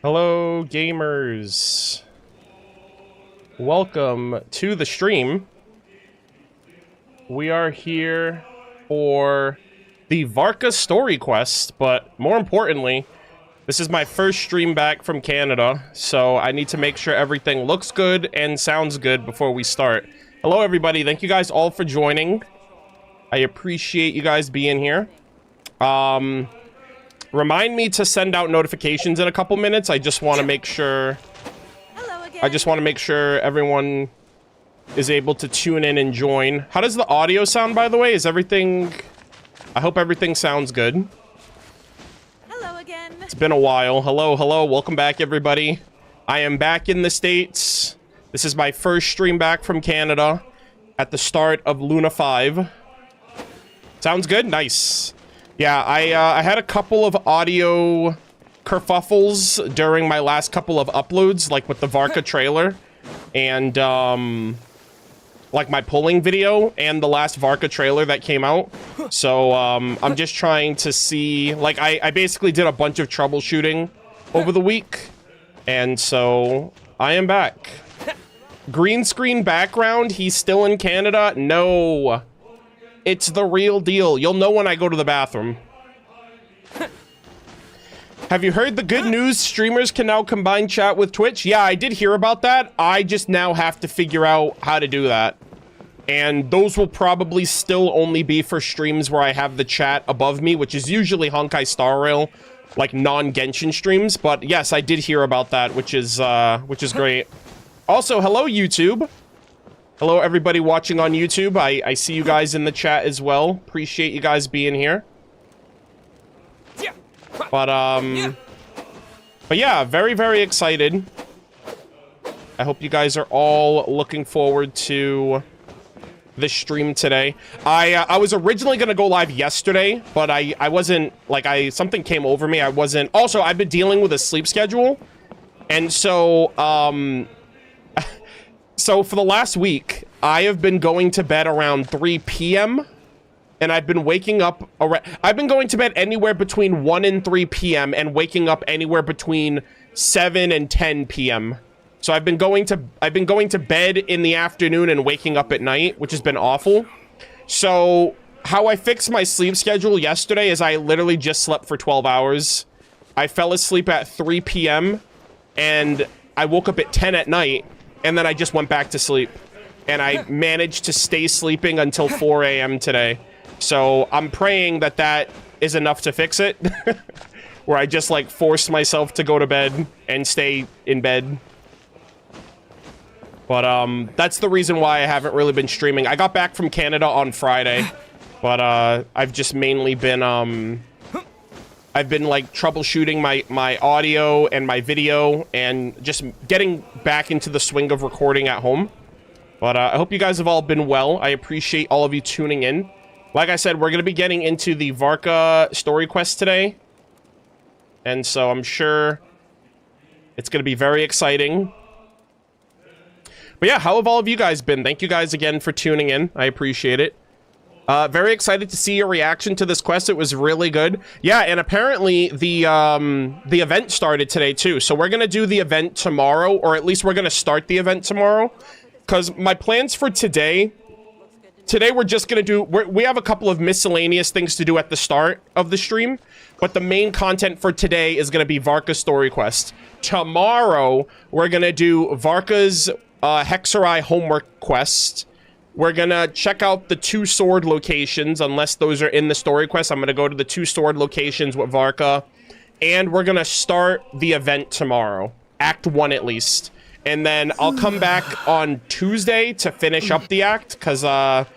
Hello, gamers. Welcome to the stream. We are here for the Varka story quest, but more importantly, this is my first stream back from Canada, so I need to make sure everything looks good and sounds good before we start. Hello, everybody. Thank you guys all for joining. I appreciate you guys being here. Remind me to send out notifications in a couple minutes. I just want to make sure... I just want to make sure everyone is able to tune in and join. How does the audio sound, by the way? Is everything... I hope everything sounds good. Hello again. It's been a while. Hello, hello. Welcome back, everybody. I am back in the States. This is my first stream back from Canada at the start of Luna 5. Sounds good? Nice. Yeah, I had a couple of audio kerfuffles during my last couple of uploads, like with the Varka trailer and like my pulling video and the last Varka trailer that came out. So I'm just trying to see, like I basically did a bunch of troubleshooting over the week, and so I am back. Green screen background, he's still in Canada? No. It's the real deal. You'll know when I go to the bathroom. Have you heard the good news? Streamers can now combine chat with Twitch? Yeah, I did hear about that. I just now have to figure out how to do that. And those will probably still only be for streams where I have the chat above me, which is usually Honkai Star Rail, like non-Genshin streams. But yes, I did hear about that, which is great. Also, hello, YouTube. Hello, everybody watching on YouTube. I see you guys in the chat as well. Appreciate you guys being here. But yeah, very, very excited. I hope you guys are all looking forward to this stream today. I was originally going to go live yesterday, but I wasn't, like, something came over me. I wasn't, also, I've been dealing with a sleep schedule. And so, so for the last week, I have been going to bed around 3 p.m. and I've been waking up around... I've been going to bed anywhere between 1 and 3 p.m. and waking up anywhere between 7 and 10 p.m. So I've been going to bed in the afternoon and waking up at night, which has been awful. So how I fixed my sleep schedule yesterday is I literally just slept for 12 hours. I fell asleep at 3 p.m. and I woke up at 10 at night. And then I just went back to sleep. And I managed to stay sleeping until 4 a.m. today. So I'm praying that that is enough to fix it. Where I just, like, forced myself to go to bed and stay in bed. But, that's the reason why I haven't really been streaming. I got back from Canada on Friday. But, I've just mainly been, I've been, like, troubleshooting my audio and my video and just getting back into the swing of recording at home. But I hope you guys have all been well. I appreciate all of you tuning in. Like I said, we're going to be getting into the Varka story quest today. And so I'm sure it's going to be very exciting. But yeah, how have all of you guys been? Thank you guys again for tuning in. I appreciate it. Very excited to see your reaction to this quest. It was really good. Yeah, and apparently the event started today too. So we're gonna do the event tomorrow, or at least we're gonna start the event tomorrow. Because my plans for today we're just gonna do, we have a couple of miscellaneous things to do at the start of the stream, but the main content for today is gonna be Varka's story quest. Tomorrow we're gonna do Varka's Hexerai homework quest. We're gonna check out the 2 sword locations, unless those are in the story quest. I'm gonna go to the 2 sword locations with Varka. And we're gonna start the event tomorrow. Act 1 at least. And then I'll come back on Tuesday to finish up the act, because I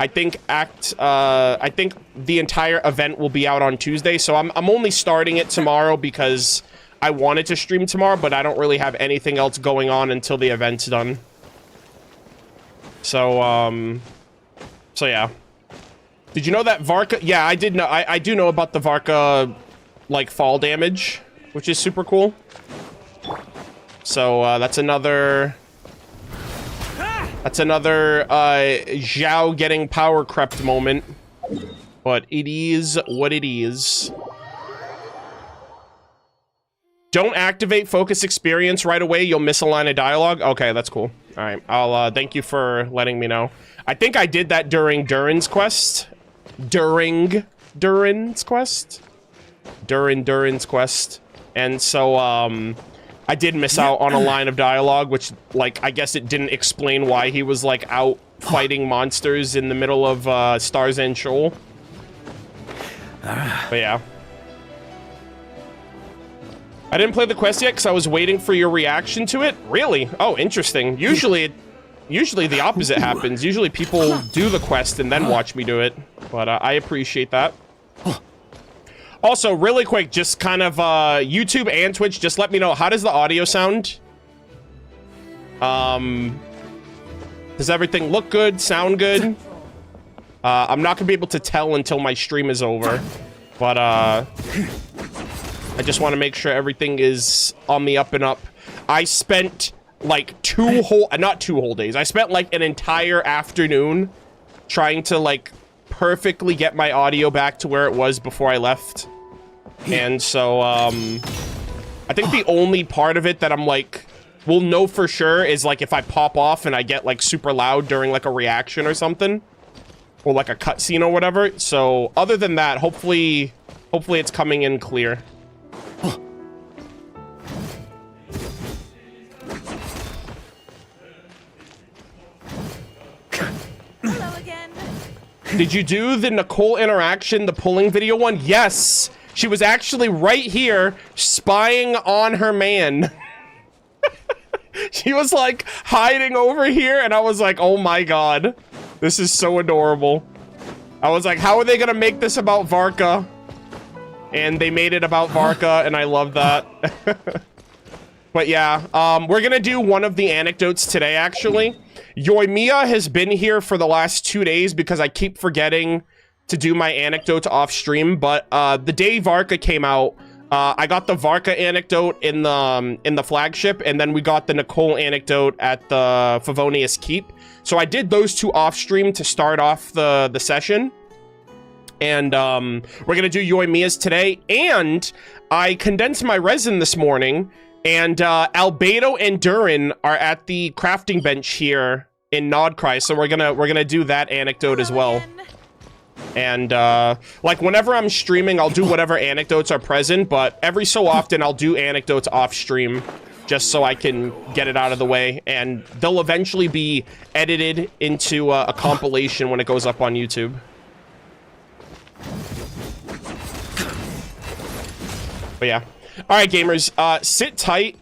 think the entire event will be out on Tuesday. So I'm only starting it tomorrow because I wanted to stream tomorrow, but I don't really have anything else going on until the event's done. So, so yeah. Did you know that Varka... Yeah, I did know... I do know about the Varka, like, fall damage, which is super cool. So, that's another... That's another Zhao getting power crept moment. But it is what it is. Don't activate focus experience right away. You'll miss a line of dialogue. Okay, that's cool. All right, I'll thank you for letting me know. I think I did that during Durin's quest. Durin's quest. And so I did miss out on a line of dialogue, which, like, I guess it didn't explain why he was, like, out fighting monsters in the middle of Stars End Shoal. But yeah. I didn't play the quest yet because I was waiting for your reaction to it. Really? Oh, interesting. Usually the opposite happens. Usually people do the quest and then watch me do it. But I appreciate that. Also, really quick, just kind of YouTube and Twitch, just let me know, how does the audio sound? Does everything look good, sound good? I'm not gonna be able to tell until my stream is over, but I just want to make sure everything is on the up and up. I spent like not 2 whole days. I spent like an entire afternoon trying to like perfectly get my audio back to where it was before I left. And so, I think the only part of it that I'm like, will know for sure is like if I pop off and I get like super loud during like a reaction or something. Or like a cutscene or whatever. So, other than that, hopefully it's coming in clear. Hello again. Did you do the Nicole interaction, the pulling video one? Yes! She was actually right here, spying on her man. She was like hiding over here, and I was like, oh my god. This is so adorable. I was like, how are they gonna make this about Varka? And they made it about Varka, and I love that. But yeah, we're gonna do one of the anecdotes today, actually. Yoimiya has been here for the last 2 days because I keep forgetting to do my anecdote off stream. But the day Varka came out, I got the Varka anecdote in the flagship, and then we got the Nicole anecdote at the Favonius Keep. So I did those 2 off stream to start off the session. And we're gonna do Yoimiya's today. And I condensed my resin this morning, and Albedo and Durin are at the crafting bench here in Nodcry. So we're gonna do that anecdote as well. Again. And like whenever I'm streaming, I'll do whatever anecdotes are present, but every so often I'll do anecdotes off stream just so I can get it out of the way, and they'll eventually be edited into a compilation when it goes up on YouTube. But yeah. All right, gamers, sit tight.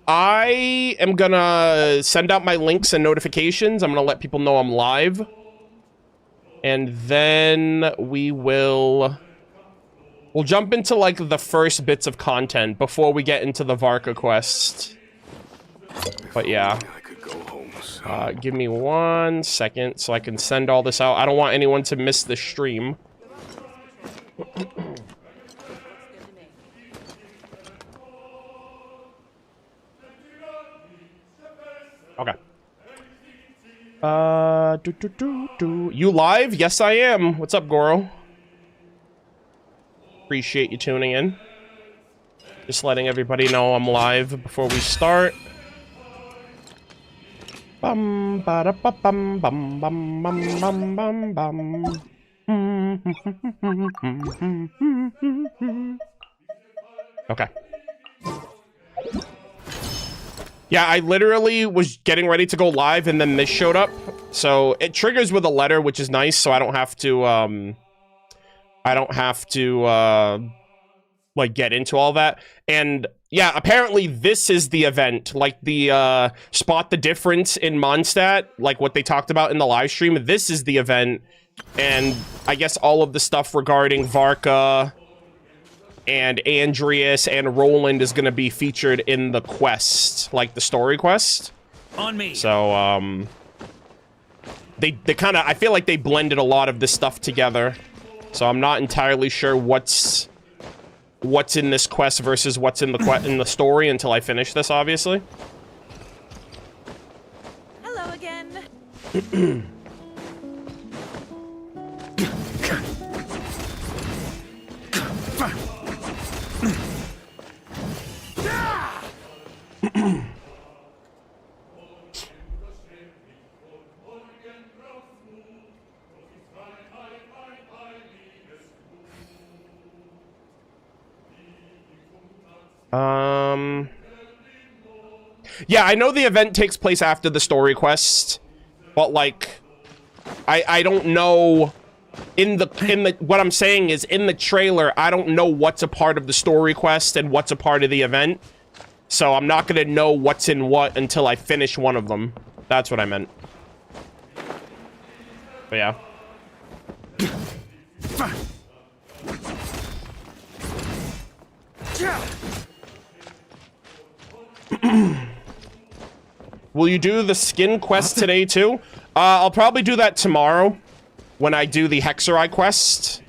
I am gonna send out my links and notifications. I'm gonna let people know I'm live. And then we'll jump into like the first bits of content before we get into the Varka quest. But yeah, give me 1 second so I can send all this out. I don't want anyone to miss the stream. Okay. You live? Yes, I am. What's up, Goro? Appreciate you tuning in. Just letting everybody know I'm live before we start. Bum ba da ba bum bum bum bum bum bum bum. Okay. Yeah, I literally was getting ready to go live and then this showed up. So it triggers with a letter, which is nice, so I don't have to like get into all that. And yeah, apparently this is the event, like the spot the difference in Mondstadt, like what they talked about in the live stream. This is the event, and I guess all of the stuff regarding Varka and Andreas and Roland is going to be featured in the quest, like the story quest. On me. So, they kind of, I feel like they blended a lot of this stuff together. So I'm not entirely sure what's in this quest versus what's in the story until I finish this, obviously. Hello again. Yeah, I know the event takes place after the story quest, but like, I don't know. What I'm saying is, in the trailer, I don't know what's a part of the story quest and what's a part of the event. So I'm not gonna know what's in what until I finish one of them. That's what I meant. But yeah. Will you do the skin quest today too? I'll probably do that tomorrow when I do the Hexerai quest.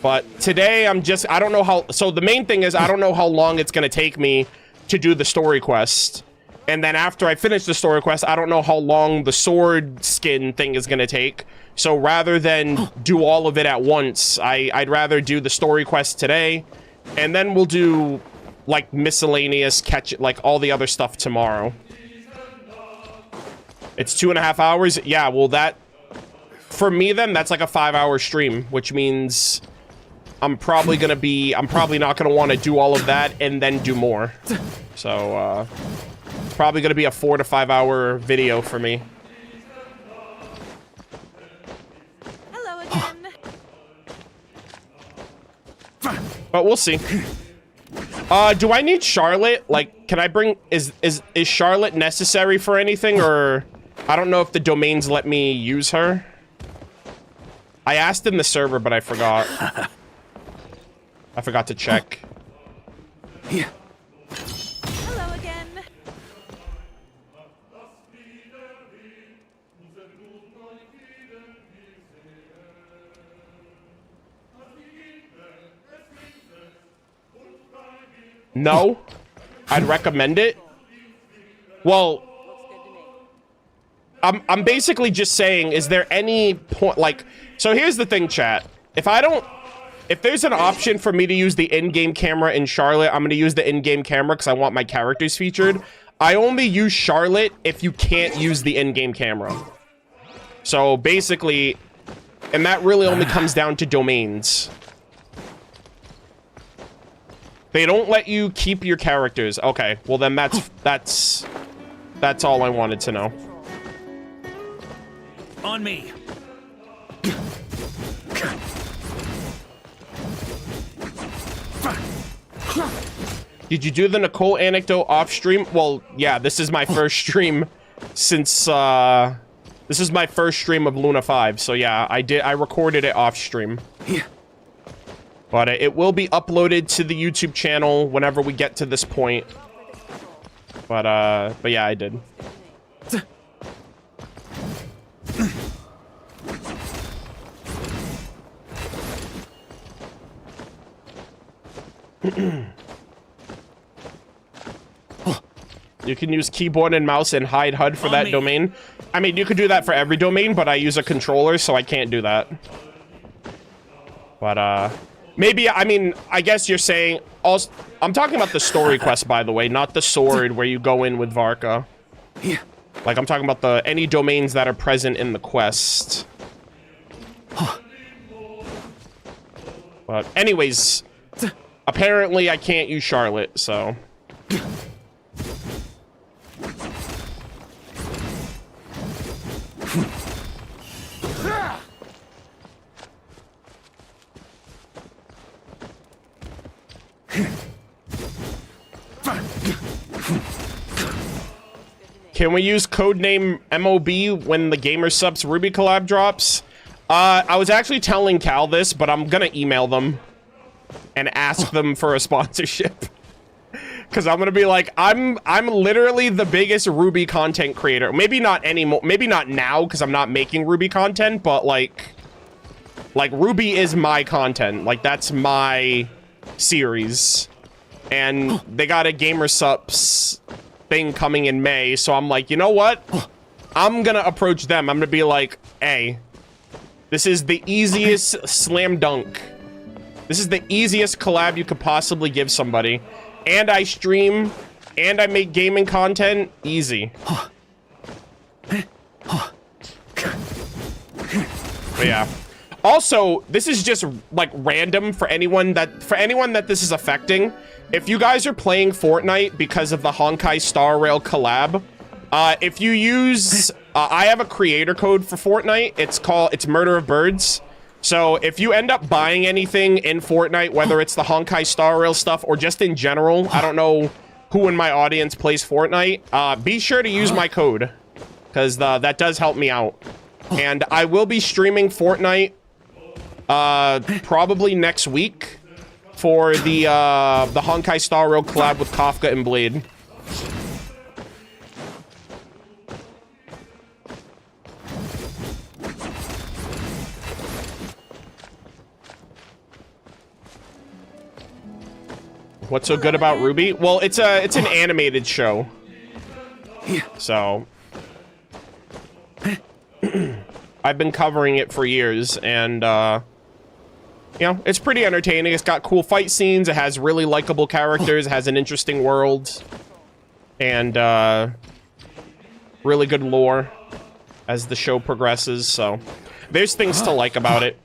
But today I don't know how, so the main thing is I don't know how long it's gonna take me to do the story quest. And then after I finish the story quest, I don't know how long the sword skin thing is gonna take. So rather than do all of it at once, I'd rather do the story quest today, and then we'll do like miscellaneous like all the other stuff tomorrow. It's 2.5 hours. Yeah, well, that for me then that's like a 5-hour stream, which means I'm probably not gonna want to do all of that and then do more. So it's probably gonna be a 4 to 5 hour video for me. Hello again. But we'll see. Do I need Charlotte? Like, can I bring... Is Charlotte necessary for anything, or... I don't know if the domains let me use her. I asked in the server, but I forgot. I forgot to check. Yeah. Hello again. No, I'd recommend it. Well, I'm basically just saying, is there any point, like, so here's the thing, chat. If there's an option for me to use the in-game camera in Charlotte, I'm gonna use the in-game camera because I want my characters featured. I only use Charlotte if you can't use the in-game camera. So basically, and that really only comes down to domains. They don't let you keep your characters. Okay, well then that's all I wanted to know. On me. Did you do the Nicole anecdote off stream? Well, yeah, this is my first stream since this is my first stream of Luna 5. So yeah, I recorded it off stream. Yeah. But it will be uploaded to the YouTube channel whenever we get to this point. But yeah, I did. You can use keyboard and mouse and hide HUD for that domain. I mean, you could do that for every domain, but I use a controller, so I can't do that. But, maybe, I mean, I guess you're saying... Also, I'm talking about the story quest, by the way, not the sword where you go in with Varka. Yeah. Like, I'm talking about any domains that are present in the quest. But anyways, apparently I can't use Charlotte, so... Can we use codename MOB when the Gamer Subs Ruby collab drops? I was actually telling Cal this, but I'm gonna email them and ask them for a sponsorship. Because I'm gonna be like, I'm literally the biggest Ruby content creator. Maybe not anymore. Maybe not now because I'm not making Ruby content, but like Ruby is my content. Like that's my series, and they got a Gamer Subs thing coming in May, so I'm like, you know what? I'm gonna approach them. I'm gonna be like, hey, this is the easiest slam dunk. This is the easiest collab you could possibly give somebody. And I stream, and I make gaming content. Easy. But yeah. Also, this is just like random for anyone that this is affecting. If you guys are playing Fortnite because of the Honkai Star Rail collab, if you use, I have a creator code for Fortnite. It's MurderofBirds. So if you end up buying anything in Fortnite, whether it's the Honkai Star Rail stuff or just in general, I don't know who in my audience plays Fortnite, be sure to use my code, because that does help me out. And I will be streaming Fortnite probably next week for the Honkai Star Rail collab with Kafka and Blade. What's so good about Ruby? Well, it's an animated show. So I've been covering it for years, and you know, it's pretty entertaining. It's got cool fight scenes, it has really likable characters, it has an interesting world, and really good lore as the show progresses, so there's things to like about it.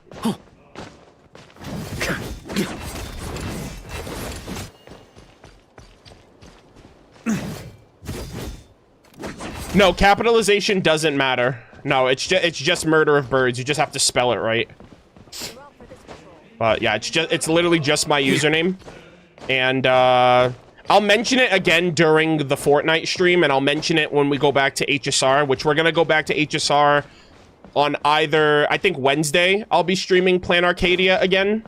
No, capitalization doesn't matter. No, it's just MurderofBirds. You just have to spell it right. But yeah, it's literally just my username. And I'll mention it again during the Fortnite stream, and I'll mention it when we go back to HSR, which we're gonna go back to HSR on either, I think Wednesday, I'll be streaming Plan Arcadia again.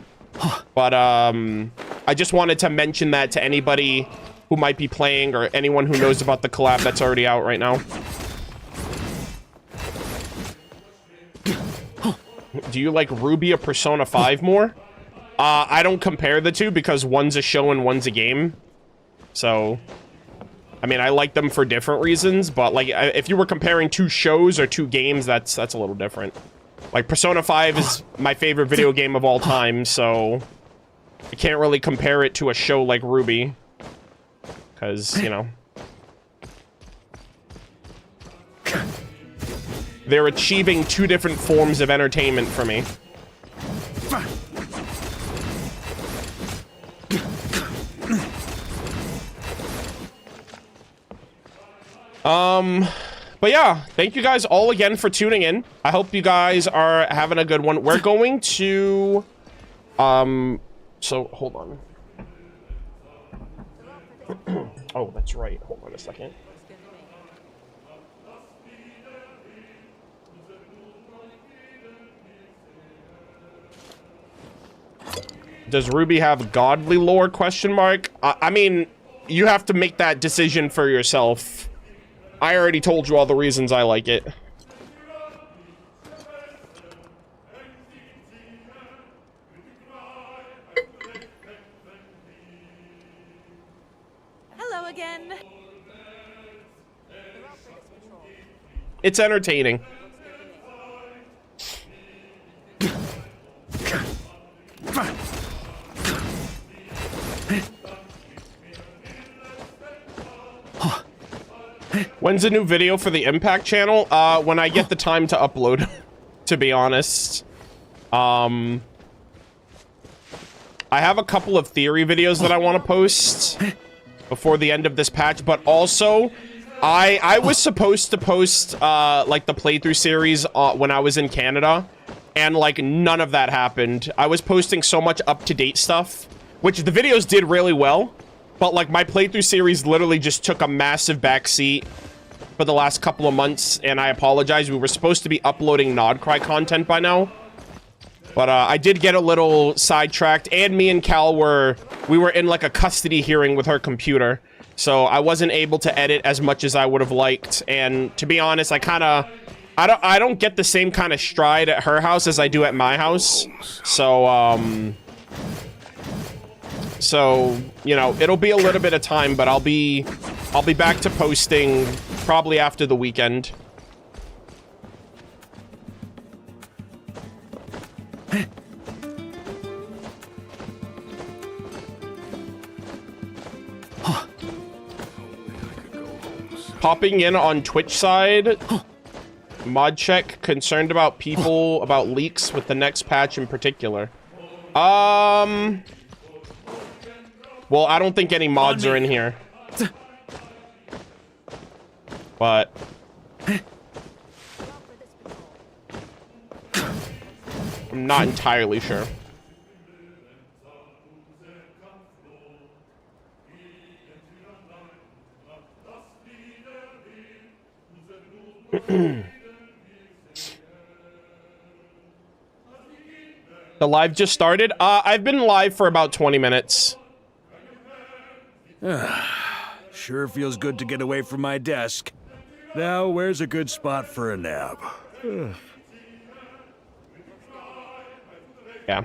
But I just wanted to mention that to anybody who might be playing, or anyone who knows about the collab that's already out right now. Do you like Ruby or Persona 5 more? I don't compare the two because one's a show and one's a game. So, I mean, I like them for different reasons, but like, if you were comparing two shows or two games, that's a little different. Like, Persona 5 is my favorite video game of all time, so I can't really compare it to a show like Ruby. Because, you know, they're achieving two different forms of entertainment for me. But yeah, thank you guys all again for tuning in. I hope you guys are having a good one. We're going to, so hold on. Oh, that's right. Hold on a second. Does Ruby have godly lore, question mark? I mean, you have to make that decision for yourself. I already told you all the reasons I like it. Hello again. It's entertaining. When's a new video for the Impact channel? When I get the time to upload, to be honest. I have a couple of theory videos that I want to post before the end of this patch, but also I was supposed to post like the playthrough series when I was in Canada, and like none of that happened. I was posting so much up-to-date stuff, which the videos did really well, but like my playthrough series literally just took a massive backseat for the last couple of months, and I apologize. We were supposed to be uploading Nodcry content by now, but I did get a little sidetracked, and me and Cal were in like a custody hearing with her computer, so I wasn't able to edit as much as I would have liked. And to be honest, I don't get the same kind of stride at her house as I do at my house. So you know, it'll be a little bit of time, but I'll be back to posting probably after the weekend. Popping in on Twitch side. Mod check. Concerned about people, about leaks with the next patch in particular. Well, I don't think any mods are in here. But... I'm not entirely sure. The live just started? I've been live for about 20 minutes. Sure feels good to get away from my desk. Now, where's a good spot for a nap? Yeah.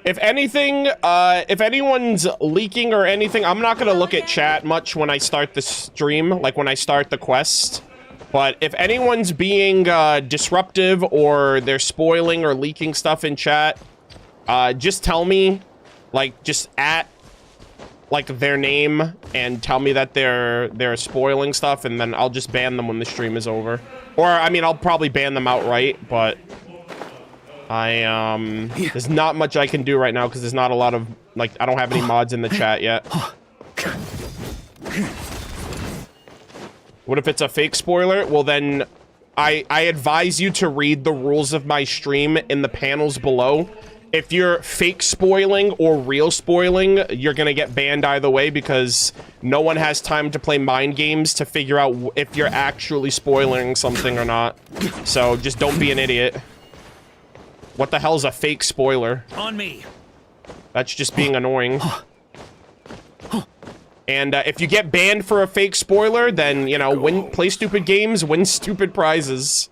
If anything, if anyone's leaking or anything, I'm not gonna look at chat much when I start the stream, like when I start the quest. But if anyone's being disruptive or they're spoiling or leaking stuff in chat, just tell me, like, just at like their name and tell me that they're spoiling stuff, and then I'll just ban them when the stream is over. Or I mean, I'll probably ban them outright, but there's not much I can do right now because there's not a lot of, like, I don't have any mods in the chat yet. What if it's a fake spoiler? Well, then I advise you to read the rules of my stream in the panels below. If you're fake spoiling or real spoiling, you're gonna get banned either way because no one has time to play mind games to figure out if you're actually spoiling something or not. So just don't be an idiot. What the hell's a fake spoiler? On me. That's just being annoying. And if you get banned for a fake spoiler, then, you know, play stupid games, win stupid prizes.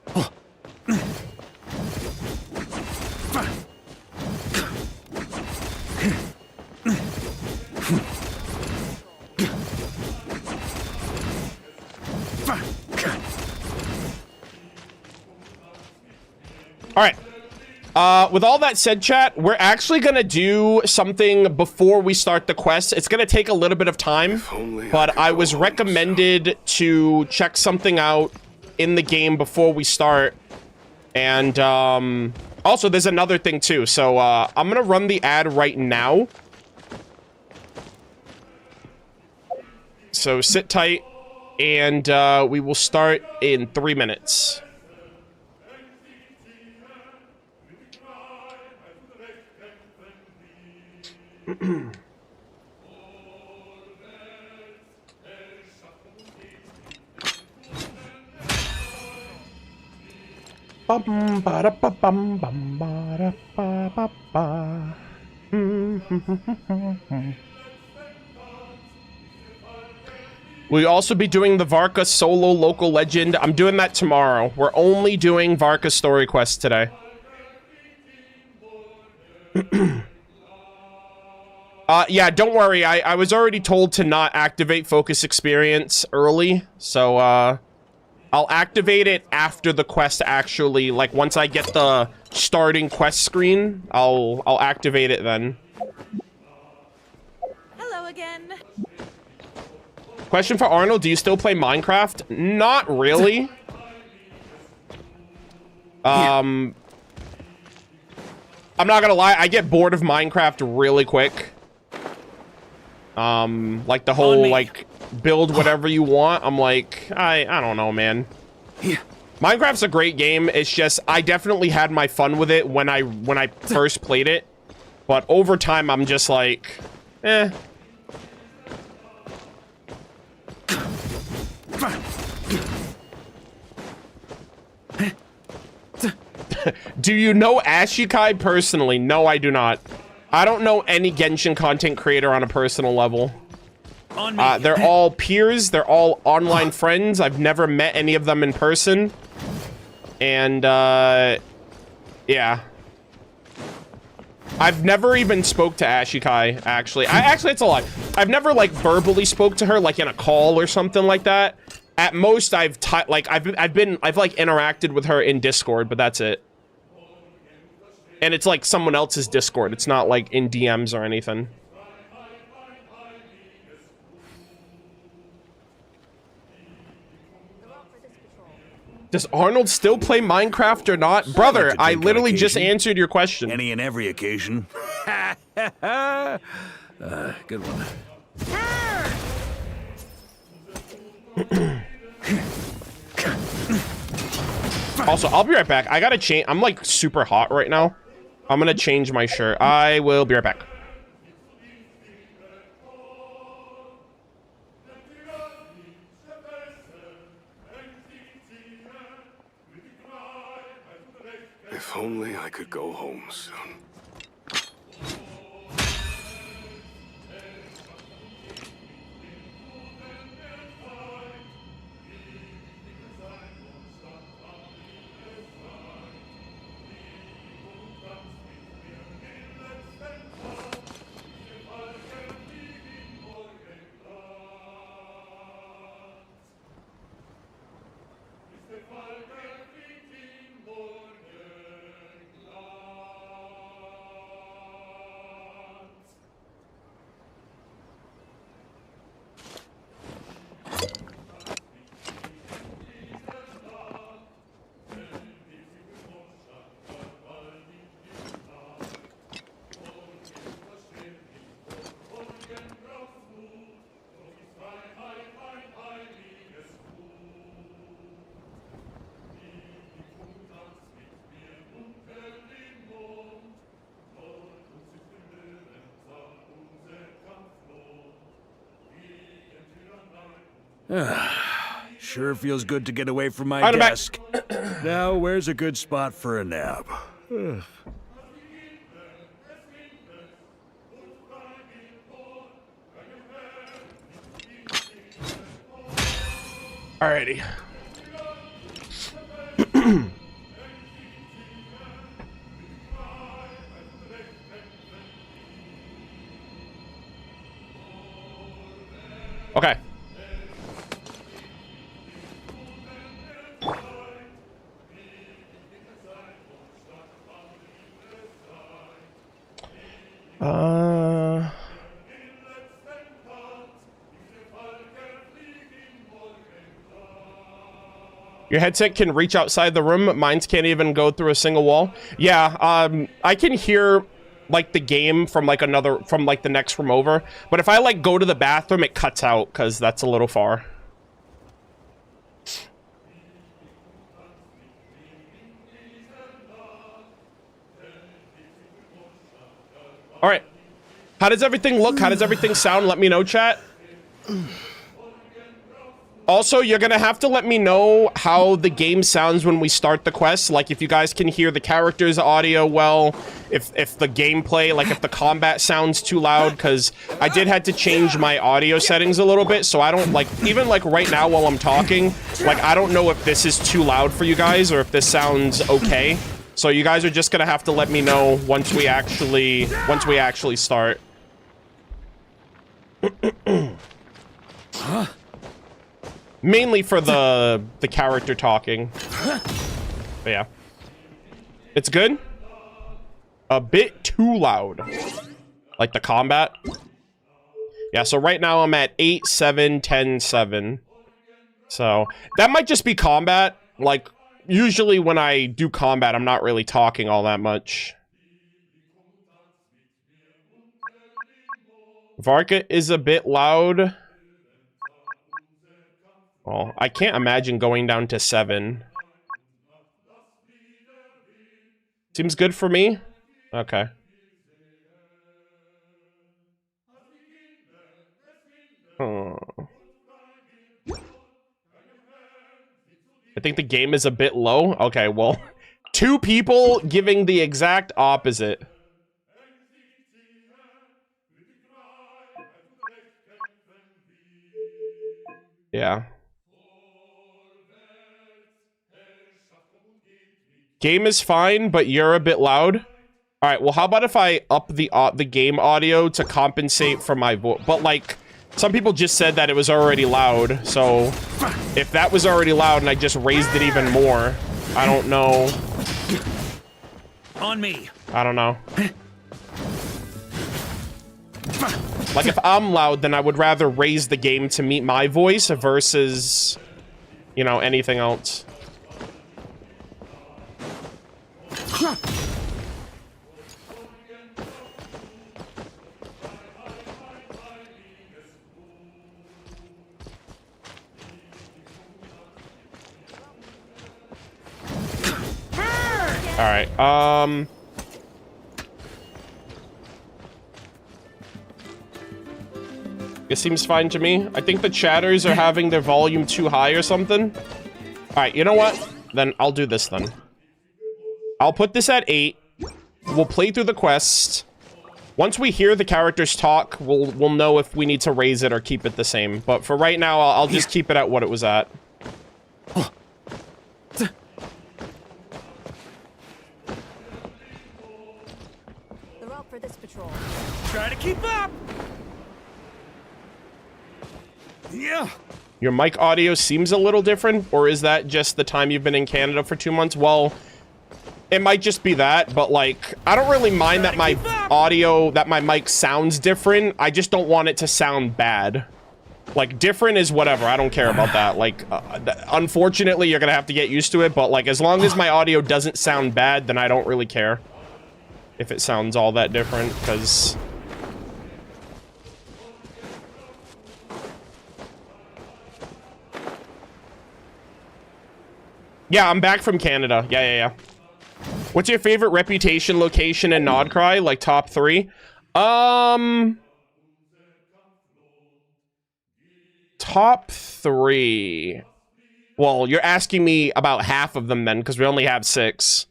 All right. With all that said, chat, we're actually gonna do something before we start the quest. It's gonna take a little bit of time, but I was recommended to check something out in the game before we start. And also, there's another thing too. So I'm gonna run the ad right now. So sit tight, and we will start in 3 minutes. Bum ba da ba bum bum ba da ba ba ba. We'll also be doing the Varka solo local legend. I'm doing that tomorrow. We're only doing Varka story quest today. Yeah, don't worry. I was already told to not activate focus experience early, so I'll activate it after the quest actually, like once I get the starting quest screen, I'll activate it then. Hello again. Question for Arnold, do you still play Minecraft? Not really. I'm not gonna lie, I get bored of Minecraft really quick. Like the whole, like, build whatever you want. I'm like, I don't know, man. Minecraft's a great game. It's just, I definitely had my fun with it when I first played it. But over time, I'm just like, eh. Do you know Ashikai personally? No, I do not. I don't know any Genshin content creator on a personal level. They're all peers. They're all online friends. I've never met any of them in person. And, yeah. I've never even spoke to Ashikai, actually. Actually, it's a lie. I've never, like, verbally spoke to her, like, in a call or something like that. At most, I've interacted with her in Discord, but that's it. And it's like someone else's Discord. It's not like in DMs or anything. Does Arnold still play Minecraft or not? Brother, I literally just answered your question. Any and every occasion. Good one. Also, I'll be right back. I gotta change. I'm like super hot right now. I'm gonna change my shirt. I will be right back. If only I could go home soon. Sure feels good to get away from my I'm back. desk. Now, where's a good spot for a nap? Alrighty. Okay. Your headset can reach outside the room. Mine's can't even go through a single wall. Yeah, I can hear like the game from like the next room over. But if I like go to the bathroom, it cuts out because that's a little far. All right. How does everything look? How does everything sound? Let me know, chat. Also, you're gonna have to let me know how the game sounds when we start the quest. Like, if you guys can hear the characters' audio well, if the gameplay, like, if the combat sounds too loud, because I did have to change my audio settings a little bit, so I don't, like, even, like, right now while I'm talking, like, I don't know if this is too loud for you guys, or if this sounds okay. So you guys are just gonna have to let me know once we actually start. Mainly for the character talking. But yeah. It's good. A bit too loud. Like the combat. Yeah, so right now I'm at 8, 7, 10, 7. So that might just be combat. Like, usually when I do combat, I'm not really talking all that much. Varka is a bit loud. Well, I can't imagine going down to 7. Seems good for me? Okay. Oh. I think the game is a bit low. Okay, well, 2 people giving the exact opposite. Yeah. Game is fine, but you're a bit loud. All right, well, how about if I up the game audio to compensate for my voice? But, like, some people just said that it was already loud, so if that was already loud and I just raised it even more, I don't know. On me. I don't know. Like, if I'm loud, then I would rather raise the game to meet my voice versus, you know, anything else. All right. It seems fine to me. I think the chatters are having their volume too high or something. All right, you know what? Then I'll do this then. I'll put this at 8. We'll play through the quest. Once we hear the characters talk, we'll know if we need to raise it or keep it the same. But for right now, I'll just keep it at what it was at. The route for this patrol. Try to keep up. Yeah. Your mic audio seems a little different, or is that just the time you've been in Canada for 2 months? Well, it might just be that, but like, I don't really mind that my audio, that my mic sounds different. I just don't want it to sound bad. Like, different is whatever. I don't care about that. Like, unfortunately, you're gonna have to get used to it, but like, as long as my audio doesn't sound bad, then I don't really care if it sounds all that different, because... Yeah, I'm back from Canada. Yeah. What's your favorite reputation location in Nodcry? Like top 3? Top 3. Well, you're asking me about half of them then, because we only have 6.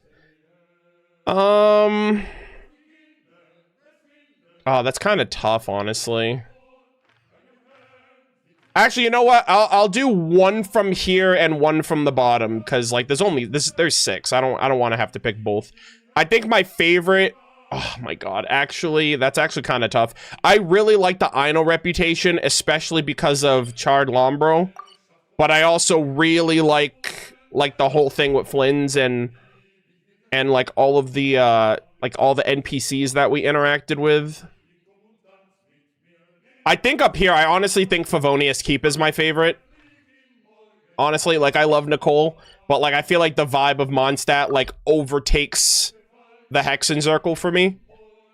Oh, that's kind of tough, honestly. Actually, you know what? I'll do 1 from here and 1 from the bottom, because like there's 6. I don't want to have to pick both. I think my favorite. Oh my god, actually, that's actually kind of tough. I really like the Ino reputation, especially because of Charred Lombro. But I also really like the whole thing with Flynn's and like all of the all the NPCs that we interacted with. I think up here, I honestly think Favonius Keep is my favorite. Honestly, like, I love Nicole, but, like, I feel like the vibe of Mondstadt, like, overtakes the Hexen Circle for me.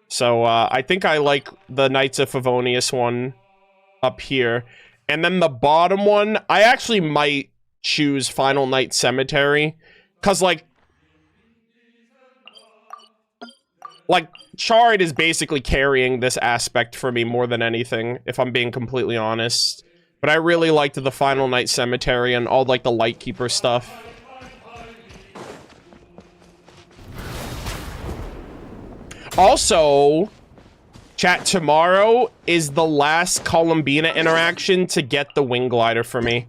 So, I think I like the Knights of Favonius one up here. And then the bottom one, I actually might choose Final Night Cemetery. Because, like, Charred is basically carrying this aspect for me more than anything, if I'm being completely honest. But I really liked the Final Night Cemetery and all, like, the Lightkeeper stuff. Also, chat, tomorrow is the last Columbina interaction to get the Wing Glider for me.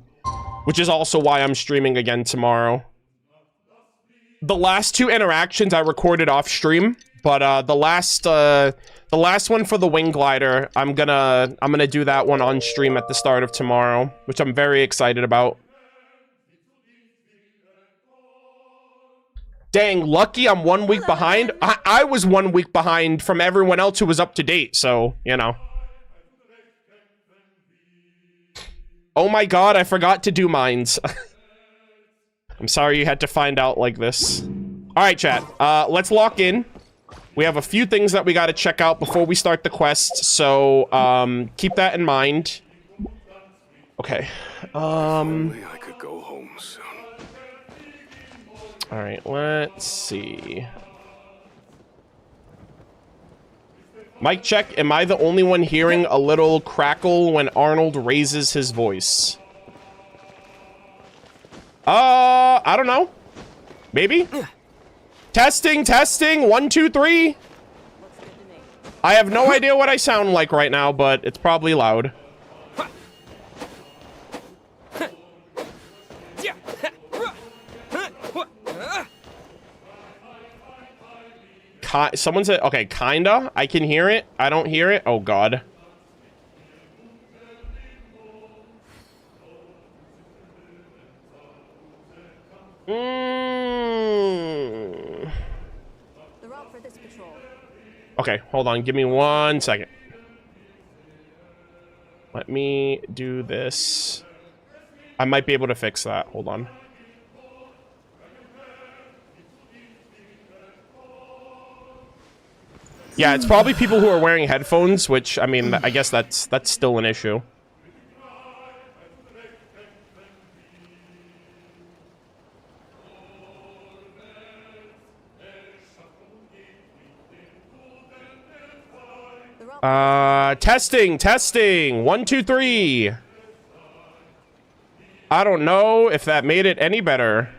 Which is also why I'm streaming again tomorrow. The last 2 interactions I recorded off stream. But the last one for the Wing Glider, I'm gonna do that one on stream at the start of tomorrow, which I'm very excited about. Dang, lucky I'm 1 week behind. I was 1 week behind from everyone else who was up to date, so, you know. Oh my god, I forgot to do mines. I'm sorry you had to find out like this. Alright, chat. Let's lock in. We have a few things that we gotta check out before we start the quest, so, keep that in mind. Okay. Only I could go home soon. Alright, let's see. Mic check, am I the only one hearing a little crackle when Arnold raises his voice? I don't know. Maybe? Testing, 1, 2, 3. I have no idea what I sound like right now, but it's probably loud. Someone said, okay, kinda. I can hear it. I don't hear it. Oh, God. Okay, hold on. Give me 1 second. Let me do this. I might be able to fix that. Hold on. Yeah, it's probably people who are wearing headphones, which, I mean, I guess that's still an issue. Testing. 1, 2, 3. I don't know if that made it any better.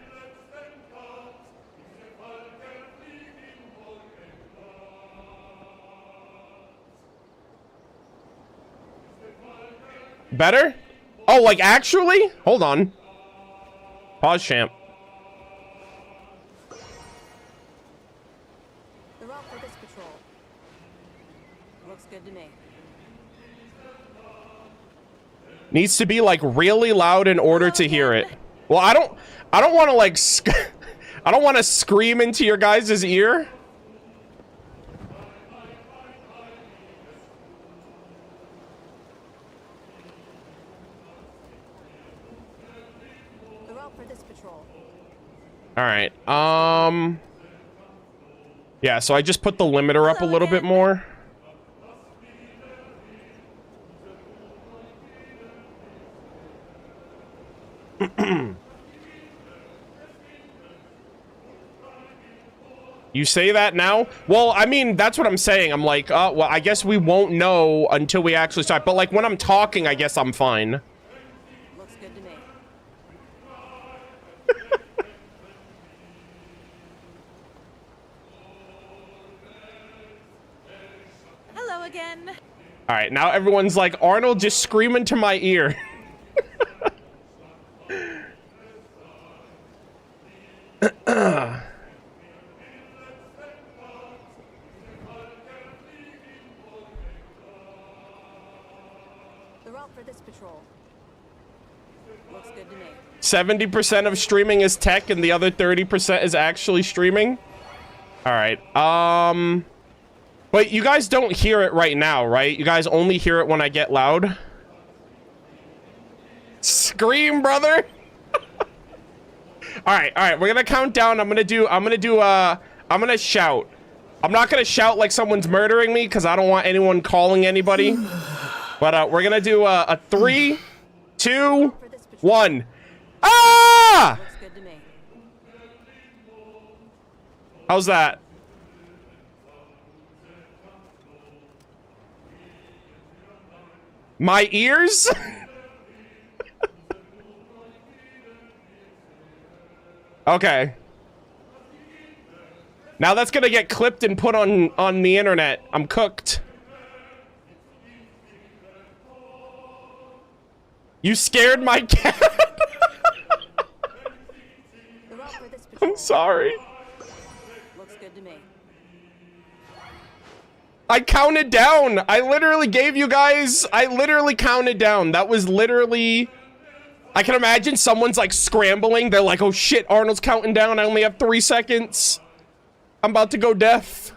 Better? Oh, like actually? Hold on. Pause, champ. The route for this patrol. Looks good to me. Needs to be like really loud in order to hear it. Well, I don't want to like I don't want to scream into your guys' ear. The route for this patrol. All right. Yeah, so I just put the limiter up a little bit more. You say that now? Well, I mean, that's what I'm saying. I'm like, well, I guess we won't know until we actually start. But like when I'm talking, I guess I'm fine. Looks good to me. Hello again. All right, now everyone's like, Arnold, just scream into my ear. The route for this patrol. Looks good to me. 70% of streaming is tech and the other 30% is actually streaming. All right. But you guys don't hear it right now, right? You guys only hear it when I get loud. Scream, brother. All right. We're gonna count down. I'm gonna shout. I'm not gonna shout like someone's murdering me because I don't want anyone calling anybody. But we're gonna do a 3, 2, 1. Ah! Looks good to me. How's that? My ears? Okay. Now that's gonna get clipped and put on the internet. I'm cooked. You scared my cat. The route for this patrol. I'm sorry. Looks good to me. I counted down. I literally gave you guys. I literally counted down. That was literally. I can imagine someone's like scrambling. They're like, oh shit, Arnold's counting down. I only have 3 seconds. I'm about to go deaf.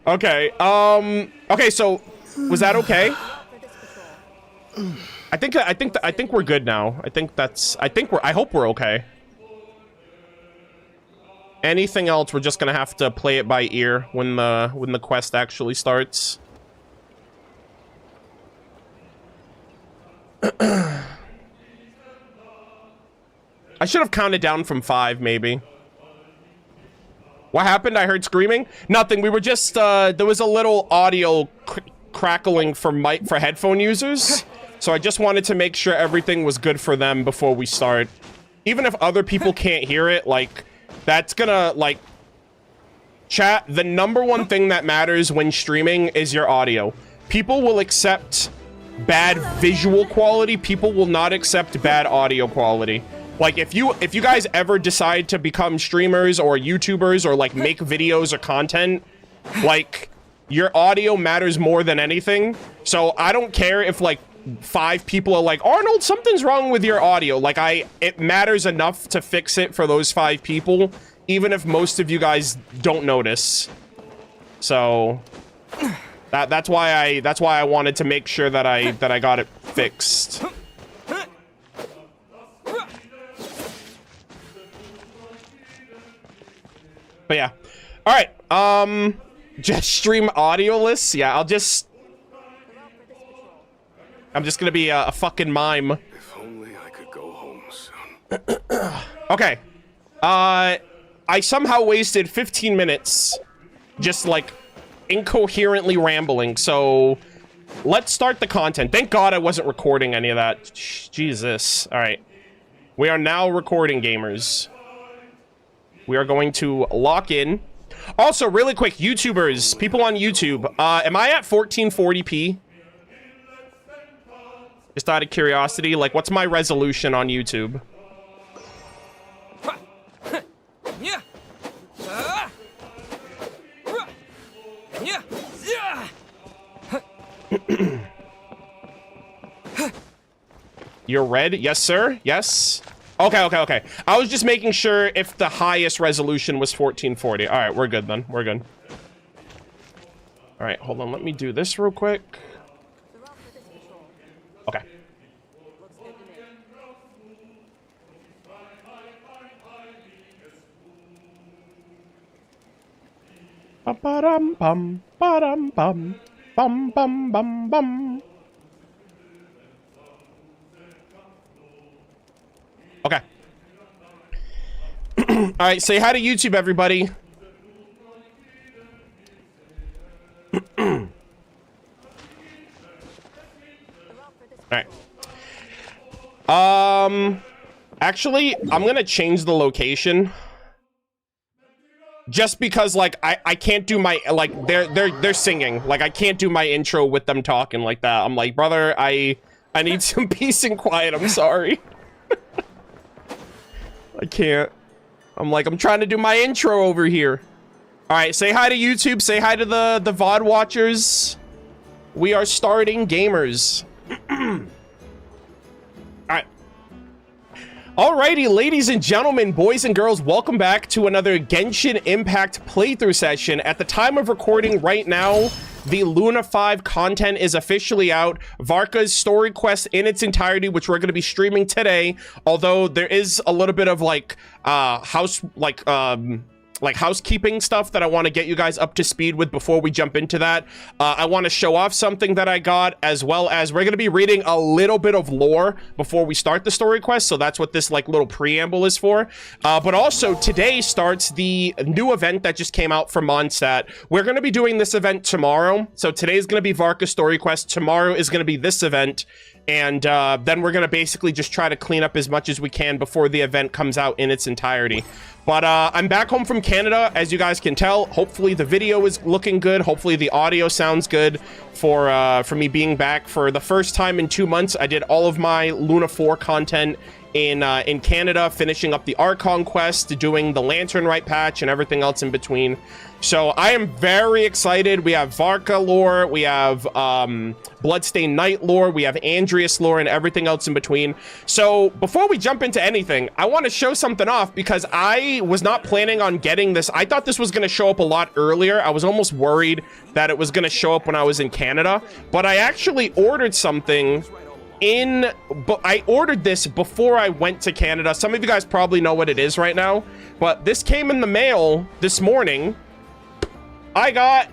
Okay. Okay, so was that okay? For this patrol. I think we're good now. I hope we're okay. Anything else, we're just gonna have to play it by ear when the quest actually starts. I should have counted down from 5, maybe. What happened? I heard screaming? Nothing. We were just, there was a little audio crackling for headphone users. So I just wanted to make sure everything was good for them before we start. Even if other people can't hear it, like, that's gonna, like... Chat, the #1 thing that matters when streaming is your audio. People will accept bad visual quality. People will not accept bad audio quality. Like, if you guys ever decide to become streamers or YouTubers or, like, make videos or content, like, your audio matters more than anything. So I don't care if, like, 5 people are like, Arnold, something's wrong with your audio. Like, it matters enough to fix it for those 5 people, even if most of you guys don't notice. So that's why I wanted to make sure that I got it fixed. But yeah, All right. Just stream audio lists. Yeah, I'm just gonna be a fucking mime. If only I could go home soon. Okay. I somehow wasted 15 minutes just like incoherently rambling. So let's start the content. Thank God I wasn't recording any of that. Jesus. All right. We are now recording, gamers. We are going to lock in. Also, really quick, YouTubers, people on YouTube, am I at 1440p? Just out of curiosity, like, what's my resolution on YouTube? You're red? Yes, sir. Yes. Okay. I was just making sure if the highest resolution was 1440. All right, we're good then. We're good. All right, hold on. Let me do this real quick. Okay. Ba-ba-dum bum, ba-dum bum, bum bum bum bum. Okay. All right, say hi to YouTube, everybody. All right. Actually, I'm gonna change the location. Just because, like, I can't do my, like, they're singing. Like, I can't do my intro with them talking like that. I'm like, brother, I need some peace and quiet. I'm sorry. I can't. I'm trying to do my intro over here. All right, say hi to YouTube. Say hi to the VOD watchers. We are starting, gamers. All right. Alrighty, ladies and gentlemen, boys and girls, welcome back to another Genshin Impact playthrough session. At the time of recording right now, the Luna 5 content is officially out. Varka's story quest in its entirety, which we're going to be streaming today. Although there is a little bit of like housekeeping stuff that I want to get you guys up to speed with before we jump into that. I want to show off something that I got, as well as we're going to be reading a little bit of lore before we start the story quest. So that's what this like little preamble is for. But also today starts the new event that just came out from Mondstadt. We're going to be doing this event tomorrow. So today's going to be Varka story quest. Tomorrow is going to be this event. And then we're going to basically just try to clean up as much as we can before the event comes out in its entirety. But I'm back home from Canada, as you guys can tell. Hopefully the video is looking good. Hopefully the audio sounds good for me being back for the first time in 2 months. I did all of my Luna 4 content in Canada, finishing up the Archon quest, doing the Lantern Rite patch, and everything else in between. So I am very excited. We have Varka lore, we have Bloodstained Knight lore, we have Andreas lore, and everything else in between. So before we jump into anything, I want to show something off because I was not planning on getting this. I thought this was going to show up a lot earlier. I was almost worried that it was going to show up when I was in Canada, but I actually ordered something but I ordered this before I went to Canada. Some of you guys probably know what it is right now, but this came in the mail this morning. I got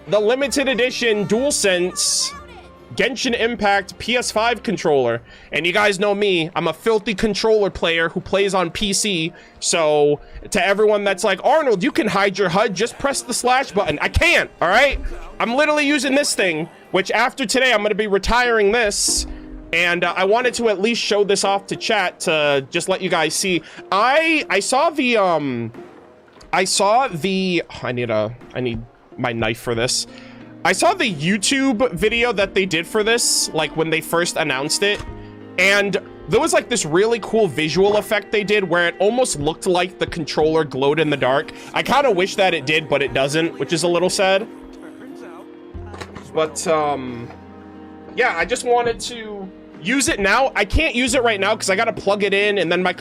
the limited edition DualSense Genshin Impact PS5 controller. And you guys know me, I'm a filthy controller player who plays on PC. So to everyone that's like, Arnold, you can hide your HUD, just press the slash button. I can't, all right? I'm literally using this thing, which after today, I'm going to be retiring this. And I wanted to at least show this off to chat to just let you guys see. I need my knife for this. I saw the YouTube video that they did for this, like when they first announced it. And there was like this really cool visual effect they did where it almost looked like the controller glowed in the dark. I kind of wish that it did, but it doesn't, which is a little sad. But, yeah, I just wanted to use it now. I can't use it right now because I got to plug it in, and then my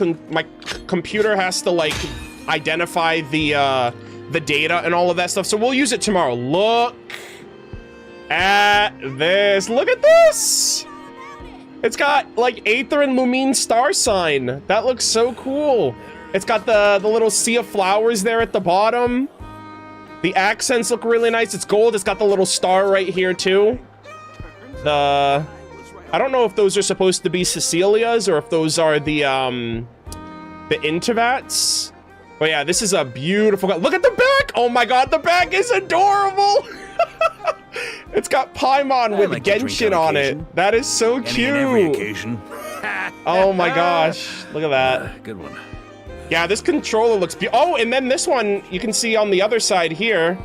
computer has to, like, identify the data and all of that stuff. So we'll use it tomorrow. Look at this. Look at this. It's got, like, Aether and Lumine star sign. That looks so cool. It's got the little sea of flowers there at the bottom. The accents look really nice. It's gold. It's got the little star right here too. I don't know if those are supposed to be Cecilia's or if those are the Intervats. But yeah, this is a beautiful... Look at the back! Oh my god, the back is adorable! It's got Paimon with like Genshin on it. That is so cute. Every occasion. Oh my gosh, look at that. Good one. Yeah, this controller looks oh, and then this one, you can see on the other side here,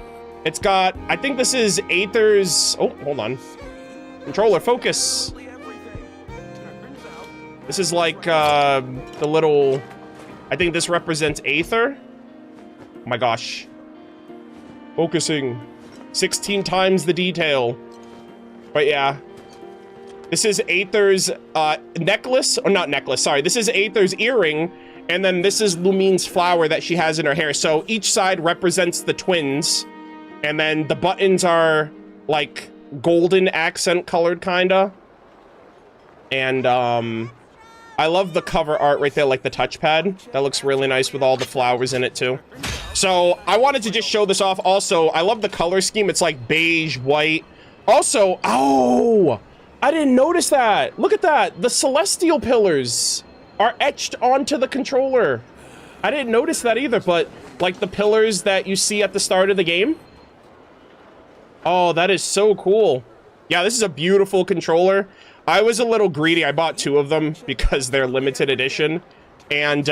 it's got, I think this is Aether's, oh, hold on. Controller, focus. This is like the little, I think this represents Aether. Oh my gosh. Focusing. 16 times the detail. But yeah. This is Aether's necklace, or not necklace, sorry. This is Aether's earring. And then this is Lumine's flower that she has in her hair. So each side represents the twins. And then the buttons are like golden accent colored kinda. And I love the cover art right there, like the touchpad. That looks really nice with all the flowers in it too. So I wanted to just show this off. Also, I love the color scheme. It's like beige, white. Also, oh, I didn't notice that. Look at that. The celestial pillars are etched onto the controller. I didn't notice that either, but like the pillars that you see at the start of the game. Oh, that is so cool. Yeah, this is a beautiful controller. I was a little greedy. I bought 2 of them because they're limited edition. And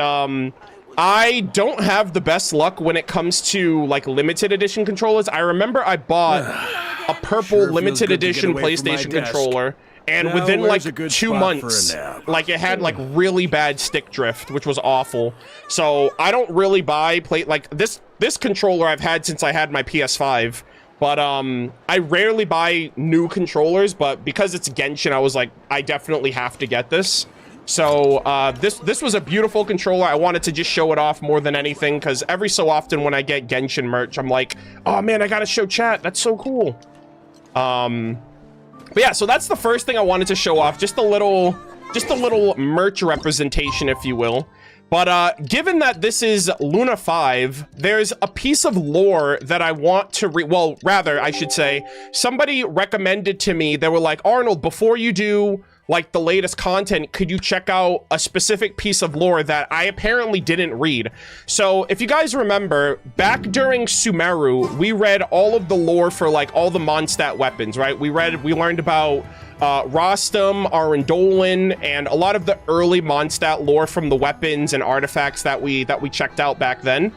I don't have the best luck when it comes to like limited edition controllers. I remember I bought a purple limited edition PlayStation controller. And now, within like a 2 months, like it had like really bad stick drift, which was awful. So I don't really buy like this controller I've had since I had my PS5. But I rarely buy new controllers, but because it's Genshin, I was like, I definitely have to get this. So this was a beautiful controller. I wanted to just show it off more than anything, because every so often when I get Genshin merch, I'm like, oh man, I gotta show chat. That's so cool. But yeah, so that's the first thing I wanted to show off. Just a little merch representation, if you will. But given that this is Luna 5, there's a piece of lore that I want to well, rather, I should say, somebody recommended to me, they were like, Arnold, before you do like the latest content, could you check out a specific piece of lore that I apparently didn't read? So if you guys remember, back during Sumeru, we read all of the lore for like all the Mondstadt weapons, right? We learned about Rostam, Arundolin, and a lot of the early Mondstadt lore from the weapons and artifacts that we checked out back then.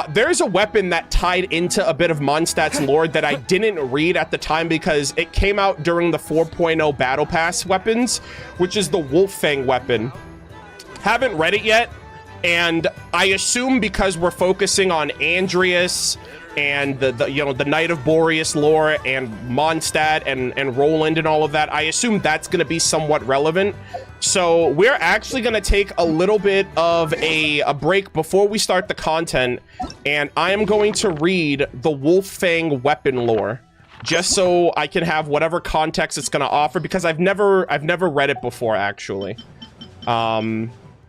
There's a weapon that tied into a bit of Mondstadt's lore that I didn't read at the time because it came out during the 4.0 Battle Pass weapons, which is the Wolf-Fang weapon. Haven't read it yet, and I assume because we're focusing on Andreas and the Knight of Boreas lore and Mondstadt and Roland and all of that, I assume that's going to be somewhat relevant. So we're actually going to take a little bit of a break before we start the content, and I am going to read the Wolf-Fang weapon lore just so I can have whatever context it's going to offer, because I've never read it before, actually.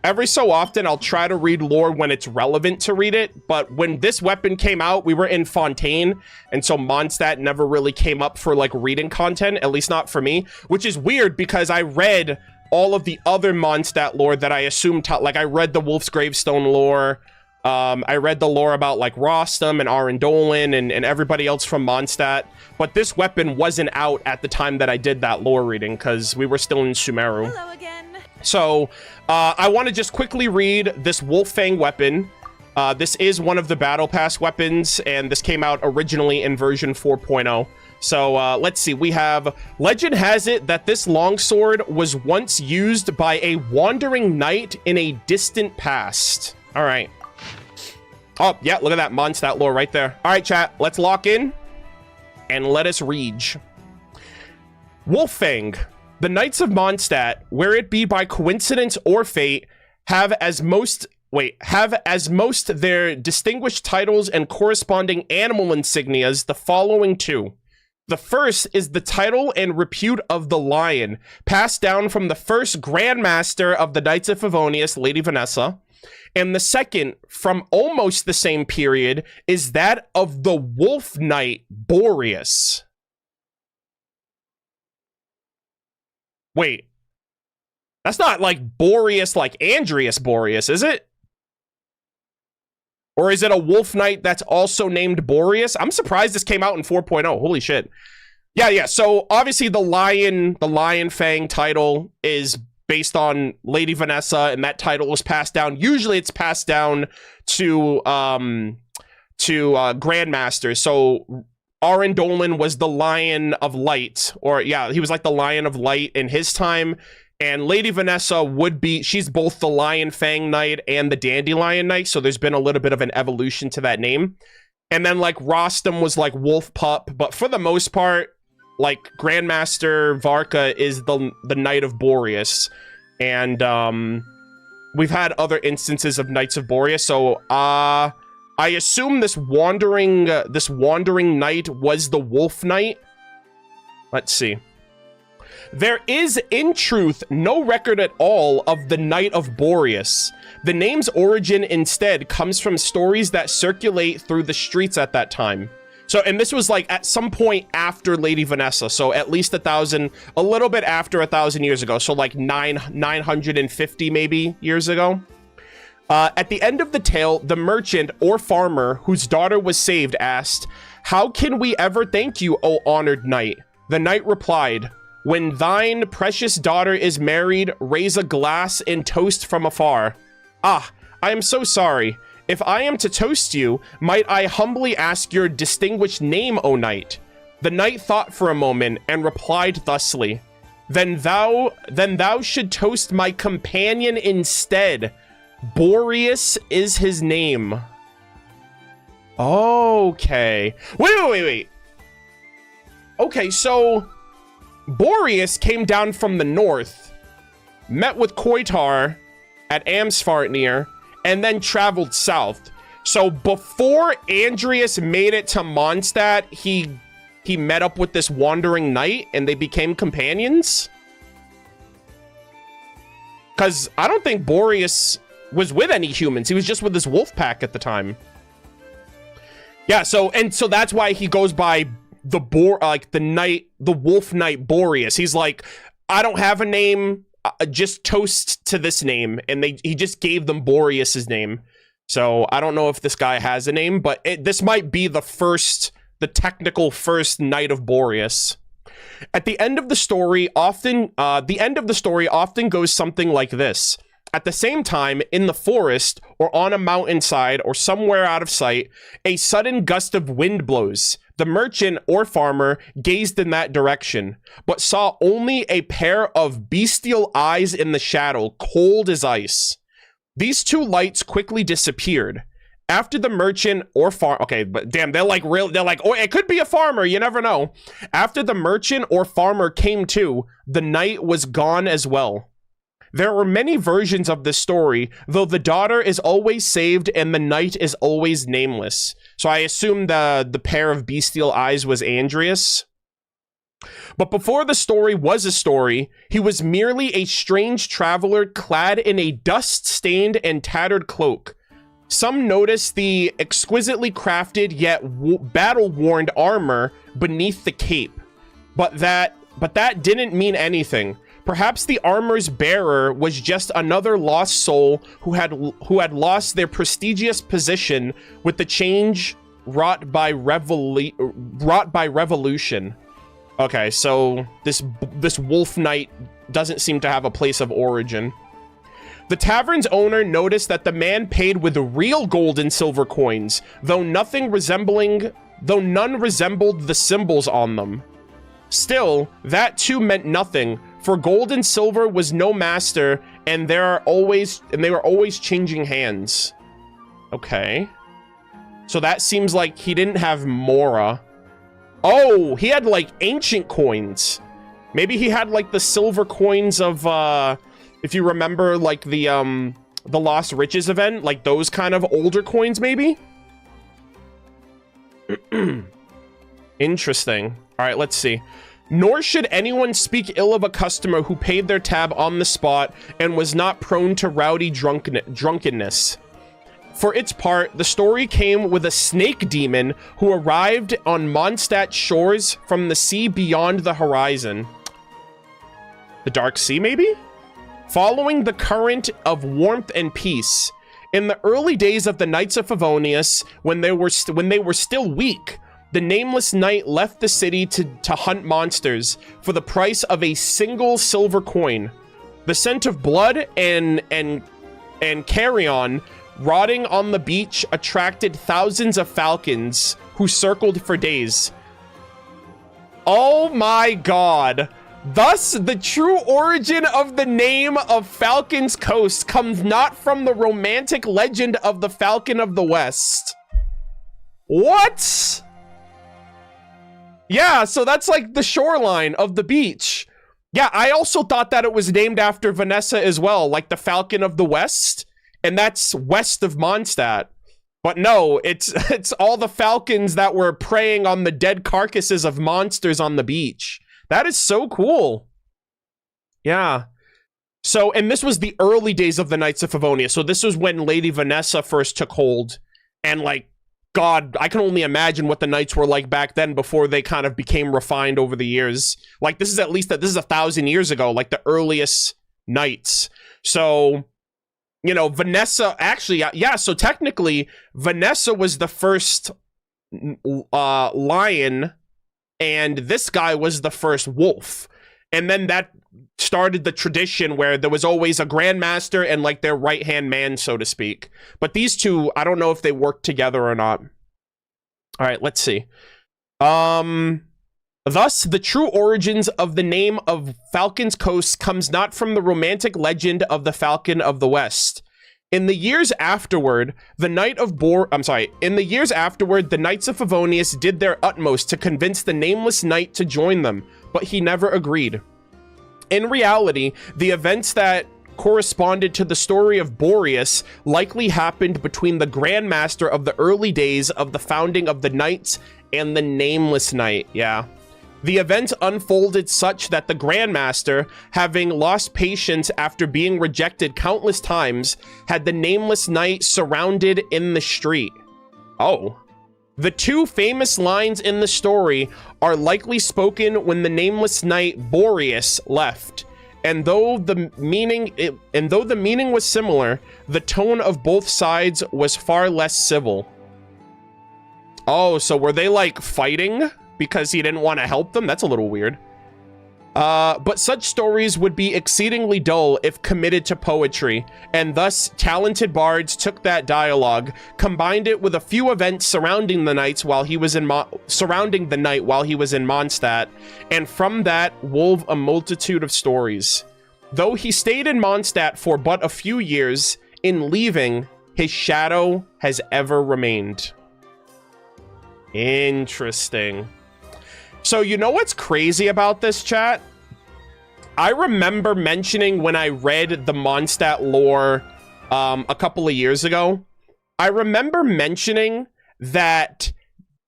Every so often, I'll try to read lore when it's relevant to read it, but when this weapon came out, we were in Fontaine, and so Mondstadt never really came up for, like, reading content, at least not for me, which is weird because I read all of the other Mondstadt lore that I assumed, like, I read the Wolf's Gravestone lore, I read the lore about, like, Rostam and Arundolin and everybody else from Mondstadt, but this weapon wasn't out at the time that I did that lore reading, because we were still in Sumeru. Hello again. So, I want to just quickly read this Wolf-Fang weapon. This is one of the Battle Pass weapons, and this came out originally in version 4.0. So, let's see. We have, legend has it that this longsword was once used by a wandering knight in a distant past. All right. Oh, yeah, look at that Mondstadt lore right there. All right, chat, let's lock in and let us read. Wolf-Fang. The Knights of Mondstadt, where it be by coincidence or fate, have as most their distinguished titles and corresponding animal insignias the following two. The first is the title and repute of the Lion, passed down from the first Grand Master of the Knights of Favonius, Lady Vanessa. And the second, from almost the same period, is that of the Wolf Knight Boreas. Wait. That's not like Boreas like Andreas Boreas, is it? Or is it a Wolf Knight that's also named Boreas? I'm surprised this came out in 4.0. Holy shit. Yeah. So obviously the Lion Fang title is based on Lady Vanessa, and that title was passed down. Usually it's passed down to Grandmasters. So Arendolan was the Lion of Light, or yeah, he was like the Lion of Light in his time. And Lady Vanessa would be, she's both the Lion Fang Knight and the Dandelion Knight, so there's been a little bit of an evolution to that name. And then like Rostam was like Wolf Pup, but for the most part, like Grandmaster Varka is the Knight of Boreas. And we've had other instances of Knights of Boreas, so I assume this wandering knight was the Wolf Knight. Let's see. There is, in truth, no record at all of the Knight of Boreas. The name's origin instead comes from stories that circulate through the streets at that time. So, and this was like at some point after Lady Vanessa, so at least a little bit after 1,000 years ago, so like 950 maybe years ago. At the end of the tale, the merchant or farmer whose daughter was saved asked, "How can we ever thank you, O honored knight?" The knight replied, "When thine precious daughter is married, raise a glass and toast from afar." "Ah, I am so sorry. If I am to toast you, might I humbly ask your distinguished name, O knight?" The knight thought for a moment and replied thusly, Then thou should toast my companion instead. Boreas is his name." Okay. Wait. Okay, so Boreas came down from the north, met with Koitar at Amsfartnir, and then traveled south. So before Andreas made it to Mondstadt, he met up with this wandering knight and they became companions? Because I don't think Boreas was with any humans. He was just with this wolf pack at the time. Yeah, so that's why he goes by the Wolf Knight Boreas. He's like, I don't have a name, just toast to this name, and he just gave them Boreas's name. So I don't know if this guy has a name, but this might be the technical first Knight of Boreas. At the end of the story, often goes something like this. At the same time, in the forest, or on a mountainside, or somewhere out of sight, a sudden gust of wind blows. The merchant or farmer gazed in that direction, but saw only a pair of bestial eyes in the shadow, cold as ice. These two lights quickly disappeared. After the merchant or okay, but damn, they're like, oh, it could be a farmer, you never know. After the merchant or farmer came to, the knight was gone as well. There are many versions of this story, though the daughter is always saved and the knight is always nameless. So I assume the pair of bestial eyes was Andreas. But before the story was a story, he was merely a strange traveler clad in a dust-stained and tattered cloak. Some noticed the exquisitely crafted yet battle-worn armor beneath the cape, but that didn't mean anything. Perhaps the armor's bearer was just another lost soul who had lost their prestigious position with the change wrought by revolution. Okay, so this Wolf Knight doesn't seem to have a place of origin. The tavern's owner noticed that the man paid with real gold and silver coins, though none resembled the symbols on them. Still, that too meant nothing, for gold and silver was no master, and they were always changing hands. Okay. So that seems like he didn't have Mora. Oh, he had like ancient coins. Maybe he had like the silver coins of if you remember like the Lost Riches event, like those kind of older coins maybe? Interesting. All right, let's see. Nor should anyone speak ill of a customer who paid their tab on the spot and was not prone to rowdy drunkenness. For its part, the story came with a snake demon who arrived on Mondstadt shores from the sea beyond the horizon. The Dark Sea, maybe? Following the current of warmth and peace. In the early days of the Knights of Favonius, when they were still weak, the nameless knight left the city to hunt monsters for the price of a single silver coin. The scent of blood and carrion rotting on the beach attracted thousands of falcons who circled for days. Oh my god. Thus, the true origin of the name of Falcon's Coast comes not from the romantic legend of the Falcon of the West. What? Yeah, so that's like the shoreline of the beach. Yeah, I also thought that it was named after Vanessa as well, like the Falcon of the West, and that's west of Mondstadt. But no, it's all the falcons that were preying on the dead carcasses of monsters on the beach. That is so cool. Yeah. So, and this was the early days of the Knights of Favonia. So this was when Lady Vanessa first took hold, and like, God, I can only imagine what the knights were like back then before they kind of became refined over the years. Like, this is at least, this is 1,000 years ago, like the earliest knights. So, you know, Vanessa, actually, yeah, so technically, Vanessa was the first lion, and this guy was the first wolf. And then that started the tradition where there was always a grandmaster and like their right-hand man, so to speak. But these two, I don't know if they worked together or not. All right, let's see. Thus, the true origins of the name of Falcon's Coast comes not from the romantic legend of the Falcon of the West. In the years afterward, the Knights of Favonius did their utmost to convince the nameless knight to join them, but he never agreed. In reality, the events that corresponded to the story of Boreas likely happened between the Grandmaster of the early days of the founding of the Knights and the nameless knight. Yeah. The events unfolded such that the Grandmaster, having lost patience after being rejected countless times, had the nameless knight surrounded in the street. Oh. The two famous lines in the story are likely spoken when the nameless knight Boreas left. And though the meaning was similar, the tone of both sides was far less civil. Oh, so were they like fighting because he didn't want to help them? That's a little weird. But such stories would be exceedingly dull if committed to poetry, and thus talented bards took that dialogue, combined it with a few events surrounding the knight while he was in Mondstadt, and from that wove a multitude of stories. Though he stayed in Mondstadt for but a few years, in leaving, his shadow has ever remained. Interesting. So you know what's crazy about this, chat? I remember mentioning when I read the Mondstadt lore a couple of years ago, I remember mentioning that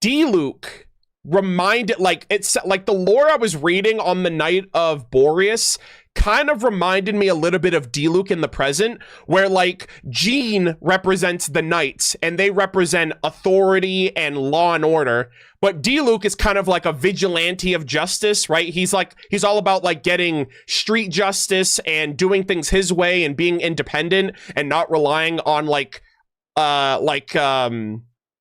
D-Luke reminded, like, it's like the lore I was reading on the night of Boreas kind of reminded me a little bit of D-Luke in the present, where like Jean represents the knights and they represent authority and law and order, but D-Luke is kind of like a vigilante of justice, right? He's all about like getting street justice and doing things his way and being independent and not relying on like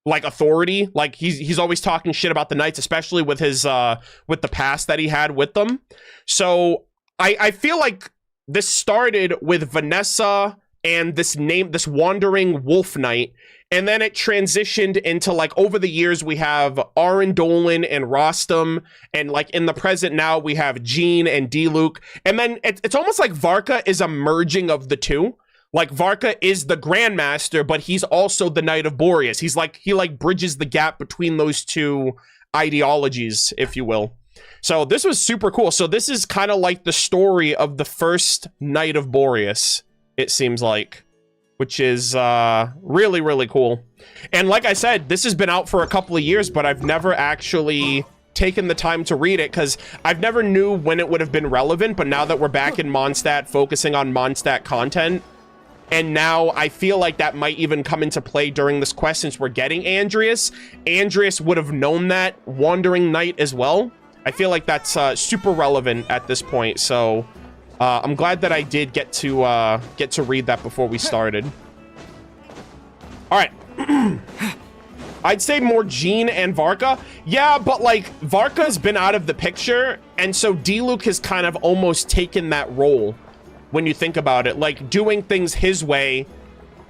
authority. Like he's always talking shit about the knights, especially with his with the past that he had with them. So I feel like this started with Vanessa and this wandering wolf knight, and then it transitioned into like over the years we have Arendolan and Rostam, and like in the present now we have Jean and D-Luke, and then it's almost like Varka is a merging of the two. Like Varka is the Grandmaster, but he's also the Knight of Boreas. He bridges the gap between those two ideologies, if you will. So this was super cool. So this is kind of like the story of the first Knight of Boreas, it seems like, which is really, really cool. And like I said, this has been out for a couple of years, but I've never actually taken the time to read it because I've never knew when it would have been relevant, but now that we're back in Mondstadt, focusing on Mondstadt content, and now I feel like that might even come into play during this quest since we're getting Andreas. Andreas would have known that Wandering Knight as well. I feel like that's super relevant at this point, so I'm glad that I did get to read that before we started. All right. I'd say more Jean and Varka. Yeah, but like Varka's been out of the picture, and so D-Luke has kind of almost taken that role when you think about it, like doing things his way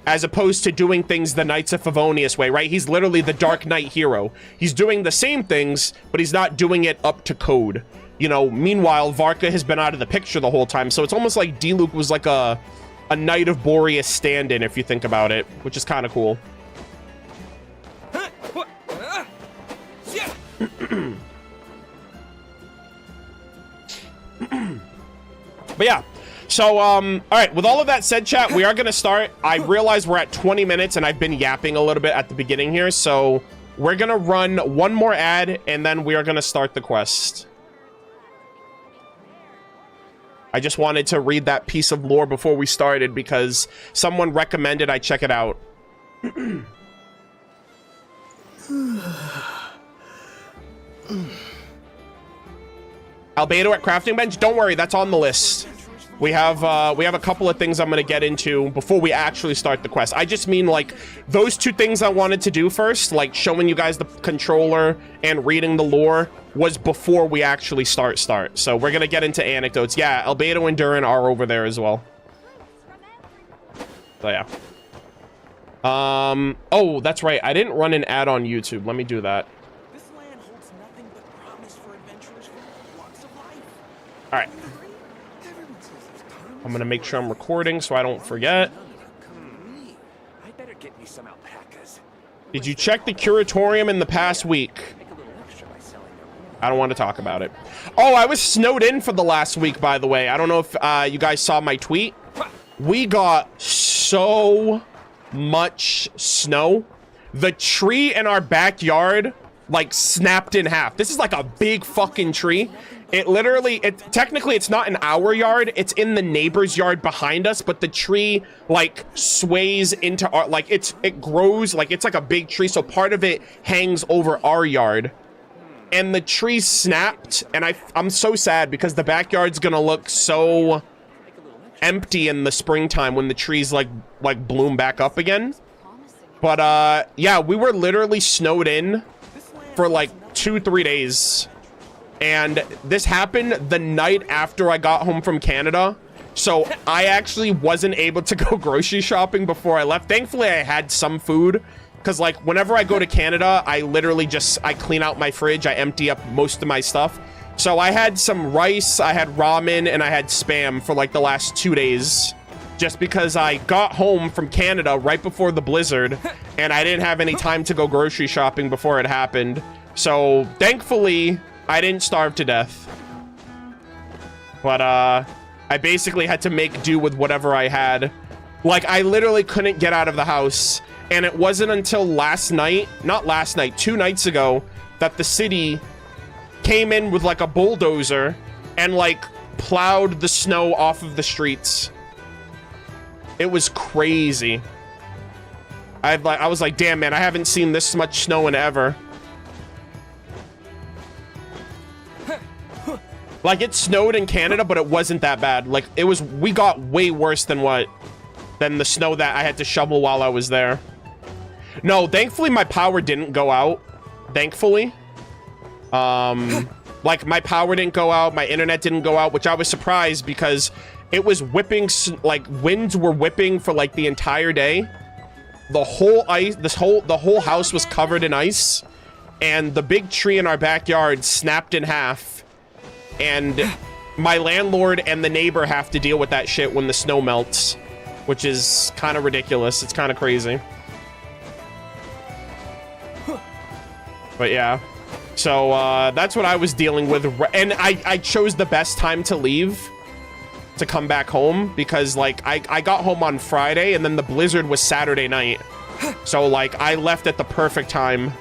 as opposed to doing things the Knights of Favonius way, right? He's literally the Dark Knight hero. He's doing the same things, but he's not doing it up to code. You know, meanwhile, Varka has been out of the picture the whole time, so it's almost like D-Luke was like a Knight of Boreas stand-in, if you think about it, which is kind of cool. But yeah, so all right, with all of that said, chat, we are gonna start. I realize we're at 20 minutes and I've been yapping a little bit at the beginning here, so we're gonna run one more ad and then we are gonna start the quest. I just wanted to read that piece of lore before we started because someone recommended I check it out. Albedo at crafting bench, don't worry, that's on the list. We have a couple of things I'm gonna get into before we actually start the quest. I just mean like those two things I wanted to do first, like showing you guys the controller and reading the lore, was before we actually start. So we're gonna get into anecdotes. Yeah, Albedo and Durin are over there as well. So yeah. Oh, that's right. I didn't run an ad on YouTube. Let me do that. This land holds nothing but promise for adventurers from all walks of life. All right. I'm gonna make sure I'm recording so I don't forget. I better get me some alpacas. Did you check the curatorium in the past week? I don't want to talk about it. Oh, I was snowed in for the last week, by the way. I don't know if you guys saw my tweet. We got so much snow. The tree in our backyard like snapped in half. This is like a big fucking tree. It literally, technically it's not in our yard, it's in the neighbor's yard behind us, but the tree like sways into our, like it grows, like it's like a big tree, so part of it hangs over our yard. And the tree snapped, and I'm so sad because the backyard's gonna look so empty in the springtime when the trees like bloom back up again. But yeah, we were literally snowed in for like 2-3 days. And this happened the night after I got home from Canada. So I actually wasn't able to go grocery shopping before I left. Thankfully, I had some food. Because, like, whenever I go to Canada, I literally I clean out my fridge. I empty up most of my stuff. So I had some rice, I had ramen, and I had Spam for, like, the last 2 days. Just because I got home from Canada right before the blizzard. And I didn't have any time to go grocery shopping before it happened. So, thankfully, I didn't starve to death. But, I basically had to make do with whatever I had. Like, I literally couldn't get out of the house. And it wasn't until last night, not last night, 2 nights ago, that the city came in with like a bulldozer and like plowed the snow off of the streets. It was crazy. I was like, damn, man, I haven't seen this much snow in ever. Like, it snowed in Canada, but it wasn't that bad. Like, we got way worse than the snow that I had to shovel while I was there. No, thankfully my power didn't go out. Thankfully. Like, my power didn't go out, my internet didn't go out, which I was surprised because it was whipping, like, winds were whipping for like the entire day. The whole the whole house was covered in ice, and the big tree in our backyard snapped in half. And my landlord and the neighbor have to deal with that shit when the snow melts, which is kind of ridiculous. It's kind of crazy. But yeah, so that's what I was dealing with. And I chose the best time to leave, to come back home, because like I got home on Friday and then the blizzard was Saturday night. So like I left at the perfect time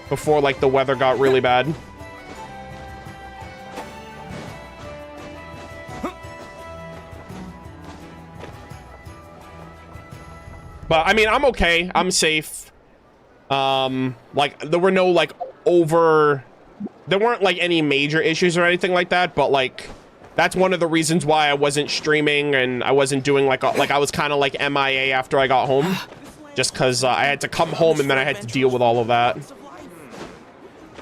before like the weather got really bad. But I mean, I'm okay. I'm safe. Like there were no like there weren't like any major issues or anything like that, but like that's one of the reasons why I wasn't streaming and I wasn't doing like I was kind of like MIA after I got home, just because I had to come home and then I had to deal with all of that. I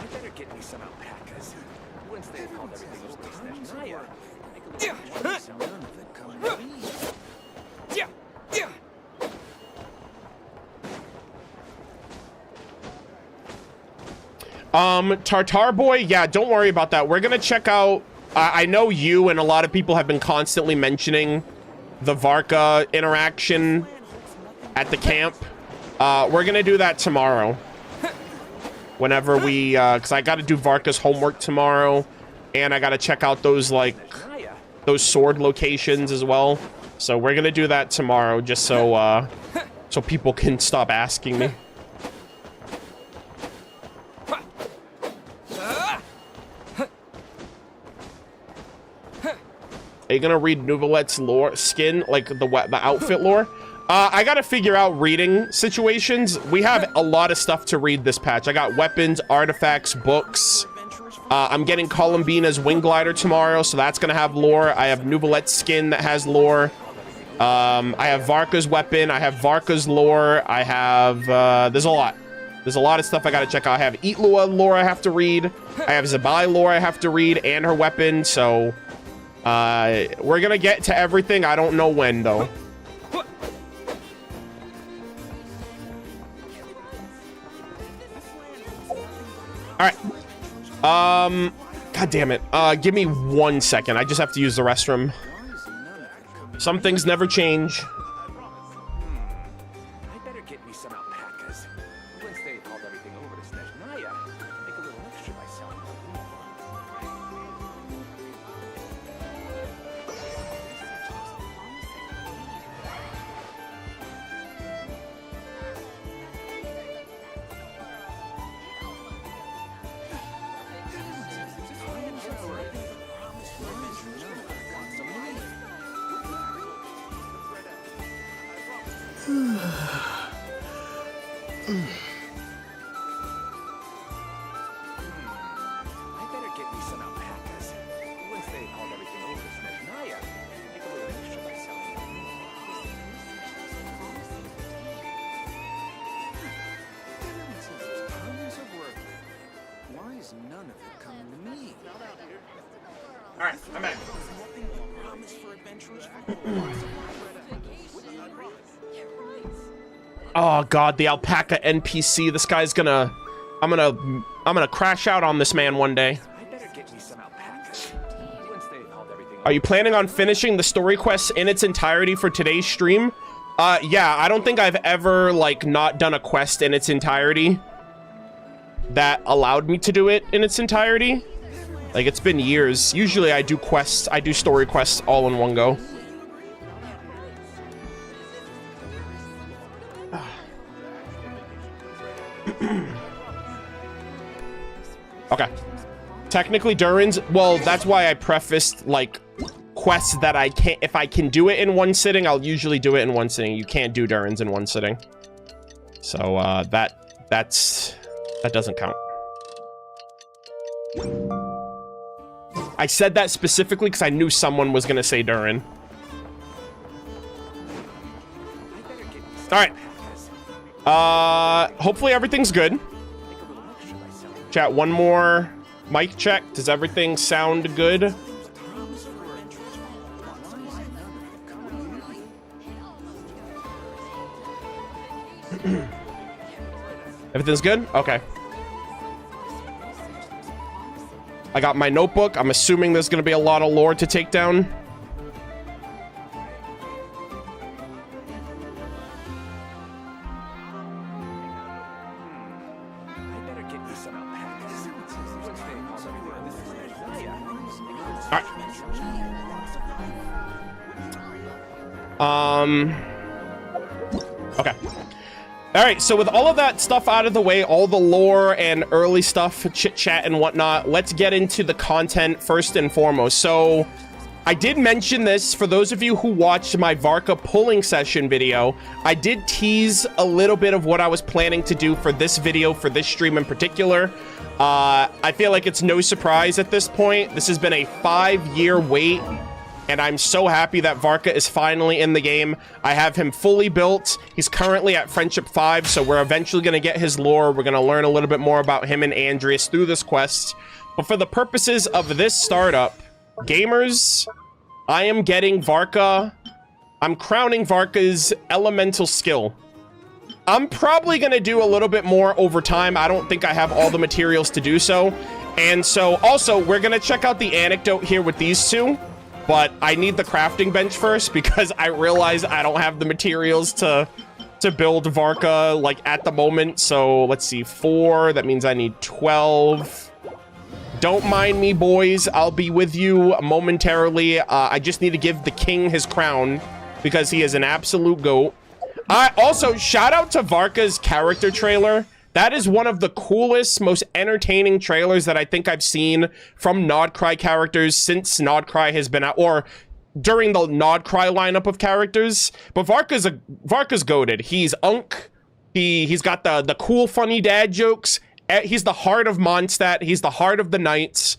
better get me some alpacas. Once they've hauled everything over to Snezhnaya, make a little extra none of it come to me. Tartar Boy, yeah, don't worry about that. We're gonna check out, I know you and a lot of people have been constantly mentioning the Varka interaction at the camp. We're gonna do that tomorrow. Whenever we, because I gotta do Varka's homework tomorrow, and I gotta check out those, like, those sword locations as well. So we're gonna do that tomorrow, just so, so people can stop asking me. Are you gonna read Nouvelette's lore, skin, like the outfit lore? I gotta figure out reading situations. We have a lot of stuff to read this patch. I got weapons, artifacts, books. I'm getting Columbina's wing glider tomorrow, so that's gonna have lore. I have Nouvelette's skin that has lore. I have Varka's weapon. I have Varka's lore. I have, there's a lot. There's a lot of stuff I gotta check out. I have Itlua lore I have to read. I have Zabai lore I have to read, and her weapon, so... we're gonna get to everything. I don't know when, though. Alright. God damn it. Give me 1 second. I just have to use the restroom. Some things never change. I better get me some alpacas. Once they've hauled everything over to Snezhnaya, make a little extra myself. I better get me some alpacas. Once they've hauled everything over to Snezhnaya, make a little extra myself. Tons of work. Why is none of it coming to me? Alright, I'm back. Nothing but promise for adventurers. Oh god, the alpaca NPC. This guy's gonna... I'm gonna crash out on this man one day. I better get me some alpacas. Once they've hauled everything Are you planning on finishing the story quest in its entirety for today's stream? Yeah, I don't think I've ever, like, not done a quest in its entirety that allowed me to do it in its entirety. Like, it's been years. Usually I do quests, I do story quests all in one go. Okay. Technically, Durin's... Well, that's why I prefaced, like, quests that I can't... If I can do it in one sitting, I'll usually do it in one sitting. You can't do Durin's in one sitting. So, that doesn't count. I said that specifically because I knew someone was gonna say Durin. Alright. Hopefully everything's good. Chat, one more mic check. Does everything sound good? Everything's good? Okay. I got my notebook. I'm assuming there's going to be a lot of lore to take down. Okay. Alright, so with all of that stuff out of the way, all the lore and early stuff, chit-chat and whatnot, let's get into the content first and foremost. So, I did mention this for those of you who watched my Varka pulling session video. I did tease a little bit of what I was planning to do for this video, for this stream in particular. I feel like it's no surprise at this point. This has been a 5-year wait, and I'm so happy that Varka is finally in the game. I have him fully built. He's currently at Friendship 5, so we're eventually going to get his lore. We're going to learn a little bit more about him and Andreas through this quest. But for the purposes of this startup, gamers, I am getting Varka. I'm crowning Varka's elemental skill. I'm probably going to do a little bit more over time. I don't think I have all the materials to do so. And so also, we're going to check out the anecdote here with these two. But I need the crafting bench first because I realize I don't have the materials to build Varka, like, at the moment. So let's see, 4. That means I need 12. Don't mind me, boys. I'll be with you momentarily. I just need to give the king his crown because he is an absolute goat. Also, shout out to Varka's character trailer. That is one of the coolest, most entertaining trailers that I think I've seen from Nodcry characters since Nodcry has been out, or during the Nodcry lineup of characters. But Varka's goated. He's Unk. He's got the cool, funny dad jokes. He's the heart of Mondstadt. He's the heart of the Knights.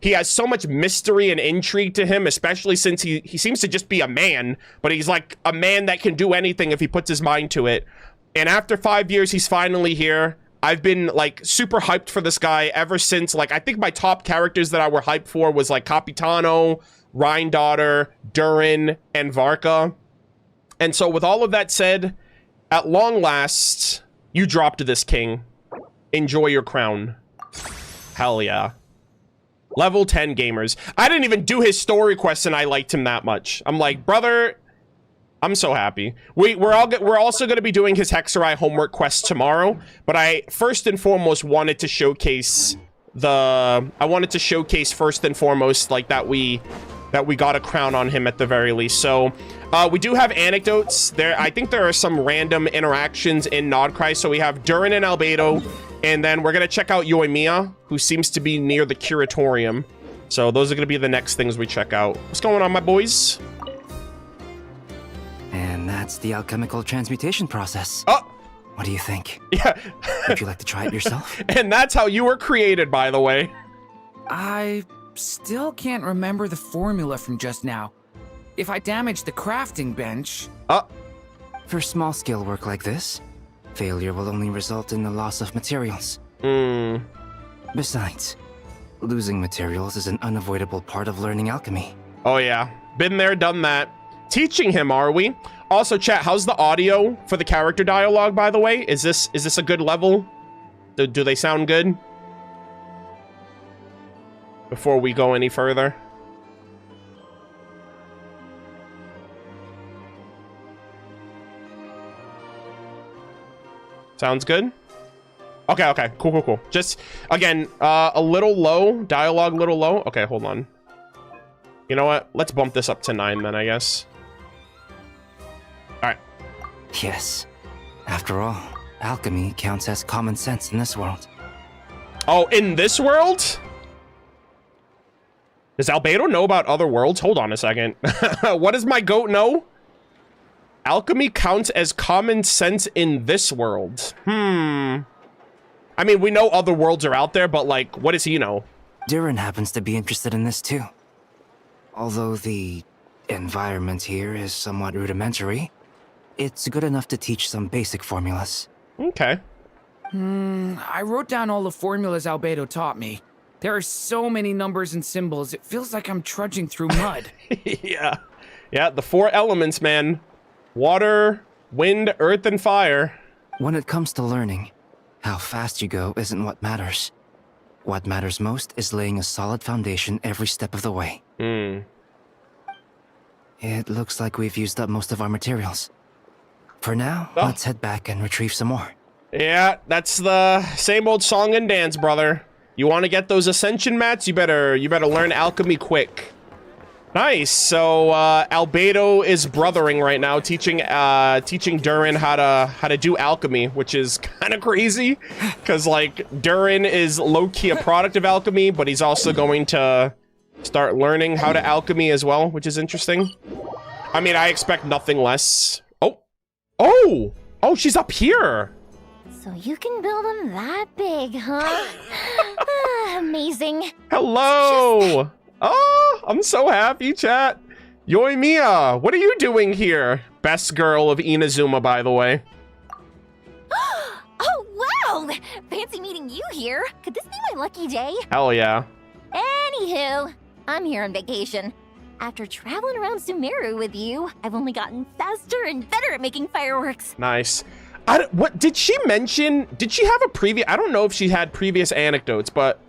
He has so much mystery and intrigue to him, especially since he seems to just be a man, but he's like a man that can do anything if he puts his mind to it. And after 5 years, he's finally here. I've been like super hyped for this guy ever since, like, I think my top characters that I were hyped for was like Capitano, Rhine-Daughter, Durin, and Varka. And so with all of that said, at long last, you dropped this king. Enjoy your crown. Hell yeah. Level 10 gamers. I didn't even do his story quest and I liked him that much. I'm like, brother, I'm so happy. We're also going to be doing his Hexerai homework quest tomorrow, but I first and foremost wanted to showcase first and foremost like that we got a crown on him at the very least. So we do have anecdotes there. I think there are some random interactions in Nodcry. So we have Durin and Albedo, and then we're gonna check out Yoimiya, who seems to be near the curatorium. So those are gonna be the next things we check out. What's going on, my boys? And that's the alchemical transmutation process. Oh! What do you think? Yeah. Would you like to try it yourself? And that's how you were created, by the way. I still can't remember the formula from just now. If I damage the crafting bench... For small-scale work like this, failure will only result in the loss of materials. Besides, losing materials is an unavoidable part of learning alchemy. Oh yeah, been there, done that. Teaching him, are we? Also, chat, how's the audio for the character dialogue, by the way? Is this a good level? Do they sound good? Before we go any further. Sounds good? Okay, cool. Just, again, a little low, dialogue a little low. Okay, hold on. You know what? Let's bump this up to 9 then, I guess. Alright. Yes. After all, alchemy counts as common sense in this world. Oh, in this world? Does Albedo know about other worlds? Hold on a second. What does my goat know? Alchemy counts as common sense in this world. I mean, we know other worlds are out there, but, like, what does he know? Durin happens to be interested in this, too. Although the environment here is somewhat rudimentary, it's good enough to teach some basic formulas. Okay. I wrote down all the formulas Albedo taught me. There are so many numbers and symbols, it feels like I'm trudging through mud. Yeah, the 4 elements, man. Water, wind, earth, and fire. When it comes to learning, how fast you go isn't what matters. What matters most is laying a solid foundation every step of the way. It looks like we've used up most of our materials. For now, let's head back and retrieve some more. Yeah, that's the same old song and dance, brother. You want to get those ascension mats? You better learn alchemy quick. Nice. So Albedo is brothering right now, teaching Durin how to do alchemy, which is kind of crazy, because like Durin is low-key a product of alchemy, but he's also going to Start learning how to alchemy as well, which is interesting. I mean, I expect nothing less. Oh, she's up here. So you can build them that big, huh? Amazing. Hello. Oh, I'm so happy, chat. Yoimiya, what are you doing here? Best girl of Inazuma, by the way. Oh, wow! Fancy meeting you here. Could this be my lucky day? Hell yeah. Anywho, I'm here on vacation. After traveling around Sumeru with you, I've only gotten faster and better at making fireworks. Nice. What did she mention? Did she have a previous? I don't know if she had previous anecdotes, but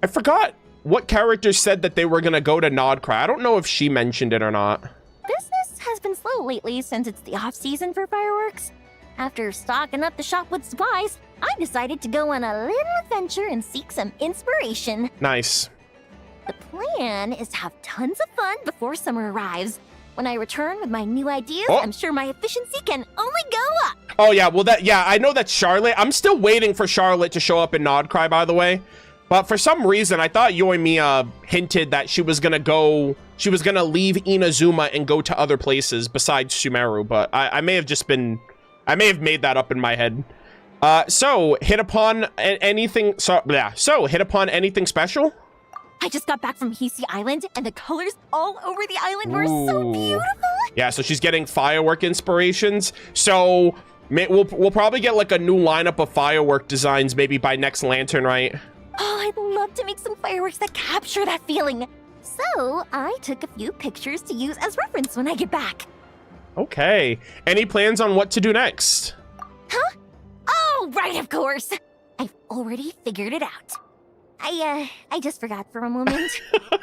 I forgot what character said that they were gonna go to Nodcry. I don't know if she mentioned it or not. Business has been slow lately since it's the off-season for fireworks. After stocking up the shop with supplies, I decided to go on a little adventure and seek some inspiration. Nice. The plan is to have tons of fun before summer arrives. When I return with my new ideas, I'm sure my efficiency can only go up. Oh yeah, well I know that's Charlotte. I'm still waiting for Charlotte to show up in Nodcry, by the way. But for some reason, I thought Yoimiya hinted that she was gonna leave Inazuma and go to other places besides Sumeru, but I may have made that up in my head. So hit upon anything special? I just got back from Hisi Island, and the colors all over the island were so beautiful. Yeah, so she's getting firework inspirations. So we'll probably get like a new lineup of firework designs maybe by next lantern, right? Oh, I'd love to make some fireworks that capture that feeling. So I took a few pictures to use as reference when I get back. Okay. Any plans on what to do next? Huh? Oh, right, of course. I've already figured it out. I just forgot for a moment.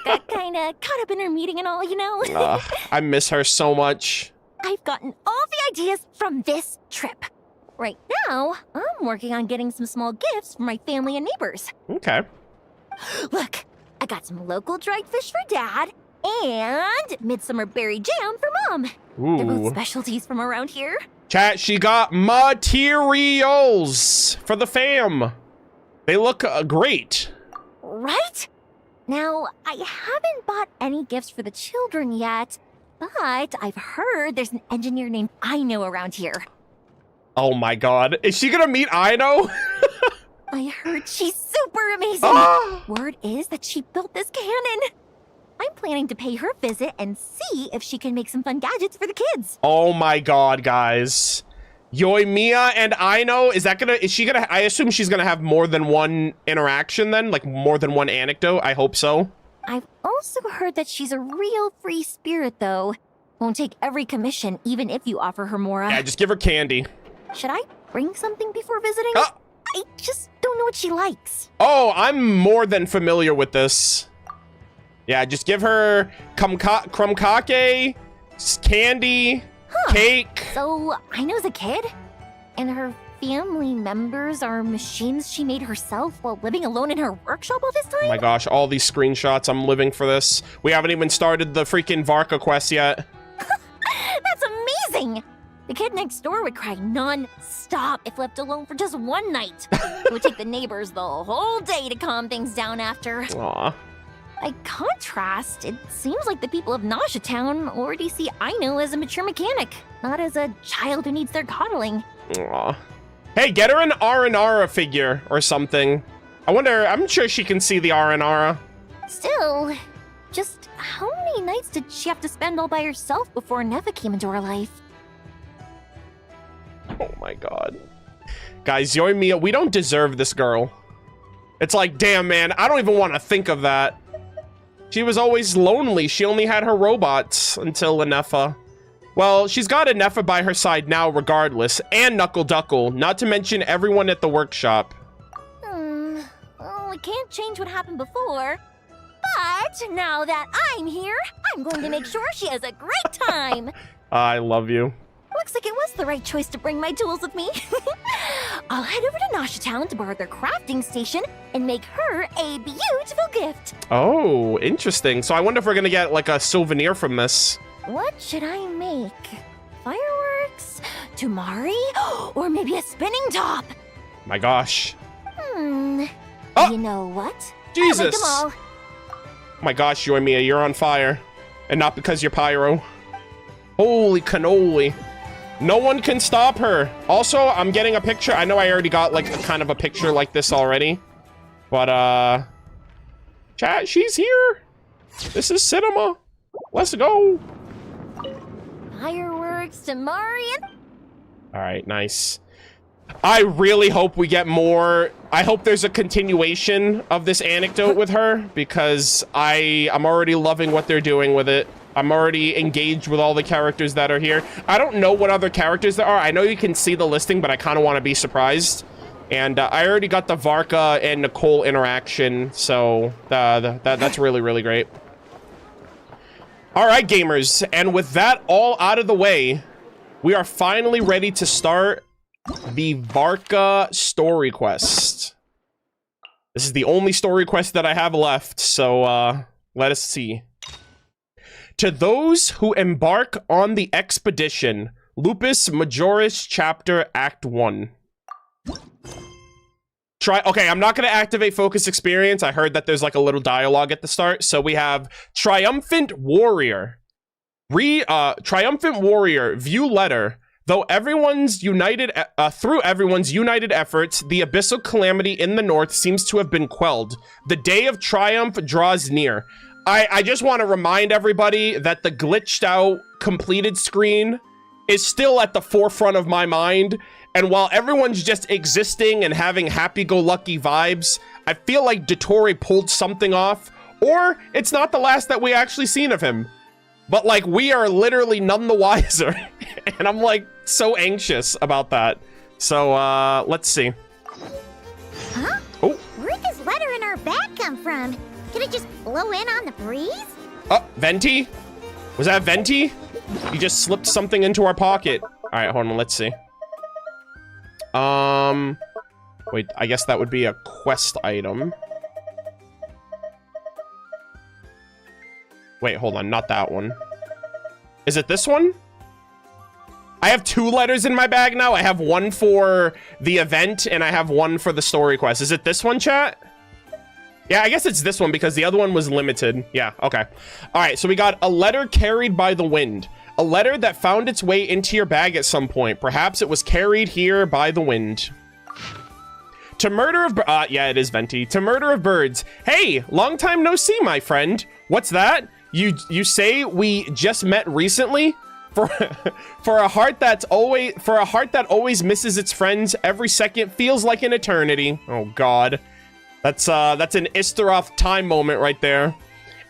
Got kinda caught up in her meeting and all, you know? I miss her so much. I've gotten all the ideas from this trip. Right now, I'm working on getting some small gifts for my family and neighbors. Okay. Look, I got some local dried fish for Dad and midsummer berry jam for Mom. Ooh. They're both specialties from around here. Chat, she got materials for the fam. They look great. Right? Now, I haven't bought any gifts for the children yet, but I've heard there's an engineer named Aino around here. Oh my god. Is she gonna meet Aino? I heard she's super amazing. Word is that she built this cannon. I'm planning to pay her a visit and see if she can make some fun gadgets for the kids. Oh my god, guys. Yoimiya and Aino, I assume she's gonna have more than one interaction then? Like more than one anecdote? I hope so. I've also heard that she's a real free spirit though. Won't take every commission even if you offer her more. Yeah, just give her candy. Should I bring something before visiting? I just don't know what she likes. Oh, I'm more than familiar with this. Yeah, just give her krumkake, candy, cake. So, Aino's a kid? And her family members are machines she made herself while living alone in her workshop all this time? Oh my gosh, all these screenshots. I'm living for this. We haven't even started the freaking Varka quest yet. That's amazing! The kid next door would cry non-stop if left alone for just one night. It would take the neighbors the whole day to calm things down after. Aw. By contrast, it seems like the people of Nasha Town already see Aino as a mature mechanic, not as a child who needs their coddling. Aw. Hey, get her an Aranara figure or something. I'm sure she can see the Aranara. Still, just how many nights did she have to spend all by herself before Neva came into her life? Oh my god. Guys, Yoimiya, we don't deserve this girl. It's like, damn, man, I don't even want to think of that. She was always lonely. She only had her robots until Anefa. Well, she's got Anefa by her side now regardless, and Knuckle Duckle, not to mention everyone at the workshop. Well, I can't change what happened before. But now that I'm here, I'm going to make sure she has a great time. I love you. Looks like it was the right choice to bring my tools with me. I'll head over to Nasha Town to borrow their crafting station and make her a beautiful gift. Oh, interesting. So I wonder if we're gonna get like a souvenir from this. What should I make? Fireworks? Tumari? Or maybe a spinning top? My gosh. You know what? Jesus. I like them all. Oh my gosh, Yoimiya, you're on fire. And not because you're pyro. Holy cannoli. No one can stop her. Also, I'm getting a picture. I know I already got like kind of a picture like this already. But chat, she's here. This is cinema. Let's go. Fireworks to Marion. All right, nice. I really hope we get more. I hope there's a continuation of this anecdote with her, because I'm already loving what they're doing with it. I'm already engaged with all the characters that are here. I don't know what other characters there are. I know you can see the listing, but I kind of want to be surprised. And I already got the Varka and Nicole interaction, so that's really, really great. All right, gamers, and with that all out of the way, we are finally ready to start the Varka story quest. This is the only story quest that I have left, so let us see. To those who embark on the expedition, Lupus Majoris Chapter Act 1. Okay, I'm not going to activate focus experience. I heard that there's like a little dialogue at the start. So we have Triumphant Warrior. Triumphant Warrior, view letter. Though everyone's united, through everyone's united efforts, the abyssal calamity in the north seems to have been quelled. The day of triumph draws near. I just want to remind everybody that the glitched out completed screen is still at the forefront of my mind. And while everyone's just existing and having happy-go-lucky vibes, I feel like Dottore pulled something off, or it's not the last that we actually seen of him. But like, we are literally none the wiser. And I'm like so anxious about that. So let's see. Huh? Oh. Where'd this letter in our bag come from? Did it just blow in on the breeze? Oh, Venti? Was that Venti? You just slipped something into our pocket. All right, hold on, let's see. Wait, I guess that would be a quest item. Wait, hold on, not that one. Is it this one? I have 2 letters in my bag now. I have one for the event, and I have one for the story quest. Is it this one, chat? Yeah, I guess it's this one, because the other one was limited. Yeah, okay. All right, so we got a letter carried by the wind. A letter that found its way into your bag at some point. Perhaps it was carried here by the wind. To yeah, it is Venti. To Murder-of-Birds. Hey, long time no see, my friend. What's that? You say we just met recently? For a heart that always misses its friends, every second feels like an eternity. Oh God. That's an Istaroth time moment right there.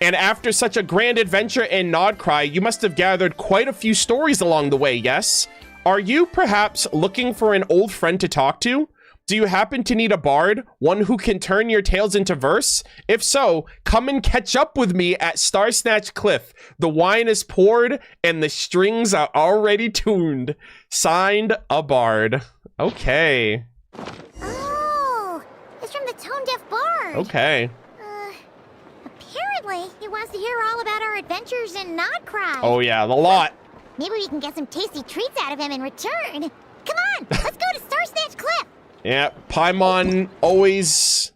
And after such a grand adventure in Nodcry, you must have gathered quite a few stories along the way, yes? Are you perhaps looking for an old friend to talk to? Do you happen to need a bard? One who can turn your tales into verse? If so, come and catch up with me at Starsnatch Cliff. The wine is poured and the strings are already tuned. Signed, a bard. Okay. Oh, it's from the Tone Deaf Bard. Okay. Apparently, he wants to hear all about our adventures in Nodcry. Oh yeah, the lot. Maybe we can get some tasty treats out of him in return. Come on, let's go to Starsnatch Cliff. Yeah, Paimon always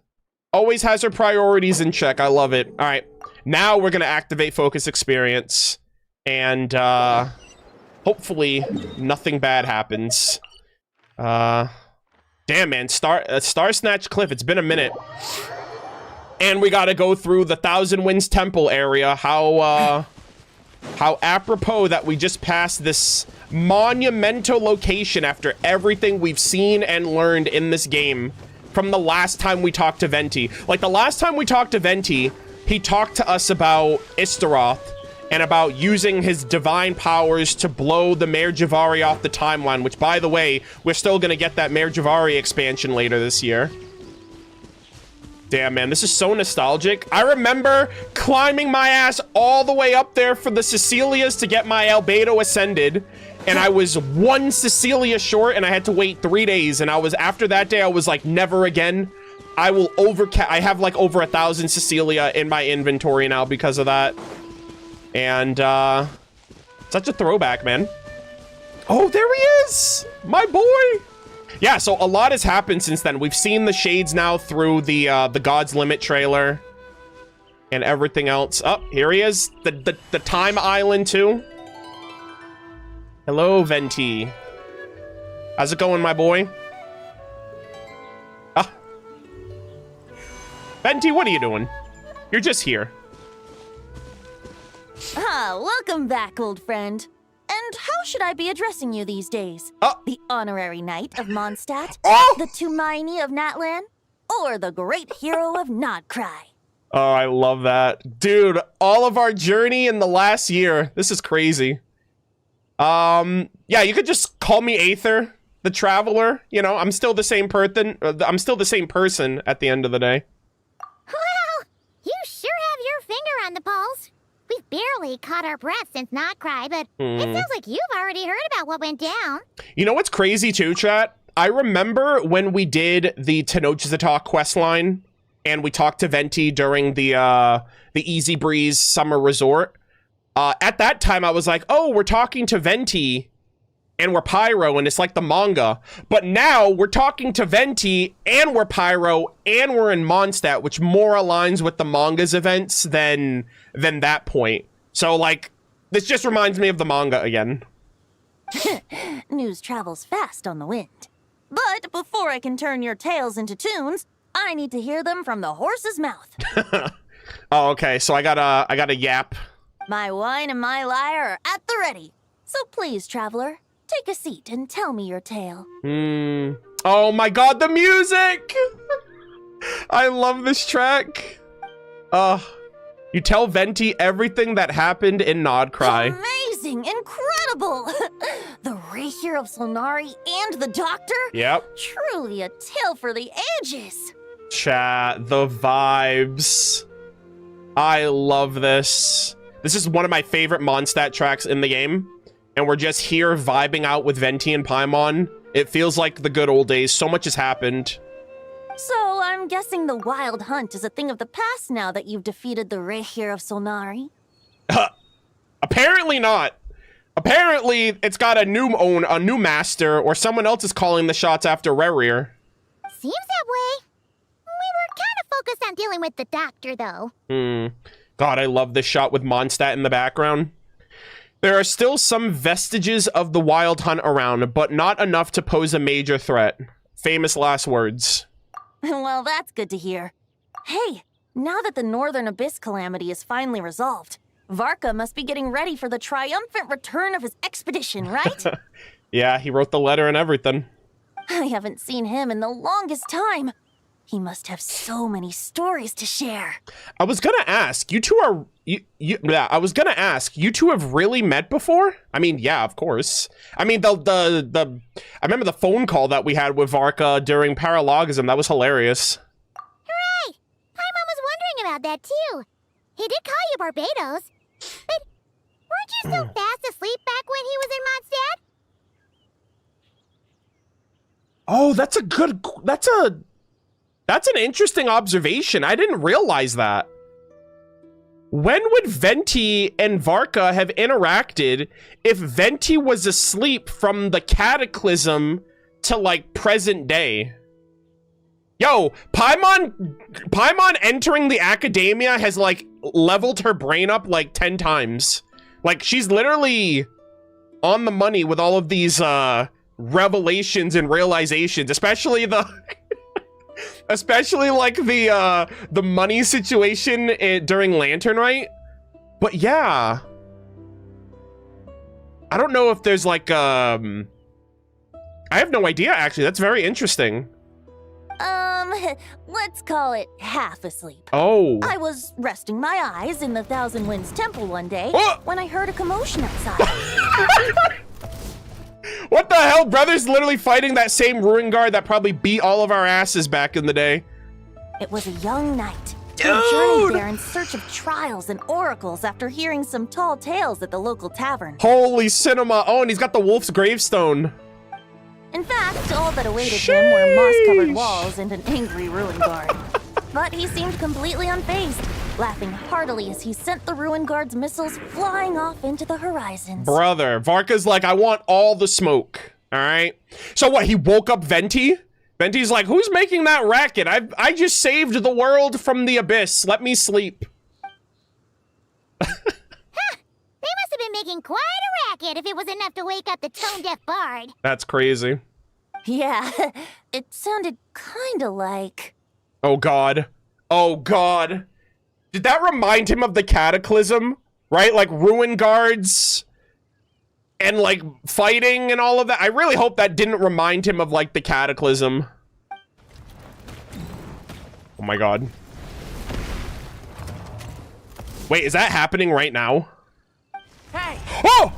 has her priorities in check. I love it. All right, now we're gonna activate focus experience, and hopefully nothing bad happens. Damn man, Starsnatch Cliff. It's been a minute, and we gotta go through the Thousand Winds Temple area. How apropos that we just passed this monumental location after everything we've seen and learned in this game from the last time we talked to Venti. Like, the last time we talked to Venti, he talked to us about Istaroth and about using his divine powers to blow the Mare Javari off the timeline, which, by the way, we're still gonna get that Mare Javari expansion later this year. Damn, man, this is so nostalgic. I remember climbing my ass all the way up there for the Cecilias to get my Albedo ascended, and I was 1 Cecilia short, and I had to wait 3 days, and after that day, I was like, never again. I have like over 1,000 Cecilia in my inventory now because of that. And, such a throwback, man. Oh, there he is! My boy! Yeah, so a lot has happened since then. We've seen the shades now through the God's Limit trailer. and everything else. Oh, here he is. The time island too. Hello, Venti. How's it going, my boy? Ah. Venti, what are you doing? You're just here. Ah, welcome back, old friend. And how should I be addressing you these days? Oh. The honorary knight of Mondstadt? Oh. The Tumaini of Natlan? Or the great hero of Nodcry? Oh, I love that. Dude, all of our journey in the last year. This is crazy. Yeah, you could just call me Aether, the Traveler. You know, I'm still the same person. I'm still the same person at the end of the day. Well, you sure have your finger on the pulse. We've barely caught our breath since Notcry, but it sounds like you've already heard about what went down. You know what's crazy too, chat? I remember when we did the Tenochtitlan questline and we talked to Venti during the Easy Breeze Summer Resort. At that time, I was like, oh, we're talking to Venti and we're Pyro, and it's like the manga. But now we're talking to Venti and we're Pyro and we're in Mondstadt, which more aligns with the manga's events than that point. So, like, this just reminds me of the manga again. News travels fast on the wind. But before I can turn your tales into tunes, I need to hear them from the horse's mouth. Oh, okay. So I got a yap. My wine and my lyre are at the ready. So please, traveler, take a seat and tell me your tale. Oh my god, the music! I love this track. You tell Venti everything that happened in Nodcry. Amazing! Incredible! The Rapier of Solnari and the Doctor? Yep. Truly a tale for the ages! Chat, the vibes. I love this. This is one of my favorite Mondstadt tracks in the game. And we're just here vibing out with Venti and Paimon. It feels like the good old days. So much has happened. So I'm guessing the Wild Hunt is a thing of the past now that you've defeated the Rapier of Solnari? Apparently not. Apparently it's got a new master, or someone else is calling the shots after Rerir. Seems that way. We were kind of focused on dealing with the Doctor, though. God, I love this shot with Mondstadt in the background. There are still some vestiges of the Wild Hunt around, but not enough to pose a major threat. Famous last words. Well, that's good to hear. Hey, now that the Northern Abyss calamity is finally resolved, Varka must be getting ready for the triumphant return of his expedition, right? Yeah, he wrote the letter and everything. I haven't seen him in the longest time. He must have so many stories to share. I was gonna ask, you two are... I was gonna ask, you two have really met before? I mean, yeah, of course. I mean, I remember the phone call that we had with Varka during Paralogism. That was hilarious. Hooray! Paimon was wondering about that, too. He did call you Barbados. But weren't you so fast asleep back when he was in Mondstadt? Oh, that's an interesting observation. I didn't realize that. When would Venti and Varka have interacted if Venti was asleep from the Cataclysm to, like, present day? Yo, Paimon entering the academia has, like, leveled her brain up, like, 10 times. Like, she's literally on the money with all of these, revelations and realizations, especially the... Especially, like, the money situation during Lantern Rite. But, yeah. I don't know if there's, like, I have no idea, actually. That's very interesting. Let's call it half asleep. Oh. I was resting my eyes in the Thousand Winds Temple one day when I heard a commotion outside. What the hell? Brother's literally fighting that same Ruin Guard that probably beat all of our asses back in the day. It was a young knight who journeyed there in search of trials and oracles after hearing some tall tales at the local tavern. Holy cinema. Oh, and he's got the wolf's gravestone. In fact, all that awaited him were moss-covered walls and an angry Ruin Guard. But he seemed completely unfazed, laughing heartily as he sent the Ruin Guard's missiles flying off into the horizons. Brother, Varka's like, I want all the smoke. All right. So what? He woke up Venti? Venti's like, who's making that racket? I just saved the world from the abyss. Let me sleep. making quite a racket if it was enough to wake up the tone-deaf bard. That's crazy. Yeah, it sounded kinda like... Oh, God. Oh, God. Did that remind him of the Cataclysm? Right? Like, ruin guards and, like, fighting and all of that. I really hope that didn't remind him of, like, the Cataclysm. Oh, my God. Wait, is that happening right now? Hey! Oh!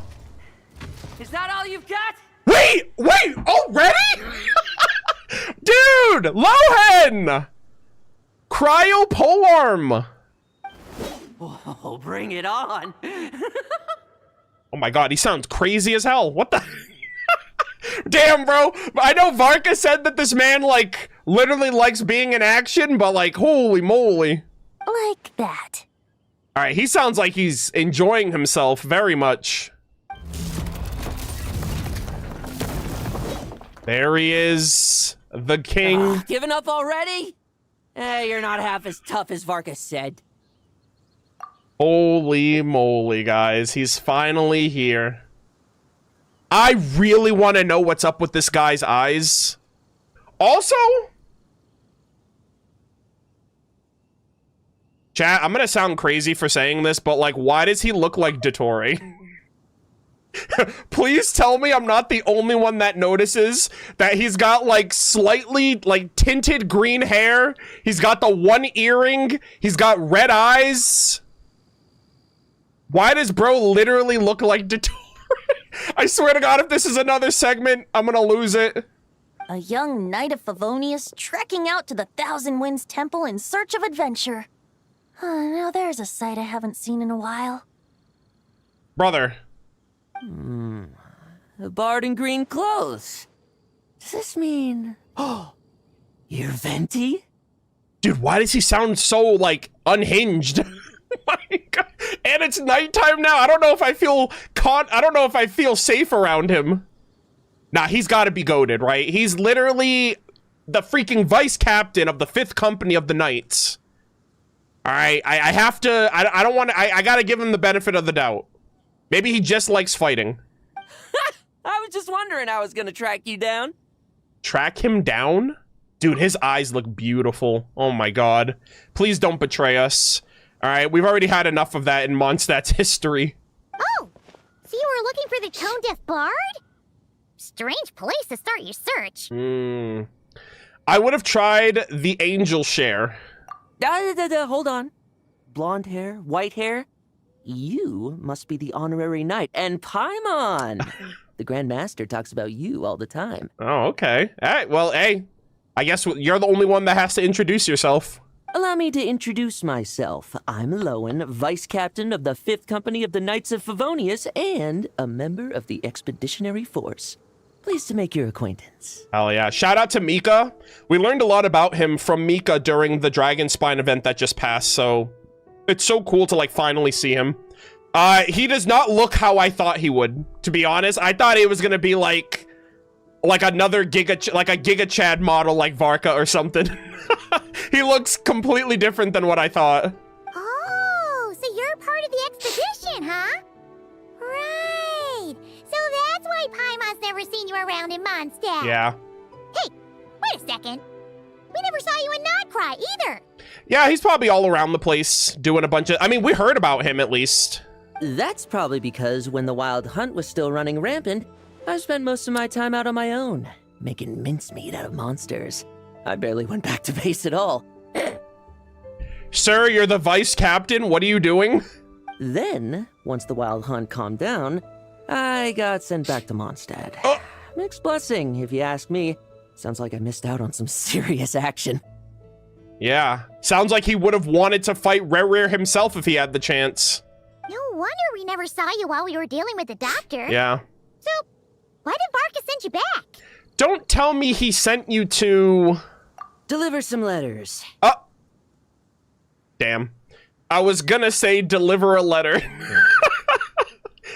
Is that all you've got? Wait! Already? Dude! Lohan! Cryo polearm! Oh, bring it on. Oh my God, he sounds crazy as hell. What the? Damn, bro. I know Varka said that this man, like, literally likes being in action, but, like, holy moly. like that. All right, he sounds like he's enjoying himself very much. There he is, the king. Giving up already? Hey, you're not half as tough as Varka said. Holy moly, guys. He's finally here. I really want to know what's up with this guy's eyes. Also, chat, I'm going to sound crazy for saying this, but, like, why does he look like Dottore? Please tell me I'm not the only one that notices that he's got, like, slightly, like, tinted green hair. He's got the one earring. He's got red eyes. Why does bro literally look like Dottore? I swear to God, if this is another segment, I'm gonna lose it. A young knight of Favonius trekking out to the Thousand Winds Temple in search of adventure. Now there's a sight I haven't seen in a while. Brother. A bard in green clothes. Does this mean... Oh, you're Venti? Dude, why does he sound so, like, unhinged? My God. And it's nighttime now. I don't know if I feel I don't know if I feel safe around him. Nah, he's got to be goated, right? He's literally the freaking vice captain of the 5th Company of the Knights. All right, I have to... I don't want to... I got to give him the benefit of the doubt. Maybe he just likes fighting. I was just wondering how I was gonna track you down. Track him down? Dude, his eyes look beautiful. Oh my God. Please don't betray us. All right, we've already had enough of that in Mondstadt's history. Oh, so you were looking for the tone-deaf bard? Strange place to start your search. I would have tried the angel share. Hold on. Blonde hair, white hair. You must be the honorary knight. And Paimon! The Grand Master talks about you all the time. Oh, okay. All right, well, hey, I guess you're the only one that has to introduce yourself. Allow me to introduce myself. I'm Lohan, Vice Captain of the 5th Company of the Knights of Favonius and a member of the Expeditionary Force. Pleased to make your acquaintance. Hell yeah. Shout out to Mika. We learned a lot about him from Mika during the Dragon Spine event that just passed, so it's so cool to, like, finally see him. He does not look how I thought he would, to be honest. I thought he was gonna be like another Giga Chad model like Varka or something. He looks completely different than what I thought. Oh, so you're part of the expedition, huh? Right. So that's why Paimon's never seen you around in Mondstadt. Yeah. Hey, wait a second. We never saw you in Nodcry either. Yeah, he's probably all around the place doing a bunch of... I mean, we heard about him at least. That's probably because when the Wild Hunt was still running rampant, I spent most of my time out on my own, making mincemeat out of monsters. I barely went back to base at all. Sir, you're the vice captain. What are you doing? Then, once the Wild Hunt calmed down, I got sent back to Mondstadt. Oh. Mixed blessing, if you ask me. Sounds like I missed out on some serious action. Yeah. Sounds like he would have wanted to fight Rerir himself if he had the chance. No wonder we never saw you while we were dealing with the doctor. Yeah. So, why did Varka send you back? Don't tell me he sent you to... Deliver some letters. Oh. Damn. I was gonna say deliver a letter.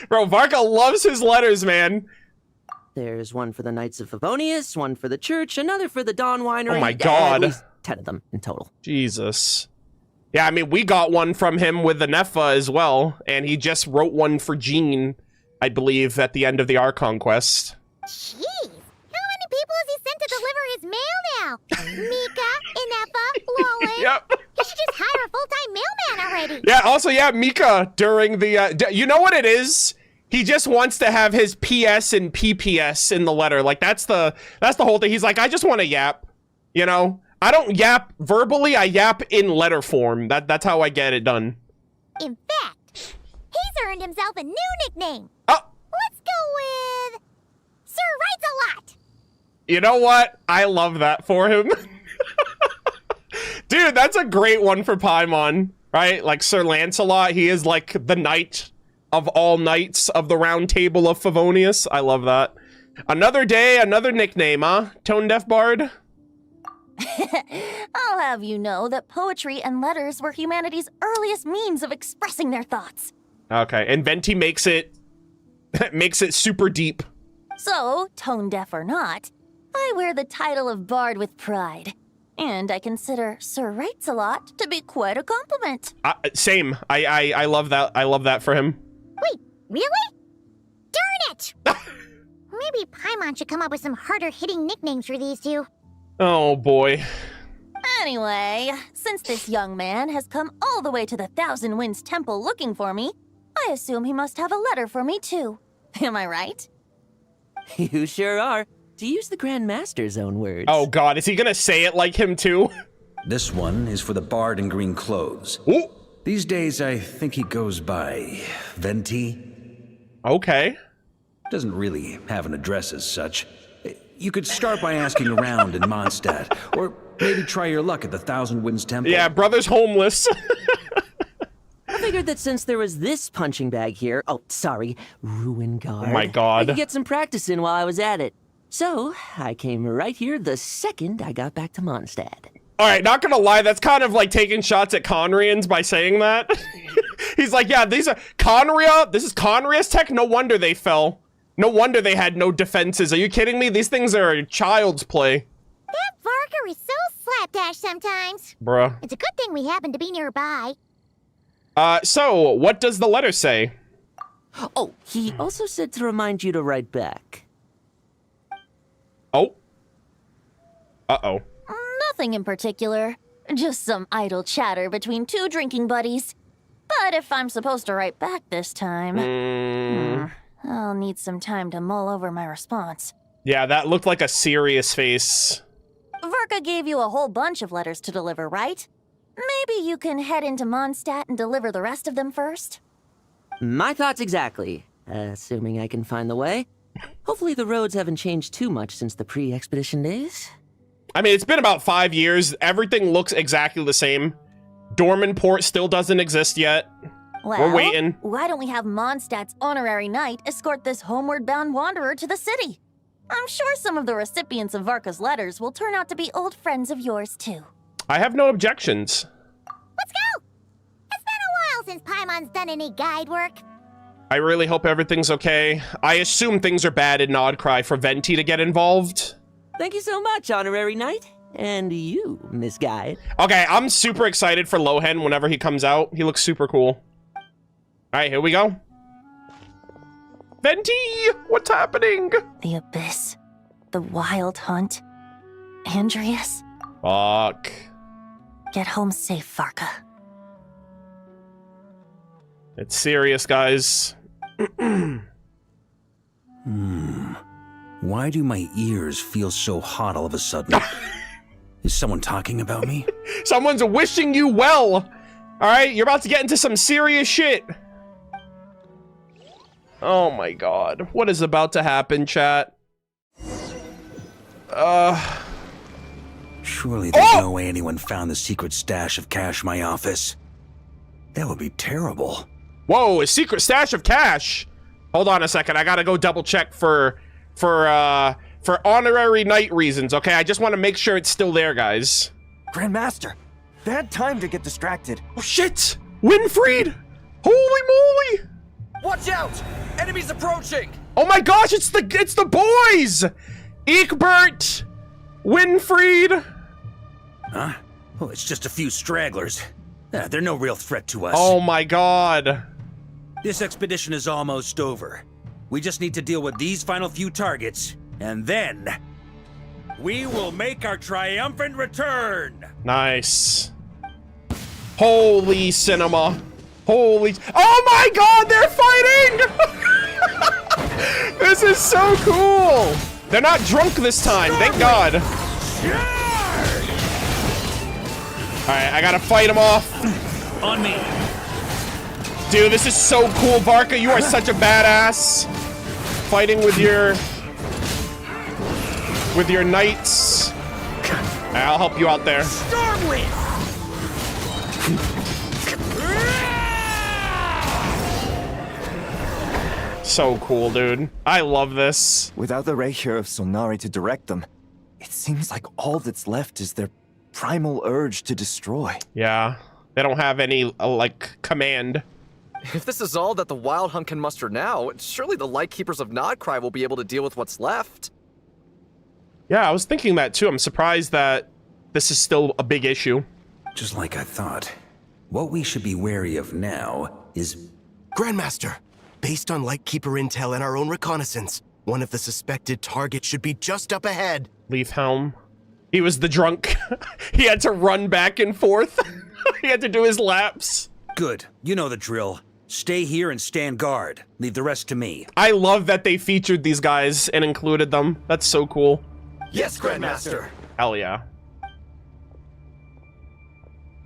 Bro, Varka loves his letters, man. There's one for the Knights of Favonius, one for the church, another for the Dawn Winery. Oh my God. At least 10 of them in total. Jesus. Yeah, I mean, we got one from him with the Nepha as well, and he just wrote one for Jean I believe, at the end of the Archon quest. Jeez, how many people has he sent to deliver his mail now? Mika, Inefa, Lowen. Yep. He should just hire a full-time mailman already. Yeah, also, yeah, Mika during the, you know what it is? He just wants to have his PS and PPS in the letter. Like, that's the whole thing. He's like, I just want to yap, you know? I don't yap verbally, I yap in letter form. That's how I get it done. In fact, he's earned himself a new nickname. Oh! Let's go with Sir Writes-A-Lot. You know what? I love that for him. Dude, that's a great one for Paimon, right? Like Sir Lancelot, he is like the knight of all knights of the Round Table of Favonius. I love that. Another day, another nickname, huh? Tone Deaf Bard? I'll have you know that poetry and letters were humanity's earliest means of expressing their thoughts. Okay, and Venti makes it super deep. So, tone deaf or not, I wear the title of Bard with pride. And I consider Sir Writes-A-Lot to be quite a compliment. Same. I love that. I love that for him. Wait, really? Darn it! Maybe Paimon should come up with some harder-hitting nicknames for these two. Oh, boy. Anyway, since this young man has come all the way to the Thousand Winds Temple looking for me, I assume he must have a letter for me too. Am I right? You sure are. To use the Grand Master's own words. Oh, God. Is he gonna say it like him, too? This one is for the bard in green clothes. Ooh. These days, I think he goes by Venti. Okay. Doesn't really have an address as such. You could start by asking around in Mondstadt, or maybe try your luck at the Thousand Winds Temple. Yeah, brother's homeless. I figured that since there was this punching bag here, Ruin Guard. Oh my God. I could get some practice in while I was at it. So, I came right here the second I got back to Mondstadt. All right, not gonna lie, that's kind of like taking shots at Conrians by saying that. He's like, yeah, these are Conria. This is Conria's tech. No wonder they fell. No wonder they had no defenses. Are you kidding me? These things are child's play. That Varka is so slapdash sometimes. Bruh. It's a good thing we happen to be nearby. So, what does the letter say? Oh, he also said to remind you to write back. Oh. Uh-oh. Nothing in particular. Just some idle chatter between two drinking buddies. But if I'm supposed to write back this time, I'll need some time to mull over my response. Yeah, that looked like a serious face. Varka gave you a whole bunch of letters to deliver, right? Maybe you can head into Mondstadt and deliver the rest of them first? My thoughts exactly, assuming I can find the way. Hopefully the roads haven't changed too much since the pre-expedition days. I mean, it's been about 5 years. Everything looks exactly the same. Dormanport still doesn't exist yet. Well, we're waiting. Why don't we have Mondstadt's honorary knight escort this homeward-bound wanderer to the city? I'm sure some of the recipients of Varka's letters will turn out to be old friends of yours, too. I have no objections. Let's go! It's been a while since Paimon's done any guide work. I really hope everything's okay. I assume things are bad in Nodcry for Venti to get involved. Thank you so much, honorary knight. And you, Miss Guide. Okay, I'm super excited for Lohen whenever he comes out. He looks super cool. All right, here we go. Venti, what's happening? The Abyss. The Wild Hunt. Andreas. Fuck. Get home safe, Varka. It's serious, guys. Why do my ears feel so hot all of a sudden? Is someone talking about me? Someone's wishing you well. All right, you're about to get into some serious shit. Oh my God. What is about to happen, chat? Surely there's no way anyone found the secret stash of cash in my office. That would be terrible. Whoa, a secret stash of cash. Hold on a second. I gotta go double check for honorary knight reasons, okay? I just want to make sure it's still there, guys. Grandmaster, bad time to get distracted. Oh shit! Winfried! Holy moly! Watch out! Enemies approaching! Oh my gosh, it's the boys! Egbert! Winfried! Huh? Oh, it's just a few stragglers. They're no real threat to us. Oh my God. This expedition is almost over. We just need to deal with these final few targets, and then we will make our triumphant return. Nice. Holy cinema. Holy. Oh my god, they're fighting! This is so cool. They're not drunk this time, thank god. Alright, I gotta fight them off. On me. Dude, this is so cool, Varka. You are such a badass. Fighting with your knights. I'll help you out there. So cool, dude. I love this. Without the ray here of Solnari to direct them, it seems like all that's left is their primal urge to destroy. Yeah, they don't have any, like, command. If this is all that the Wild Hunt can muster now, surely the Lightkeepers of Nodcry will be able to deal with what's left. Yeah, I was thinking that too. I'm surprised that this is still a big issue. Just like I thought. What we should be wary of now is... Grandmaster, based on Lightkeeper intel and our own reconnaissance, one of the suspected targets should be just up ahead. Leaf Helm. He was the drunk. He had to run back and forth. He had to do his laps. Good. You know the drill. Stay here and stand guard. Leave the rest to me. I love that they featured these guys and included them. That's so cool. Yes, Grandmaster. Hell yeah.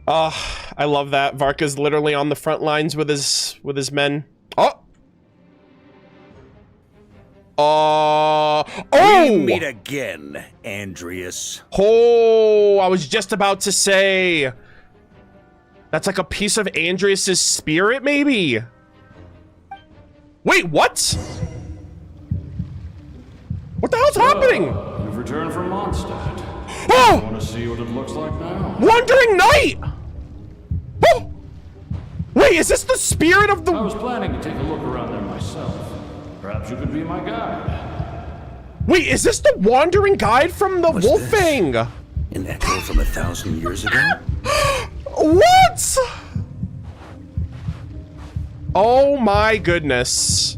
I love that. Varka's literally on the front lines with his men. We meet again, Andreas. Oh, I was just about to say. That's like a piece of Andreas's spirit, maybe? Wait, what? What the hell's happening? You've returned from Mondstadt. Oh! Want to see what it looks like now? Wandering Knight! Oh! Wait, is this the spirit of the... I was planning to take a look around there myself. Perhaps you could be my guide. Wait, is this the wandering guide from the Wolf-Fang? An echo from 1,000 years ago? What? Oh my goodness.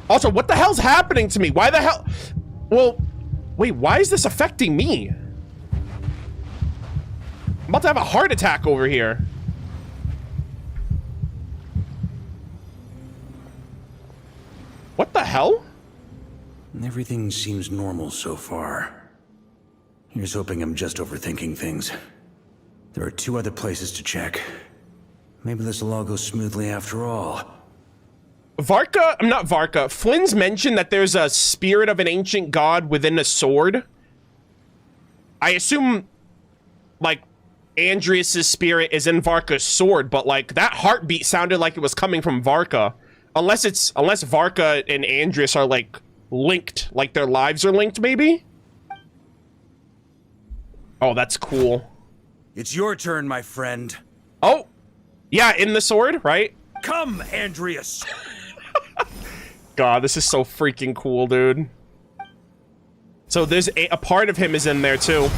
Also, what the hell's happening to me? Why the hell? Well, wait, why is this affecting me? I'm about to have a heart attack over here. What the hell? Everything seems normal so far. Here's hoping I'm just overthinking things. There are 2 other places to check. Maybe this will all go smoothly after all. Varka, I'm not Varka. Flynn's mentioned that there's a spirit of an ancient god within a sword. I assume, like, Andreas's spirit is in Varka's sword, but, like, that heartbeat sounded like it was coming from Varka. Unless Varka and Andreas are, like, linked. Like, their lives are linked, maybe? Oh, that's cool. It's your turn, my friend. Oh, yeah, in the sword, right? Come, Andreas. God, this is so freaking cool, dude. So there's a part of him is in there too.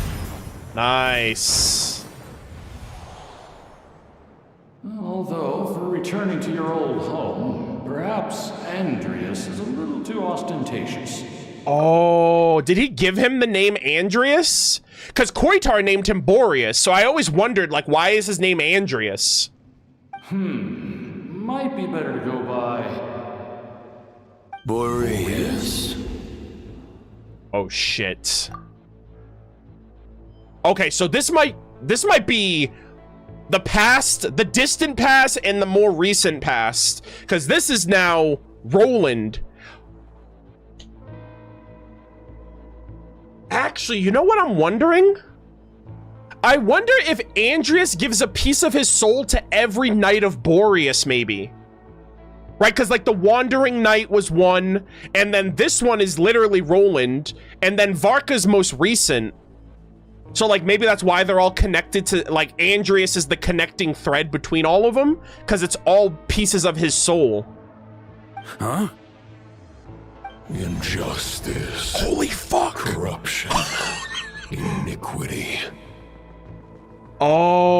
Nice. Although, for returning to your old home, perhaps Andreas is a little too ostentatious. Oh, did he give him the name Andreas? Because Koitar named him Boreas, so I always wondered, like, why is his name Andreas? Might be better to go by... Boreas. Oh, shit. Okay, so this might be the past, the distant past, and the more recent past. Because this is now Roland. Actually, you know what I'm wondering? I wonder if Andreas gives a piece of his soul to every Knight of Boreas, maybe. Right, because like the Wandering Knight was one, and then this one is literally Roland, and then Varka's most recent. So like maybe that's why they're all connected to, like Andreas is the connecting thread between all of them, because it's all pieces of his soul. Huh? Injustice. Holy fuck. Corruption. Iniquity. Oh.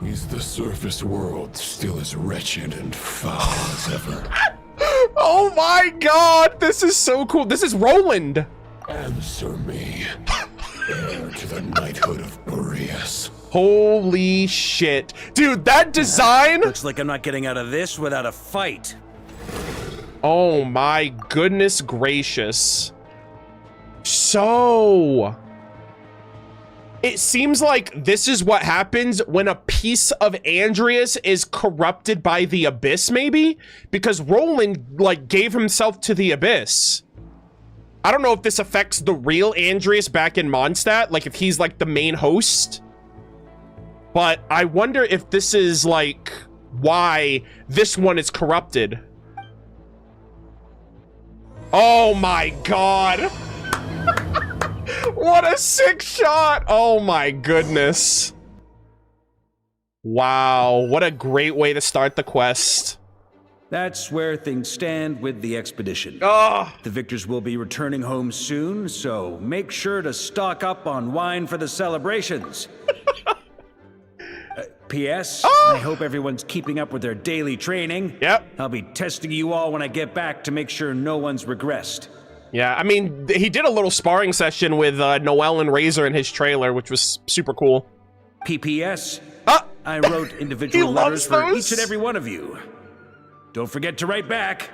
He's the surface this world still as wretched and foul as ever. Oh my god, this is so cool. This is Roland. Answer me, heir to the knighthood of Boreas. Holy shit. Dude, that design... Looks like I'm not getting out of this without a fight. Oh my goodness gracious. So... it seems like this is what happens when a piece of Andreas is corrupted by the Abyss, maybe? Because Roland, like, gave himself to the Abyss. I don't know if this affects the real Andreas back in Mondstadt, like if he's, like, the main host. But I wonder if this is, like, why this one is corrupted. Oh my god! What a sick shot! Oh my goodness. Wow, what a great way to start the quest. That's where things stand with the expedition. Oh. The victors will be returning home soon, so make sure to stock up on wine for the celebrations. P.S. I hope everyone's keeping up with their daily training. Yep. I'll be testing you all when I get back to make sure no one's regressed. Yeah, I mean, he did a little sparring session with Noel and Razor in his trailer, which was super cool. P.P.S. I wrote individual letters for each and every one of you. Don't forget to write back.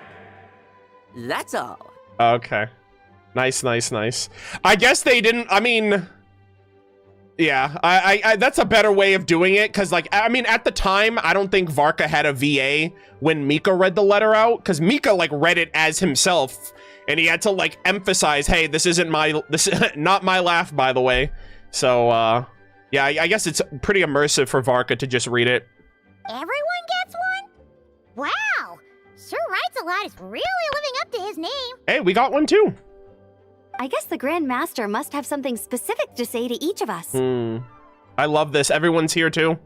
That's all. Okay. Nice, nice, nice. I guess they didn't, I mean... yeah, I that's a better way of doing it, because, like, I mean, at the time, I don't think Varka had a VA when Mika read the letter out, because Mika, like, read it as himself, and he had to, like, emphasize, hey, this isn't my, this is not my laugh, by the way. So, yeah, I guess it's pretty immersive for Varka to just read it. Everyone gets one? Wow! Sir Writes a Lot is really living up to his name. Hey, we got one, too. I guess the Grand Master must have something specific to say to each of us. I love this. Everyone's here, too.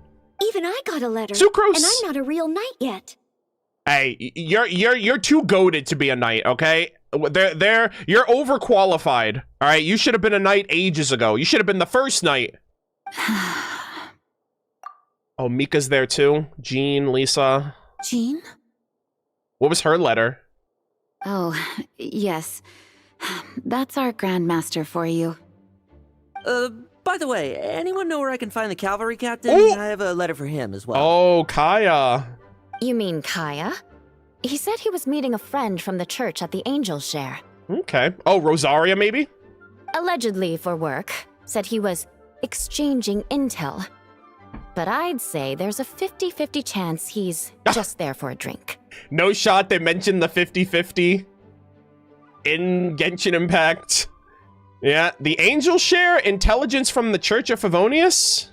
Even I got a letter. Sucrose! And I'm not a real knight yet. Hey, you're too goated to be a knight, okay? You're overqualified, all right? You should have been a knight ages ago. You should have been the first knight. Oh, Mika's there, too. Jean, Lisa. Jean? What was her letter? Oh, yes. That's our Grandmaster for you. By the way, anyone know where I can find the cavalry captain? Ooh. I have a letter for him as well. Oh, Kaya. You mean Kaya? He said he was meeting a friend from the church at the Angel Share. Okay. Oh, Rosaria, maybe? Allegedly for work. Said he was exchanging intel. But I'd say there's a 50-50 chance he's just there for a drink. No shot they mentioned the 50-50 in Genshin Impact. Yeah, the Angel Share, intelligence from the Church of Favonius?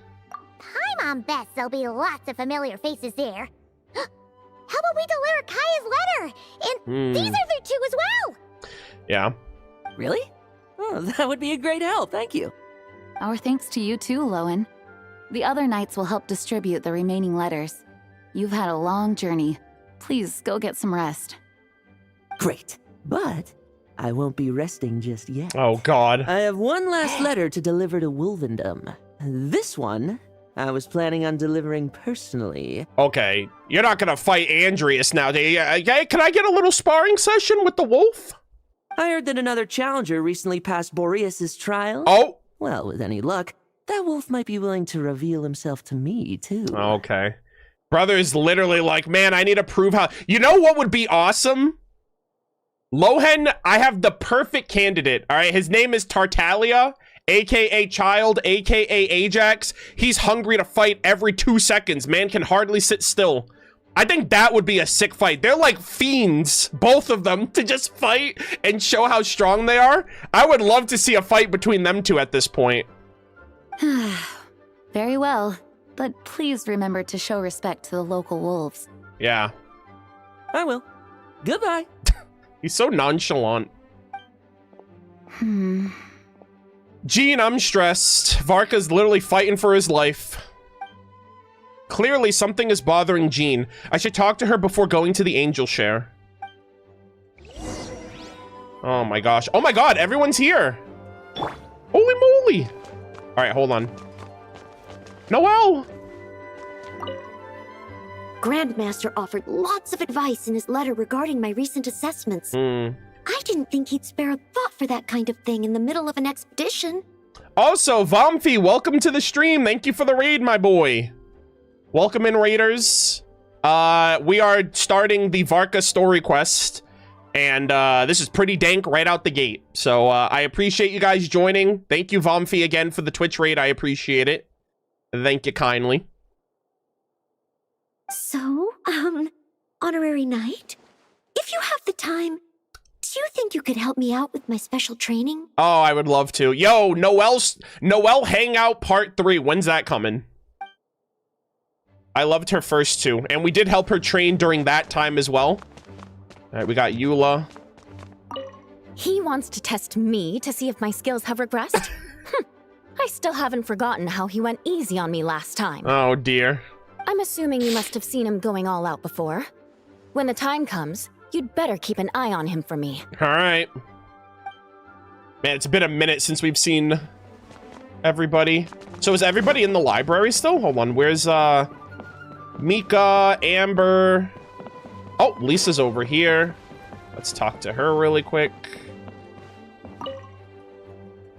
Paimon bets there'll be lots of familiar faces there. How about we deliver Kaya's letter? And these are there too as well. Yeah. Really? Oh, that would be a great help, thank you. Our thanks to you too, Lowen. The other knights will help distribute the remaining letters. You've had a long journey. Please go get some rest. Great, but I won't be resting just yet. Oh, God. I have one last letter to deliver to Wolvendom. This one, I was planning on delivering personally. Okay, you're not gonna fight Andreas now, do you? Can I get a little sparring session with the wolf? I heard that another challenger recently passed Boreas' trial. Oh! Well, with any luck, that wolf might be willing to reveal himself to me, too. Okay. Brother's literally like, man, I need to prove how... You know what would be awesome? Lohen, I have the perfect candidate, all right? His name is Tartaglia, a.k.a. Child, a.k.a. Ajax. He's hungry to fight every 2 seconds. Man can hardly sit still. I think that would be a sick fight. They're like fiends, both of them, to just fight and show how strong they are. I would love to see a fight between them two at this point. Very well, but please remember to show respect to the local wolves. Yeah. I will. Goodbye. He's so nonchalant. Jean, I'm stressed. Varka's literally fighting for his life. Clearly, something is bothering Jean. I should talk to her before going to the Angel Share. Oh my gosh. Oh my god, everyone's here. Holy moly. All right, hold on. Noel. Grandmaster offered lots of advice in his letter regarding my recent assessments. I didn't think he'd spare a thought for that kind of thing in the middle of an expedition. Also, Vomfi, welcome to the stream. Thank you for the raid, my boy. Welcome in, raiders. We are starting the Varka story quest, and this is pretty dank right out the gate. So I appreciate you guys joining. Thank you, Vomfi, again for the Twitch raid. I appreciate it. Thank you kindly. So, Honorary Knight, if you have the time, do you think you could help me out with my special training? Oh, I would love to. Yo, Noelle Hangout Part 3. When's that coming? I loved her first two, and we did help her train during that time as well. All right, we got Eula. He wants to test me to see if my skills have regressed? I still haven't forgotten how he went easy on me last time. Oh, dear. I'm assuming you must have seen him going all out before. When the time comes, you'd better keep an eye on him for me. All right. Man, it's been a minute since we've seen everybody. So is everybody in the library still? Hold on, where's Mika, Amber? Oh, Lisa's over here. Let's talk to her really quick.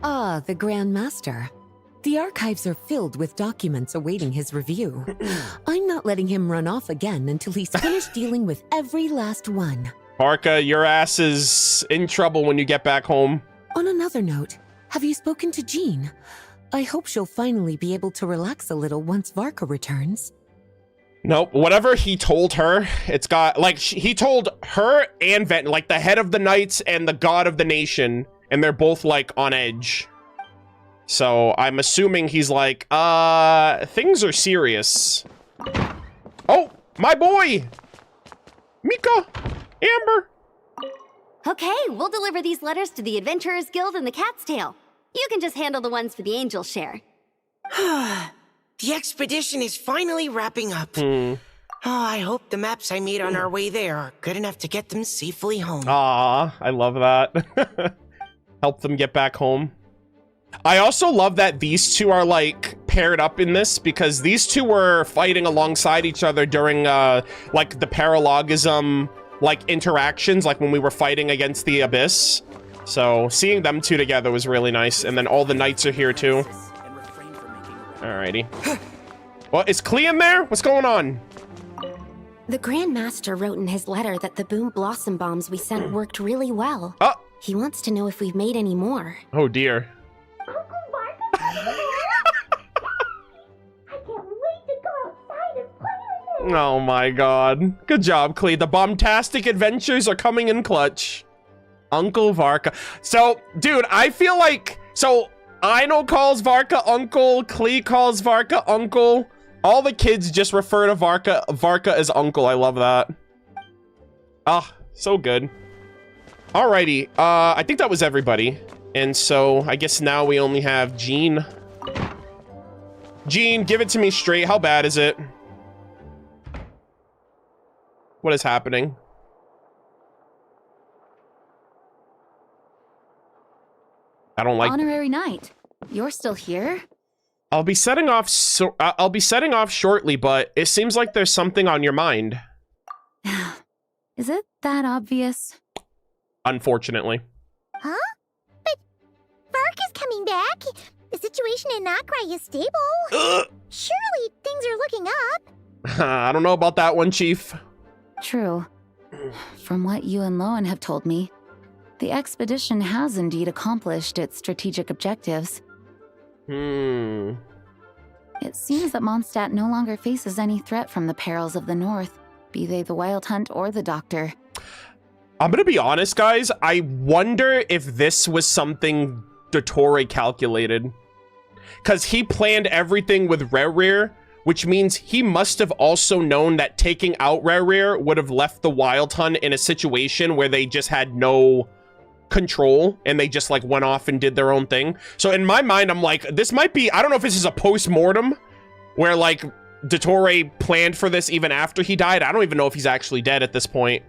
Ah, the Grand Master. The archives are filled with documents awaiting his review. I'm not letting him run off again until he's finished dealing with every last one. Varka, your ass is in trouble when you get back home. On another note, have you spoken to Jean? I hope she'll finally be able to relax a little once Varka returns. Nope, whatever he told her, it's got, like, he told her and Vent, like, the head of the knights and the god of the nation, and they're both, like, on edge. So I'm assuming he's like, things are serious. Oh, my boy! Mika! Amber! Okay, we'll deliver these letters to the Adventurers Guild and the Cat's Tail. You can just handle the ones for the Angel share. The expedition is finally wrapping up. Oh, I hope the maps I made on our way there are good enough to get them safely home. Aw, I love that. Help them get back home. I also love that these two are, like, paired up in this, because these two were fighting alongside each other during, like, the paralogism, like, interactions, like when we were fighting against the Abyss. So, seeing them two together was really nice, and then all the knights are here, too. Alrighty. Well, is Klee in there? What's going on? The Grand Master wrote in his letter that the Boom Blossom bombs we sent worked really well. Oh! He wants to know if we've made any more. Oh, dear. Oh my god. Good job, Klee. The bombastic adventures are coming in clutch. Uncle Varka. So, dude, I feel like... So, Aino calls Varka uncle. Klee calls Varka uncle. All the kids just refer to Varka as uncle. I love that. Ah, so good. Alrighty. I think that was everybody. And so, I guess now we only have Jean. Jean, give it to me straight. How bad is it? What is happening? I don't like. Honorary Knight, you're still here? I'll be setting off shortly, but it seems like there's something on your mind. Is it that obvious? Unfortunately. Huh? But Varka's coming back. The situation in Nokrai is stable. Surely things are looking up. I don't know about that one, Chief. True. From what you and Lowen have told me, the expedition has indeed accomplished its strategic objectives. It seems that Mondstadt no longer faces any threat from the perils of the North, be they the Wild Hunt or the Doctor. I'm gonna be honest, guys. I wonder if this was something Dottore calculated. Because he planned everything with Rerir, which means he must have also known that taking out Rerir would have left the Wild Hunt in a situation where they just had no control and they just like went off and did their own thing. So in my mind, I'm like, this might be, I don't know if this is a post-mortem where like Dottore planned for this even after he died. I don't even know if he's actually dead at this point.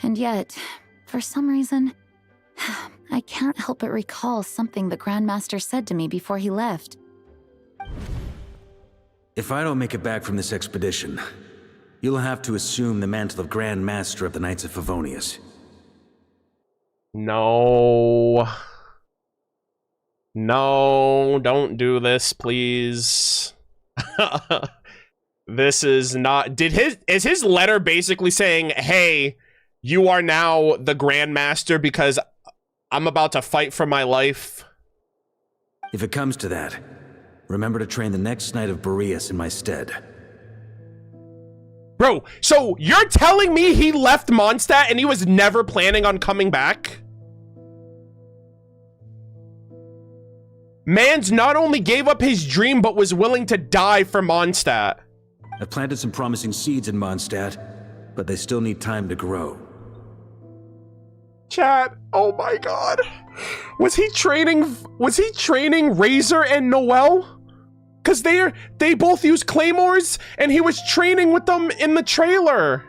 And yet, for some reason, I can't help but recall something the Grandmaster said to me before he left. If I don't make it back from this expedition, You'll have to assume the mantle of Grand Master of the Knights of Favonius. No. No, don't do this, please. This is not... Is his letter basically saying, hey, you are now the Grand Master because I'm about to fight for my life? If it comes to that, remember to train the next Knight of Boreas in my stead. Bro, so you're telling me he left Mondstadt and he was never planning on coming back? Mans not only gave up his dream, but was willing to die for Mondstadt. I've planted some promising seeds in Mondstadt, but they still need time to grow. Chat, oh my god. Was he training Razor and Noelle? Cause they both use claymores and he was training with them in the trailer.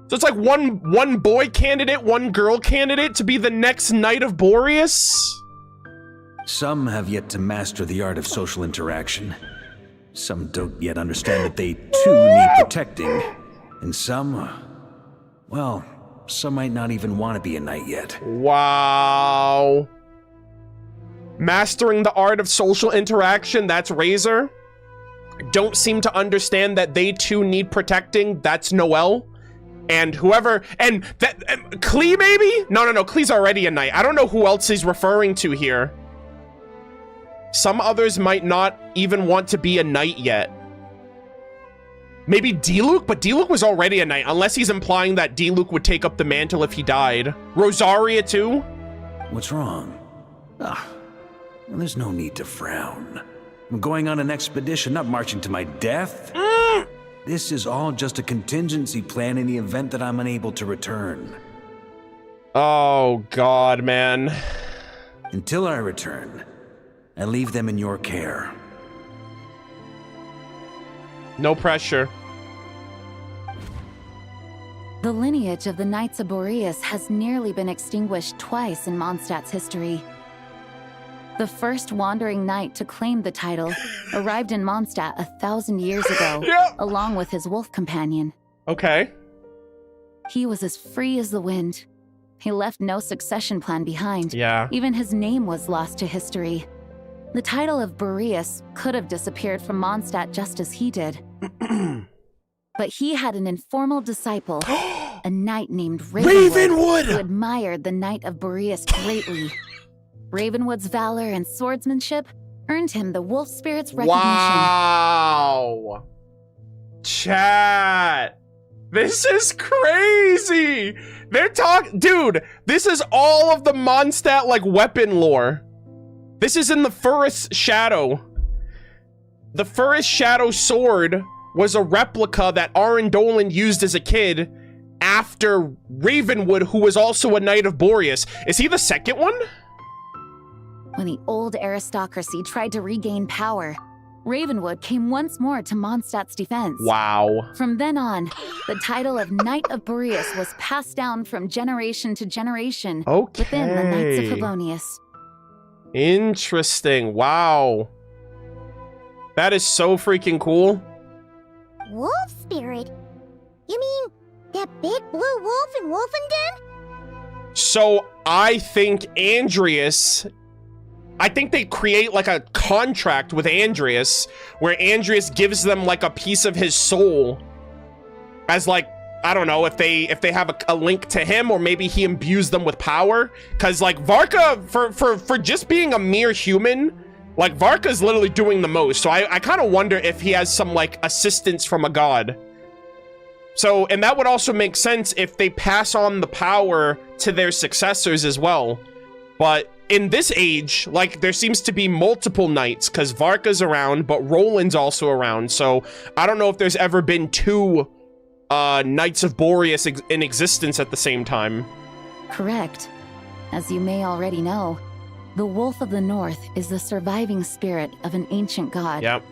So it's like one boy candidate, one girl candidate to be the next Knight of Boreas. Some have yet to master the art of social interaction. Some don't yet understand that they too need protecting. And some, well, some might not even want to be a knight yet. Wow. Mastering the art of social interaction, that's Razor. Don't seem to understand that they too need protecting, that's Noelle. And whoever, and that, Klee maybe? No, Klee's already a knight. I don't know who else he's referring to here. Some others might not even want to be a knight yet. Maybe D-Luke? But D-Luke was already a knight, unless he's implying that D-Luke would take up the mantle if he died. Rosaria too? What's wrong? Ah, well, there's no need to frown. I'm going on an expedition, not marching to my death. This is all just a contingency plan in the event that I'm unable to return. Oh, God, man. Until I return, I leave them in your care. No pressure. The lineage of the Knights of Boreas has nearly been extinguished twice in Mondstadt's history. The first wandering knight to claim the title arrived in Mondstadt 1,000 years ago, along with his wolf companion. Okay. He was as free as the wind. He left no succession plan behind. Yeah. Even his name was lost to history. The title of Boreas could have disappeared from Mondstadt just as he did. But he had an informal disciple, a knight named Ravenwood, who admired the Knight of Boreas greatly. Ravenwood's valor and swordsmanship earned him the wolf spirit's recognition. Wow. Chat. This is crazy. They're talking, dude, this is all of the Mondstadt like weapon lore. This is in the Furrest Shadow. The Furrest Shadow sword was a replica that Arendolan used as a kid after Ravenwood, who was also a Knight of Boreas. Is he the second one? When the old aristocracy tried to regain power, Ravenwood came once more to Mondstadt's defense. Wow. From then on, the title of Knight of Boreas was passed down from generation to generation within the Knights of Favonius. Interesting. Wow. That is so freaking cool. Wolf spirit? You mean that big blue wolf in Wolfenden? So I think I think they create like a contract with Andreas where Andreas gives them like a piece of his soul as like, I don't know if they have a link to him, or maybe he imbues them with power. Cause like Varka, for just being a mere human, like Varka's literally doing the most. So I kind of wonder if he has some like assistance from a god. So, and that would also make sense if they pass on the power to their successors as well. But in this age, like, there seems to be multiple knights, because Varka's around, but Roland's also around. So I don't know if there's ever been two Knights of Boreas in existence at the same time. Correct. As you may already know, the Wolf of the North is the surviving spirit of an ancient god. Yep.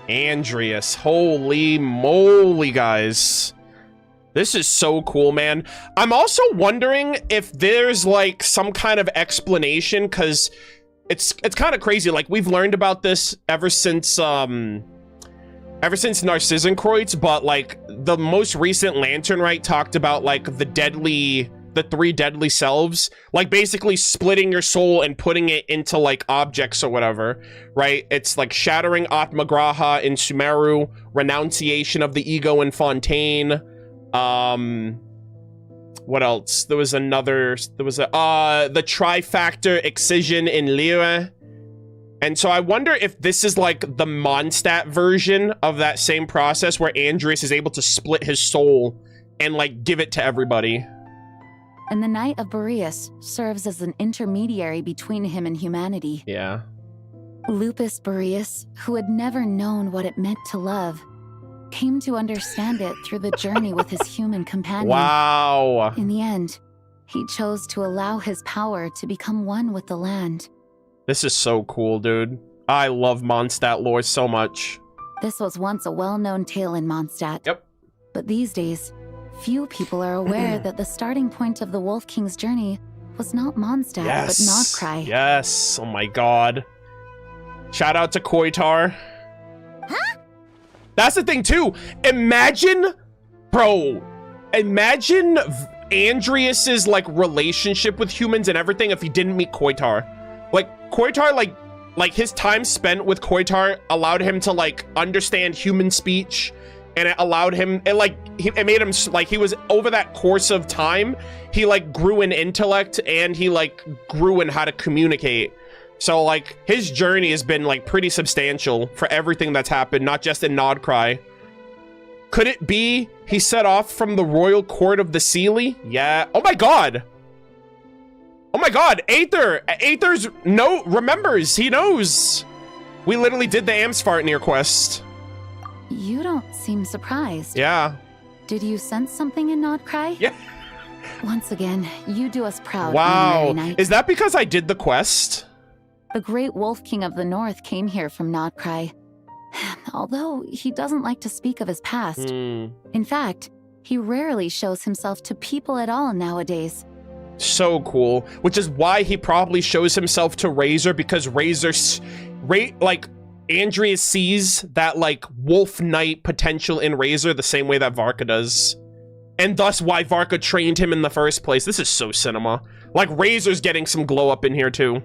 Andreas. Holy moly, guys. This is so cool, man. I'm also wondering if there's like some kind of explanation, because it's kind of crazy. Like, we've learned about this ever since ever since Narcissenkreuz, but like the most recent Lantern Rite talked about like the 3 deadly selves, like basically splitting your soul and putting it into like objects or whatever, right? It's like shattering Atmagraha in Sumeru, renunciation of the ego in Fontaine. What else? There was the trifactor excision in Lyra. And so I wonder if this is like the Mondstadt version of that same process where Andreas is able to split his soul and like give it to everybody. And the Knight of Boreas serves as an intermediary between him and humanity. Yeah. Lupus Boreas, who had never known what it meant to love, came to understand it through the journey with his human companion. Wow. In the end, he chose to allow his power to become one with the land. This is so cool, dude. I love Mondstadt lore so much. This was once a well-known tale in Mondstadt. Yep. But these days, few people are aware that the starting point of the Wolf King's journey was not Mondstadt, but Nodcry. Yes. Oh my god. Shout out to Koitar. Huh? That's the thing too. Imagine Andreas's like relationship with humans and everything if he didn't meet Koitar. Like Koitar, like his time spent with Koitar allowed him to like understand human speech, and it allowed him, it made him like, he was, over that course of time, he like grew in intellect and he like grew in how to communicate. So like his journey has been like pretty substantial for everything that's happened, not just in Nodcry. Could it be he set off from the royal court of the Seelie? Yeah. Oh my god. Oh my god, Aether's remembers, he knows. We literally did the Amsfartnir quest. You don't seem surprised. Yeah. Did you sense something in Nodcry? Yeah. Once again, you do us proud. Wow. Honorary Knight. Is that because I did the quest? The great Wolf King of the North came here from Nodcry. Although he doesn't like to speak of his past. In fact, he rarely shows himself to people at all nowadays. So cool. Which is why he probably shows himself to Razor, because Andreas sees that like Wolf Knight potential in Razor the same way that Varka does. And thus why Varka trained him in the first place. This is so cinema. Like Razor's getting some glow up in here too.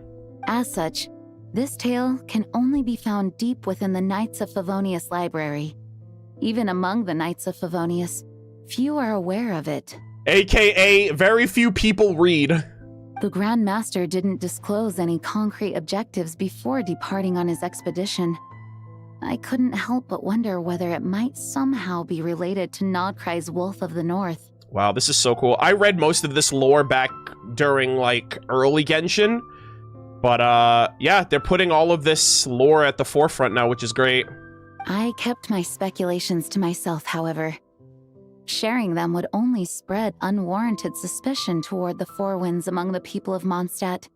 As such, this tale can only be found deep within the Knights of Favonius library. Even among the Knights of Favonius, few are aware of it. AKA, very few people read. The Grand Master didn't disclose any concrete objectives before departing on his expedition. I couldn't help but wonder whether it might somehow be related to Nodcry's Wolf of the North. Wow, this is so cool. I read most of this lore back during, like, early Genshin. But, yeah, they're putting all of this lore at the forefront now, which is great. I kept my speculations to myself, however. Sharing them would only spread unwarranted suspicion toward the Four Winds among the people of Mondstadt.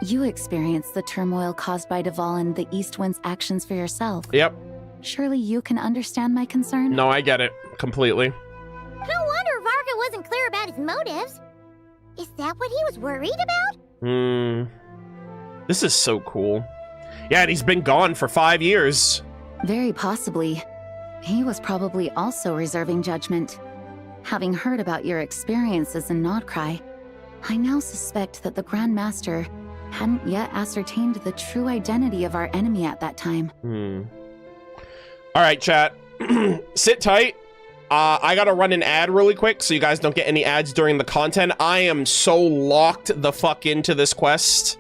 You experienced the turmoil caused by Dvalin the East Wind's actions for yourself. Yep. Surely you can understand my concern? No, I get it. Completely. No wonder Varka wasn't clear about his motives. Is that what he was worried about? This is so cool. Yeah, and he's been gone for 5 years. Very possibly. He was probably also reserving judgment. Having heard about your experiences in Nodcry, I now suspect that the Grand Master hadn't yet ascertained the true identity of our enemy at that time. All right, chat. Sit tight. I gotta run an ad really quick so you guys don't get any ads during the content. I am so locked the fuck into this quest.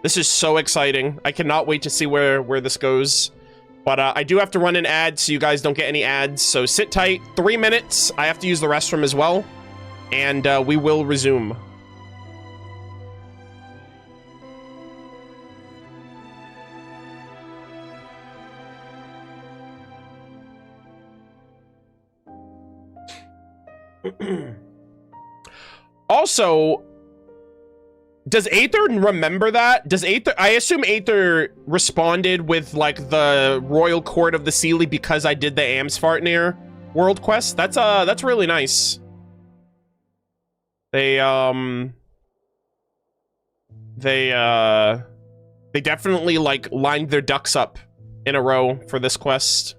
This is so exciting. I cannot wait to see where this goes. But I do have to run an ad so you guys don't get any ads. So sit tight. 3 minutes. I have to use the restroom as well. And we will resume. Also, does Aether remember that? Does Aether... I assume Aether responded with, like, the Royal Court of the Seelie because I did the Amsfartnir world quest. That's really nice. They definitely, like, lined their ducks up in a row for this quest.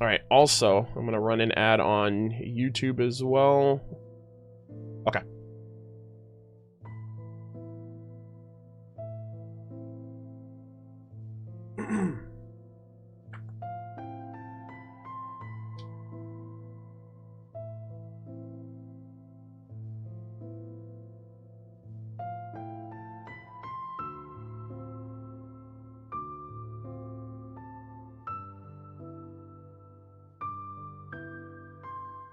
All right, also, I'm gonna run an ad on YouTube as well. Okay.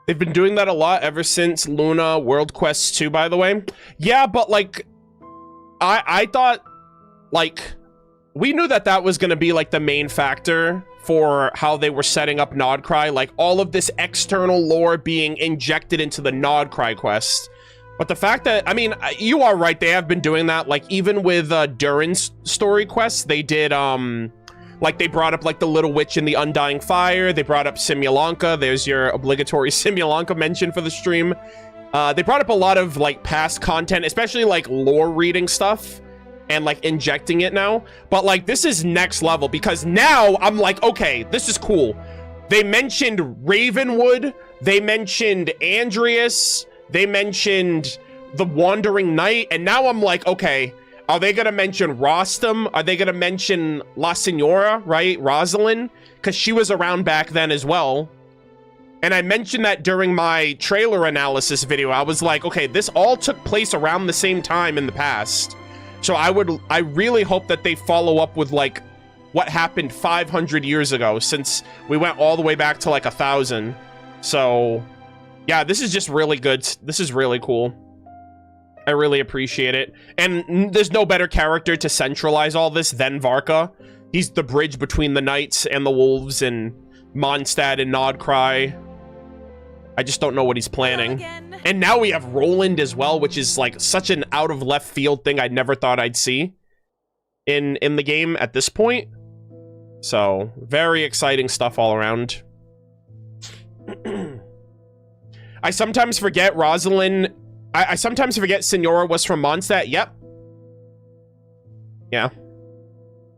They've been doing that a lot ever since Luna World Quest 2, by the way. Yeah, but like, I thought, like, we knew that that was going to be like the main factor for how they were setting up Nodcry, like all of this external lore being injected into the Nodcry quest. But the fact that, I mean, you are right, they have been doing that, like even with Durin's story quests, they did, like, they brought up, like, the Little Witch in the Undying Fire. They brought up Simulanka. There's your obligatory Simulanka mention for the stream. They brought up a lot of, like, past content, especially, like, lore reading stuff and, like, injecting it now. But, like, this is next level because now I'm like, okay, this is cool. They mentioned Ravenwood. They mentioned Andreas. They mentioned the Wandering Knight. And now I'm like, okay, are they gonna mention Rostam? Are they gonna mention La Senora, right? Rosalind? Because she was around back then as well. And I mentioned that during my trailer analysis video. I was like, okay, this all took place around the same time in the past. So I really hope that they follow up with, like, what happened 500 years ago, since we went all the way back to, like, 1,000. So, yeah, this is just really good. This is really cool. I really appreciate it. And there's no better character to centralize all this than Varka. He's the bridge between the knights and the wolves and Mondstadt and Nodcry. I just don't know what he's planning. And now we have Roland as well, which is like such an out of left field thing I never thought I'd see in the game at this point. So, very exciting stuff all around. I sometimes forget Rosalind. I sometimes forget Senora was from Mondstadt. Yep. Yeah.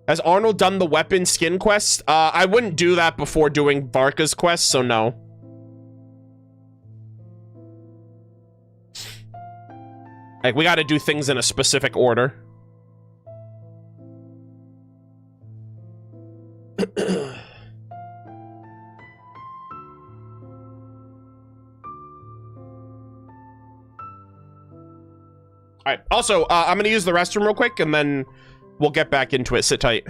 Has Arnold done the weapon skin quest? I wouldn't do that before doing Varka's quest, so no. Like, we gotta do things in a specific order. Alright, also, I'm gonna use the restroom real quick, and then we'll get back into it. Sit tight.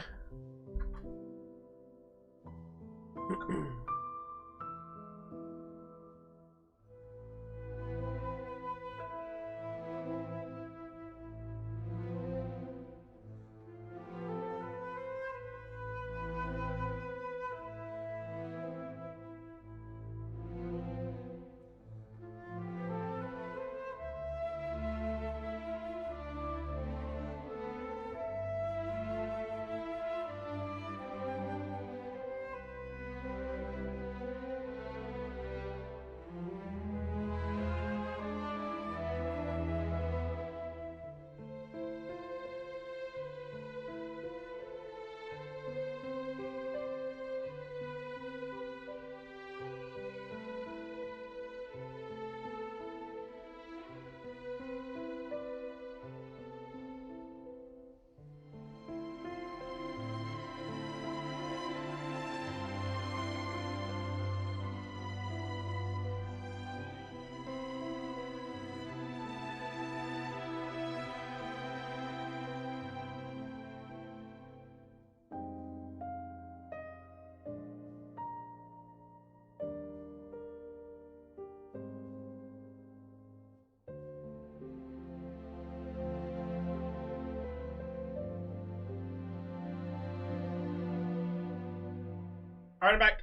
Alright, I'm back.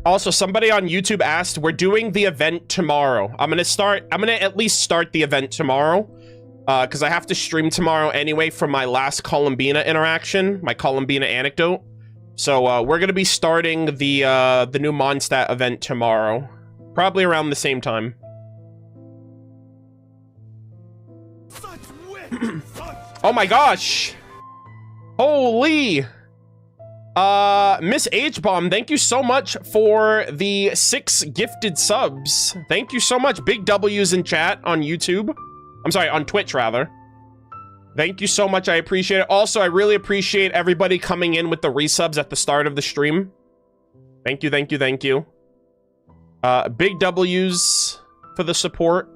Also, somebody on YouTube asked, we're doing the event tomorrow. I'm gonna at least start the event tomorrow. Because I have to stream tomorrow anyway for my last Columbina interaction, my Columbina anecdote. So, we're gonna be starting the new Mondstadt event tomorrow. Probably around the same time. Oh my gosh! Holy! Miss H-Bomb, thank you so much for the 6 gifted subs. Thank you so much. Big W's in chat on YouTube. I'm sorry, on Twitch, rather. Thank you so much. I appreciate it. Also, I really appreciate everybody coming in with the resubs at the start of the stream. Thank you, thank you, thank you. Big W's for the support.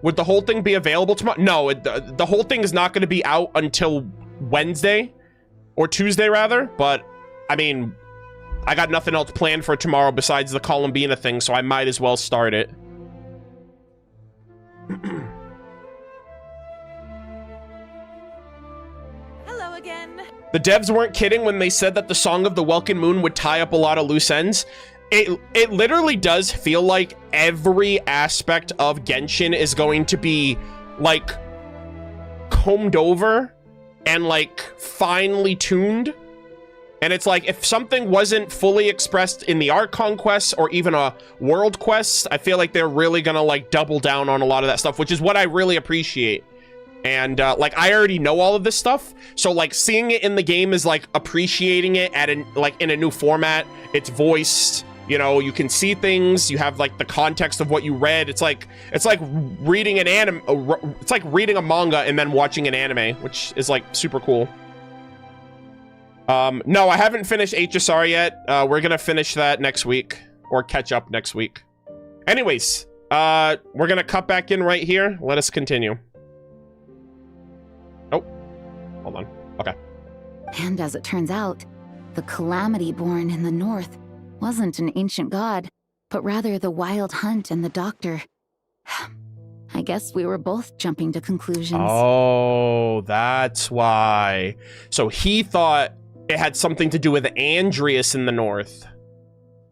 Would the whole thing be available tomorrow? No, the whole thing is not going to be out until Wednesday. Or Tuesday, rather. But, I mean, I got nothing else planned for tomorrow besides the Columbina thing, so I might as well start it. Hello again. The devs weren't kidding when they said that the Song of the Welkin Moon would tie up a lot of loose ends. It literally does feel like every aspect of Genshin is going to be, like, combed over and like finely tuned. And it's like if something wasn't fully expressed in the art conquests or even a world quest, I feel like they're really gonna like double down on a lot of that stuff, which is what I really appreciate. And like I already know all of this stuff, so like seeing it in the game is like appreciating it at like in a new format. It's voiced, you know, you can see things, you have like the context of what you read. It's like reading an anime, it's like reading a manga and then watching an anime, which is like super cool. No, I haven't finished HSR yet. We're gonna finish that next week, or catch up next week. Anyways, we're gonna cut back in right here. Let us continue. Oh, hold on. Okay. And as it turns out, the calamity born in the north wasn't an ancient god, but rather the wild hunt and the doctor. I guess we were both jumping to conclusions. Oh, that's why. So he thought it had something to do with Andreas in the north.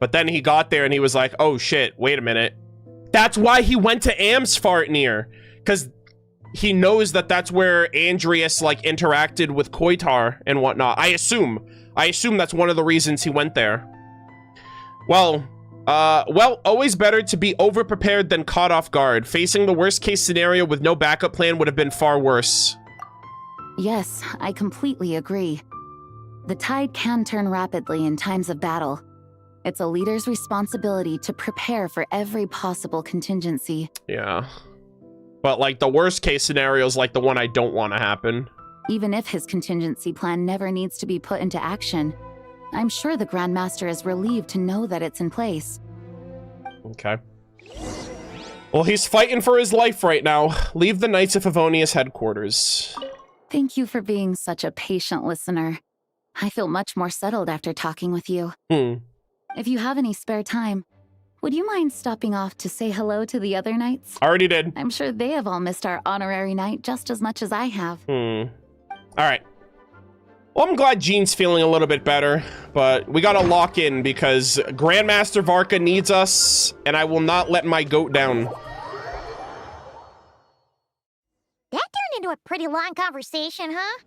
But then he got there and he was like, oh shit, wait a minute. That's why he went to Amsfartnir. Because he knows that that's where Andreas like interacted with Koitar and whatnot. I assume that's one of the reasons he went there. Well, always better to be over-prepared than caught off guard. Facing the worst-case scenario with no backup plan would have been far worse. Yes, I completely agree. The tide can turn rapidly in times of battle. It's a leader's responsibility to prepare for every possible contingency. Yeah. But, like, the worst-case scenario is, like, the one I don't want to happen. Even if his contingency plan never needs to be put into action, I'm sure the Grandmaster is relieved to know that it's in place. Okay. Well, he's fighting for his life right now. Leave the Knights of Favonius headquarters. Thank you for being such a patient listener. I feel much more settled after talking with you. If you have any spare time, would you mind stopping off to say hello to the other knights? Already did. I'm sure they have all missed our honorary knight just as much as I have. All right. Well, I'm glad Jean's feeling a little bit better, but we gotta lock in because Grandmaster Varka needs us, and I will not let my goat down. That turned into a pretty long conversation, huh?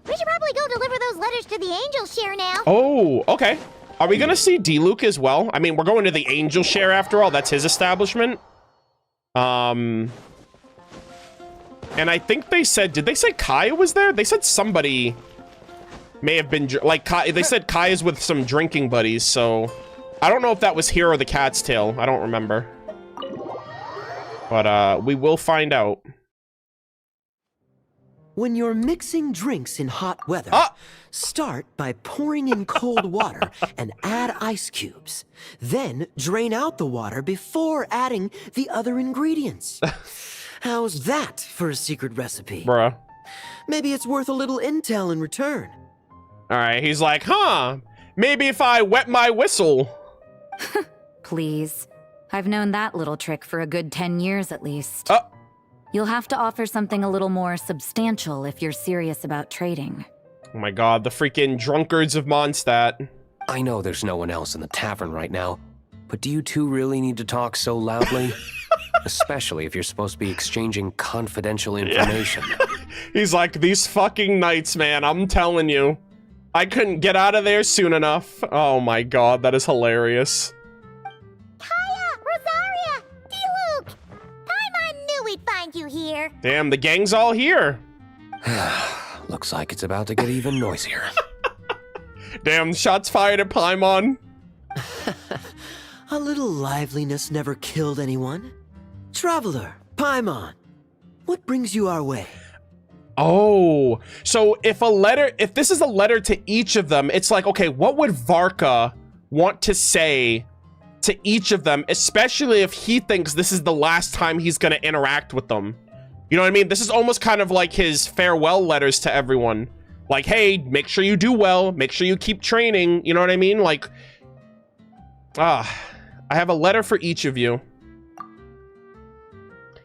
We should probably go deliver those letters to the Angel Share now. Oh, okay. Are we gonna see D-Luke as well? I mean, we're going to the Angel Share after all. That's his establishment. And I think they said, did they say Kaya was there? They said somebody may have been, like, they said Kaya's with some drinking buddies, so I don't know if that was here or the Cat's Tail. I don't remember. But, we will find out. When you're mixing drinks in hot weather, start by pouring in cold water and add ice cubes. Then drain out the water before adding the other ingredients. How's that for a secret recipe? Bruh. Maybe it's worth a little intel in return. All right, he's like, huh, maybe if I wet my whistle. Please. I've known that little trick for a good 10 years at least. You'll have to offer something a little more substantial if you're serious about trading. Oh my god, the freaking drunkards of Mondstadt. I know there's no one else in the tavern right now, but do you two really need to talk so loudly? Especially if you're supposed to be exchanging confidential information. Yeah. He's like, these fucking knights, man, I'm telling you. I couldn't get out of there soon enough. Oh my god, that is hilarious. Kaya! Rosaria! D-Luke! I knew we'd find you here. Damn, the gang's all here. Looks like it's about to get even noisier. Damn, shots fired at Paimon. A little liveliness never killed anyone. Traveler, Paimon, what brings you our way? Oh, so if this is a letter to each of them, it's like, okay, what would Varka want to say to each of them, especially if he thinks this is the last time he's going to interact with them? You know what I mean? This is almost kind of like his farewell letters to everyone. Like, hey, make sure you do well. Make sure you keep training. You know what I mean? Like, I have a letter for each of you.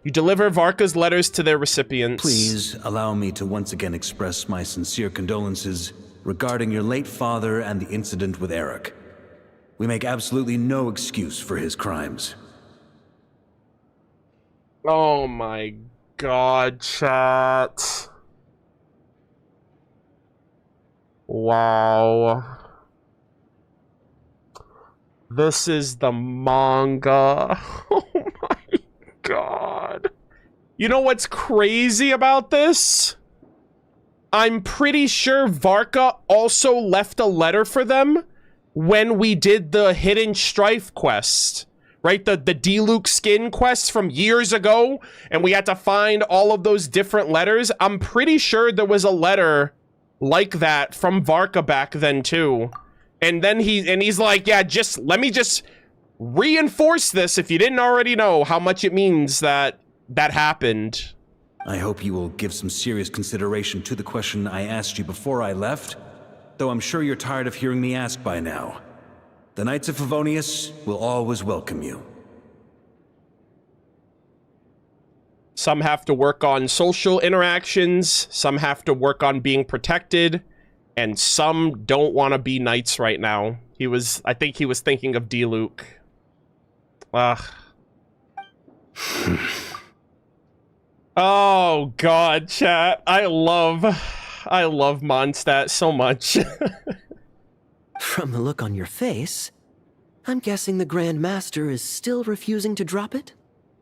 You deliver Varka's letters to their recipients. Please allow me to once again express my sincere condolences regarding your late father and the incident with Eric. We make absolutely no excuse for his crimes. Oh my God, chat. Wow. This is the manga. Oh my God. You know what's crazy about this? I'm pretty sure Varka also left a letter for them when we did the Hidden Strife quest. Right? The D-Luke skin quest from years ago, and we had to find all of those different letters. I'm pretty sure there was a letter like that from Varka back then too. And then he's like, yeah, let me reinforce this if you didn't already know how much it means that happened. I hope you will give some serious consideration to the question I asked you before I left, though I'm sure you're tired of hearing me ask by now. The Knights of Favonius will always welcome you. Some have to work on social interactions, some have to work on being protected, and some don't want to be knights right now. I think he was thinking of D-Luke. Oh God, chat. I love Mondstadt so much. From the look on your face, I'm guessing the Grand Master is still refusing to drop it?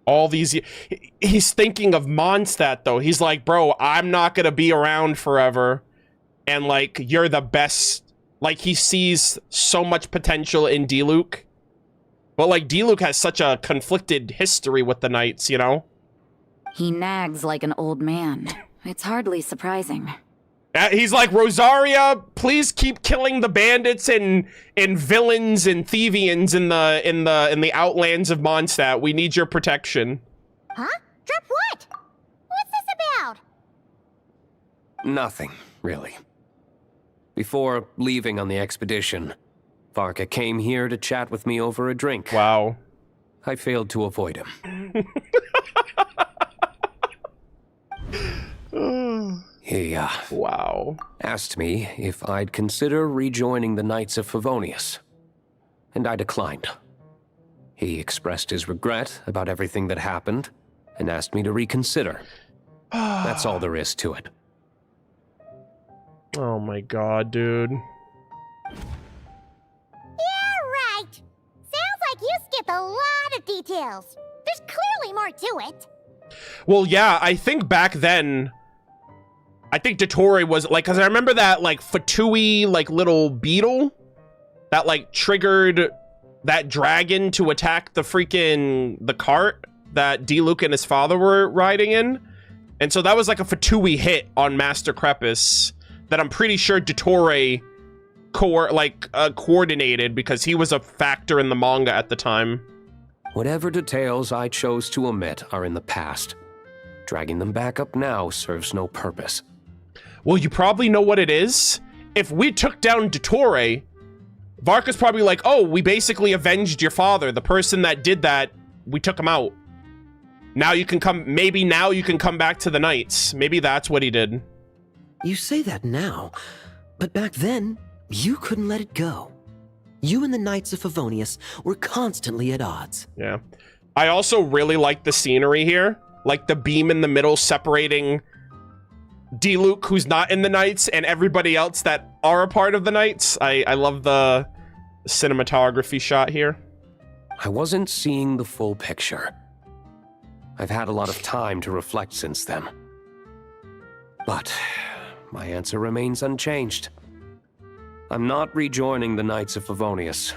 He's thinking of Mondstadt though. He's like, bro, I'm not gonna be around forever. And like, you're the best. Like, he sees so much potential in D-Luke. But like, D-Luke has such a conflicted history with the Knights, you know? He nags like an old man. It's hardly surprising. He's like, Rosaria, please keep killing the bandits and villains and Thievians in the outlands of Mondstadt. We need your protection. Huh? Drop what? What's this about? Nothing, really. Before leaving on the expedition, Varka came here to chat with me over a drink. Wow. I failed to avoid him. He, wow. asked me if I'd consider rejoining the Knights of Favonius, and I declined. He expressed his regret about everything that happened, and asked me to reconsider. That's all there is to it. Oh my God, dude. Yeah, right. Sounds like you skipped a lot of details. There's clearly more to it. Well, yeah, I think back then, I think Dottore was like, because I remember that like Fatui like little beetle that like triggered that dragon to attack the cart that D-Luke and his father were riding in. And so that was like a Fatui hit on Master Crepus that I'm pretty sure Dottore coordinated because he was a factor in the manga at the time. Whatever details I chose to omit are in the past. Dragging them back up now serves no purpose. Well, you probably know what it is. If we took down Dottore, Varka's probably like, oh, we basically avenged your father. The person that did that, we took him out. Now you can come, maybe now you can come back to the Knights. Maybe that's what he did. You say that now, but back then, you couldn't let it go. You and the Knights of Favonius were constantly at odds. Yeah. I also really like the scenery here. Like the beam in the middle separating D-Luke, who's not in the Knights, and everybody else that are a part of the Knights. I love the cinematography shot here. I wasn't seeing the full picture. I've had a lot of time to reflect since then. But my answer remains unchanged. I'm not rejoining the Knights of Favonius.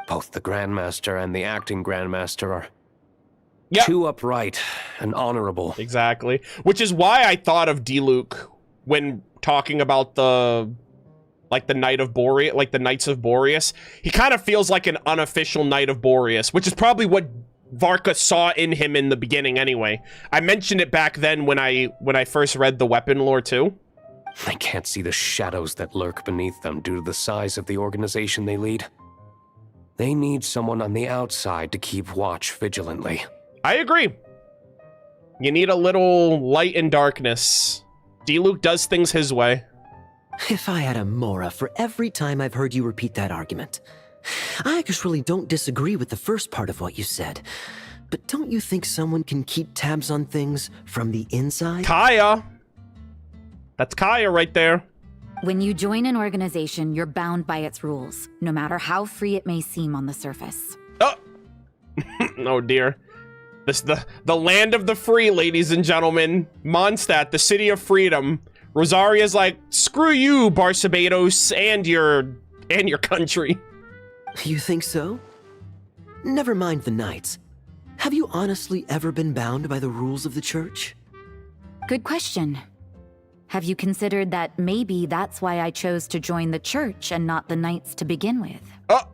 Both the Grandmaster and the acting Grandmaster are too upright and honorable. Exactly. Which is why I thought of Diluc when talking about the Knight of Boreas, like the Knights of Boreas. He kind of feels like an unofficial Knight of Boreas, which is probably what Varka saw in him in the beginning anyway. I mentioned it back then when I first read the weapon lore too. I can't see the shadows that lurk beneath them due to the size of the organization they lead. They need someone on the outside to keep watch vigilantly. I agree. You need a little light and darkness. Diluc does things his way. If I had a Mora for every time I've heard you repeat that argument. I actually don't disagree with the first part of what you said. But don't you think someone can keep tabs on things from the inside? Kaya! That's Kaya right there. When you join an organization, you're bound by its rules, no matter how free it may seem on the surface. Oh! Oh dear. This the land of the free, ladies and gentlemen. Mondstadt, the city of freedom. Rosaria's like, screw you, Barcebados, and your country. You think so? Never mind the Knights. Have you honestly ever been bound by the rules of the church? Good question. Have you considered that maybe that's why I chose to join the church and not the Knights to begin with? Oh!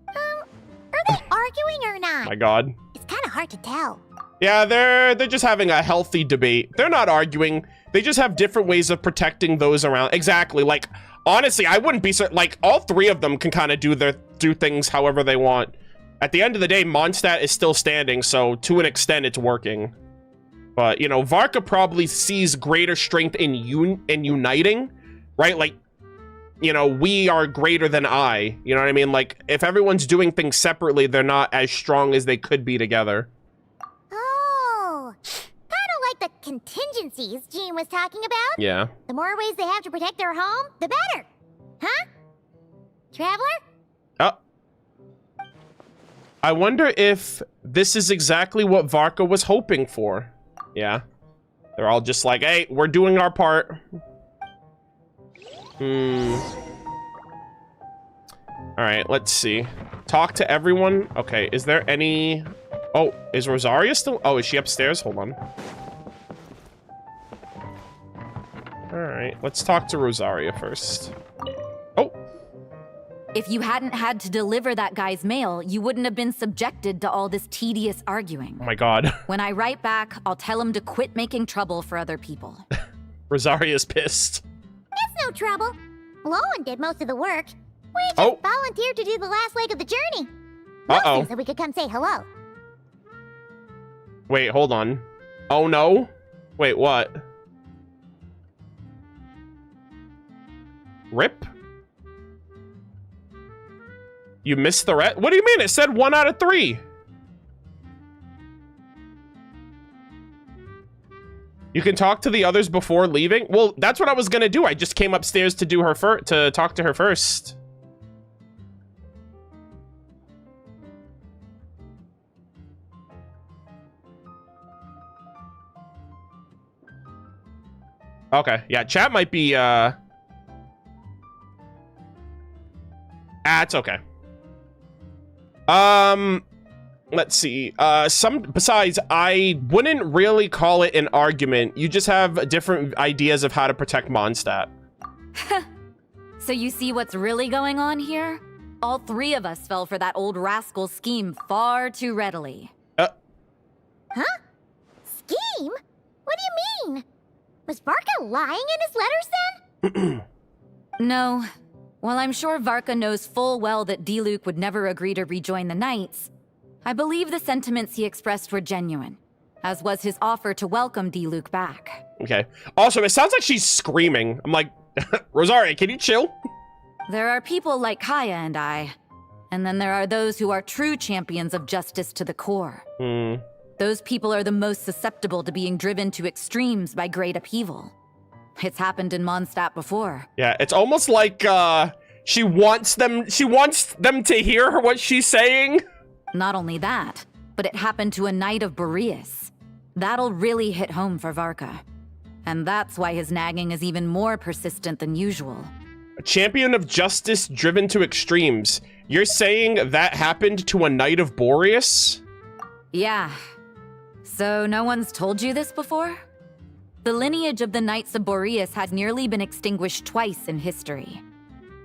Are they arguing or not? My God. It's kind of hard to tell. Yeah, they're just having a healthy debate. They're not arguing. They just have different ways of protecting those around. Exactly. Like, honestly, I wouldn't be certain. Like, all three of them can kind of do things however they want. At the end of the day, Mondstadt is still standing, so to an extent, it's working. But, you know, Varka probably sees greater strength in uniting, right? Like, you know, we are greater than I. You know what I mean? Like, if everyone's doing things separately, they're not as strong as they could be together. Oh, kind of like the contingencies Gene was talking about. Yeah. The more ways they have to protect their home, the better. Huh? Traveler? Oh. I wonder if this is exactly what Varka was hoping for. Yeah. They're all just like, hey, we're doing our part. Alright, let's see. Talk to everyone. Okay, is there any... Oh, is Rosaria still... Oh, is she upstairs? Hold on. Alright, let's talk to Rosaria first. Oh! If you hadn't had to deliver that guy's mail, you wouldn't have been subjected to all this tedious arguing. Oh my God. When I write back, I'll tell him to quit making trouble for other people. Rosaria's pissed. It's no trouble. Lowen did most of the work. We just volunteered to do the last leg of the journey. Uh-oh. So we could come say hello. Wait, hold on. Oh no? Wait, what? Rip? You missed the What do you mean? It said 1 out of 3. You can talk to the others before leaving? Well, that's what I was gonna do. I just came upstairs to do her to talk to her first. Okay, yeah, chat might be, it's okay. Let's see. Besides, I wouldn't really call it an argument. You just have different ideas of how to protect Mondstadt. So you see what's really going on here? All 3 of us fell for that old rascal's scheme far too readily. Huh? Scheme? What do you mean? Was Varka lying in his letters then? No. While I'm sure Varka knows full well that Diluc would never agree to rejoin the Knights, I believe the sentiments he expressed were genuine, as was his offer to welcome Diluc back. Okay. Also, it sounds like she's screaming. I'm like, Rosaria, can you chill? There are people like Kaya and I, and then there are those who are true champions of justice to the core. Those people are the most susceptible to being driven to extremes by great upheaval. It's happened in Mondstadt before. Yeah, it's almost like she wants them to hear what she's saying. Not only that, but it happened to a Knight of Boreas. That'll really hit home for Varka. And that's why his nagging is even more persistent than usual. A champion of justice driven to extremes. You're saying that happened to a Knight of Boreas? Yeah. So no one's told you this before? The lineage of the Knights of Boreas had nearly been extinguished twice in history.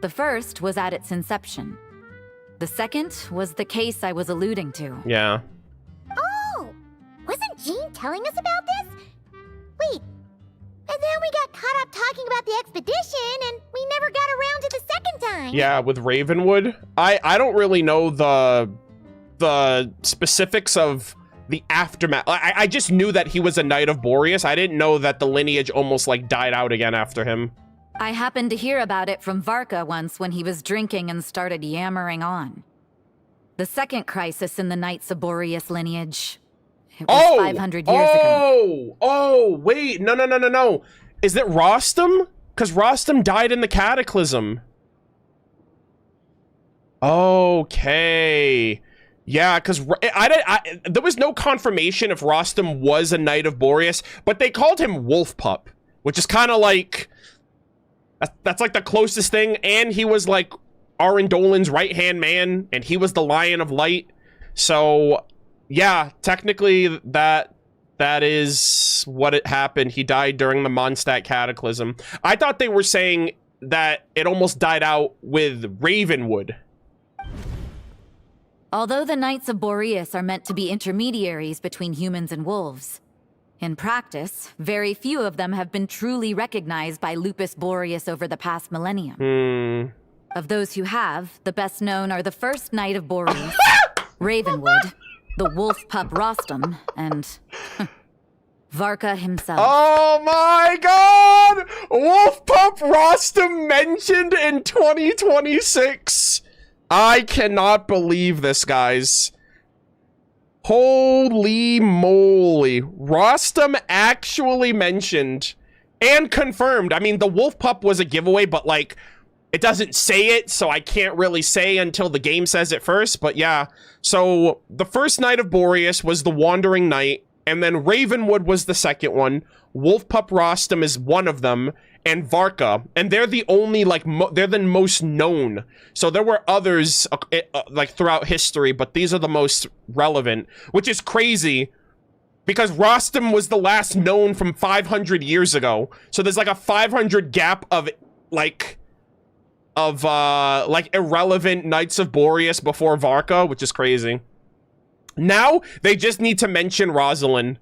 The first was at its inception. The second was the case I was alluding to. Yeah. Oh! Wasn't Jean telling us about this? Wait. And then we got caught up talking about the expedition, and we never got around to the second time. Yeah, with Ravenwood. I don't really know the specifics of the aftermath. I just knew that he was a Knight of Boreas. I didn't know that the lineage almost like died out again after him. I happened to hear about it from Varka once when he was drinking and started yammering on. The second crisis in the Knights of Boreas lineage. It was 500 years ago. Oh, wait. No. Is it Rostam? Because Rostam died in the Cataclysm. Okay. Yeah, because there was no confirmation if Rostam was a Knight of Boreas, but they called him Wolf Pup, which is kind of like... That's like the closest thing, and he was like Arendolan's right-hand man, and he was the Lion of Light. So, yeah, technically that is what it happened. He died during the Mondstadt Cataclysm. I thought they were saying that it almost died out with Ravenwood. Although the Knights of Boreas are meant to be intermediaries between humans and wolves, in practice, very few of them have been truly recognized by Lupus Boreas over the past millennium. Of those who have, the best known are the first Knight of Boreas, Ravenwood, the wolf pup Rostam, and Varka himself. Oh my god! Wolf pup Rostam mentioned in 2026. I cannot believe this, guys. Holy moly. Rostam actually mentioned and confirmed. I mean, the wolf pup was a giveaway, but like, it doesn't say it, so I can't really say until the game says it first. But yeah, so the first Knight of Boreas was the Wandering Knight, and then Ravenwood was the second one. Wolf pup Rostam is one of them, and Varka, and they're the only, like, they're the most known. So there were others, like, throughout history, but these are the most relevant, which is crazy, because Rostam was the last known from 500 years ago. So there's, like, a 500 gap of, like, irrelevant Knights of Boreas before Varka, which is crazy. Now, they just need to mention Rosalind.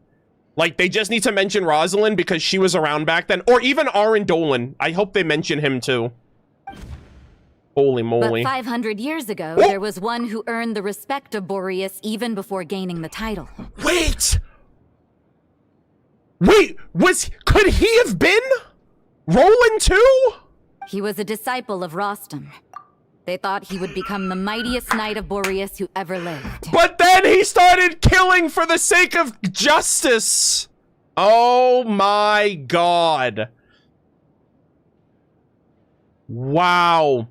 Like, they just need to mention Rosalind because she was around back then. Or even Arendolan. I hope they mention him, too. Holy moly. But 500 years ago, there was one who earned the respect of Boreas even before gaining the title. Wait! Could he have been Roland, too? He was a disciple of Rostam. They thought he would become the mightiest Knight of Boreas who ever lived. But then he started killing for the sake of justice. Oh my god. Wow.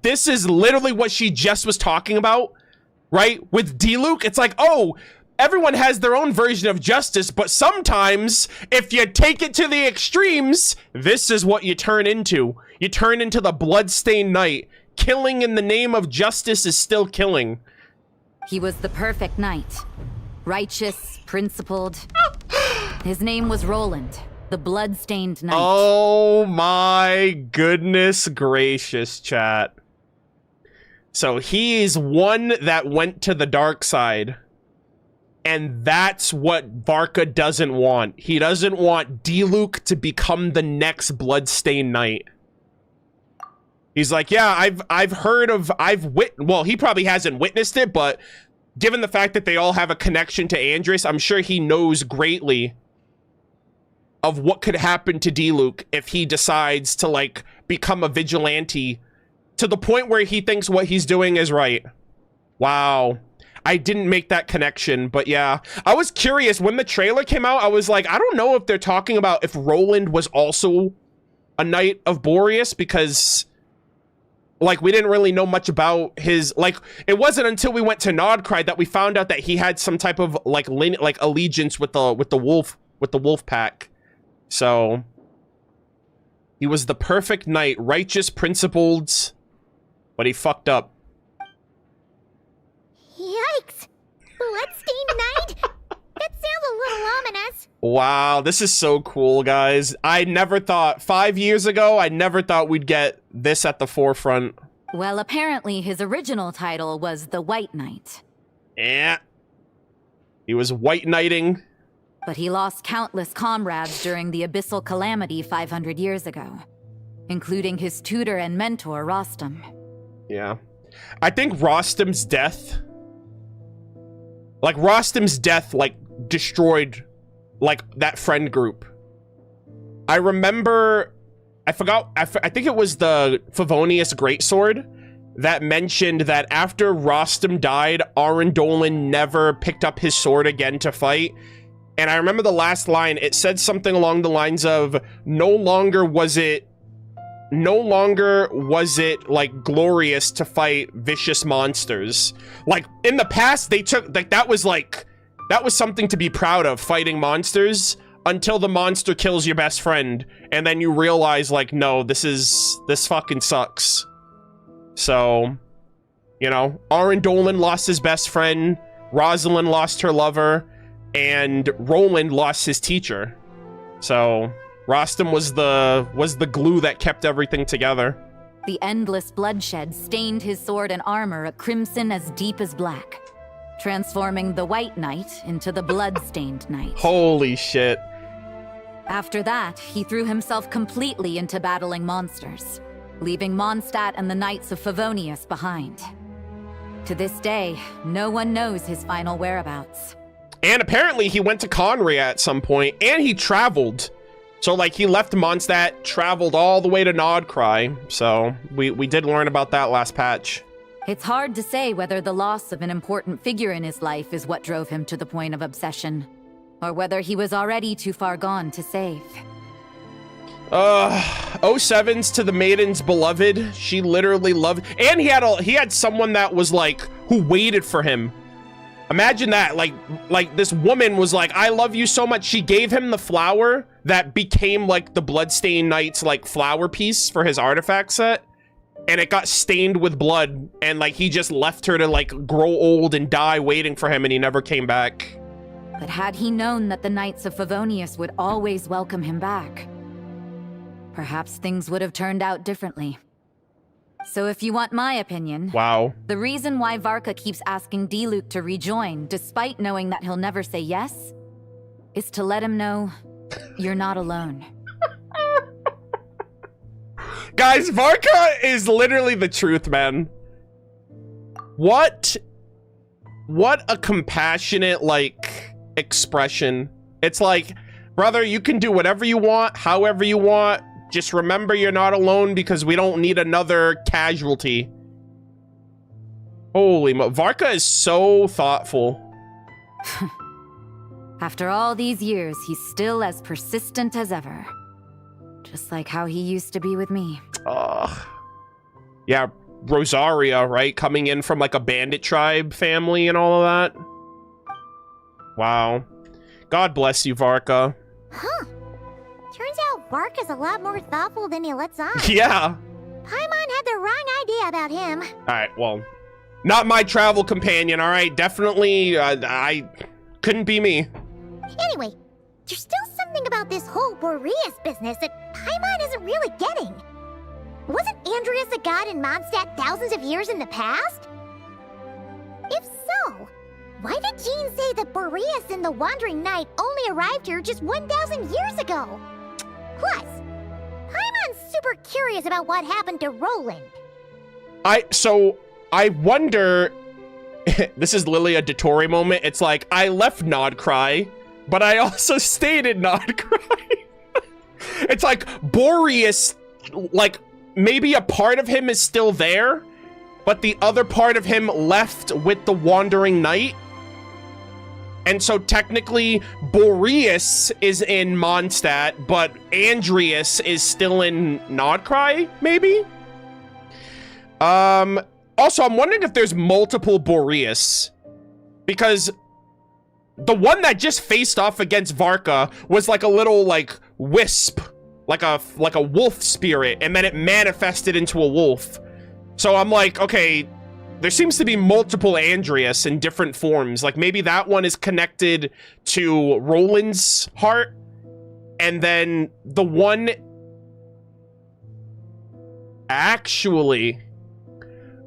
This is literally what she just was talking about, right? With Diluc, it's like, oh, everyone has their own version of justice, but sometimes, if you take it to the extremes, this is what you turn into. You turn into the Bloodstained Knight. Killing in the name of justice is still killing. He was the perfect knight. Righteous, principled. His name was Roland, the Bloodstained Knight. Oh my goodness gracious, chat. So he's one that went to the dark side. And that's what Varka doesn't want. He doesn't want Diluc to become the next Bloodstained Knight. He's like, yeah, I've heard of, well, he probably hasn't witnessed it, but given the fact that they all have a connection to Andris, I'm sure he knows greatly of what could happen to Diluc if he decides to, like, become a vigilante to the point where he thinks what he's doing is right. Wow. I didn't make that connection, but yeah. I was curious, when the trailer came out, I was like, I don't know if they're talking about if Roland was also a Knight of Boreas, because... like, we didn't really know much about his, like, it wasn't until we went to Nodcry that we found out that he had some type of, like, allegiance with the wolf pack. So, He was the perfect knight, righteous, principled, but he fucked up. Yikes! Bloodstained Knight? That sounds a little ominous. Wow, this is so cool, guys. I never thought, 5 years ago, I never thought we'd get this at the forefront. Well, apparently his original title was the White Knight. Yeah. He was white knighting. But he lost countless comrades during the Abyssal Calamity 500 years ago, including his tutor and mentor, Rostam. Yeah. I think Rostam's death, like, destroyed, like, that friend group. I remember, I think it was the Favonius Greatsword that mentioned that after Rostam died, Arendolan never picked up his sword again to fight. And I remember the last line, it said something along the lines of, no longer was it like glorious to fight vicious monsters. Like in the past, they took, like, that was something to be proud of, fighting monsters, until the monster kills your best friend. And then you realize, like, no, this fucking sucks. So, you know, Arendolan lost his best friend, Rosalind lost her lover, and Roland lost his teacher. So Rostam was the glue that kept everything together. The endless bloodshed stained his sword and armor a crimson as deep as black, transforming the White Knight into the Blood-stained Knight. Holy shit. After that, he threw himself completely into battling monsters, leaving Mondstadt and the Knights of Favonius behind. To this day, no one knows his final whereabouts. And apparently he went to Conry at some point, and he traveled. So, like, he left Mondstadt, traveled all the way to Nodcry. So, we did learn about that last patch. It's hard to say whether the loss of an important figure in his life is what drove him to the point of obsession, or whether he was already too far gone to save. 07's to the Maiden's Beloved. She literally loved, and he had someone that was like, who waited for him. Imagine that, like this woman was like, I love you so much. She gave him the flower that became like the Bloodstained Knight's like flower piece for his artifact set. And it got stained with blood. And like, he just left her to like grow old and die waiting for him, and he never came back. But had he known that the Knights of Favonius would always welcome him back, perhaps things would have turned out differently. So if you want my opinion, wow, the reason why Varka keeps asking Diluc to rejoin, despite knowing that he'll never say yes, is to let him know you're not alone. Guys, Varka is literally the truth, man. What a compassionate, like, expression. It's like, brother, you can do whatever you want, however you want. Just remember you're not alone, because we don't need another casualty. Holy mo- Varka is so thoughtful. After all these years, he's still as persistent as ever. Just like how he used to be with me. Ugh. Yeah, Rosaria, right? Coming in from like a bandit tribe family and all of that. Wow. God bless you, Varka. Huh. Turns out Varka's a lot more thoughtful than he lets on. Yeah. Paimon had the wrong idea about him. Alright, well, not my travel companion, alright? Definitely, I couldn't be me. Anyway, there's still something about this whole Boreas business that Paimon isn't really getting. Wasn't Andreas a god in Mondstadt thousands of years in the past? If so, why did Jean say that Boreas and the Wandering Knight only arrived here just 1,000 years ago? Plus, Paimon's super curious about what happened to Roland. So, I wonder... This is literally a Dottore moment. It's like, I left Nodcry, but I also stayed in Nodcry. It's like, Boreas, like, maybe a part of him is still there, but the other part of him left with the Wandering Knight. And so technically, Boreas is in Mondstadt, but Andreas is still in Nodcry, maybe? Also, I'm wondering if there's multiple Boreas. Because the one that just faced off against Varka was like a little, like, wisp like a wolf spirit, and then it manifested into a wolf. So I'm like, okay, there seems to be multiple Andreas in different forms. Like maybe that one is connected to Roland's heart, and then the one... Actually,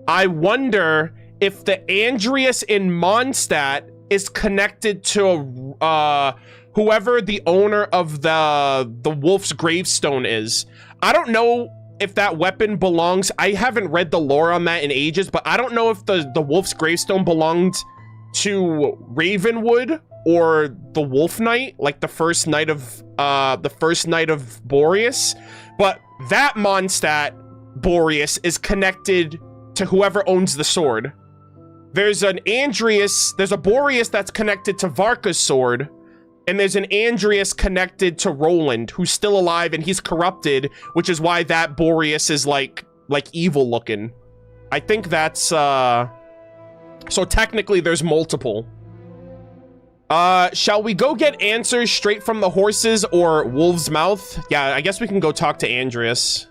I wonder if the Andreas in Mondstadt is connected to whoever the owner of the wolf's gravestone is. I don't know if that weapon belongs... I haven't read the lore on that in ages, but I don't know if the wolf's gravestone belonged to Ravenwood or the Wolf Knight, like the first knight of Boreas. But that Mondstadt Boreas is connected to whoever owns the sword. There's an Andreas, there's a Boreas that's connected to Varka's sword, and there's an Andreas connected to Roland, who's still alive and he's corrupted, which is why that Boreas is like evil looking. I think that's so technically there's multiple. Shall we go get answers straight from the horses or Wolf's mouth? Yeah, I guess we can go talk to Andreas.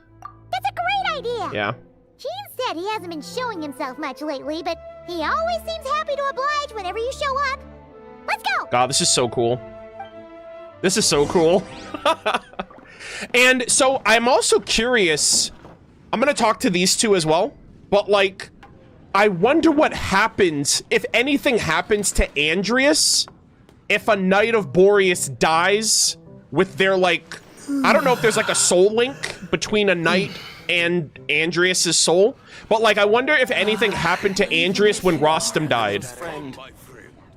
That's a great idea! Yeah. Gene said he hasn't been showing himself much lately, but he always seems happy to oblige whenever you show up. Let's go! God, this is so cool. This is so cool. And so I'm also curious. I'm gonna talk to these two as well, but like, I wonder what happens, if anything happens to Andreas, if a Knight of Boreas dies with their like, I don't know if there's like a soul link between a knight and Andreas's soul, but like, I wonder if anything happened to Andreas when Rostam died.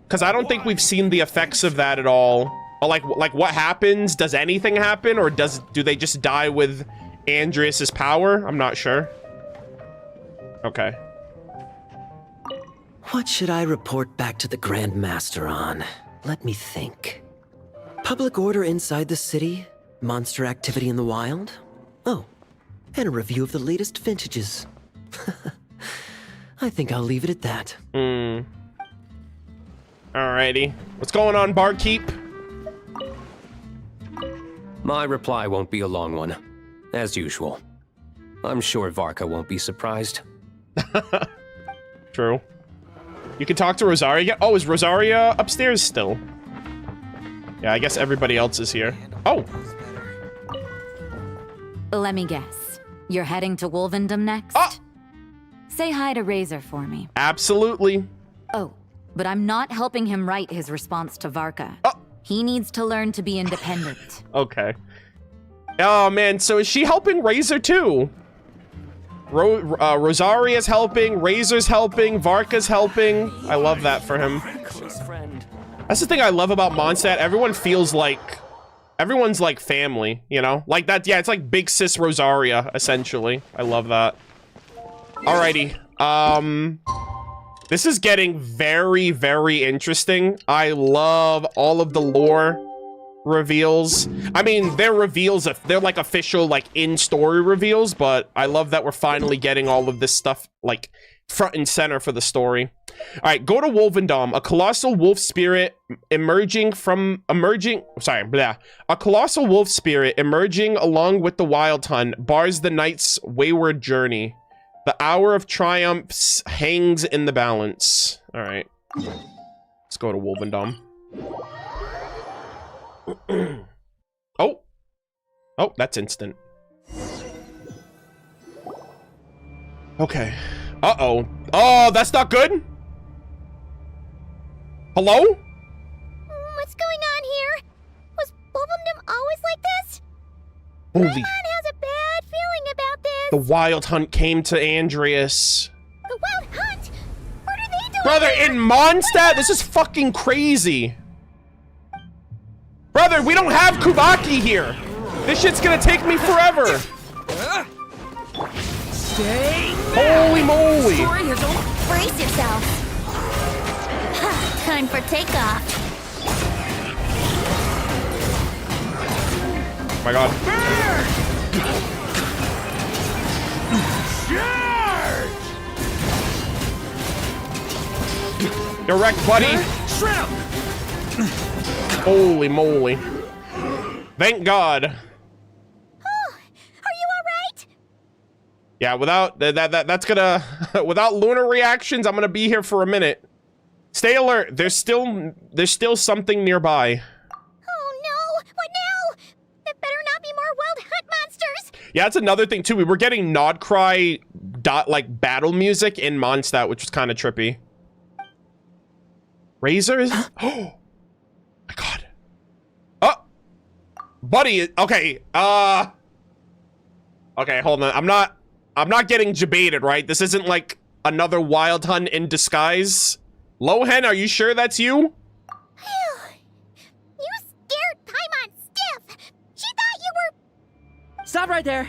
Because I don't think we've seen the effects of that at all. Or like what happens? Does anything happen, or do they just die with Andreas's power? I'm not sure. Okay. What should I report back to the Grand Master on? Let me think. Public order inside the city? Monster activity in the wild? Oh, and a review of the latest vintages. I think I'll leave it at that. Alrighty. What's going on, barkeep? My reply won't be a long one, as usual. I'm sure Varka won't be surprised. True. You can talk to Rosaria. Oh, is Rosaria upstairs still? Yeah, I guess everybody else is here. Oh! Let me guess. You're heading to Wolvendom next? Say hi to Razor for me. Absolutely. Oh, but I'm not helping him write his response to Varka. He needs to learn to be independent. Okay. Oh, man, so is she helping Razor too? Rosaria's helping, Razor's helping, Varka's helping. I love that for him. That's the thing I love about Mondstadt. Everyone feels like... Everyone's like family, you know? Like that, yeah, it's like Big Sis Rosaria, essentially. I love that. Alrighty. This is getting very, very interesting. I love all of the lore reveals. I mean, they're reveals, they're like official, like in-story reveals, but I love that we're finally getting all of this stuff, like, front and center for the story. All right, go to Wolvendom. A colossal wolf spirit a colossal wolf spirit emerging along with the Wild Hunt bars the knight's wayward journey. The hour of triumphs hangs in the balance. All right, let's go to Wolvendom. Oh, that's instant. Okay. Uh-oh. Oh, that's not good? Hello? What's going on here? Was Wolvendom always like this? Holy... Paimon has a bad feeling about this. The Wild Hunt came to Andreas. The Wild Hunt? What are they doing? Brother, in Mondstadt? This is fucking crazy. Brother, we don't have Kubaki here. This shit's gonna take me forever. Stay Holy moly. Brace yourself. Time for takeoff. Oh my god. You're wrecked, buddy. Holy moly. Thank God. Yeah, without that's gonna without lunar reactions, I'm gonna be here for a minute. Stay alert. There's still something nearby. Oh no! What now? There better not be more wild hunt monsters. Yeah, that's another thing too. We were getting Nodcry like battle music in Mondstadt, which was kind of trippy. Razors? Oh my god. Oh, buddy. Okay. Okay, hold on. I'm not getting debated, right? This isn't like another wild hunt in disguise. Lohen, are you sure that's you? You scared Paimon stiff. She thought you were. Stop right there.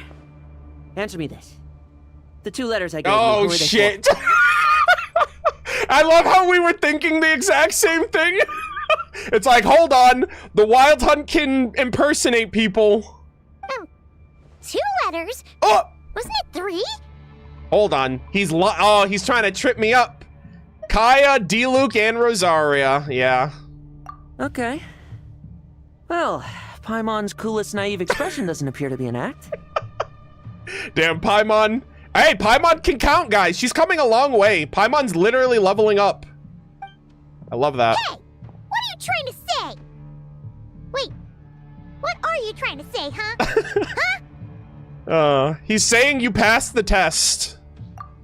Answer me this. The 2 letters I gave you. Oh, Who are they shit. for? I love how we were thinking the exact same thing. It's like, hold on. The wild hunt can impersonate people. 2 letters? Oh! Wasn't it 3? Hold on. He's trying to trip me up. Kaya, D-Luke, and Rosaria. Yeah. Okay. Well, Paimon's coolest naive expression doesn't appear to be an act. Damn, Paimon. Hey, Paimon can count, guys. She's coming a long way. Paimon's literally leveling up. I love that. Hey! What are you trying to say? Wait. What are you trying to say, huh? Huh? He's saying you passed the test.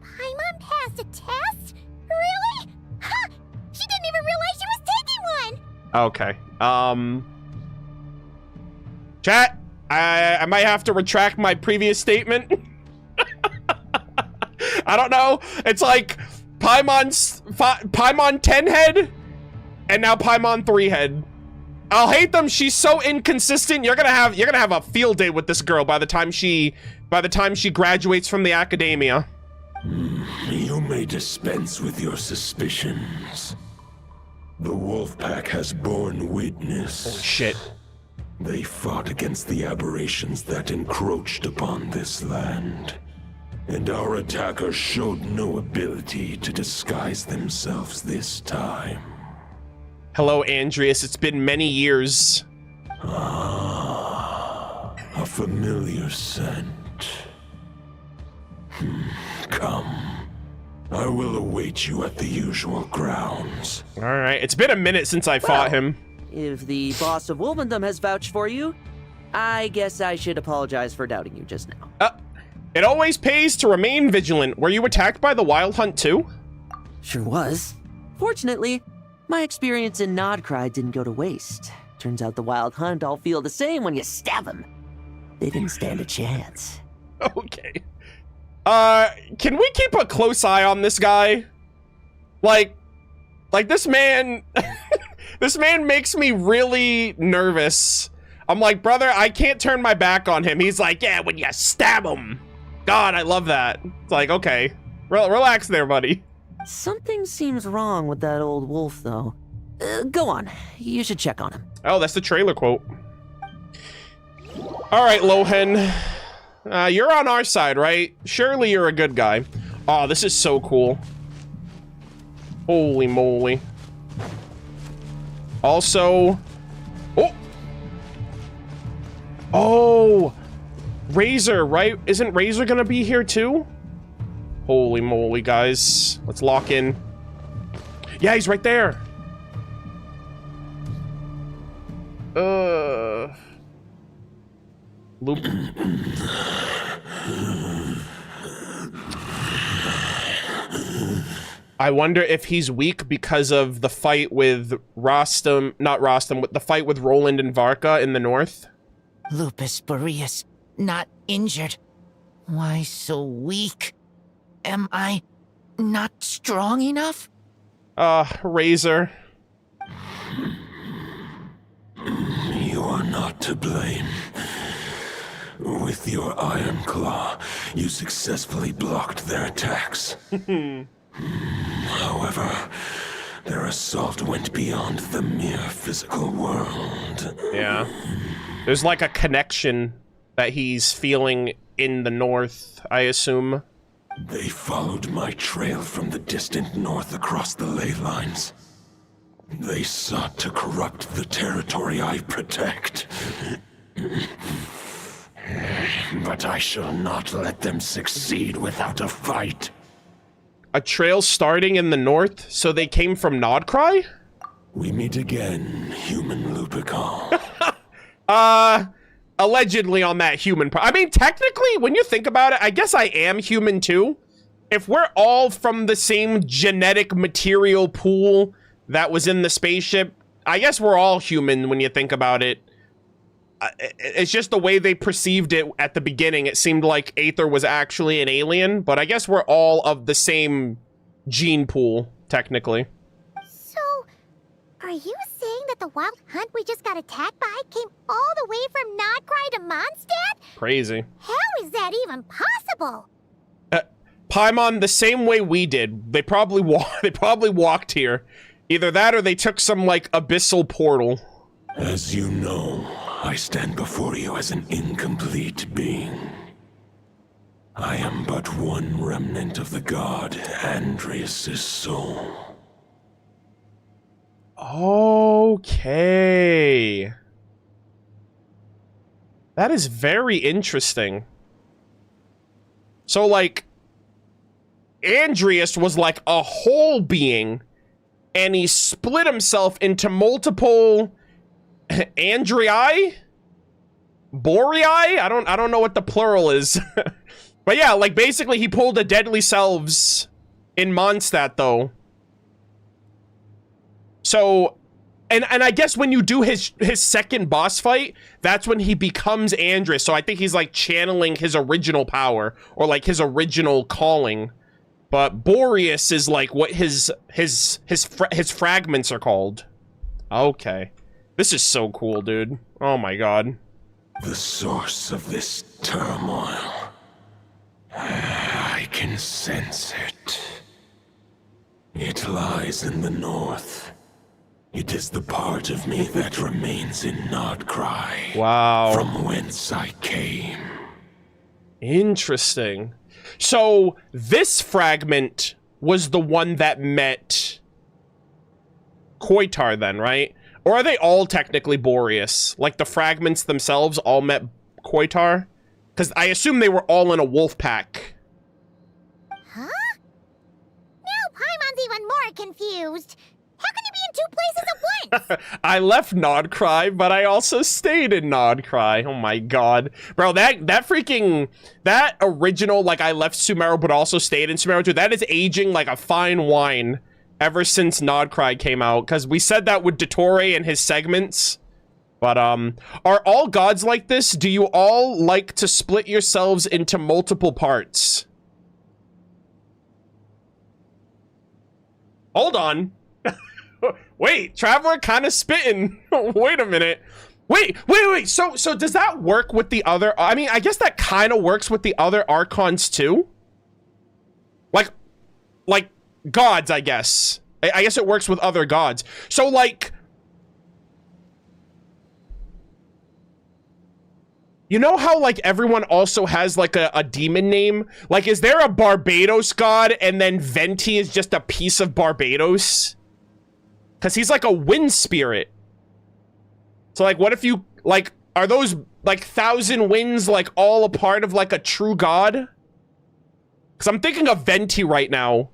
Paimon passed a test? Really? Huh! She didn't even realize she was taking one! Okay. Chat, I might have to retract my previous statement. I don't know. It's like Paimon 10 head and now Paimon 3 head. I'll hate them. She's so inconsistent. You're gonna have a field day with this girl by the time she graduates from the academia. You may dispense with your suspicions. The wolf pack has borne witness. Oh shit. They fought against the aberrations that encroached upon this land. And our attackers showed no ability to disguise themselves this time. Hello, Andreas. It's been many years. Ah, a familiar scent. Come. I will await you at the usual grounds. All right. It's been a minute since I fought him. If the boss of Wolvendom has vouched for you, I guess I should apologize for doubting you just now. It always pays to remain vigilant. Were you attacked by the Wild Hunt too? Sure was. Fortunately, my experience in Nodcry didn't go to waste. Turns out the Wild Hunt all feel the same when you stab them. They didn't stand a chance. Okay. Can we keep a close eye on this guy? Like this man, this man makes me really nervous. I'm like, brother, I can't turn my back on him. He's like, yeah, when you stab him. God, I love that. It's like, okay, relax there, buddy. Something seems wrong with that old wolf, though. Go on. You should check on him. Oh, that's the trailer quote. All right, Lohen. You're on our side, right? Surely you're a good guy. Oh, this is so cool. Holy moly. Also... Oh! Razor, right? Isn't Razor gonna be here too? Holy moly, guys. Let's lock in. Yeah, he's right there. Loop. I wonder if he's weak because of the fight with the fight with Roland and Varka in the north. Lupus Boreas, not injured. Why so weak? Am I not strong enough? Razor. You are not to blame. With your Iron Claw, you successfully blocked their attacks. However, their assault went beyond the mere physical world. Yeah. There's like a connection that he's feeling in the north, I assume. They followed my trail from the distant north across the ley lines. They sought to corrupt the territory I protect. But I shall not let them succeed without a fight. A trail starting in the north, so they came from Nodcry? We meet again, human Lupical. Allegedly on that human part. I mean, technically, when you think about it, I guess I am human too. If we're all from the same genetic material pool that was in the spaceship, I guess we're all human when you think about it. It's just the way they perceived it at the beginning. It seemed like Aether was actually an alien, but I guess we're all of the same gene pool, technically. So, are you saying that the wild hunt we just got attacked by came all the way from Nodcry to Mondstadt? Crazy. How is that even possible? Paimon, the same way we did. They probably walked here. Either that or they took some, like, abyssal portal. As you know, I stand before you as an incomplete being. I am but one remnant of the god Andrias' soul. Okay. That is very interesting. So, like, Andrias was like a whole being, and he split himself into multiple Andrii? Borii? I don't know what the plural is. But yeah, like basically he pulled a Deadly Selves in Mondstadt though. So and I guess when you do his second boss fight, that's when he becomes Andrias. So I think he's like channeling his original power or like his original calling. But Boreas is like what his fragments are called. Okay. This is so cool, dude. Oh my god. The source of this turmoil. I can sense it. It lies in the north. It is the part of me that remains in Nodcry. Wow. From whence I came. Interesting. So this fragment was the one that met Koitar then, right? Or are they all technically Boreas? Like the fragments themselves all met Koitar? Because I assume they were all in a wolf pack. Huh? Now Paimon's even more confused. How can you be in two places at once? I left Nodcry, but I also stayed in Nodcry. Oh my god. Bro, that original, like, I left Sumeru, but also stayed in Sumeru, dude, that is aging like a fine wine ever since Nodcry came out. Because we said that with Dottore and his segments. But, are all gods like this? Do you all like to split yourselves into multiple parts? Hold on. Wait, Traveler kind of spitting. Wait a minute. Wait. So does that work with the other? I mean, I guess that kind of works with the other Archons too. Like gods, I guess. I guess it works with other gods. So like, you know how like everyone also has like a demon name? Like, is there a Barbados god and then Venti is just a piece of Barbados? Because he's like a wind spirit. So like, what if you, like, are those like 1,000 winds like all a part of like a true god? Because I'm thinking of Venti right now.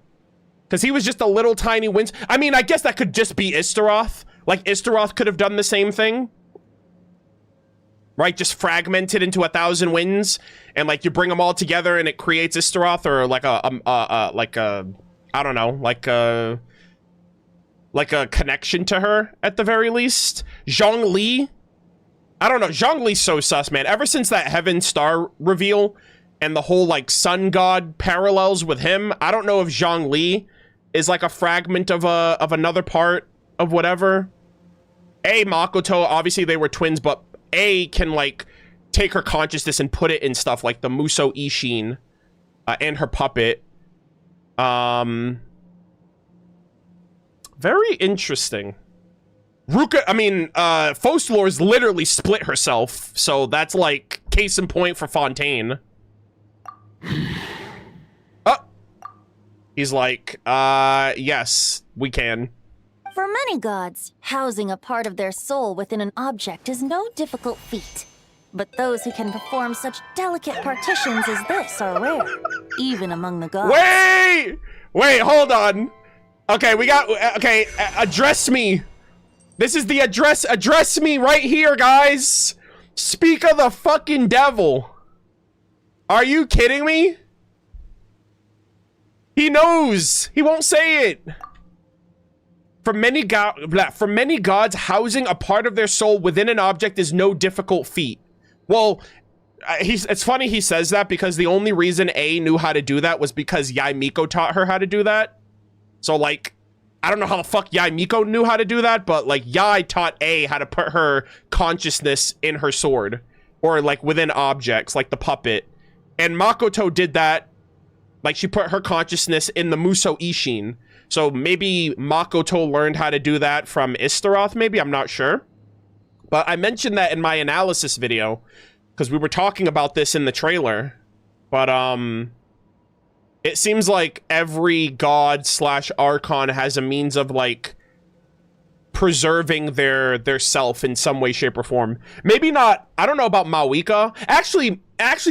Because he was just a little tiny wind. I mean, I guess that could just be Istaroth. Like Istaroth could have done the same thing. Right? Just fragmented into 1,000 winds. And like you bring them all together and it creates Istaroth, or like I don't know, like a connection to her, at the very least. Zhongli. I don't know. Zhongli's so sus, man. Ever since that Heaven Star reveal and the whole, like, sun god parallels with him, I don't know if Zhongli is, like, a fragment of another part of whatever. Makoto, obviously they were twins, but can, like, take her consciousness and put it in stuff like the Muso Ishin and her puppet. Very interesting. Ruka, I mean, Foslore's literally split herself, so that's like case in point for Fontaine. Oh! He's like, yes, we can. For many gods, housing a part of their soul within an object is no difficult feat. But those who can perform such delicate partitions as this are rare, even among the gods. Wait, hold on. Okay, address me. This is the address me right here, guys. Speak of the fucking devil. Are you kidding me? He knows. He won't say it. For many gods, housing a part of their soul within an object is no difficult feat. Well, it's funny he says that because the only reason A knew how to do that was because Yae Miko taught her how to do that. So, like, I don't know how the fuck Yae Miko knew how to do that, but, like, Yae taught A how to put her consciousness in her sword. Or, like, within objects, like the puppet. And Makoto did that. Like, she put her consciousness in the Muso Ishin. So maybe Makoto learned how to do that from Istaroth, maybe? I'm not sure. But I mentioned that in my analysis video, because we were talking about this in the trailer. But, it seems like every god / archon has a means of, like, preserving their self in some way, shape, or form. Maybe not, I don't know about Mawika. Actually,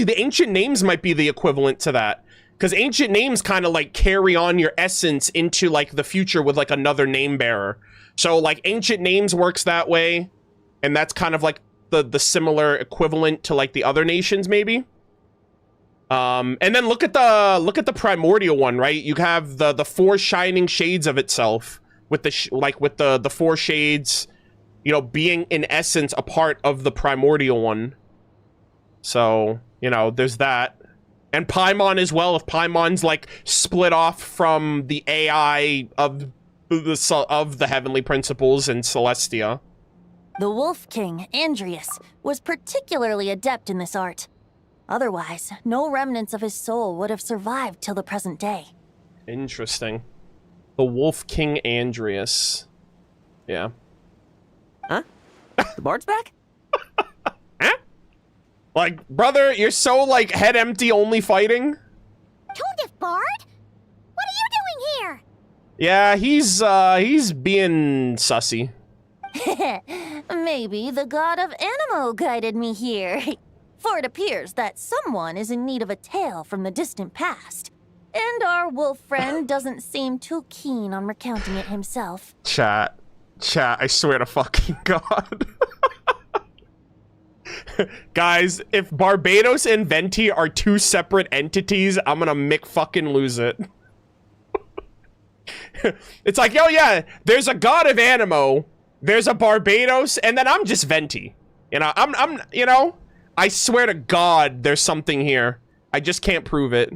the ancient names might be the equivalent to that. Because ancient names kind of, like, carry on your essence into, like, the future with, like, another name bearer. So, like, ancient names works that way. And that's kind of, like, the similar equivalent to, like, the other nations, maybe. And then look at the primordial one, right? You have the 4 shining shades of itself. With the 4 shades, you know, being, in essence, a part of the primordial one. So, you know, there's that. And Paimon as well, if Paimon's, like, split off from the AI of the heavenly principles in Celestia. The Wolf King, Andrius, was particularly adept in this art. Otherwise, no remnants of his soul would have survived till the present day. Interesting. The Wolf King Andrius. Yeah. Huh? The bard's back? Huh? Like, brother, you're so, like, head empty, only fighting? Tone-deaf bard? What are you doing here? Yeah, he's being sussy. Maybe the god of Animo guided me here. For it appears that someone is in need of a tale from the distant past. And our wolf friend doesn't seem too keen on recounting it himself. Chat, I swear to fucking God. Guys, if Barbados and Venti are 2 separate entities, I'm gonna fucking lose it. It's like, oh yeah, there's a god of Animo, there's a Barbados, and then I'm just Venti. You know, I'm you know, I swear to God there's something here. I just can't prove it.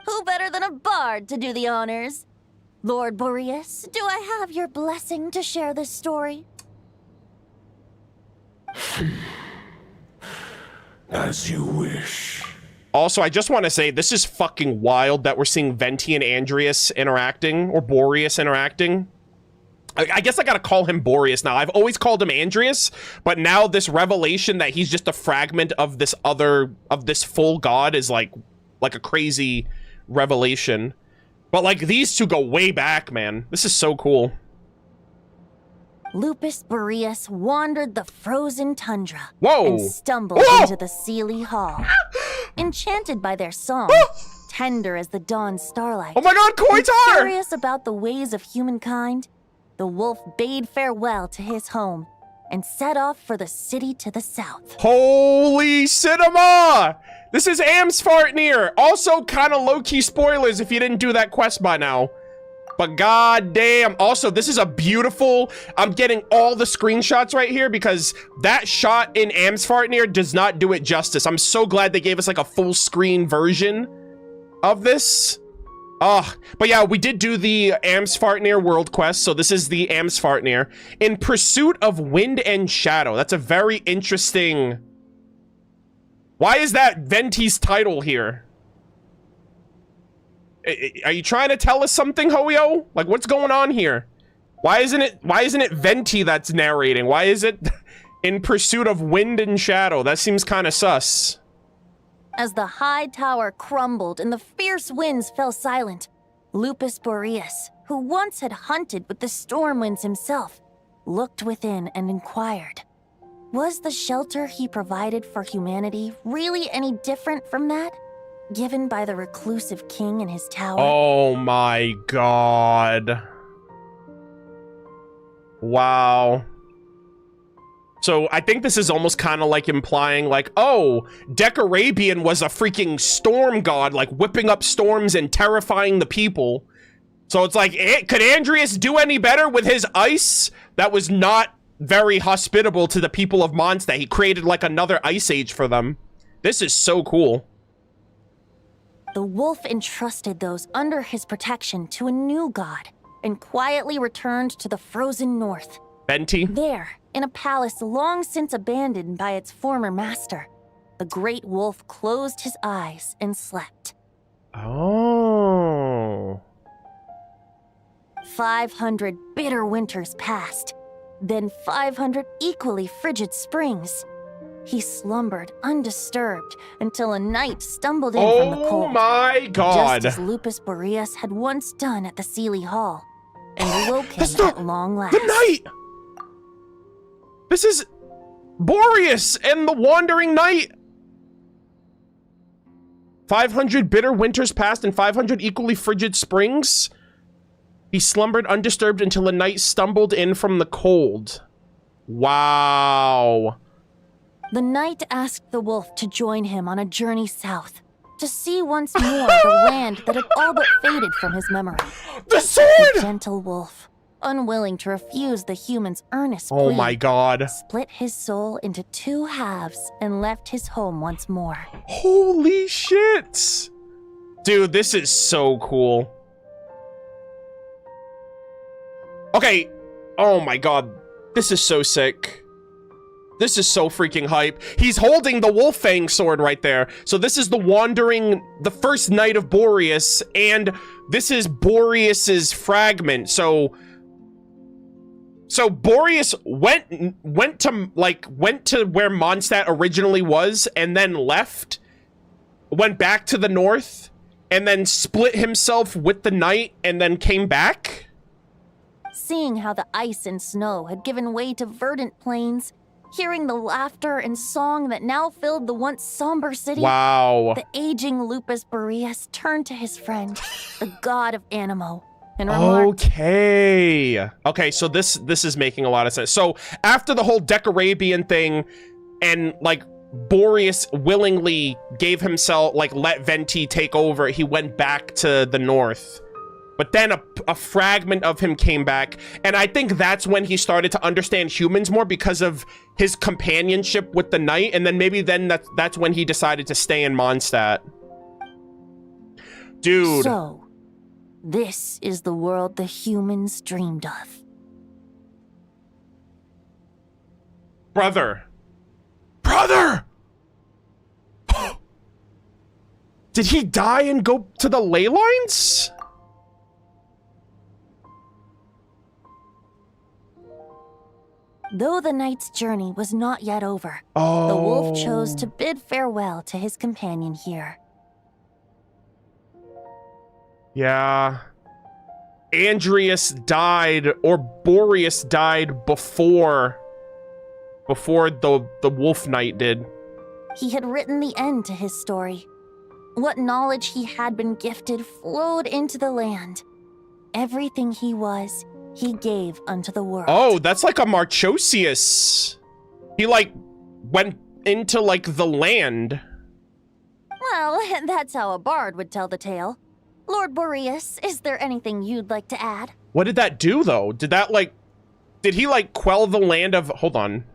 Who better than a bard to do the honors? Lord Boreas, do I have your blessing to share this story? As you wish. Also, I just want to say, this is fucking wild that we're seeing Venti and Andrius interacting, or Boreas interacting. I guess I gotta call him Boreas now. I've always called him Andrius, but now this revelation that he's just a fragment of this full god is like a crazy revelation. But like, these two go way back, man. This is so cool. Lupus Boreas wandered the frozen tundra and stumbled into the Seelie Hall. Enchanted by their song, tender as the dawn starlight. Oh my God, Koitar! Curious about the ways of humankind, the wolf bade farewell to his home and set off for the city to the south. Holy cinema! This is Amsfartnir. Also, kind of low-key spoilers if you didn't do that quest by now. But goddamn, also, this is a beautiful, I'm getting all the screenshots right here because that shot in Amsfartnir does not do it justice. I'm so glad they gave us like a full screen version of this. But yeah, we did do the Amsfartnir world quest, so this is the Amsfartnir. In Pursuit of Wind and Shadow. That's a very interesting... Why is that Venti's title here? Are you trying to tell us something, Hoyo? Like, what's going on here? Why isn't it Venti that's narrating? Why is it In Pursuit of Wind and Shadow? That seems kind of sus. As the high tower crumbled and the fierce winds fell silent, Lupus Boreas, who once had hunted with the storm winds himself, looked within and inquired, Was the shelter he provided for humanity really any different from that given by the reclusive king in his tower? Oh my god. Wow. So I think this is almost kind of like implying like, oh, Decarabian was a freaking storm god, like whipping up storms and terrifying the people. So it's like, could Andreas do any better with his ice that was not very hospitable to the people of Mondstadt? He created like another ice age for them. This is so cool. The wolf entrusted those under his protection to a new god and quietly returned to the frozen north. Venti? There, in a palace long since abandoned by its former master, the great wolf closed his eyes and slept. Oh. 500 bitter winters passed, then 500 equally frigid springs. He slumbered undisturbed until a knight stumbled in from the cold. Oh my god. Just as Lupus Boreas had once done at the Sealy Hall, and woke him at long last. The knight! This is Boreas and the Wandering Knight. 500 bitter winters passed and 500 equally frigid springs. He slumbered undisturbed until a knight stumbled in from the cold. Wow. The knight asked the wolf to join him on a journey south, to see once more the land that had all but faded from his memory. The sword! The gentle wolf, unwilling to refuse the human's earnest plea, Oh my god. split his soul into two halves and left his home once more. Holy shit! Dude, this is so cool. Okay. Oh my god. This is so sick. This is so freaking hype. He's holding the Wolf-Fang sword right there. So this is the first Knight of Boreas, and this is Boreas's fragment. So Boreas went to where Mondstadt originally was, and then left, went back to the north, and then split himself with the Knight, and then came back. Seeing how the ice and snow had given way to verdant plains, hearing the laughter and song that now filled the once somber city, wow. The aging Lupus Boreas turned to his friend, the god of Animo, and remarked, Okay, so this is making a lot of sense. So after the whole Decarabian thing, and like Boreas willingly gave himself, like let Venti take over, he went back to the north. But then a fragment of him came back, and I think that's when he started to understand humans more because of his companionship with the Knight, and then maybe then that's when he decided to stay in Mondstadt. Dude. So, this is the world the humans dreamed of. Brother! Did he die and go to the ley lines? Though the knight's journey was not yet over, the wolf chose to bid farewell to his companion here. Yeah. Andreas died, or Boreas died before the Wolf Knight did. He had written the end to his story. What knowledge he had been gifted flowed into the land. Everything he was, he gave unto the world. Oh, that's like a Marchosius. He, like, went into, like, the land. Well, that's how a bard would tell the tale. Lord Boreas, is there anything you'd like to add? What did that do, though? Did that, like... Did he, like, quell the land of... Hold on.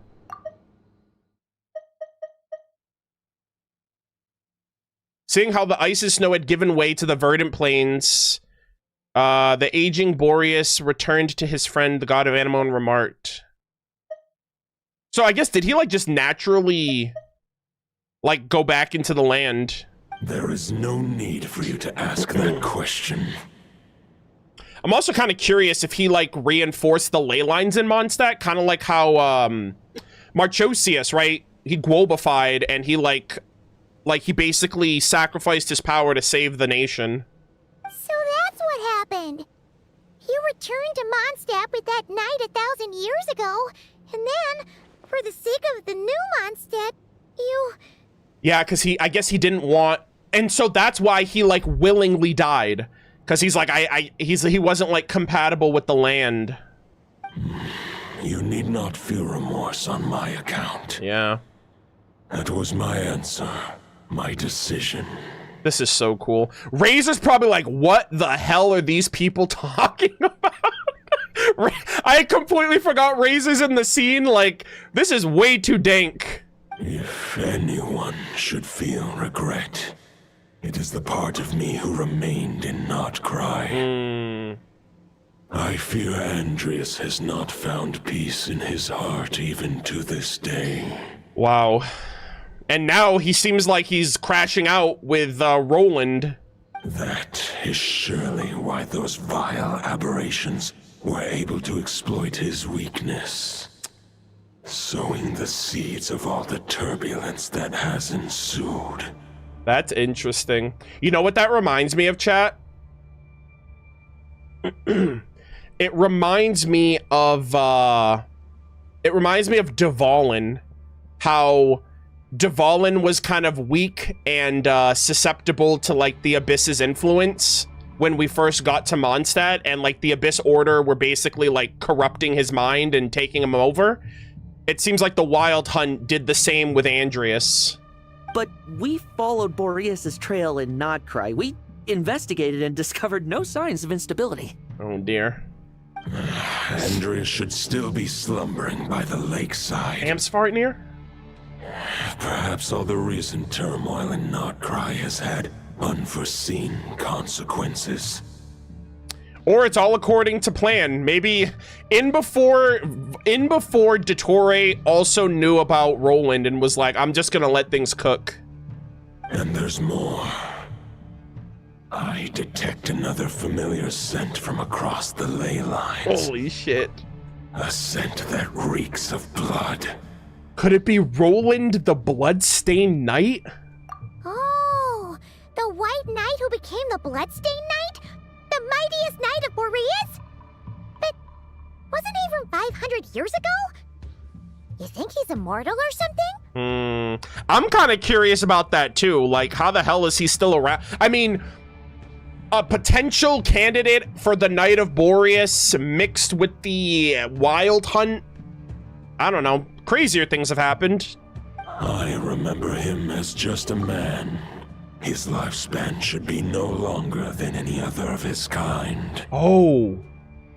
Seeing how the ice and snow had given way to the verdant plains... the aging Boreas returned to his friend, the god of Animo, and remarked. So I guess, did he, like, just naturally, like, go back into the land? There is no need for you to ask that question. I'm also kind of curious if he, like, reinforced the ley lines in Mondstadt, kind of like how, Marchosius, right? He Guobified, and he, like, he basically sacrificed his power to save the nation. So that's what happened. He returned to Mondstadt with that knight 1,000 years ago, and then For the sake of the new Mondstadt, you... Yeah, because I guess he didn't want... And so that's why he, like, willingly died. Because he's like, he wasn't, like, compatible with the land. You need not feel remorse on my account. Yeah. That was my answer. My decision. This is so cool. Razor's probably like, what the hell are these people talking about? I completely forgot Razor's in the scene. Like, this is way too dank. If anyone should feel regret, it is the part of me who remained in Notcry. I fear Andreas has not found peace in his heart even to this day. Wow. And now he seems like he's crashing out with Roland. That is surely why those vile aberrations were able to exploit his weakness, sowing the seeds of all the turbulence that has ensued. That's interesting. You know what that reminds me of, chat? It reminds me of Dvalin. How Dvalin was kind of weak and susceptible to like the Abyss's influence when we first got to Mondstadt, and like the Abyss Order were basically like corrupting his mind and taking him over. It seems like the Wild Hunt did the same with Andreas. But we followed Boreas's trail in Notcry. We investigated and discovered no signs of instability. Oh dear. Andreas should still be slumbering by the lakeside. Am's fart near? Perhaps all the recent turmoil in Notcry has had unforeseen consequences. Or it's all according to plan. Maybe in before Dottore also knew about Roland and was like, I'm just gonna let things cook. And there's more. I detect another familiar scent from across the ley lines. Holy shit. A scent that reeks of blood. Could it be Roland the Bloodstained Knight? Oh, the White Knight who became the Bloodstained Knight? The mightiest knight of Boreas? But wasn't he from 500 years ago? You think he's immortal or something? I'm kind of curious about that too. Like, how the hell is he still around? I mean, a potential candidate for the Knight of Boreas mixed with the Wild Hunt? I don't know. Crazier things have happened. I remember him as just a man. His lifespan should be no longer than any other of his kind. Oh.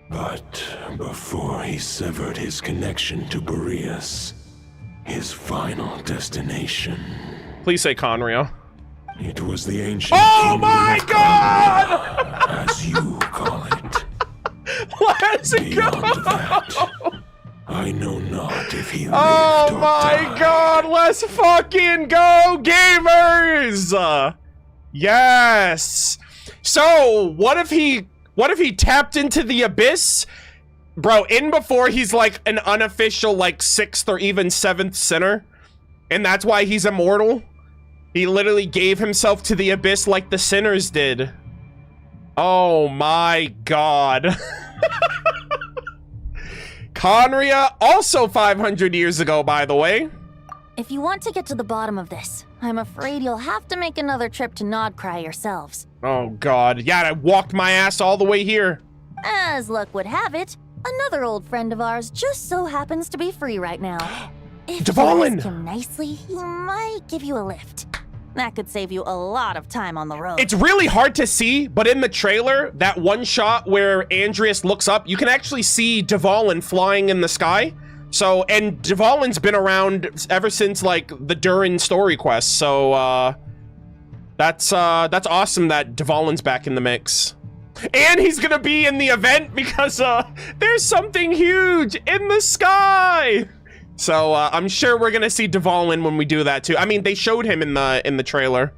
But before he severed his connection to Boreas, his final destination... Please say Conrio. It was the ancient Oh my god! as you call it. Let's Beyond that, I know not if he lived Oh or my died. god, let's fucking go, gamers! Yes! So, what if he tapped into the Abyss? Bro, in before he's like an unofficial like 6th or even 7th sinner, and that's why he's immortal? He literally gave himself to the Abyss like the sinners did. Oh my god. Conria, also 500 years ago, by the way. If you want to get to the bottom of this, I'm afraid you'll have to make another trip to Nodcry yourselves. Oh god, yeah, I walked my ass all the way here. As luck would have it, another old friend of ours just so happens to be free right now. If Dvalin! you ask him nicely, he might give you a lift. That could save you a lot of time on the road. It's really hard to see, but in the trailer, that one shot where Andreas looks up, you can actually see Dvalin flying in the sky. So, and Dvalin's been around ever since, like, the Durin story quest. So, that's awesome that Dvalin's back in the mix. And he's gonna be in the event because, there's something huge in the sky! So, I'm sure we're gonna see Dvalin when we do that, too. I mean, they showed him in the trailer.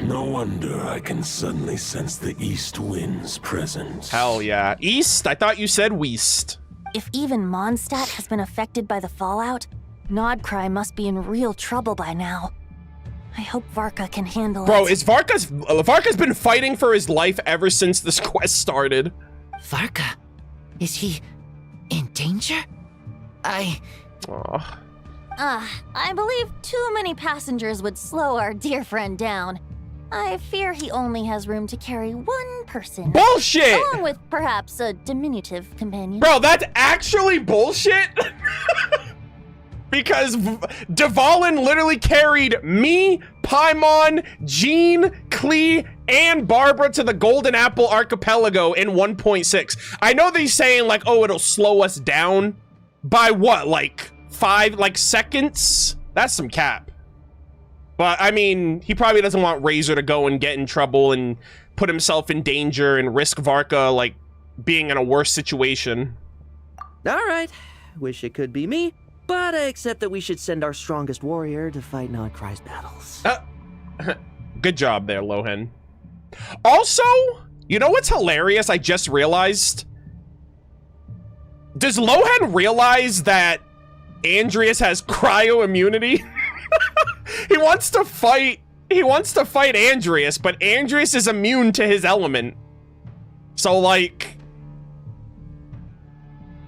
No wonder I can suddenly sense the east wind's presence. Hell yeah. East? I thought you said west. If even Mondstadt has been affected by the fallout, Nodcry must be in real trouble by now. I hope Varka can handle Bro, it. is Varka's been fighting for his life ever since this quest started. Varka? Is he in danger? Aw. I believe too many passengers would slow our dear friend down. I fear he only has room to carry one person. Bullshit! Along with perhaps a diminutive companion. Bro, that's actually bullshit? Because Dvalin literally carried me, Paimon, Jean, Klee, and Barbara to the Golden Apple Archipelago in 1.6. I know they're saying, like, oh, it'll slow us down by what, like 5 seconds? That's some cap. But I mean, he probably doesn't want Razor to go and get in trouble and put himself in danger and risk Varka, like, being in a worse situation. All right. Wish it could be me, but I accept that we should send our strongest warrior to fight Nodcry's battles. Good job there, Lohen. Also, you know what's hilarious? I just realized. Does Lohen realize that Andreas has cryo immunity? He wants to fight Andreas, but Andreas is immune to his element. So, like,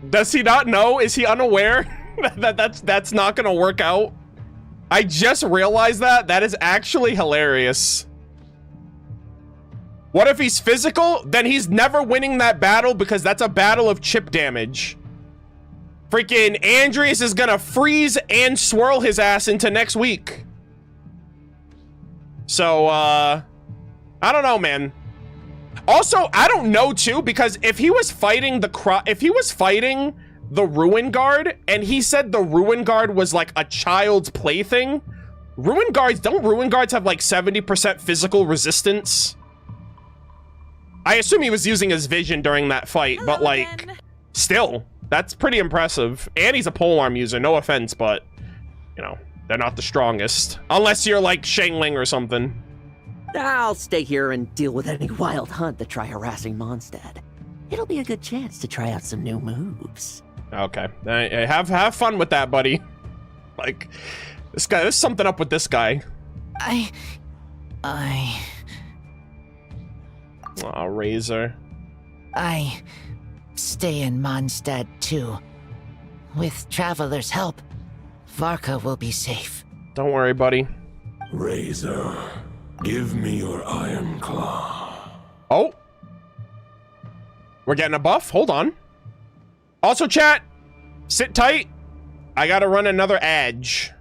does he not know? Is he unaware that that's not gonna work out? I just realized that. That is actually hilarious. What if he's physical? Then he's never winning that battle because that's a battle of chip damage. Freaking Andreas is gonna freeze and swirl his ass into next week. So, I don't know, man. Also, I don't know too, because if he was fighting the Ruin Guard, and he said the Ruin Guard was like a child's plaything, don't Ruin Guards have like 70% physical resistance? I assume he was using his vision during that fight, but like, still, that's pretty impressive. And he's a polearm user, no offense, but, you know, they're not the strongest. Unless you're like Shangling or something. I'll stay here and deal with any wild hunt that try harassing Mondstadt. It'll be a good chance to try out some new moves. Okay, have fun with that, buddy. Like, this guy, there's something up with this guy. Aw, Razor. I stay in Mondstadt too. With Traveler's help, Varka will be safe. Don't worry, buddy. Razor, give me your Iron Claw. Oh. We're getting a buff? Hold on. Also, chat, sit tight. I gotta run another edge.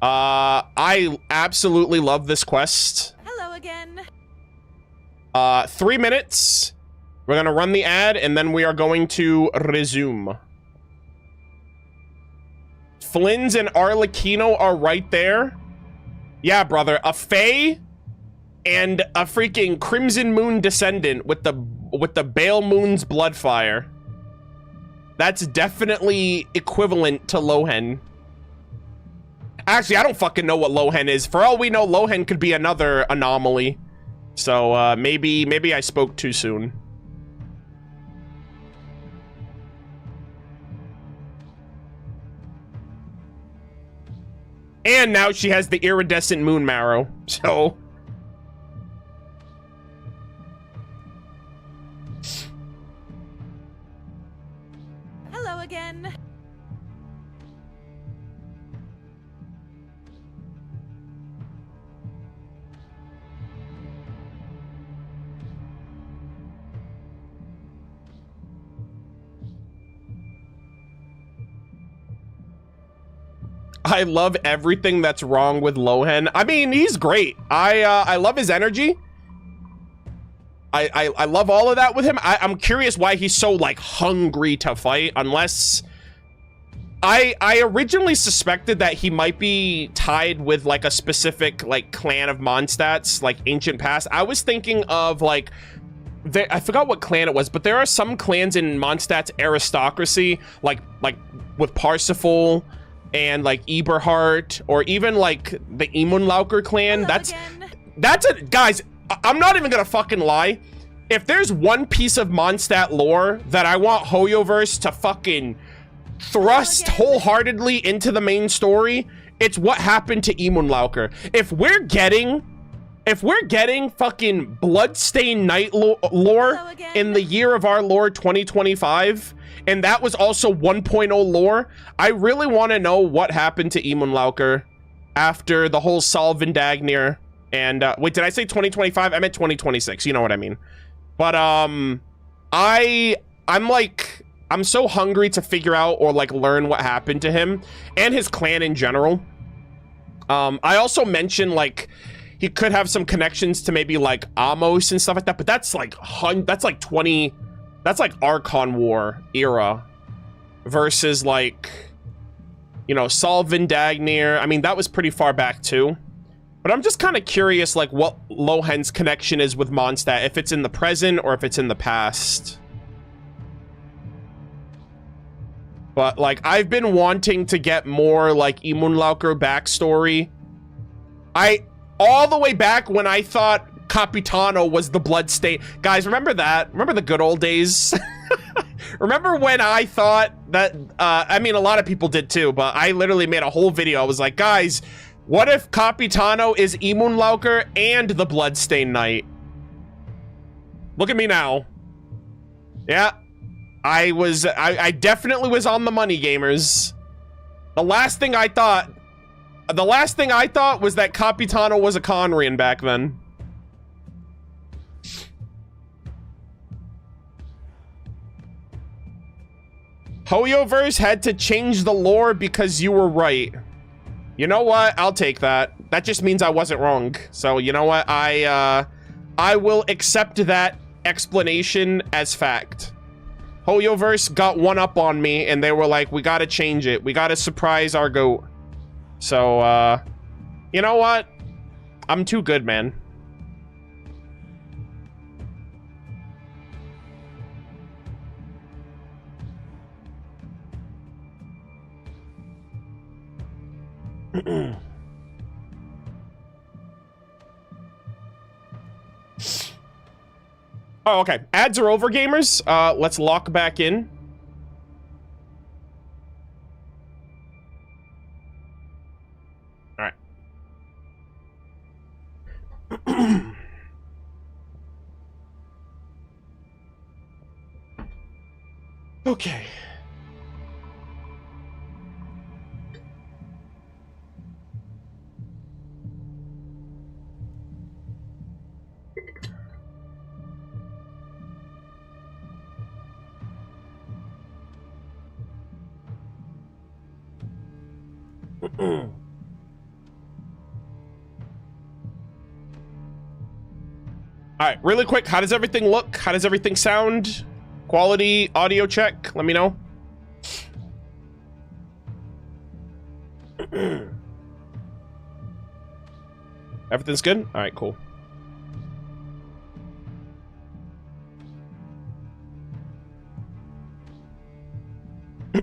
I absolutely love this quest. Hello again. 3 minutes. We're gonna run the ad, and then we are going to resume. Flynn's and Arlecchino are right there. Yeah, brother. A Fae and a freaking Crimson Moon Descendant with the Bale Moon's Bloodfire. That's definitely equivalent to Lohen. Actually, I don't fucking know what Lohen is. For all we know, Lohen could be another anomaly. So, maybe I spoke too soon. And now she has the iridescent moon marrow, so... Hello again. I love everything that's wrong with Lohen. I mean, he's great. I love his energy. I love all of that with him. I'm curious why he's so, like, hungry to fight, unless... I originally suspected that he might be tied with, like, a specific, like, clan of Mondstadts, like, Ancient Past. I was thinking of, like... I forgot what clan it was, but there are some clans in Mondstadt's aristocracy, like with Parsifal... and like Eberhard, or even like the Emunlauker clan. That's a guys, I'm not even gonna fucking lie. If there's one piece of Mondstadt lore that I want Hoyoverse to fucking thrust wholeheartedly into the main story, it's what happened to Emunlauker. If we're getting fucking Bloodstained Night lore in the year of our Lord 2025, and that was also 1.0 lore. I really want to know what happened to Emunlauker after the whole Solvendagnir. And wait, did I say 2025? I meant 2026. You know what I mean. But I'm so hungry to figure out or like learn what happened to him and his clan in general. I also mentioned like he could have some connections to maybe like Amos and stuff like that, but that's like that's like Archon War era versus like, you know, Solvendagnir. I mean, that was pretty far back too. But I'm just kind of curious like what Lohen's connection is with Mondstadt, if it's in the present or if it's in the past. But like I've been wanting to get more like Emunlauker backstory. All the way back when I thought Capitano was the bloodstain. Guys, remember that? Remember the good old days? Remember when I thought that, I mean, a lot of people did too, but I literally made a whole video. I was like, guys, what if Capitano is Emunlauker and the Bloodstain Knight? Look at me now. Yeah, I definitely was on the money, gamers. The last thing I thought was that Capitano was a Conrian back then. Hoyoverse had to change the lore because you were right. You know what? I'll take that. That just means I wasn't wrong. So you know what? I will accept that explanation as fact. Hoyoverse got one up on me and they were like, we gotta change it. We gotta surprise our goat. So, you know what? I'm too good, man. Oh, okay. Ads are over, gamers. Let's lock back in. All right. Okay. All right, really quick, how does everything look? How does everything sound? Quality, audio check, let me know. Everything's good? All right, cool.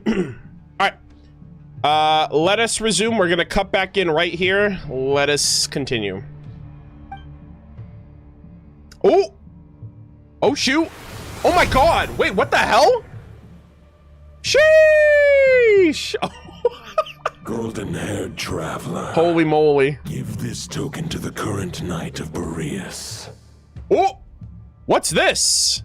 All right. Let us resume. We're gonna cut back in right here. Let us continue. Oh! Oh, shoot! Oh my god! Wait, what the hell? Sheesh! Golden-haired traveler. Holy moly. Give this token to the current knight of Boreas. Oh! What's this?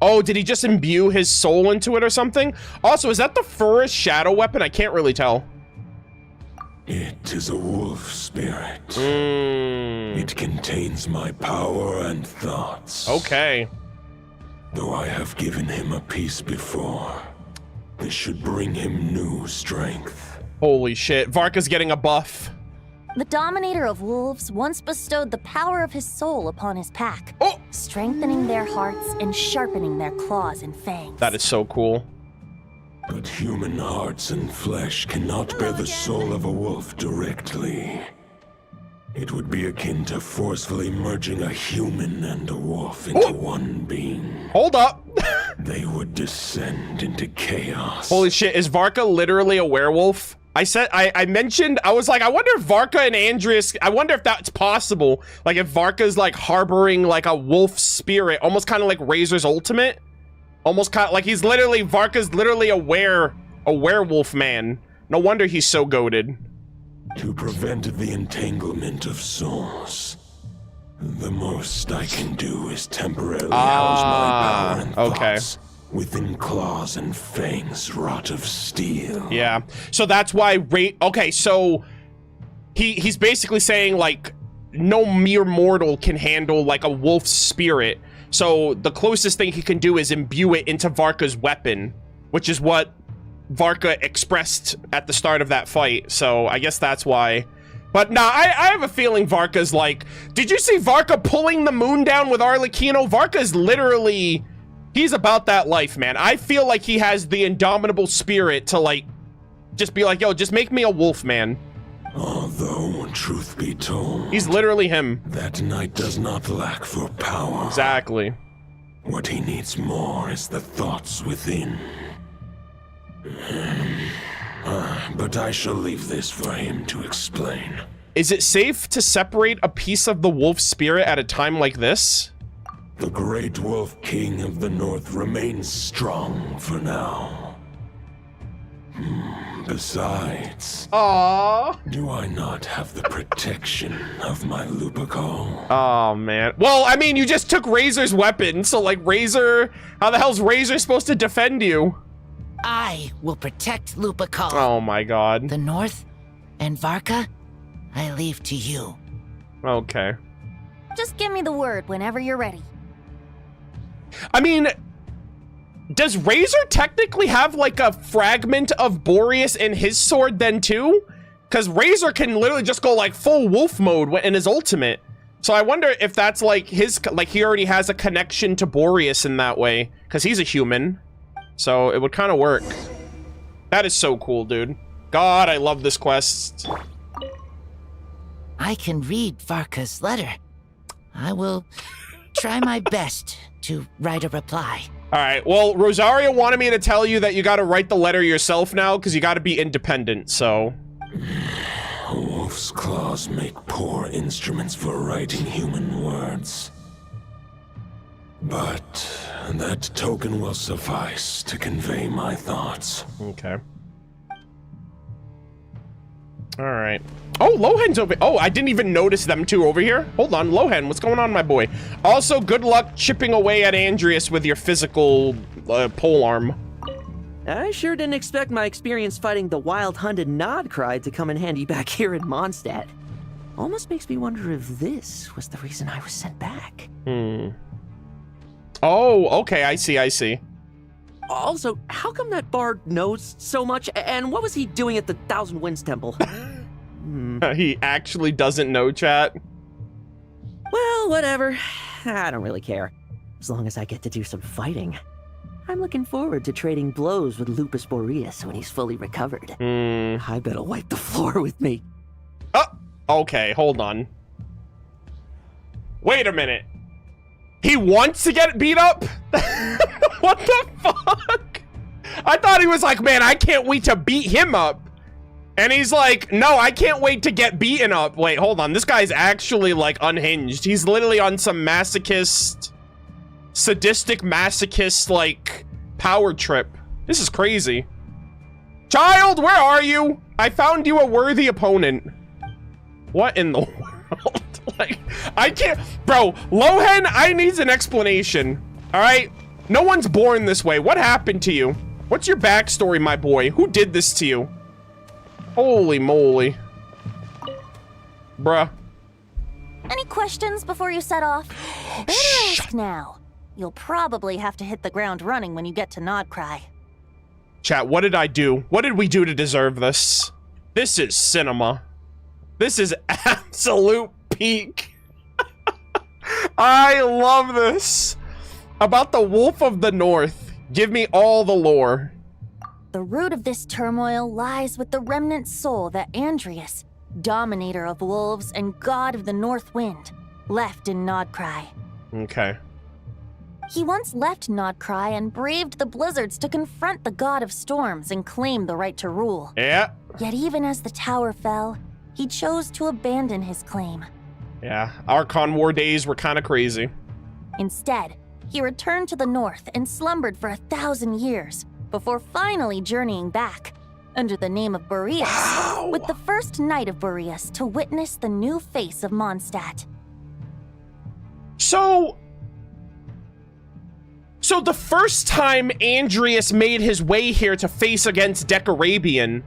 Oh, did he just imbue his soul into it or something? Also, is that the furthest shadow weapon? I can't really tell. It is a wolf spirit. It contains my power and thoughts. Okay. Though I have given him a piece before, this should bring him new strength. Holy shit, Varka's getting a buff. The Dominator of Wolves once bestowed the power of his soul upon his pack, strengthening their hearts and sharpening their claws and fangs. That is so cool. But human hearts and flesh cannot bear the soul of a wolf directly. It would be akin to forcefully merging a human and a wolf into one being. Hold up. They would descend into chaos. Holy shit, is Varka literally a werewolf? I mentioned, I was like, I wonder if Varka and Andreas, I wonder if that's possible. Like if Varka's like harboring like a wolf spirit, almost kind of like Razor's ultimate. Almost kind of like he's literally, Varka's literally a werewolf man. No wonder he's so goated. To prevent the entanglement of souls, the most I can do is temporarily house my power and thoughts within claws and fangs wrought of steel. Yeah, so that's why okay, so he's basically saying, like, no mere mortal can handle, like, a wolf's spirit. So the closest thing he can do is imbue it into Varka's weapon, which is what Varka expressed at the start of that fight. So I guess that's why. But nah, I have a feeling Varka's like, did you see Varka pulling the moon down with Arlecchino? Varka's literally, he's about that life, man. I feel like he has the indomitable spirit to, like, just be like, yo, just make me a wolf, man. Although, truth be told, he's literally him. That knight does not lack for power. Exactly. What he needs more is the thoughts within. But I shall leave this for him to explain. Is it safe to separate a piece of the wolf spirit at a time like this? The great wolf king of the north remains strong for now. Besides, do I not have the protection of my Lupical? Oh, man. Well, I mean, you just took Razor's weapon, so, like, Razor... How the hell's Razor supposed to defend you? I will protect Lupical. Oh, my God. The North and Varka, I leave to you. Okay. Just give me the word whenever you're ready. I mean... Does Razor technically have, like, a fragment of Boreas in his sword then, too? Because Razor can literally just go, like, full wolf mode in his ultimate. So I wonder if that's, like, his... Like, he already has a connection to Boreas in that way. Because he's a human. So it would kind of work. That is so cool, dude. God, I love this quest. I can read Varka's letter. I will try my best to write a reply. All right, well, Rosario wanted me to tell you that you got to write the letter yourself now because you got to be independent, so... A wolf's claws make poor instruments for writing human words. But that token will suffice to convey my thoughts. Okay. All right. Oh, Lohan's over... Oh, I didn't even notice them two over here. Hold on, Lohan, what's going on, my boy? Also, good luck chipping away at Andreas with your physical pole arm. I sure didn't expect my experience fighting the wild-hunted Nodcry to come in handy back here in Mondstadt. Almost makes me wonder if this was the reason I was sent back. Oh, okay, I see. Also, how come that bard knows so much, and what was he doing at the Thousand Winds Temple? He actually doesn't know, chat. Well, whatever. I don't really care. As long as I get to do some fighting. I'm looking forward to trading blows with Lupus Boreas when he's fully recovered. I bet he'll wipe the floor with me. Oh, okay, hold on. Wait a minute. He wants to get beat up? What the fuck? I thought he was like, man, I can't wait to beat him up. And he's like, no, I can't wait to get beaten up. Wait, hold on. This guy's actually, like, unhinged. He's literally on some masochist, sadistic masochist, like, power trip. This is crazy. Child, where are you? I found you a worthy opponent. What in the world? Like, I can't... Bro, Lohan, I need an explanation. All right? No one's born this way. What happened to you? What's your backstory, my boy? Who did this to you? Holy moly. Bruh. Any questions before you set off? Better ask now. You'll probably have to hit the ground running when you get to Nodcry. Chat, what did I do? What did we do to deserve this? This is cinema. This is absolute peak. I love this. About the Wolf of the North. Give me all the lore. The root of this turmoil lies with the remnant soul that Andreas, dominator of wolves and god of the North Wind, left in Nodcry. Okay. He once left Nodcry and braved the blizzards to confront the god of storms and claim the right to rule. Yeah. Yet even as the tower fell, he chose to abandon his claim. Yeah, Archon War days were kind of crazy. Instead, he returned to the north and slumbered for 1,000 years, before finally journeying back, under the name of Boreas, with the first knight of Boreas to witness the new face of Mondstadt. So... So the first time Andreas made his way here to face against Decarabian,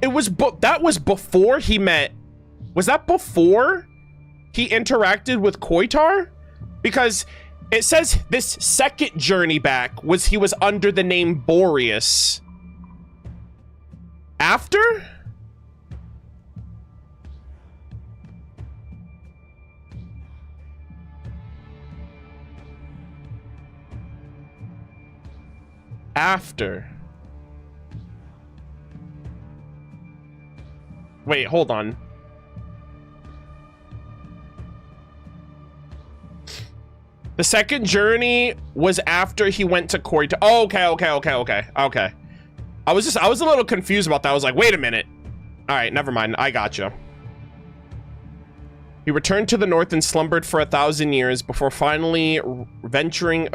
it was that was before he met. Was that before he interacted with Koitar? Because it says this second journey back he was under the name Boreas. After? After. Wait, hold on. The second journey was after he went to Koitar. Oh, okay. I was a little confused about that. I was like, wait a minute. All right, never mind. I gotcha. He returned to the north and slumbered for 1,000 years before finally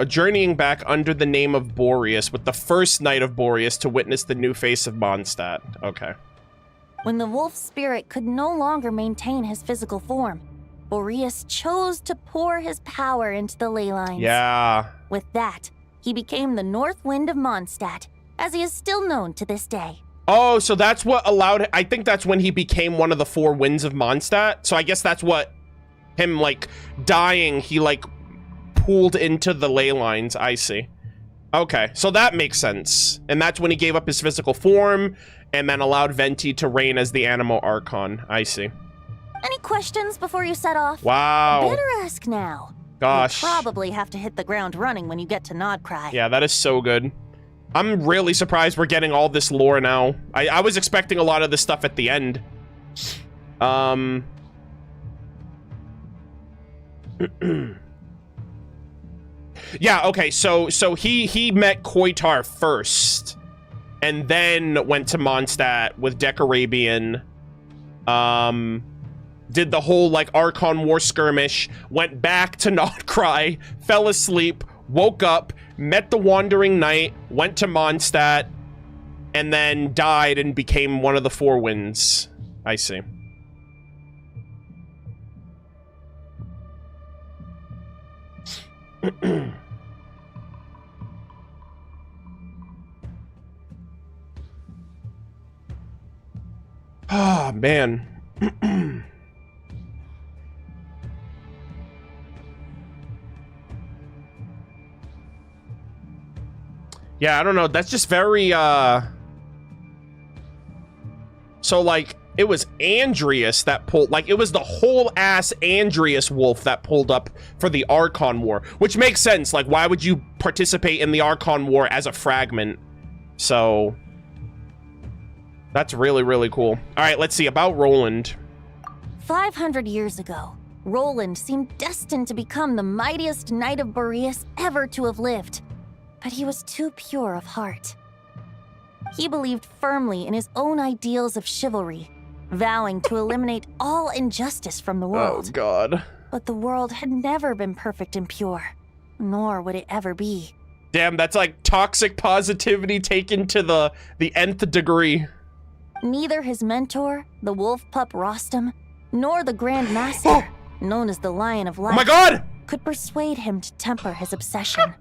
journeying back under the name of Boreas with the first night of Boreas to witness the new face of Mondstadt. Okay. When the wolf spirit could no longer maintain his physical form, Boreas chose to pour his power into the ley lines. Yeah. With that, he became the North Wind of Mondstadt, as he is still known to this day. Oh, so that's what allowed... I think that's when he became one of the 4 winds of Mondstadt. So I guess that's what... Him, like, dying, he, like, pooled into the ley lines. I see. Okay, so that makes sense. And that's when he gave up his physical form and then allowed Venti to reign as the Animo Archon. I see. Any questions before you set off? Wow. Better ask now. Gosh. You'll probably have to hit the ground running when you get to Nodcry. Yeah, that is so good. I'm really surprised we're getting all this lore now. I was expecting a lot of this stuff at the end. Yeah, okay, so he met Koitar first, and then went to Mondstadt with Decarabian. Did the whole, like, Archon War skirmish, went back to Nodcry, fell asleep, woke up, met the Wandering Knight, went to Mondstadt, and then died and became one of the 4 winds. I see. Ah, man. Yeah, I don't know. That's just very, So, like, it was Andreas that pulled... Like, it was the whole-ass Andreas wolf that pulled up for the Archon War. Which makes sense. Like, why would you participate in the Archon War as a fragment? So... That's really, really cool. All right, let's see. About Roland. 500 years ago, Roland seemed destined to become the mightiest knight of Boreas ever to have lived. But he was too pure of heart. He believed firmly in his own ideals of chivalry, vowing to eliminate all injustice from the world. Oh, God. But the world had never been perfect and pure, nor would it ever be. Damn, that's like toxic positivity taken to the nth degree. Neither his mentor, the wolf pup Rostam, nor the Grand Master, known as the Lion of Life, oh my God! could persuade him to temper his obsession.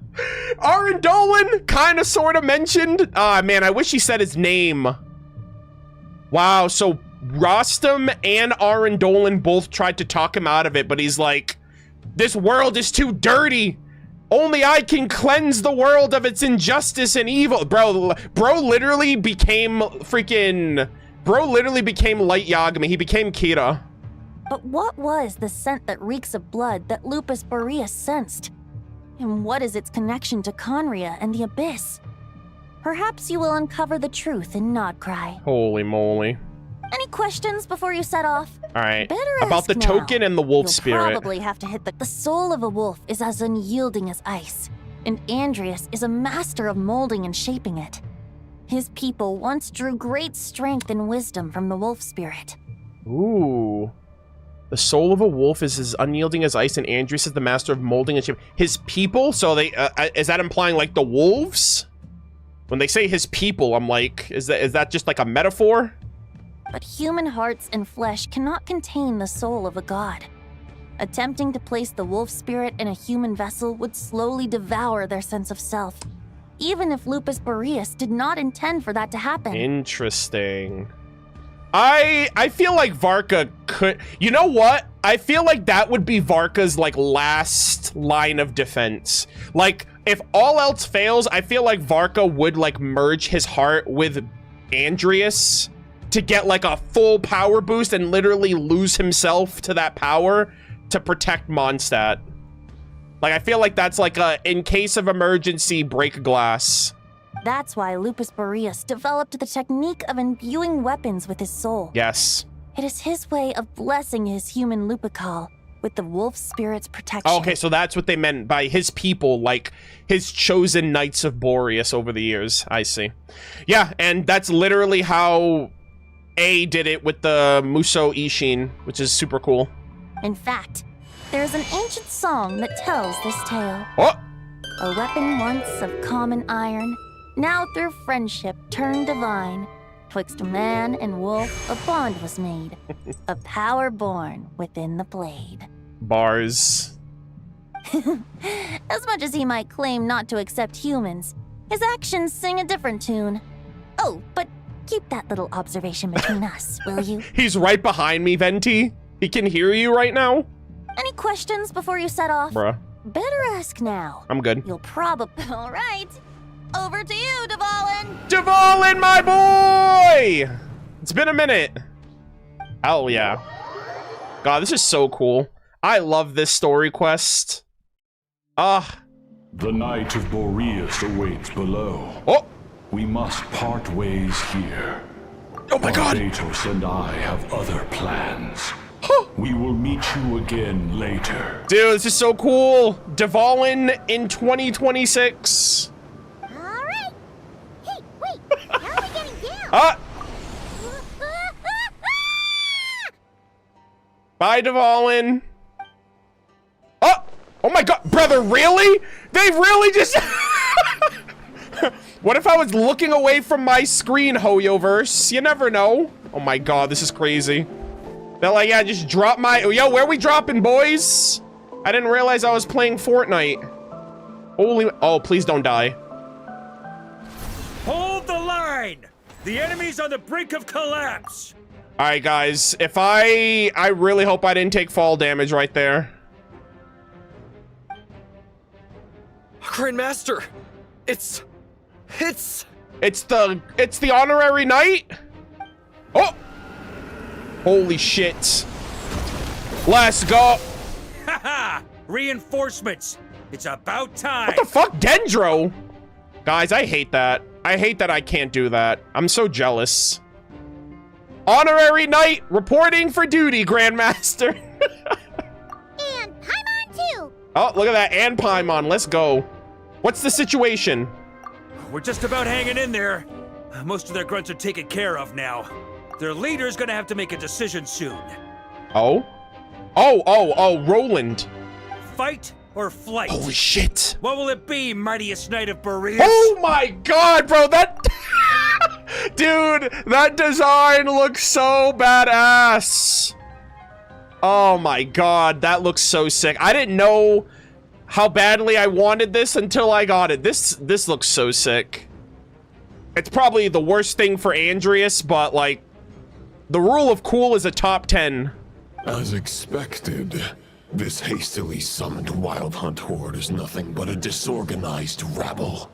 Arendolan kind of sort of mentioned. Ah, man, I wish he said his name. Wow, so Rostam and Arendolan both tried to talk him out of it, but he's like, this world is too dirty. Only I can cleanse the world of its injustice and evil. Bro literally became freaking... Bro literally became Light Yagami. He became Kira. But what was the scent that reeks of blood that Lupus Boreas sensed? And what is its connection to Conria and the Abyss? Perhaps you will uncover the truth in Nodcry. Holy moly. Any questions before you set off? All right. Better about the ask token now. and the wolf You'll spirit. Probably have to hit the soul of a wolf is as unyielding as ice, and Andreas is a master of molding and shaping it. His people once drew great strength and wisdom from the wolf spirit. Ooh. The soul of a wolf is as unyielding as ice, and Andreas is the master of molding and shaping. His people? So they is that implying like the wolves? When they say his people, I'm like, is that just like a metaphor? But human hearts and flesh cannot contain the soul of a god. Attempting to place the wolf spirit in a human vessel would slowly devour their sense of self, even if Lupus Boreas did not intend for that to happen. Interesting. I feel like Varka could... You know what? I feel like that would be Varka's, like, last line of defense. Like, if all else fails, I feel like Varka would, like, merge his heart with Andreas to get, like, a full power boost and literally lose himself to that power to protect Mondstadt. Like, I feel like that's like a, in case of emergency, break glass. That's why Lupus Boreas developed the technique of imbuing weapons with his soul. Yes. It is his way of blessing his human Lupical with the wolf spirit's protection. Okay, so that's what they meant by his people, like his chosen Knights of Boreas over the years. I see. Yeah, and that's literally how A did it with the Muso Ishin, which is super cool. In fact, there's an ancient song that tells this tale. Oh! A weapon once of common iron, now through friendship turned divine. Twixt man and wolf a bond was made, a power born within the blade. Bars. As much as he might claim not to accept humans, his actions sing a different tune. Oh, but keep that little observation between us, will you? He's right behind me, Venti. He can hear you right now. Any questions before you set off? Bruh. Better ask now. I'm good. You'll probably... All right. Over to you, Dvalin. Dvalin, my boy! It's been a minute. Hell yeah. God, this is so cool. I love this story quest. The Knight of Boreas awaits below. Oh! We must part ways here. Oh my God! Barbatos and I have other plans. We will meet you again later. Dude, this is so cool. Dvalin in 2026. Alright. Hey, wait. How are we getting down? Bye, Dvalin. Oh my God, brother, really? They've really just... What if I was looking away from my screen, Hoyoverse? You never know. Oh my God, this is crazy. They're like, yeah, just drop my... Yo, where we dropping, boys? I didn't realize I was playing Fortnite. Holy... Oh, please don't die. Hold the line! The enemy's on the brink of collapse! Alright, guys. If I really hope I didn't take fall damage right there. Grandmaster! It's the honorary knight? Oh! Holy shit. Let's go. Haha! Reinforcements! It's about time! What the fuck? Dendro? Guys, I hate that. I hate that I can't do that. I'm so jealous. Honorary knight reporting for duty, Grandmaster. And Paimon too! Oh, look at that. And Paimon. Let's go. What's the situation? We're just about hanging in there. Most of their grunts are taken care of now. Their leader's gonna have to make a decision soon. Oh? Oh, Roland. Fight or flight? Holy shit. What will it be, mightiest knight of Boreas? Oh my God, bro, that... Dude, that design looks so badass. Oh my God, that looks so sick. I didn't know how badly I wanted this until I got it. This looks so sick. It's probably the worst thing for Andreas, but like, the rule of cool is a top 10. As expected, this hastily summoned Wild Hunt horde is nothing but a disorganized rabble.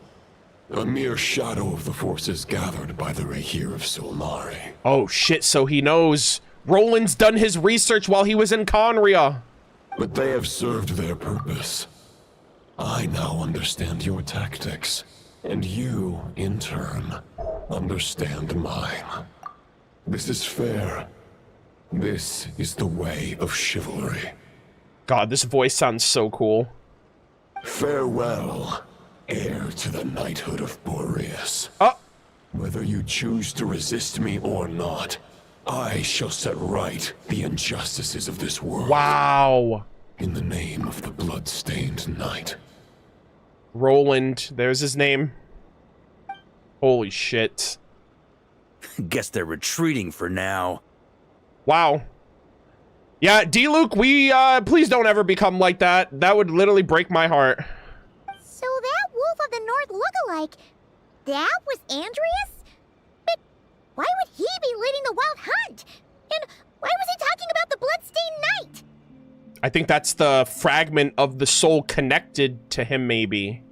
A mere shadow of the forces gathered by the Rahir of Solmari. Oh shit, so he knows. Roland's done his research while he was in Conria. But they have served their purpose. I now understand your tactics, and you, in turn, understand mine. This is fair. This is the way of chivalry. God, this voice sounds so cool. Farewell, heir to the knighthood of Boreas. Whether you choose to resist me or not, I shall set right the injustices of this world. Wow. In the name of the blood-stained knight. Roland, there's his name. Holy shit. Guess they're retreating for now. Wow. Yeah, D-Luke, we, please don't ever become like that. That would literally break my heart. So that Wolf of the North lookalike, that was Andreas? But why would he be leading the wild hunt? And why was he talking about the Bloodstained Night? I think that's the fragment of the soul connected to him, maybe.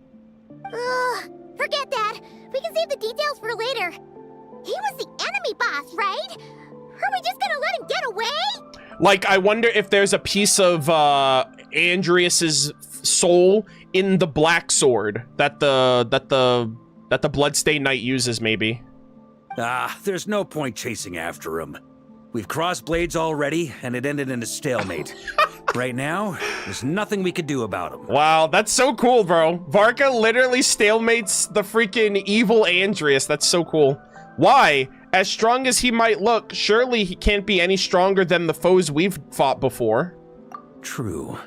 Ugh, forget that. We can save the details for later. He was the enemy boss, right? Are we just gonna let him get away? Like, I wonder if there's a piece of Andreas's soul in the black sword that the Bloodstained Knight uses, maybe. Ah, there's no point chasing after him. We've crossed blades already, and it ended in a stalemate. Right now, there's nothing we could do about him. Wow, that's so cool, bro. Varka literally stalemates the freaking evil Andreas. That's so cool. Why? As strong as he might look, surely he can't be any stronger than the foes we've fought before. True.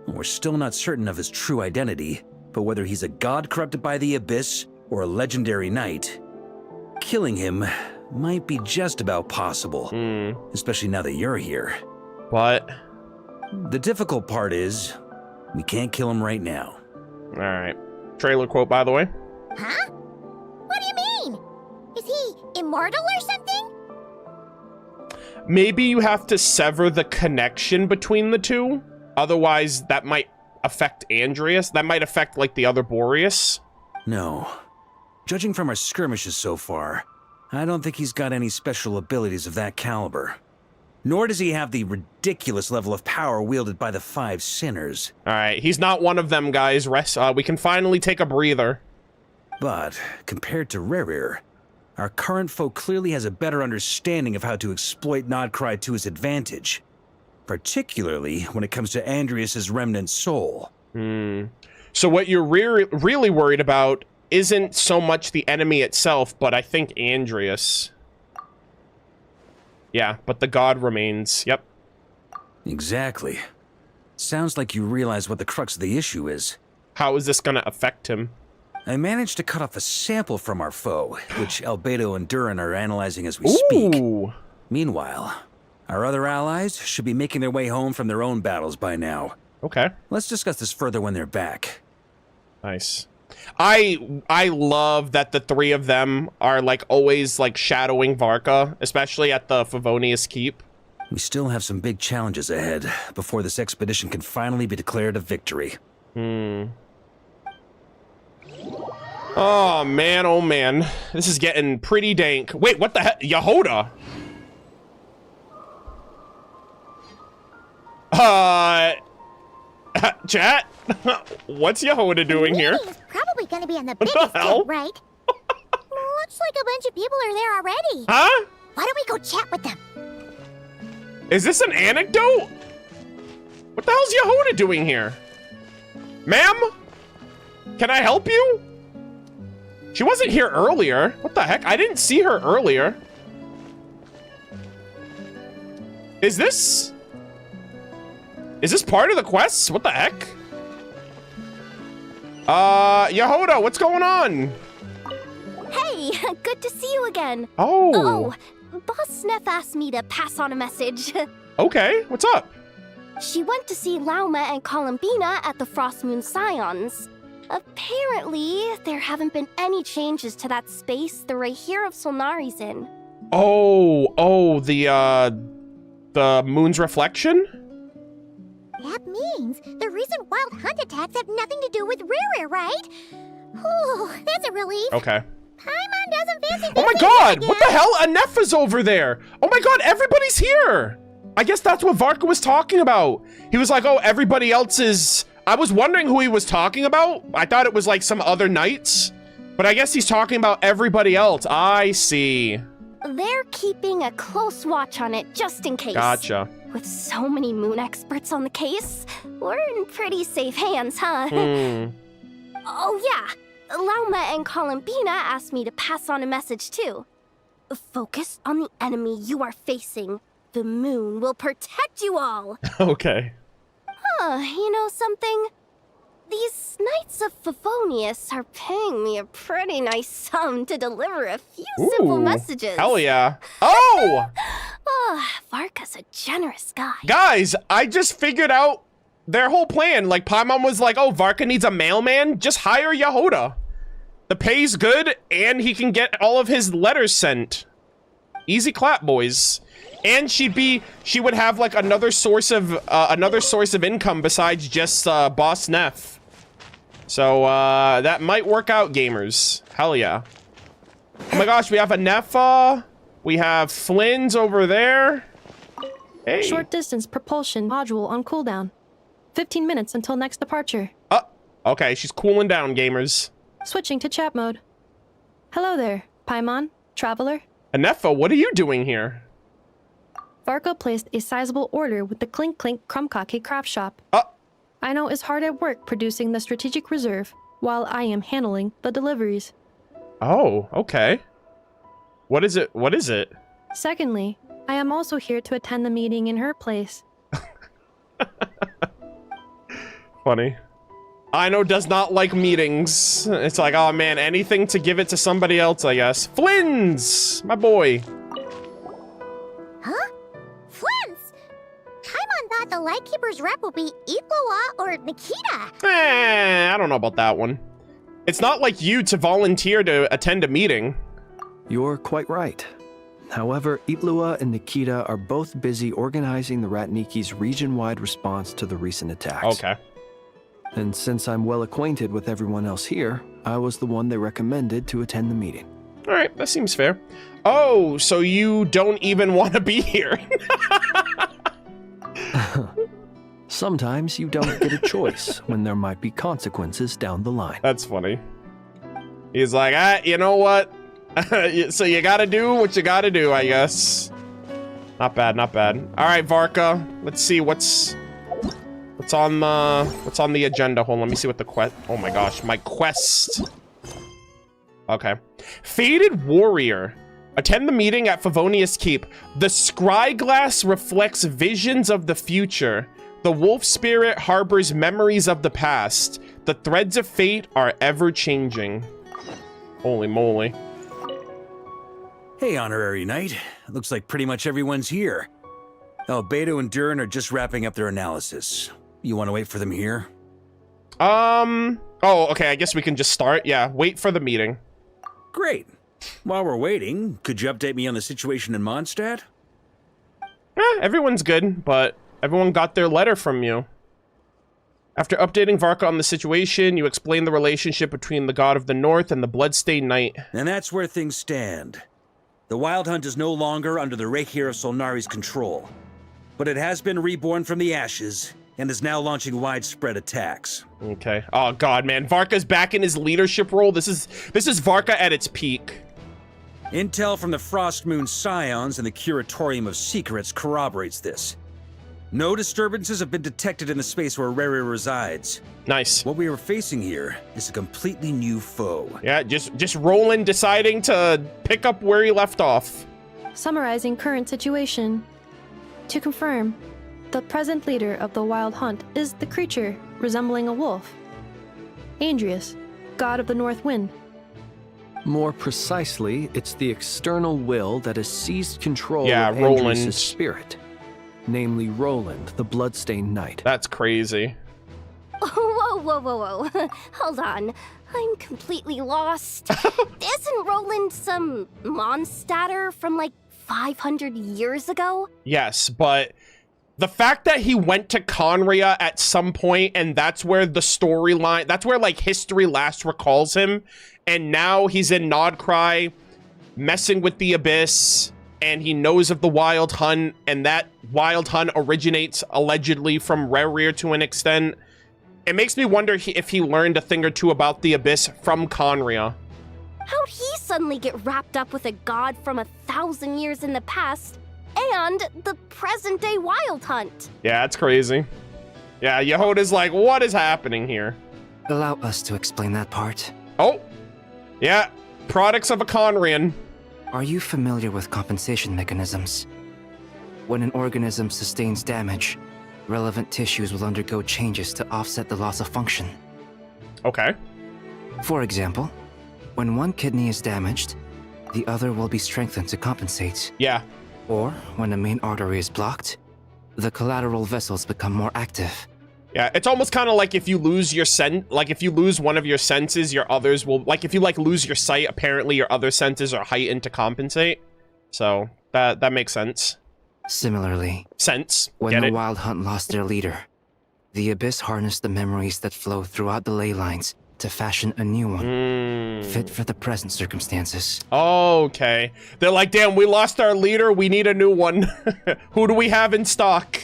We're still not certain of his true identity, but whether he's a god corrupted by the abyss or a legendary knight, killing him might be just about possible, especially now that you're here. What? The difficult part is, we can't kill him right now. All right. Trailer quote, by the way. Huh? What do you mean? Is he immortal or something? Maybe you have to sever the connection between the two. Otherwise, that might affect Andreas. That might affect, like, the other Boreas. No. Judging from our skirmishes so far, I don't think he's got any special abilities of that caliber. Nor does he have the ridiculous level of power wielded by the 5 sinners. All right, he's not one of them, guys. Rest. We can finally take a breather. But, compared to Rerir, our current foe clearly has a better understanding of how to exploit Nodcry to his advantage. Particularly when it comes to Andreas's remnant soul. So what you're really worried about isn't so much the enemy itself, but I think Andreas. Yeah, but the god remains. Yep. Exactly. Sounds like you realize what the crux of the issue is. How is this going to affect him? I managed to cut off a sample from our foe, which Albedo and Durin are analyzing as we speak. Meanwhile, our other allies should be making their way home from their own battles by now. Okay. Let's discuss this further when they're back. Nice. I love that the 3 of them are, like, always, like, shadowing Varka, especially at the Favonius Keep. We still have some big challenges ahead before this expedition can finally be declared a victory. Oh, man. This is getting pretty dank. Wait, what the heck? Yehoda? Chat? What's Yehoda doing here? He's probably gonna be in the What the biggest hell? tent, right? Looks like a bunch of people are there already. Huh? Why don't we go chat with them? Is this an anecdote? What the hell's Yehoda doing here? Ma'am? Can I help you? She wasn't here earlier. What the heck? I didn't see her earlier. Is this part of the quest? What the heck? Yehoda, what's going on? Hey, good to see you again. Oh. Boss Sneff asked me to pass on a message. Okay, what's up? She went to see Lauma and Columbina at the Frostmoon Scions. Apparently, there haven't been any changes to that space the Rahir of Solnari's in. Oh, the moon's reflection? That means the recent wild hunt attacks have nothing to do with Rerir, right? Whew, that's a relief. Okay. Paimon doesn't fancy Oh my god, what the hell? Anef is over there. Oh my god, everybody's here. I guess that's what Varka was talking about. He was like, oh, everybody else is... I was wondering who he was talking about. I thought it was like some other knights. But I guess he's talking about everybody else. I see. They're keeping a close watch on it just in case. Gotcha. With so many moon experts on the case, we're in pretty safe hands, huh? Oh yeah, Lauma and Columbina asked me to pass on a message too. Focus on the enemy you are facing. The moon will protect you all. Okay. You know something? These Knights of Favonius are paying me a pretty nice sum to deliver a few simple messages. Hell yeah. Oh! Varka's a generous guy. Guys, I just figured out their whole plan. Like, Paimon was like, oh, Varka needs a mailman? Just hire Yehoda. The pay's good, and he can get all of his letters sent. Easy clap, boys. And she would have, like, another source of income besides just, Boss Neff. So, that might work out, gamers. Hell yeah. Oh my gosh, we have a Neffa. We have Flynn's over there. Hey. Short distance propulsion module on cooldown. 15 minutes until next departure. Okay, she's cooling down, gamers. Switching to chat mode. Hello there, Paimon, Traveler. Neffa, what are you doing here? Varka placed a sizable order with the Clink Clink Krumkake craft shop. Aino is hard at work producing the strategic reserve, while I am handling the deliveries. Oh, okay. What is it? What is it? Secondly, I am also here to attend the meeting in her place. Funny. Aino does not like meetings. It's like, oh man, anything to give it to somebody else, I guess. Flynn's! My boy. Huh? Flynn's? Paimon thought the Lightkeeper's rep would be Iqua or Nikita. I don't know about that one. It's not like you to volunteer to attend a meeting. You're quite right. However, Itlua and Nikita are both busy organizing the Ratniki's region-wide response to the recent attacks. Okay. And since I'm well acquainted with everyone else here, I was the one they recommended to attend the meeting. All right, that seems fair. Oh, so you don't even want to be here. Sometimes you don't get a choice when there might be consequences down the line. That's funny. He's like, you know what? So you gotta do what you gotta do, I guess. Not bad, not bad. All right, Varka. Let's see what's on the agenda. Hold on, let me see what the quest. Oh my gosh, my quest. Okay. Faded Warrior. Attend the meeting at Favonius Keep. The Scryglass reflects visions of the future. The wolf spirit harbors memories of the past. The threads of fate are ever changing. Holy moly. Hey, Honorary Knight. Looks like pretty much everyone's here. Oh, Beto and Durin are just wrapping up their analysis. You want to wait for them here? Oh, okay, I guess we can just start. Yeah, wait for the meeting. Great. While we're waiting, could you update me on the situation in Mondstadt? Everyone's good, but everyone got their letter from you. After updating Varka on the situation, you explain the relationship between the God of the North and the Bloodstained Knight. And that's where things stand. The Wild Hunt is no longer under the Reikir of Solnari's control, but it has been reborn from the ashes and is now launching widespread attacks. Okay. Oh god, man. Varka's back in his leadership role. This is Varka at its peak. Intel from the Frostmoon Scions and the Curatorium of Secrets corroborates this. No disturbances have been detected in the space where Reri resides. Nice. What we are facing here is a completely new foe. Yeah, just Roland deciding to pick up where he left off. Summarizing current situation. To confirm, the present leader of the Wild Hunt is the creature resembling a wolf. Andrius, god of the North Wind. More precisely, it's the external will that has seized control of Roland. Andrius' spirit. Namely Roland, the Bloodstained Knight. That's crazy. Whoa, whoa, whoa, whoa. Hold on. I'm completely lost. Isn't Roland some Mondstadter from like 500 years ago? Yes, but the fact that he went to Conria at some point and that's where the storyline, that's where like history last recalls him, and now he's in Nodcry messing with the Abyss, and he knows of the Wild Hunt, and that Wild Hunt originates allegedly from Rerir to an extent. It makes me wonder if he learned a thing or two about the Abyss from Conria. How'd he suddenly get wrapped up with a god from 1,000 years in the past and the present-day Wild Hunt? Yeah, it's crazy. Yeah, Yehoda's like, what is happening here? Allow us to explain that part. Oh, yeah, products of a Conrian. Are you familiar with compensation mechanisms? When an organism sustains damage, relevant tissues will undergo changes to offset the loss of function. Okay. For example, when one kidney is damaged, the other will be strengthened to compensate. Yeah. Or, when the main artery is blocked, the collateral vessels become more active. Yeah, it's almost kind of like if you lose your if you lose one of your senses, your others will, like if you like lose your sight, apparently your other senses are heightened to compensate. So that makes sense. Similarly, when the Wild Hunt lost their leader, the Abyss harnessed the memories that flow throughout the ley lines to fashion a new one, fit for the present circumstances. Okay. They're like, damn, we lost our leader, we need a new one. Who do we have in stock?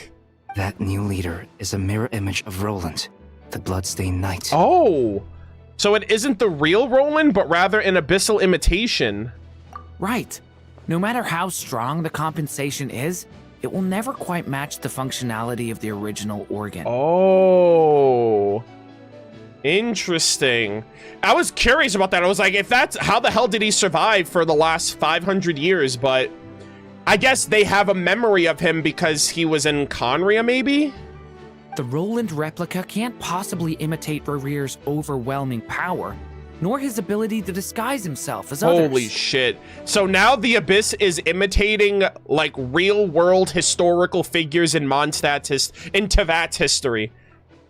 That new leader is a mirror image of Roland, the Bloodstained Knight. Oh, so it isn't the real Roland, but rather an abyssal imitation. Right. No matter how strong the compensation is, it will never quite match the functionality of the original organ. Oh, interesting. I was curious about that. I was like, if that's how the hell did he survive for the last 500 years? But I guess they have a memory of him because he was in Conria, maybe? The Roland replica can't possibly imitate Rerear's overwhelming power, nor his ability to disguise himself as others. Holy shit. So now the Abyss is imitating, like, real-world historical figures in Mondstadt's in Tevat's history.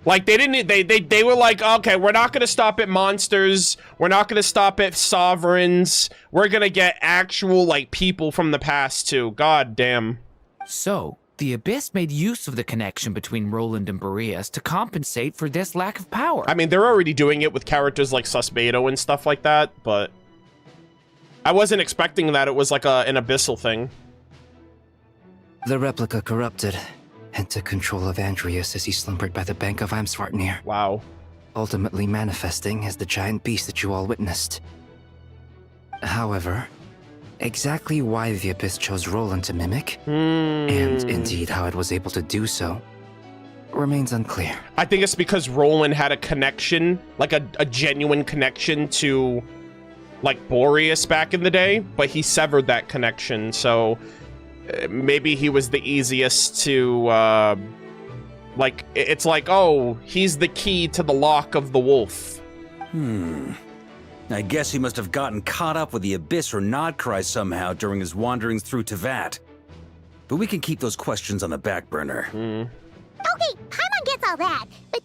Like, they were like, okay, we're not gonna stop at monsters, we're not gonna stop at sovereigns, we're gonna get actual, like, people from the past, too. God damn. So, the Abyss made use of the connection between Roland and Boreas to compensate for this lack of power. I mean, they're already doing it with characters like Susbeto and stuff like that, but I wasn't expecting that it was like an abyssal thing. The replica corrupted and took control of Andreas as he slumbered by the bank of Amsvartnir. Wow. Ultimately manifesting as the giant beast that you all witnessed. However, exactly why the Abyss chose Roland to mimic, and indeed how it was able to do so, remains unclear. I think it's because Roland had a connection, like a genuine connection to, like, Boreas back in the day, but he severed that connection, so maybe he was the easiest to, like, it's like, oh, he's the key to the lock of the wolf. I guess he must have gotten caught up with the Abyss or Nodcry somehow during his wanderings through Tevat. But we can keep those questions on the back burner. Okay, Paimon gets all that, but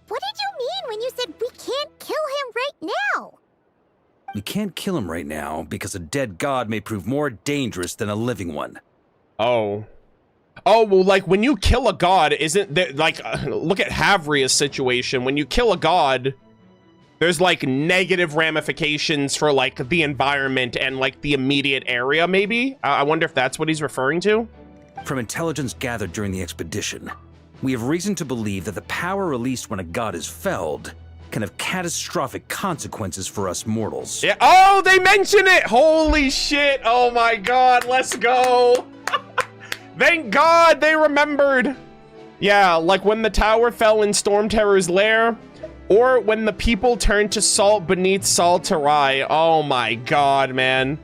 what did you mean when you said we can't kill him right now? We can't kill him right now because a dead god may prove more dangerous than a living one. Oh. Oh, well, like, when you kill a god, isn't there, like, look at Havria's situation. When you kill a god, there's, like, negative ramifications for, like, the environment and, like, the immediate area, maybe? I wonder if that's what he's referring to? From intelligence gathered during the expedition, we have reason to believe that the power released when a god is felled can have catastrophic consequences for us mortals. Yeah. Oh, they mention it! Holy shit! Oh my god, let's go! Thank God they remembered! Yeah, like when the tower fell in Stormterror's lair, or when the people turned to salt beneath Salterai. Oh my god, man.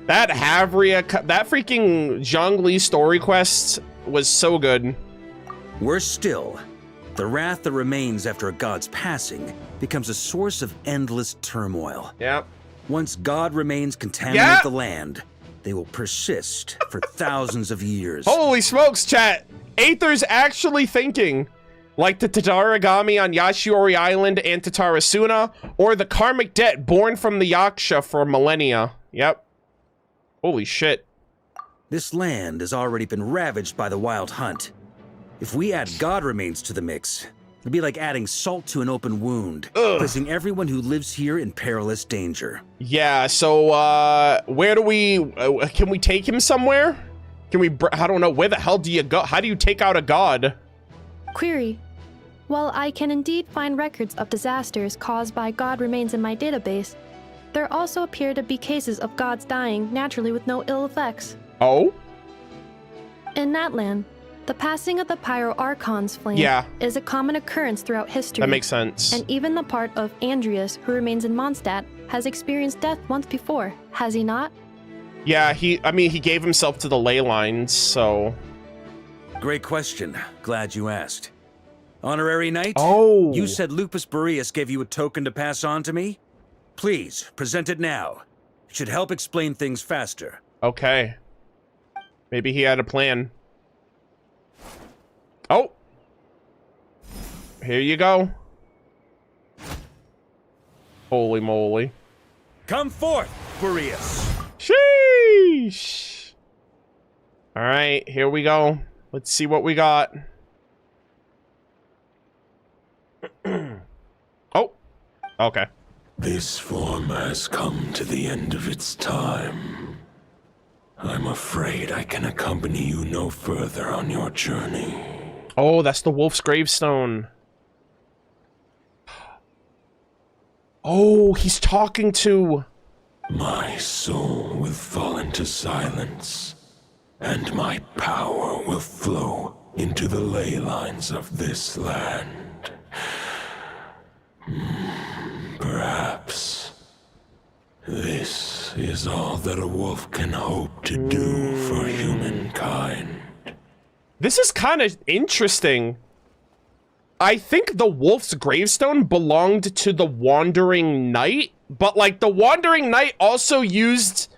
That Havria, that freaking Zhongli story quest was so good. Worse still, the wrath that remains after a god's passing becomes a source of endless turmoil. Yep. Once God remains contaminate the land, they will persist for thousands of years. Holy smokes, chat. Aether's actually thinking. Like the Tatarigami on Yashiori Island and Tatarasuna, or the karmic debt born from the Yaksha for millennia. Yep. Holy shit. This land has already been ravaged by the Wild Hunt. If we add God remains to the mix, it'd be like adding salt to an open wound, placing everyone who lives here in perilous danger. Yeah, so, where do we, can we take him somewhere? Can we, I don't know, where the hell do you go? How do you take out a god? Query. While I can indeed find records of disasters caused by god remains in my database, there also appear to be cases of gods dying naturally with no ill effects. Oh? In that land, the passing of the Pyro-Archon's flame is a common occurrence throughout history. That makes sense. And even the part of Andreas, who remains in Mondstadt, has experienced death once before, has he not? Yeah, I mean, he gave himself to the ley lines, so... Great question. Glad you asked. Honorary Knight? Oh! You said Lupus Boreas gave you a token to pass on to me? Please, present it now. It should help explain things faster. Okay. Maybe he had a plan. Oh. Here you go. Holy moly. Come forth, Boreas. Sheesh. All right, here we go. Let's see what we got. Oh. Okay. This form has come to the end of its time. I'm afraid I can accompany you no further on your journey. Oh, that's the wolf's gravestone. Oh, he's talking to... My soul will fall into silence, and my power will flow into the ley lines of this land. Perhaps this is all that a wolf can hope to do for humankind. This is kind of interesting. I think the wolf's gravestone belonged to the Wandering Knight, but like the Wandering Knight also used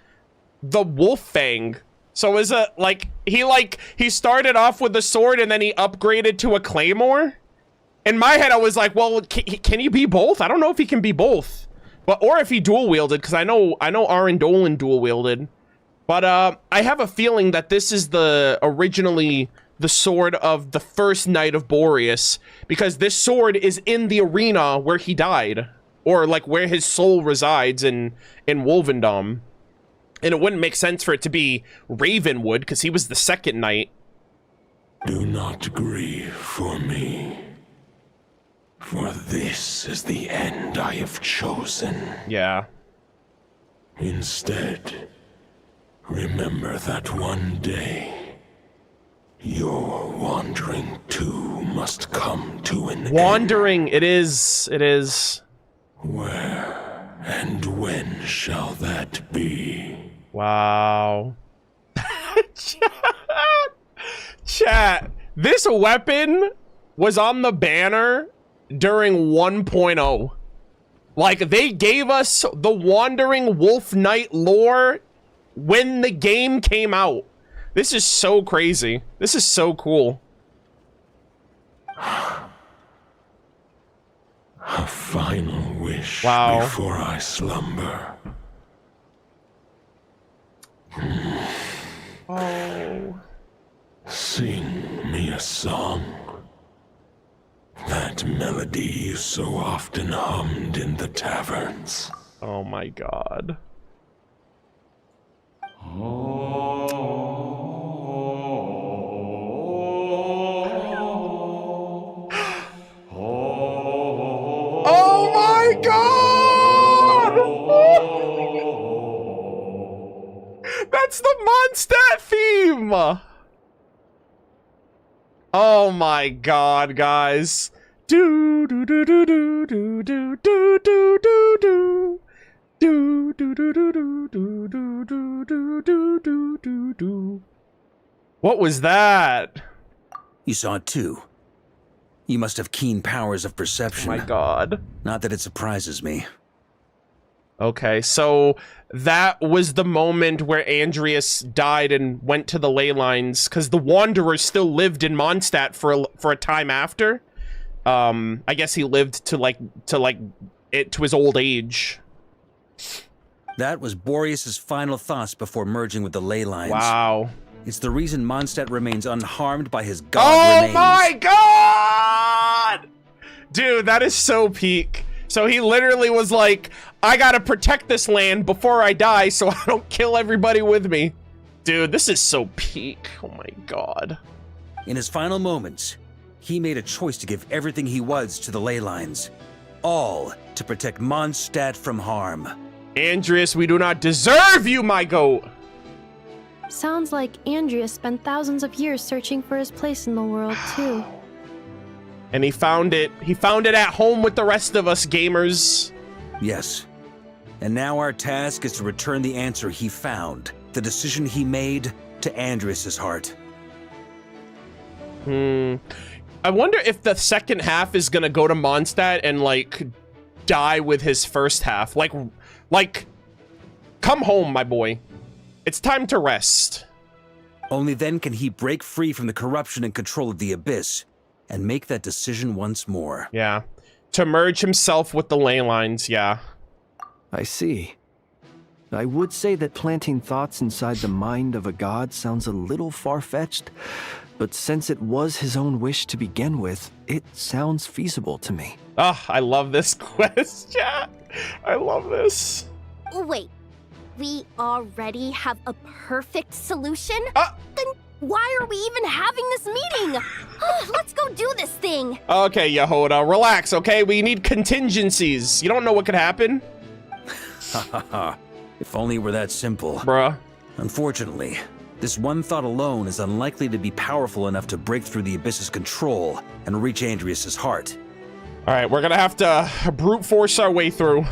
the Wolf-Fang. So is it like he started off with a sword and then he upgraded to a claymore? In my head, I was like, well, can he be both? I don't know if he can be both, but or if he dual wielded, because I know Arendolan dual wielded, but I have a feeling that this is originally the sword of the first Knight of Boreas, because this sword is in the arena where he died, or like where his soul resides in Wolvendom, and it wouldn't make sense for it to be Ravenwood because he was the second knight. Do not grieve for me. For this is the end I have chosen. Yeah. Instead, remember that one day, your wandering too must come to an Wandering, it is. Where and when shall that be? Wow. Chat, this weapon was on the banner during 1.0. Like, they gave us the Wandering Wolf Knight lore when the game came out. This is so crazy. This is so cool. A final wish Wow. before I slumber. Oh. Sing me a song. That melody you so often hummed in the taverns. Oh my god. Oh my god! That's the Mondstadt theme! Oh my god, guys. Do do do do do do do do do do do. Do do do do do do do do do do do do do. What was that? You saw it too. You must have keen powers of perception. Oh my god. Not that it surprises me. Okay, so that was the moment where Andreas died and went to the ley lines, because the Wanderer still lived in Mondstadt for a time after. I guess he lived to his old age. That was Boreas' final thoughts before merging with the ley lines. Wow. It's the reason Mondstadt remains unharmed by his god remains. Oh my god! Dude, that is so peak. So he literally was like, I gotta protect this land before I die so I don't kill everybody with me. Dude, this is so peak. Oh my god. In his final moments, he made a choice to give everything he was to the ley lines. All to protect Mondstadt from harm. Andreas, we do not deserve you, my goat! Sounds like Andreas spent thousands of years searching for his place in the world, too. And he found it. He found it at home with the rest of us gamers. Yes. And now our task is to return the answer he found, the decision he made, to Andreas' heart. I wonder if the second half is gonna go to Mondstadt and, like, die with his first half. Like, come home, my boy. It's time to rest. Only then can he break free from the corruption and control of the Abyss, and make that decision once more. Yeah. To merge himself with the ley lines, yeah. I see. I would say that planting thoughts inside the mind of a god sounds a little far-fetched, but since it was his own wish to begin with, it sounds feasible to me. Oh, I love this quest, chat. I love this. Wait, we already have a perfect solution? Then why are we even having this meeting? Let's go do this thing. Okay, Yehoda, relax, okay? We need contingencies. You don't know what could happen? Ha ha ha. If only it were that simple. Bruh. Unfortunately, this one thought alone is unlikely to be powerful enough to break through the Abyss's control and reach Andrias's heart. Alright, we're gonna have to brute force our way through.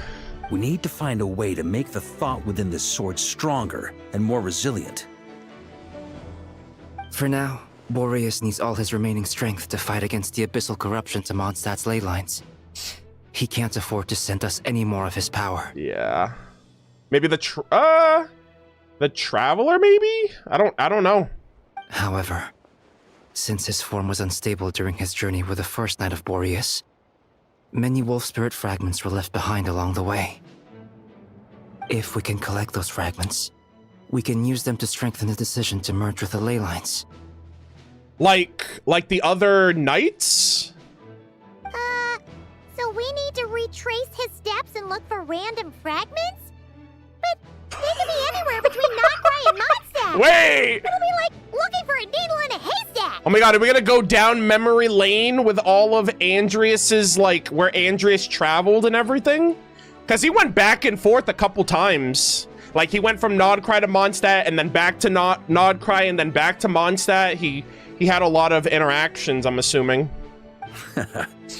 We need to find a way to make the thought within this sword stronger and more resilient. For now, Boreas needs all his remaining strength to fight against the abyssal corruption to Mondstadt's ley lines. He can't afford to send us any more of his power. Yeah. Maybe the Traveler, maybe? I don't know. However, since his form was unstable during his journey with the first night of Boreas, many wolf spirit fragments were left behind along the way. If we can collect those fragments, we can use them to strengthen the decision to merge with the ley lines. Like the other knights? So we need to retrace his steps and look for random fragments? But they could be anywhere between Notcry and Mondstadt. Wait! It'll be like looking for a needle in a haystack. Oh my god, are we gonna go down memory lane with all of Andrias's, like, where Andrias traveled and everything? Because he went back and forth a couple times. Like, he went from Notcry to Mondstadt, and then back to Notcry, and then back to Mondstadt. He had a lot of interactions, I'm assuming.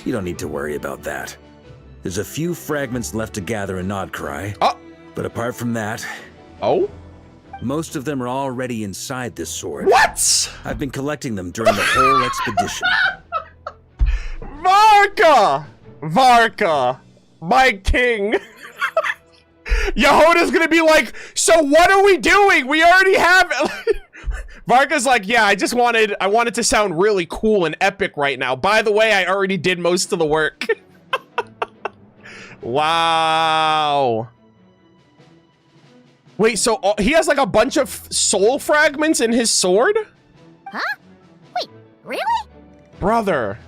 You don't need to worry about that. There's a few fragments left to gather in Notcry. Oh! But apart from that... Oh? Most of them are already inside this sword. What?! I've been collecting them during the whole expedition. Varka! Varka! My king! Yehoda's gonna be like, so what are we doing? We already have... Varka's like, yeah, I wanted to sound really cool and epic right now. By the way, I already did most of the work. Wow. Wait, so he has like a bunch of soul fragments in his sword? Huh? Wait, really? Brother.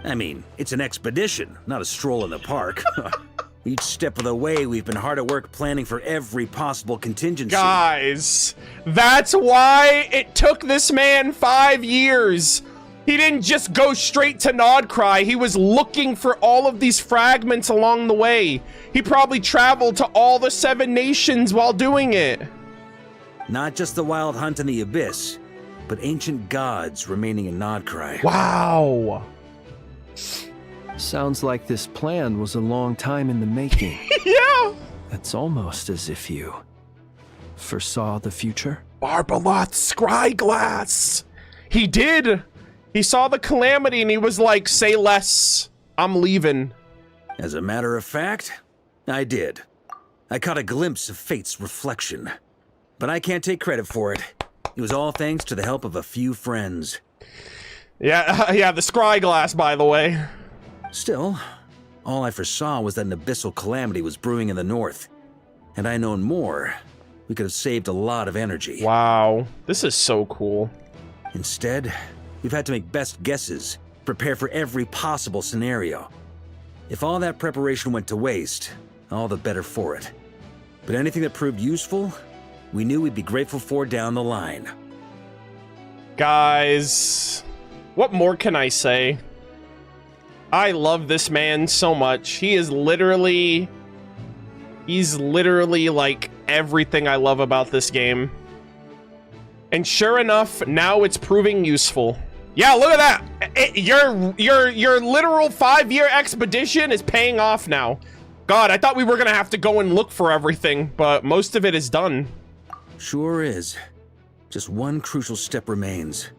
I mean, it's an expedition, not a stroll in the park. Each step of the way, we've been hard at work planning for every possible contingency. Guys, that's why it took this man 5 years. He didn't just go straight to Notcry. He was looking for all of these fragments along the way. He probably traveled to all the 7 nations while doing it. Not just the Wild Hunt and the Abyss, but ancient gods remaining in Notcry. Wow. Sounds like this plan was a long time in the making. Yeah. It's almost as if you foresaw the future. Barbalot's scryglass. He did. He saw the calamity and he was like, say less. I'm leaving. As a matter of fact, I did. I caught a glimpse of fate's reflection. But I can't take credit for it. It was all thanks to the help of a few friends. Yeah, the scryglass, by the way. Still, all I foresaw was that an abyssal calamity was brewing in the north. Had I known more, we could have saved a lot of energy. Wow, this is so cool. Instead, we've had to make best guesses, prepare for every possible scenario. If all that preparation went to waste, all the better for it. But anything that proved useful, we knew we'd be grateful for down the line. Guys, what more can I say? I love this man so much. He's literally like everything I love about this game. And sure enough, now it's proving useful. Yeah, look at that. Your literal 5-year expedition is paying off now. God, I thought we were gonna have to go and look for everything, but most of it is done. Sure is. Just one crucial step remains.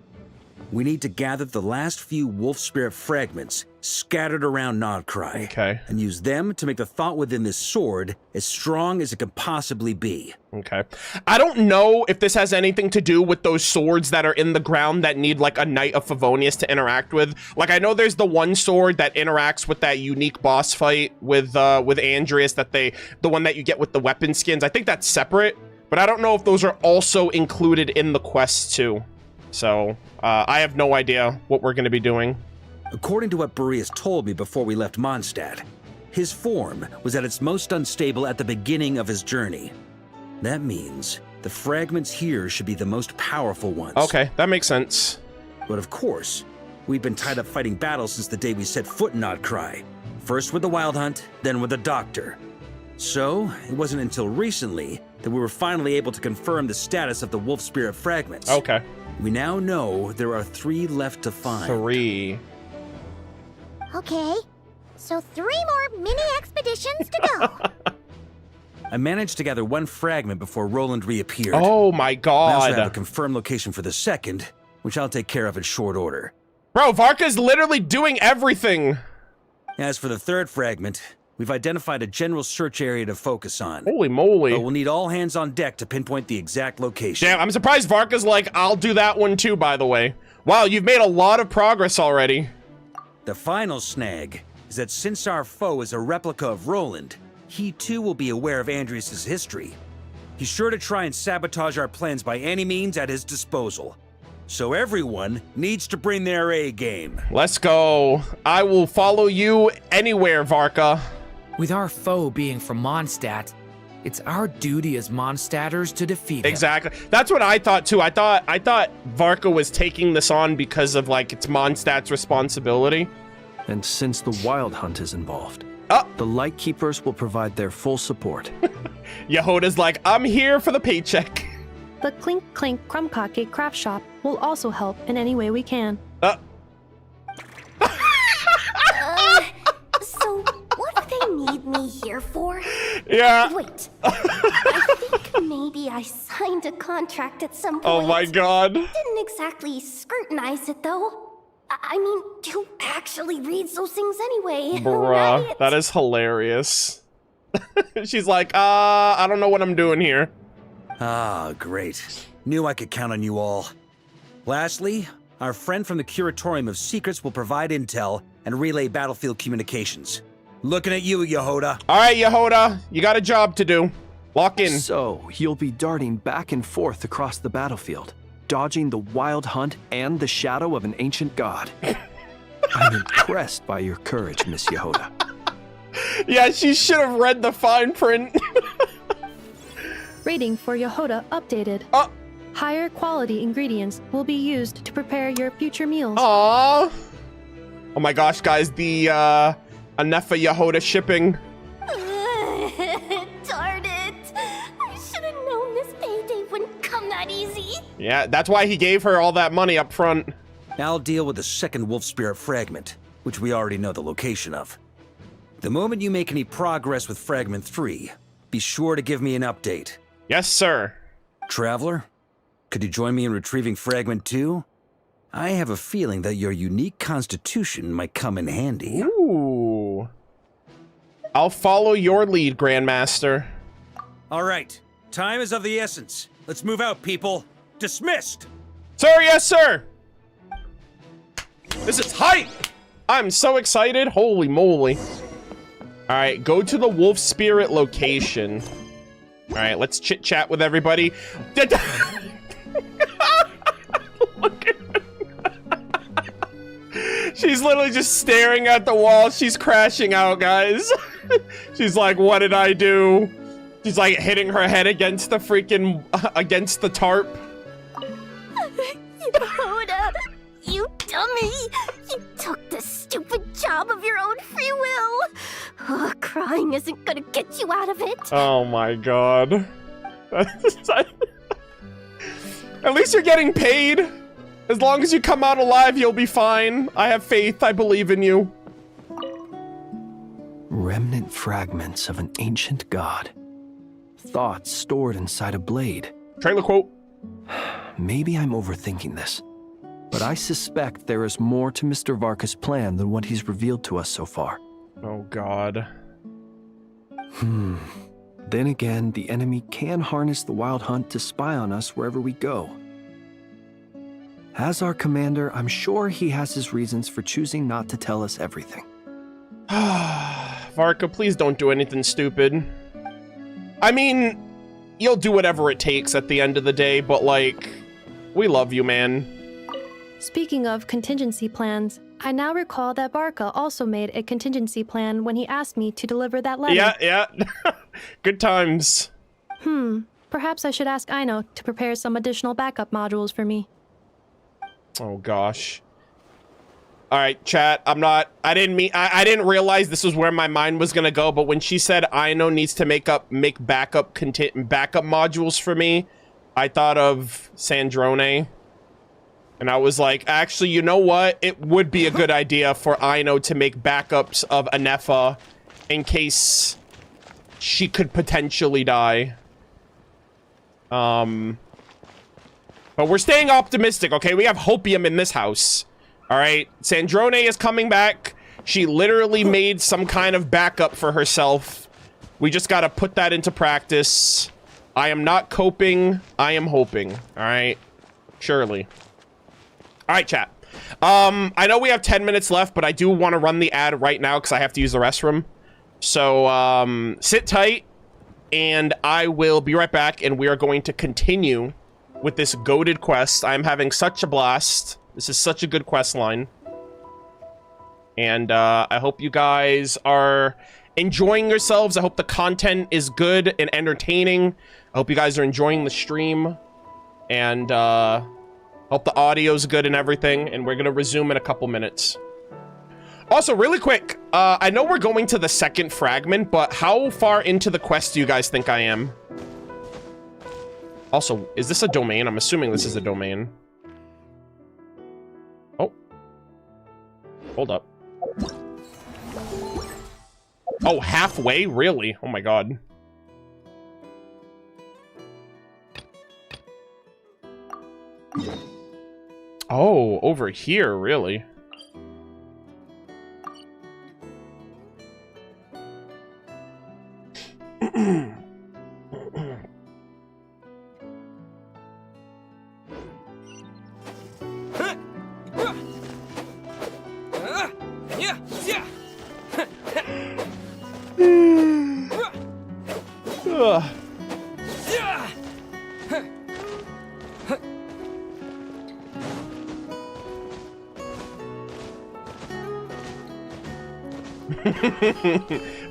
We need to gather the last few wolf spirit fragments scattered around Nodcry. Okay. And use them to make the thought within this sword as strong as it can possibly be. Okay. I don't know if this has anything to do with those swords that are in the ground that need like a Knight of Favonius to interact with. Like, I know there's the one sword that interacts with that unique boss fight with Andreas, the one that you get with the weapon skins. I think that's separate, but I don't know if those are also included in the quest too. So, I have no idea what we're going to be doing. According to what Boreas told me before we left Mondstadt, his form was at its most unstable at the beginning of his journey. That means the fragments here should be the most powerful ones. Okay, that makes sense. But of course, we've been tied up fighting battles since the day we set foot in Nodcry. First with the Wild Hunt, then with the Doctor. So, it wasn't until recently that we were finally able to confirm the status of the Wolf Spirit fragments. Okay. We now know there are 3 left to find. 3. Okay, so 3 more mini expeditions to go. I managed to gather 1 fragment before Roland reappeared. Oh my god. I also have a confirmed location for the second, which I'll take care of in short order. Bro, Varka's literally doing everything. As for the 3rd fragment, we've identified a general search area to focus on. Holy moly. But we'll need all hands on deck to pinpoint the exact location. Damn, I'm surprised Varka's like, I'll do that one too, by the way. Wow, you've made a lot of progress already. The final snag is that since our foe is a replica of Roland, he too will be aware of Andreas' history. He's sure to try and sabotage our plans by any means at his disposal. So everyone needs to bring their A game. Let's go. I will follow you anywhere, Varka. With our foe being from Mondstadt, it's our duty as Mondstadters to defeat him. Exactly. That's what I thought too. I thought Varka was taking this on because of like it's Mondstadt's responsibility. And since the Wild Hunt is involved, the Lightkeepers will provide their full support. Yehoda's like, I'm here for the paycheck. The Clink Clink Crumb-Cake craft shop will also help in any way we can. So what do they need me here for? Yeah. Wait. I think maybe I signed a contract at some point. Oh my god. Didn't exactly scrutinize it though. I mean, who actually reads those things anyway? Bruh, Right? that is hilarious. She's like, I don't know what I'm doing here. Ah, great. Knew I could count on you all. Lastly, our friend from the Curatorium of Secrets will provide intel and relay battlefield communications. Looking at you, Yehoda. All right, Yehoda, you got a job to do. Lock in. So, you'll be darting back and forth across the battlefield, dodging the Wild Hunt and the shadow of an ancient god. I'm impressed by your courage, Miss Yehoda. Yeah, she should have read the fine print. Rating for Yehoda updated. Higher quality ingredients will be used to prepare your future meals. Aww. Oh my gosh, guys, the Anefa Yehoda shipping. Darn it. I should have known this payday wouldn't come that easy. Yeah, that's why he gave her all that money up front. I'll deal with the second Wolf Spirit fragment, which we already know the location of. The moment you make any progress with Fragment 3, be sure to give me an update. Yes, sir. Traveler, could you join me in retrieving Fragment 2? I have a feeling that your unique constitution might come in handy. Ooh. I'll follow your lead, Grandmaster. All right, time is of the essence. Let's move out, people. Dismissed! Sir, yes, sir! This is hype! I'm so excited. Holy moly. All right, go to the Wolf Spirit location. All right, let's chit-chat with everybody. Look at her. She's literally just staring at the wall. She's crashing out, guys. She's like, what did I do? She's like hitting her head against the freaking, against the tarp. Yehoda, you dummy! You took the stupid job of your own free will! Oh, crying isn't gonna get you out of it! Oh my god. At least you're getting paid! As long as you come out alive, you'll be fine. I have faith, I believe in you. Remnant fragments of an ancient god. Thoughts stored inside a blade. Trailer quote. Maybe I'm overthinking this. But I suspect there is more to Mr. Varka's plan than what he's revealed to us so far. Oh, God. Then again, the enemy can harness the Wild Hunt to spy on us wherever we go. As our commander, I'm sure he has his reasons for choosing not to tell us everything. Varka, please don't do anything stupid. I mean, you'll do whatever it takes at the end of the day, but, like, we love you, man. Speaking of contingency plans, I now recall that Varka also made a contingency plan when he asked me to deliver that letter. Yeah. Good times. Perhaps I should ask Aino to prepare some additional backup modules for me. Oh, gosh. All right, chat. I didn't realize this was where my mind was gonna go, but when she said Aino needs to make backup modules for me, I thought of Sandrone. And I was like, actually, you know what? It would be a good idea for Aino to make backups of Anefa in case she could potentially die. But we're staying optimistic, okay? We have hopium in this house. All right, Sandrone is coming back. She literally made some kind of backup for herself. We just got to put that into practice. I am not coping. I am hoping. All right, surely. All right, chat. I know we have 10 minutes left, but I do want to run the ad right now because I have to use the restroom. So sit tight, and I will be right back, and we are going to continue with this goated quest. I'm having such a blast. This is such a good quest line. And I hope you guys are enjoying yourselves. I hope the content is good and entertaining. I hope you guys are enjoying the stream. And hope the audio's good and everything. And we're going to resume in a couple minutes. Also, really quick, I know we're going to the second fragment, but how far into the quest do you guys think I am? Also, is this a domain? I'm assuming this is a domain. Oh. Hold up. Oh, halfway? Really? Oh my god. Oh, over here, really?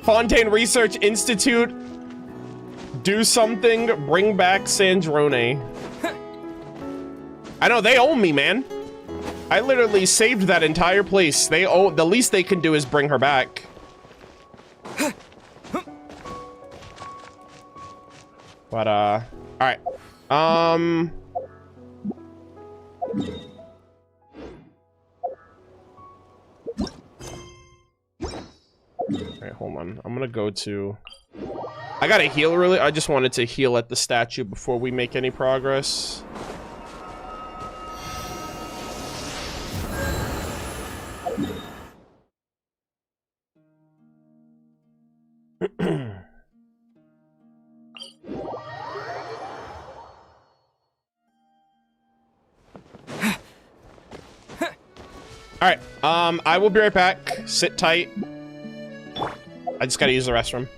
Fontaine Research Institute, do something, bring back Sandrone. I know, they owe me, man. I literally saved that entire place. They owe, the least they can do is bring her back. But, alright. Alright, hold on. I'm gonna go to... I gotta heal really. I just wanted to heal at the statue before we make any progress. Alright, I will be right back. Sit tight. I just gotta use the restroom.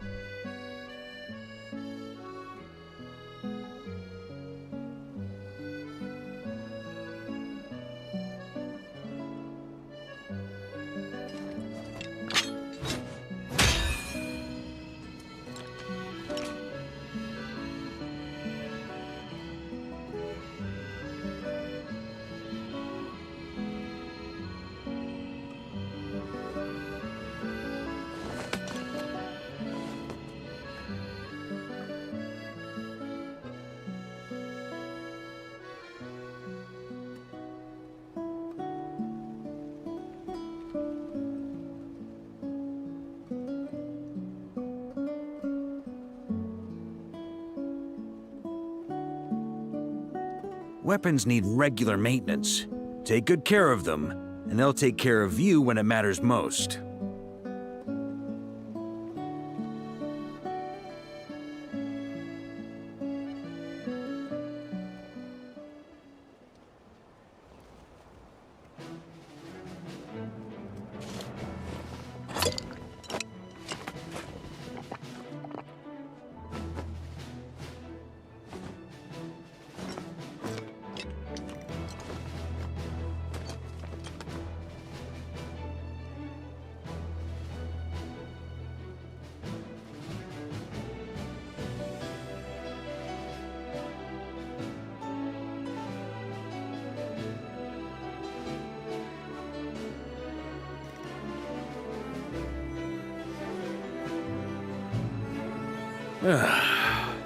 Weapons need regular maintenance. Take good care of them, and they'll take care of you when it matters most.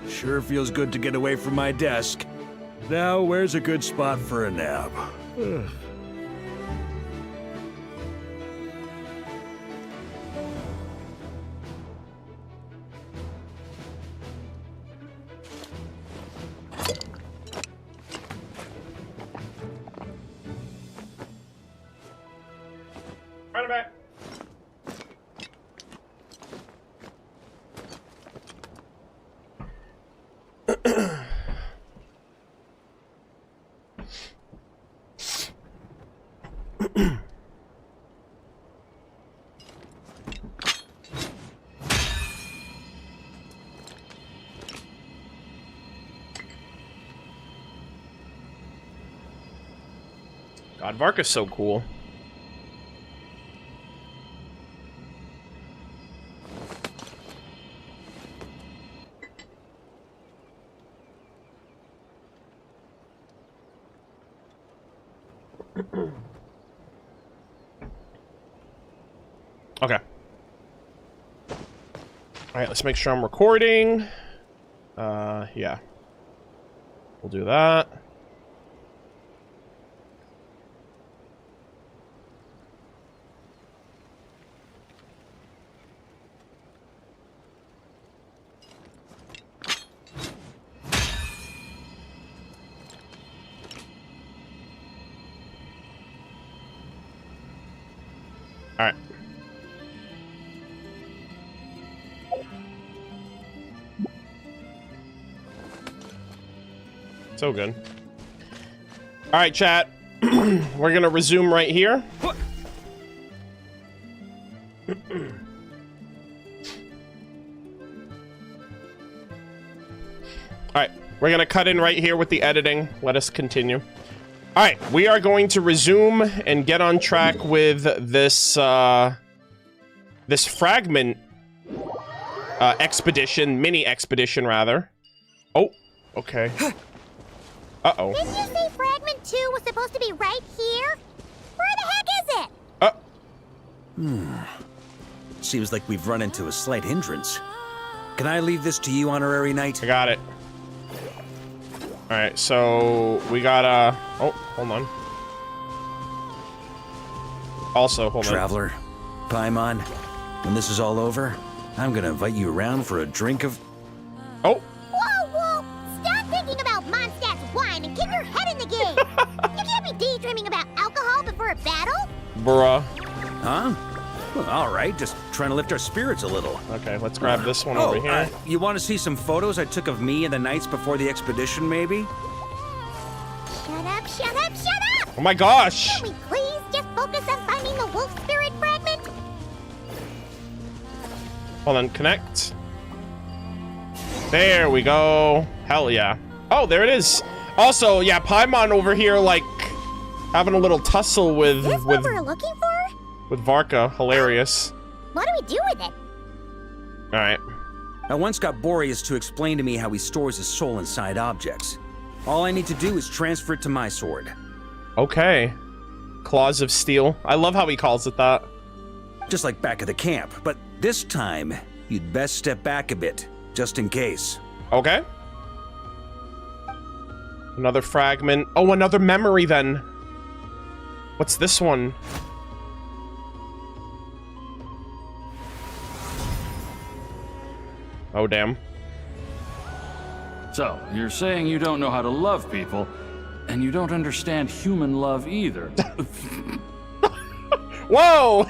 Sure feels good to get away from my desk. Now, where's a good spot for a nap? Right back. God, Varka's so cool. Okay. All right, let's make sure I'm recording. Yeah. We'll do that. All right. So good. All right, chat. We're gonna resume right here. All right, we're gonna cut in right here with the editing. Let us continue. All right, we are going to resume and get on track with this this fragment expedition, mini expedition rather. Oh, okay. Uh-oh. Didn't you say fragment 2 was supposed to be right here? Where the heck is it? Seems like we've run into a slight hindrance. Can I leave this to you, Honorary Knight? I got it. All right, so we gotta... Oh, hold on. Also, hold on. Traveler, Paimon, when this is all over, I'm gonna invite you around for a drink of... Oh. Whoa, whoa! Stop thinking about Mondstadt's wine and keep your head in the game! You can't be daydreaming about alcohol before a battle! Bruh. Huh? Well, all right, just trying to lift our spirits a little. Okay, let's grab this one over here. You want to see some photos I took of me and the knights before the expedition, maybe? Shut up, shut up, shut up! Oh my gosh! Can we please just focus on finding the wolf spirit fragment? Hold on, connect. There we go. Hell yeah. Oh, there it is. Also, yeah, Paimon over here, like, having a little tussle with... Is this what we're looking for? With Varka. Hilarious. What do we do with it? Alright. I once got Boreas to explain to me how he stores his soul inside objects. All I need to do is transfer it to my sword. Okay. Claws of Steel. I love how he calls it that. Just like back at the camp, but this time, you'd best step back a bit, just in case. Okay. Another fragment. Oh, another memory then. What's this one? Oh, damn. So, you're saying you don't know how to love people, And you don't understand human love either. Whoa!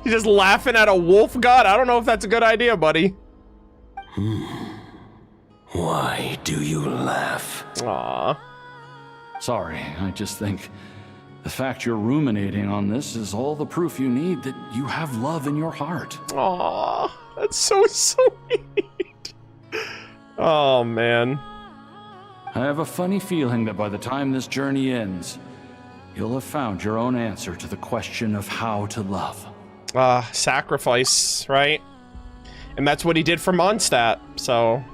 He's just laughing at a wolf god? I don't know if that's a good idea, buddy. Why do you laugh? Aww. Sorry, I just think the fact you're ruminating on this is all the proof you need that you have love in your heart. Aww, that's so sweet. Oh, man. I have a funny feeling that by the time this journey ends, you'll have found your own answer to the question of how to love. Sacrifice, right? And that's what he did for Mondstadt, so...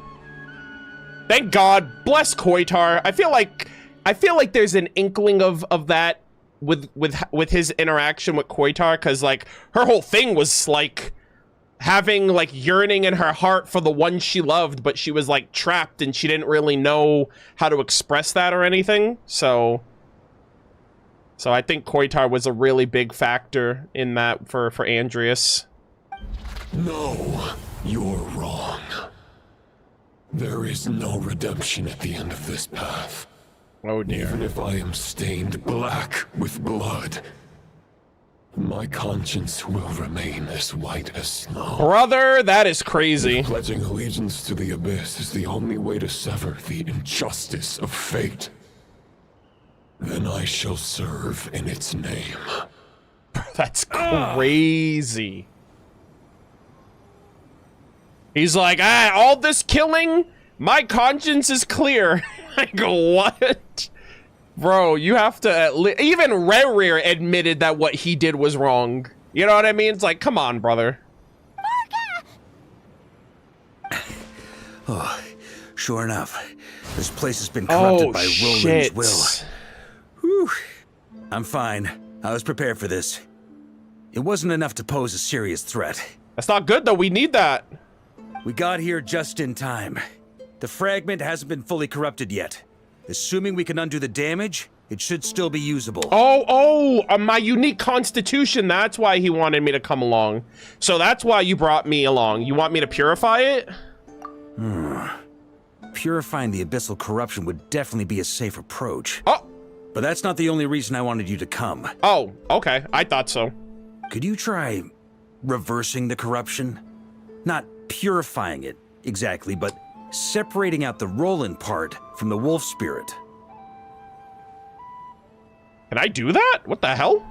Thank God. Bless Koitar. I feel like there's an inkling of that with his interaction with Koitar, because like her whole thing was like having like yearning in her heart for the one she loved, but she was like trapped and she didn't really know how to express that or anything. So I think Koitar was a really big factor in that for Andreas. No, you're wrong. There is no redemption at the end of this path. Oh dear. Even if I am stained black with blood, my conscience will remain as white as snow. Brother, that is crazy. If pledging allegiance to the Abyss is the only way to sever the injustice of fate, then I shall serve in its name. That's crazy. He's like, all this killing, my conscience is clear. I go, what? Bro, you have to at least... Even Rerir admitted that what he did was wrong. You know what I mean? It's like, come on, brother. Oh, sure enough. This place has been corrupted by Roland's will. Whew. I'm fine. I was prepared for this. It wasn't enough to pose a serious threat. That's not good, though. We need that. We got here just in time. The fragment hasn't been fully corrupted yet. Assuming we can undo the damage, it should still be usable. My unique constitution. That's why he wanted me to come along. So that's why you brought me along. You want me to purify it? Purifying the abyssal corruption would definitely be a safe approach. Oh! But that's not the only reason I wanted you to come. Oh, okay. I thought so. Could you try reversing the corruption? Not purifying it, exactly, but separating out the Roland part from the wolf spirit. Can I do that? What the hell?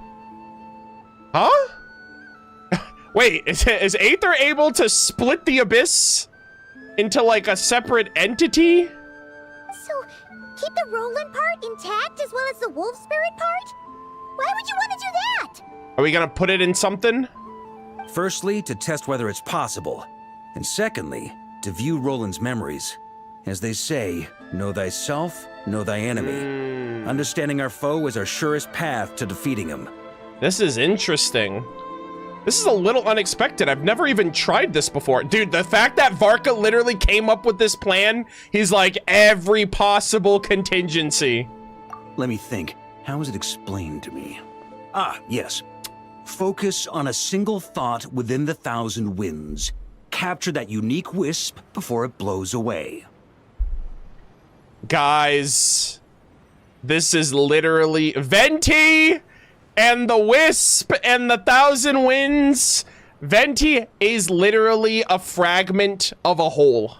Huh? Wait, is Aether able to split the abyss into like a separate entity? So, keep the Roland part intact as well as the wolf spirit part? Why would you want to do that? Are we gonna put it in something? Firstly, to test whether it's possible. And secondly, to view Roland's memories. As they say, know thyself, know thy enemy. Understanding our foe is our surest path to defeating him. This is interesting. This is a little unexpected. I've never even tried this before. Dude, the fact that Varka literally came up with this plan, he's like every possible contingency. Let me think. How was it explained to me? Ah, yes. Focus on a single thought within the 1,000 winds. Capture that unique wisp before it blows away. Guys, this is literally Venti and the wisp and the 1,000 winds. Venti is literally a fragment of a whole.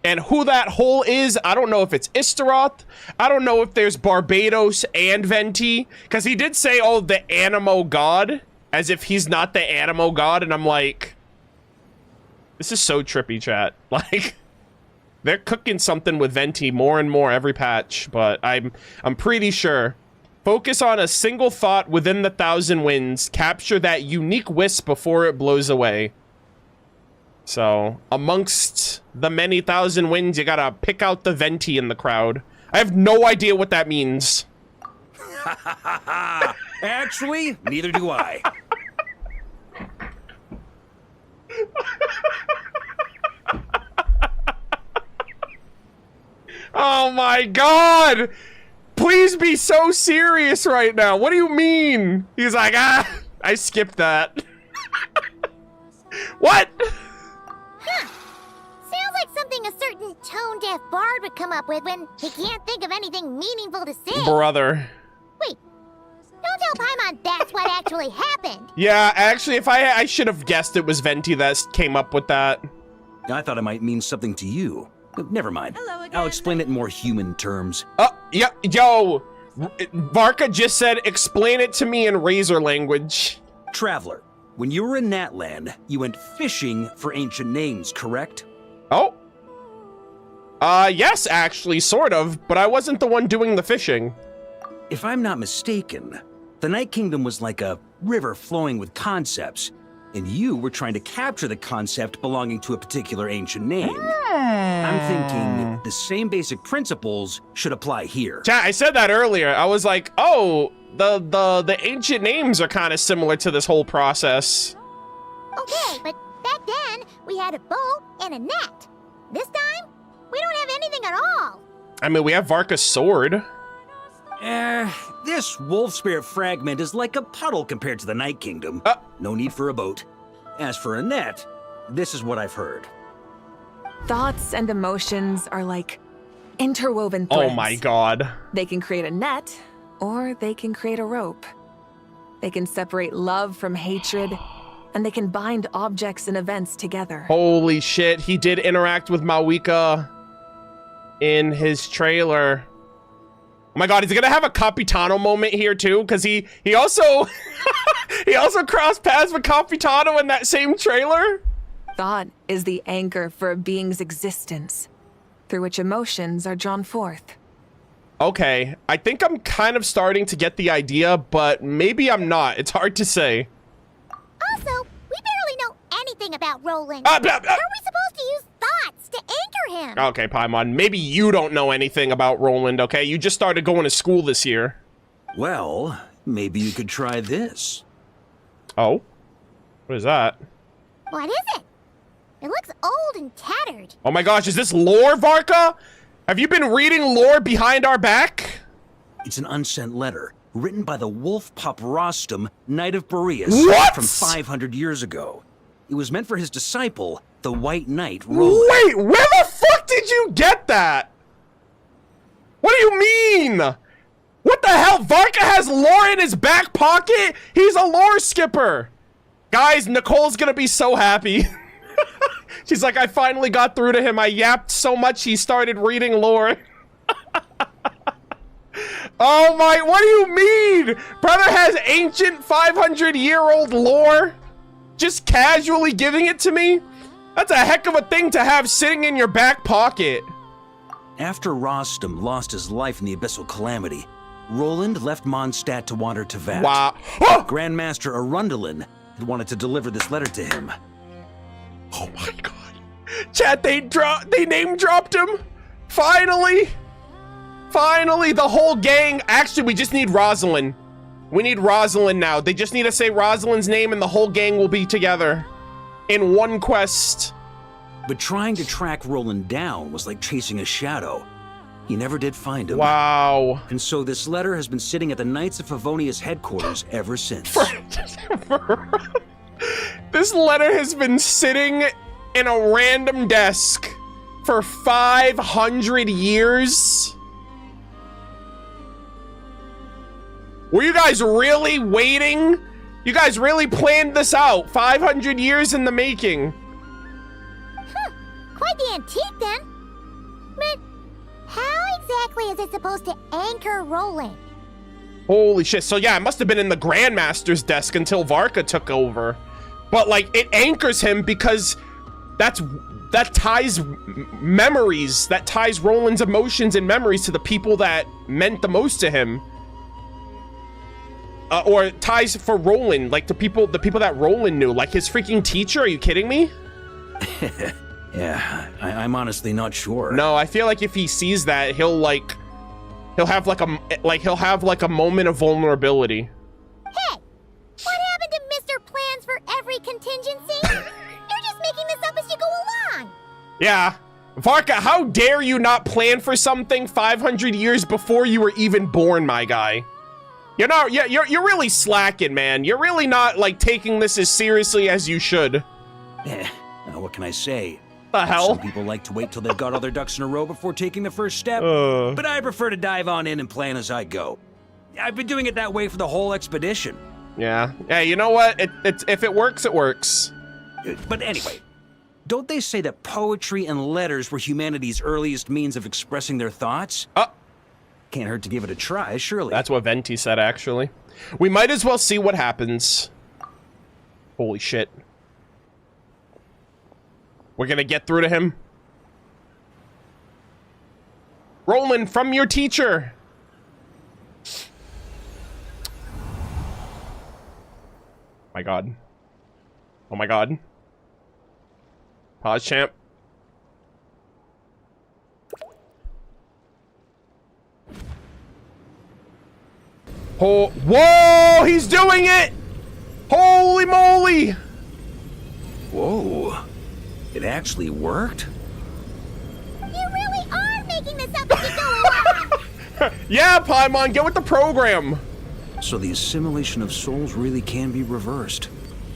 And who that whole is, I don't know if it's Istaroth. I don't know if there's Barbados and Venti. Because he did say, oh, the Animo God. As if he's not the Animo God. And I'm like... This is so trippy, chat. Like, they're cooking something with Venti more and more every patch, but I'm pretty sure. Focus on a single thought within the 1,000 winds. Capture that unique wisp before it blows away. So, amongst the many 1,000 winds, you gotta pick out the Venti in the crowd. I have no idea what that means. Actually, neither do I. Oh my god! Please be so serious right now. What do you mean? He's like, I skipped that. What? Huh. Sounds like something a certain tone-deaf bard would come up with when he can't think of anything meaningful to say. Brother. Wait, don't tell Paimon that's what actually happened. Yeah, actually, if I should have guessed it was Venti that came up with that. I thought it might mean something to you. But never mind. I'll explain it in more human terms. Yeah, yo, Varka just said, explain it to me in Razor language. Traveler, when you were in Natland, you went fishing for ancient names, correct? Oh. Yes, actually, sort of, but I wasn't the one doing the fishing. If I'm not mistaken, the Night Kingdom was like a river flowing with concepts, and you were trying to capture the concept belonging to a particular ancient name. I'm thinking the same basic principles should apply here. Chat, I said that earlier. I was like, oh, the ancient names are kind of similar to this whole process. Okay, but back then, we had a bow and a net. This time, we don't have anything at all. I mean, we have Varka's sword. This wolf spirit fragment is like a puddle compared to the Night Kingdom. No need for a boat. As for a net, this is what I've heard. Thoughts and emotions are like interwoven threads. Oh my god. They can create a net, or they can create a rope. They can separate love from hatred, and they can bind objects and events together. Holy shit, he did interact with Mawika in his trailer. Oh my god, is he gonna have a Capitano moment here too? Because he also he also crossed paths with Capitano in that same trailer? Thought is the anchor for a being's existence, through which emotions are drawn forth. Okay, I think I'm kind of starting to get the idea, but maybe I'm not. It's hard to say. Also, we barely know anything about Roland. How are we supposed to use thoughts to anchor him? Okay, Paimon, maybe you don't know anything about Roland, okay? You just started going to school this year. Well, maybe you could try this. Oh? What is that? What is it? It looks old and tattered. Oh my gosh, is this lore, Varka? Have you been reading lore behind our back? It's an unsent letter, written by the wolf pup Rostam, Knight of Boreas, What? from 500 years ago. It was meant for his disciple, the White Knight, Roland. Wait, where the fuck did you get that? What do you mean? What the hell? Varka has lore in his back pocket? He's a lore skipper. Guys, Nicole's gonna be so happy. She's like, I finally got through to him. I yapped so much he started reading lore. Oh my, what do you mean? Brother has ancient 500-year-old lore? Just casually giving it to me? That's a heck of a thing to have sitting in your back pocket. After Rostam lost his life in the Abyssal Calamity, Roland left Mondstadt to wander to Vat. Wow. Grandmaster Arundelen had wanted to deliver this letter to him. Oh my god. Chat, they name dropped him. Finally. Finally, the whole gang. Actually, we just need Rosalind. We need Rosalind now. They just need to say Rosalind's name and the whole gang will be together in one quest. But trying to track Roland down was like chasing a shadow. He never did find him. Wow. And so this letter has been sitting at the Knights of Favonius headquarters ever since. This letter has been sitting in a random desk for 500 years. Were you guys really waiting? You guys really planned this out? 500 years in the making. Quite the antique then. But how exactly is it supposed to anchor Roland? Holy shit. So yeah, it must have been in the Grandmaster's desk until Varka took over. But like, it anchors him because that ties memories, that ties Roland's emotions and memories to the people that meant the most to him. Or ties for Roland, like the people that Roland knew, like his freaking teacher. Are you kidding me? Yeah, I'm honestly not sure. No, I feel like if he sees that, he'll have like a moment of vulnerability. Hey, what happened to Mr. Plans for every contingency? You're just making this up as you go along. Yeah, Varka, how dare you not plan for something 500 years before you were even born, my guy? You're not. Yeah, you're really slacking, man. You're really not like taking this as seriously as you should. Now, what can I say? the hell? Some people like to wait till they've got all their ducks in a row before taking the first step, but I prefer to dive on in and plan as I go. I've been doing it that way for the whole expedition. Yeah. Yeah, you know what? If it works, it works. But anyway, don't they say that poetry and letters were humanity's earliest means of expressing their thoughts? Can't hurt to give it a try, surely. That's what Venti said, actually. We might as well see what happens. Holy shit. We're gonna get through to him. Roland, from your teacher. My god. Oh my god. Pause, champ. Oh, whoa, he's doing it! Holy moly! Whoa. It actually worked? You really are making this up as you go along! Yeah, Paimon, get with the program! So the assimilation of souls really can be reversed,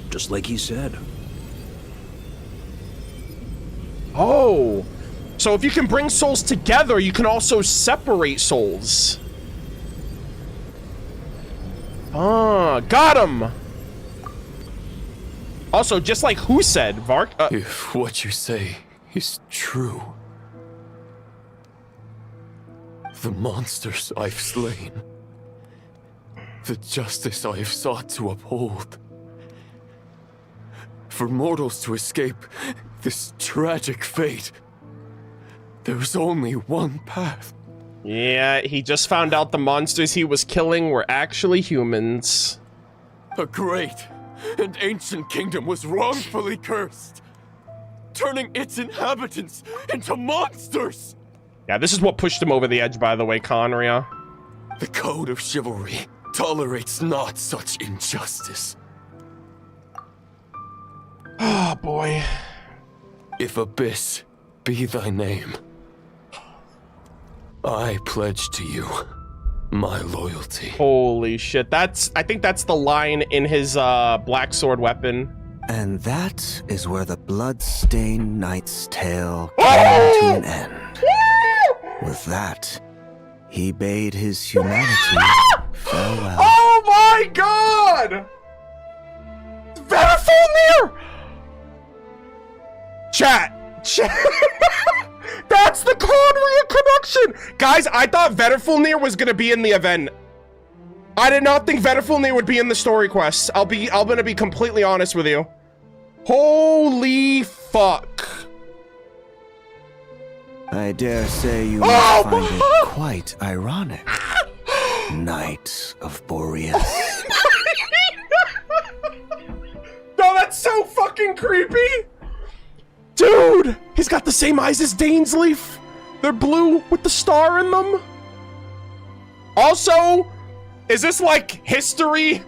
just like he said. Oh, so if you can bring souls together, you can also separate souls. Ah, got him! Also, just like who said, Varka... If what you say is true, the monsters I've slain, the justice I have sought to uphold, for mortals to escape this tragic fate, there's only one path. Yeah, he just found out the monsters he was killing were actually humans. A great and ancient kingdom was wrongfully cursed, turning its inhabitants into monsters! Yeah, this is what pushed him over the edge, by the way, Conria. The code of chivalry tolerates not such injustice. Oh, boy. If Abyss be thy name, I pledge to you my loyalty. Holy shit, I think that's the line in his black sword weapon. And that is where the blood-stained knight's tale came to an end. With that, he bade his humanity farewell. Oh my god! Verifulnir! Chat! That's the Conria connection! Guys, I thought Verifulnir was gonna be in the event. I did not think Verifulnir would be in the story quests. I'm gonna be completely honest with you. Holy fuck. I dare say you might find it quite ironic, Knight of Boreas. No, that's so fucking creepy! Dude! He's got the same eyes as Dainsleif! They're blue with the star in them! Also, is this like history?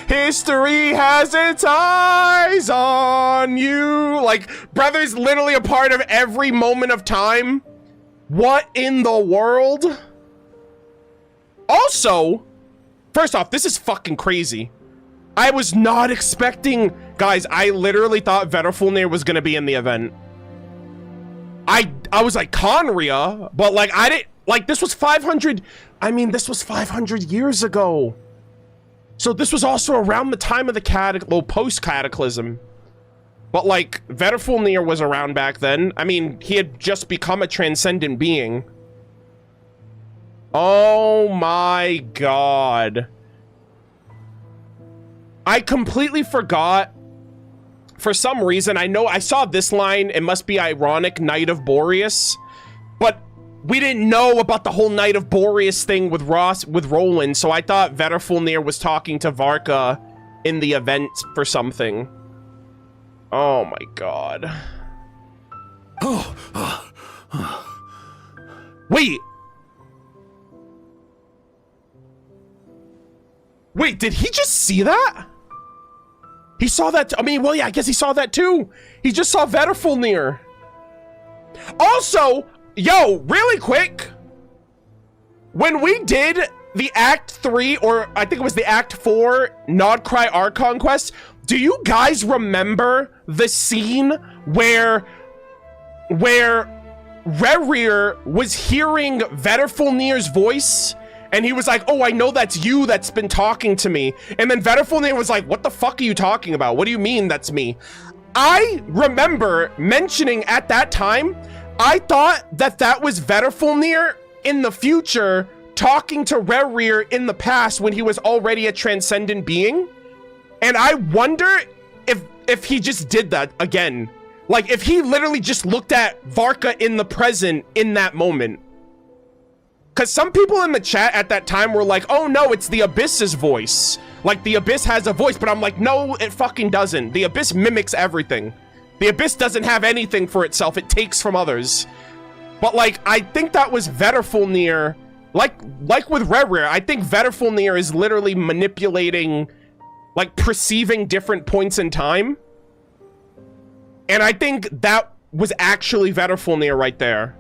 History has its eyes on you! Like, Brother's literally a part of every moment of time? What in the world? Also, first off, this is fucking crazy. I was not expecting... Guys, I literally thought Verifulnir was gonna be in the event. I was like, Conria, but like, I didn't... Like, this was 500... I mean, this was 500 years ago. So this was also around the time of the post-Cataclysm. But like, Verifulnir was around back then. I mean, he had just become a transcendent being. Oh my god. I completely forgot. For some reason, I know I saw this line. It must be ironic, Knight of Boreas. But we didn't know about the whole Knight of Boreas thing with Roland. So I thought Verifulnir was talking to Varka in the event for something. Oh my god. Wait. Wait, did he just see that? He saw that. I mean, well, yeah, I guess he saw that too. He just saw Verifulnir. Also, yo, really quick. When we did the Act 3, or I think it was the Act 4 Nodcry Archon quest, do you guys remember the scene where Rerir was hearing Vedderfulnir's voice, and he was like, oh, I know that's you that's been talking to me. And then Vedderfulnir was like, what the fuck are you talking about? What do you mean that's me? I remember mentioning at that time, I thought that that was Vedderfulnir in the future talking to Rerir in the past when he was already a transcendent being. And I wonder if he just did that again. Like, if he literally just looked at Varka in the present in that moment. Because some people in the chat at that time were like, oh no, it's the Abyss's voice. Like, the Abyss has a voice, but I'm like, no, it fucking doesn't. The Abyss mimics everything. The Abyss doesn't have anything for itself. It takes from others. But, like, I think that was Vedderfulnir. Like with Rerir, I think Vedderfulnir is literally manipulating, like, perceiving different points in time. And I think that was actually Vedderfulnir right there.